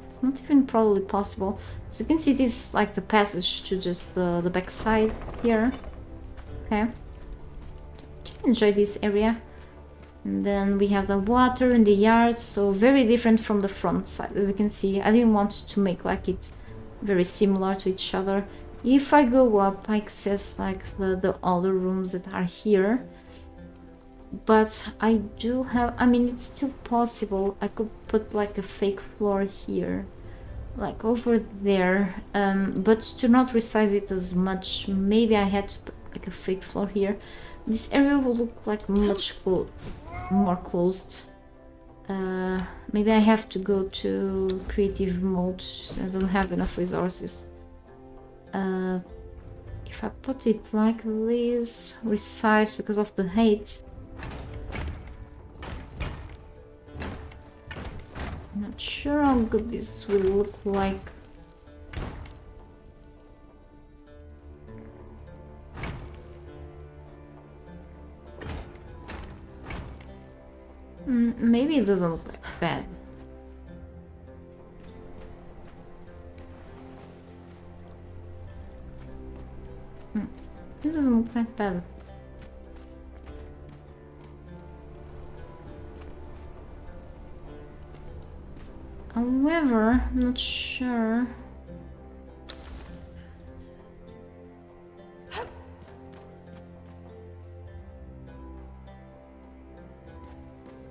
It's not even probably possible. So you can see this like the passage to just the back side here. Okay. Enjoy this area. And then we have the water in the yard, so very different from the front side. As you can see, I didn't want to make like it very similar to each other. If I go up, I access like the other rooms that are here. But I do have, I mean, it's still possible. I could put like a fake floor here, like over there, but to not resize it as much, maybe I had to put like a fake floor here. This area will look like much more closed. Maybe I have to go to creative mode. I don't have enough resources. If I put it like this, resize because of the height. Not sure how good this will look like. Maybe it doesn't look like bad. It doesn't look that bad. However, I'm not sure.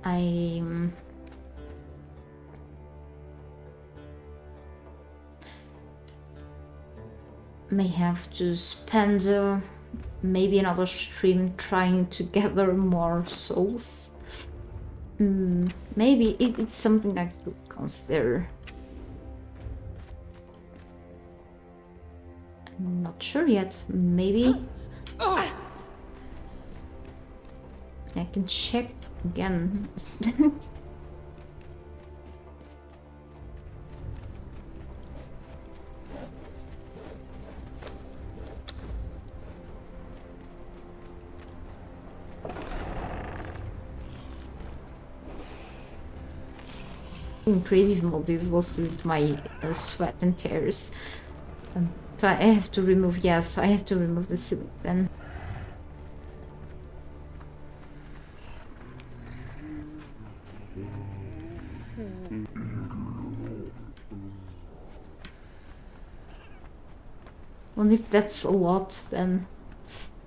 I may have to spend maybe another stream trying to gather more souls. Maybe it's something I could consider. I'm not sure yet. Maybe I can check again. In creative mode, this was with my sweat and tears. So I have to remove, yes, I have to remove the ceiling then. Well, if that's a lot, then...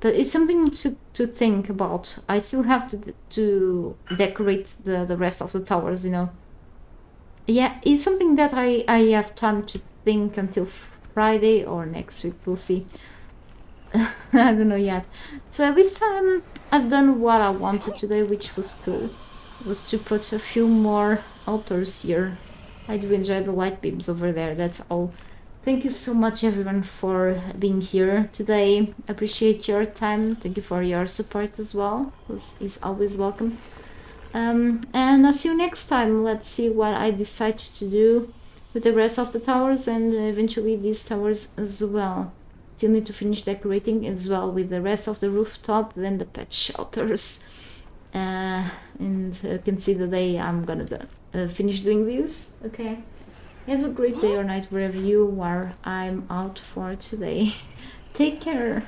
But it's something to think about. I still have to decorate the rest of the towers, you know. Yeah, it's something that I have time to think until Friday or next week, we'll see. I don't know yet. So at least I've done what I wanted today, which was cool. Was to put a few more altars here. I do enjoy the light beams over there, that's all. Thank you so much everyone for being here today. Appreciate your time. Thank you for your support as well. It's always welcome. And I'll see you next time. Let's see what I decide to do with the rest of the towers and eventually these towers as well. Still need to finish decorating as well with the rest of the rooftop, then the pet shelters. And you can see the day I'm gonna finish doing this. Okay. Have a great day or night wherever you are. I'm out for today. Take care.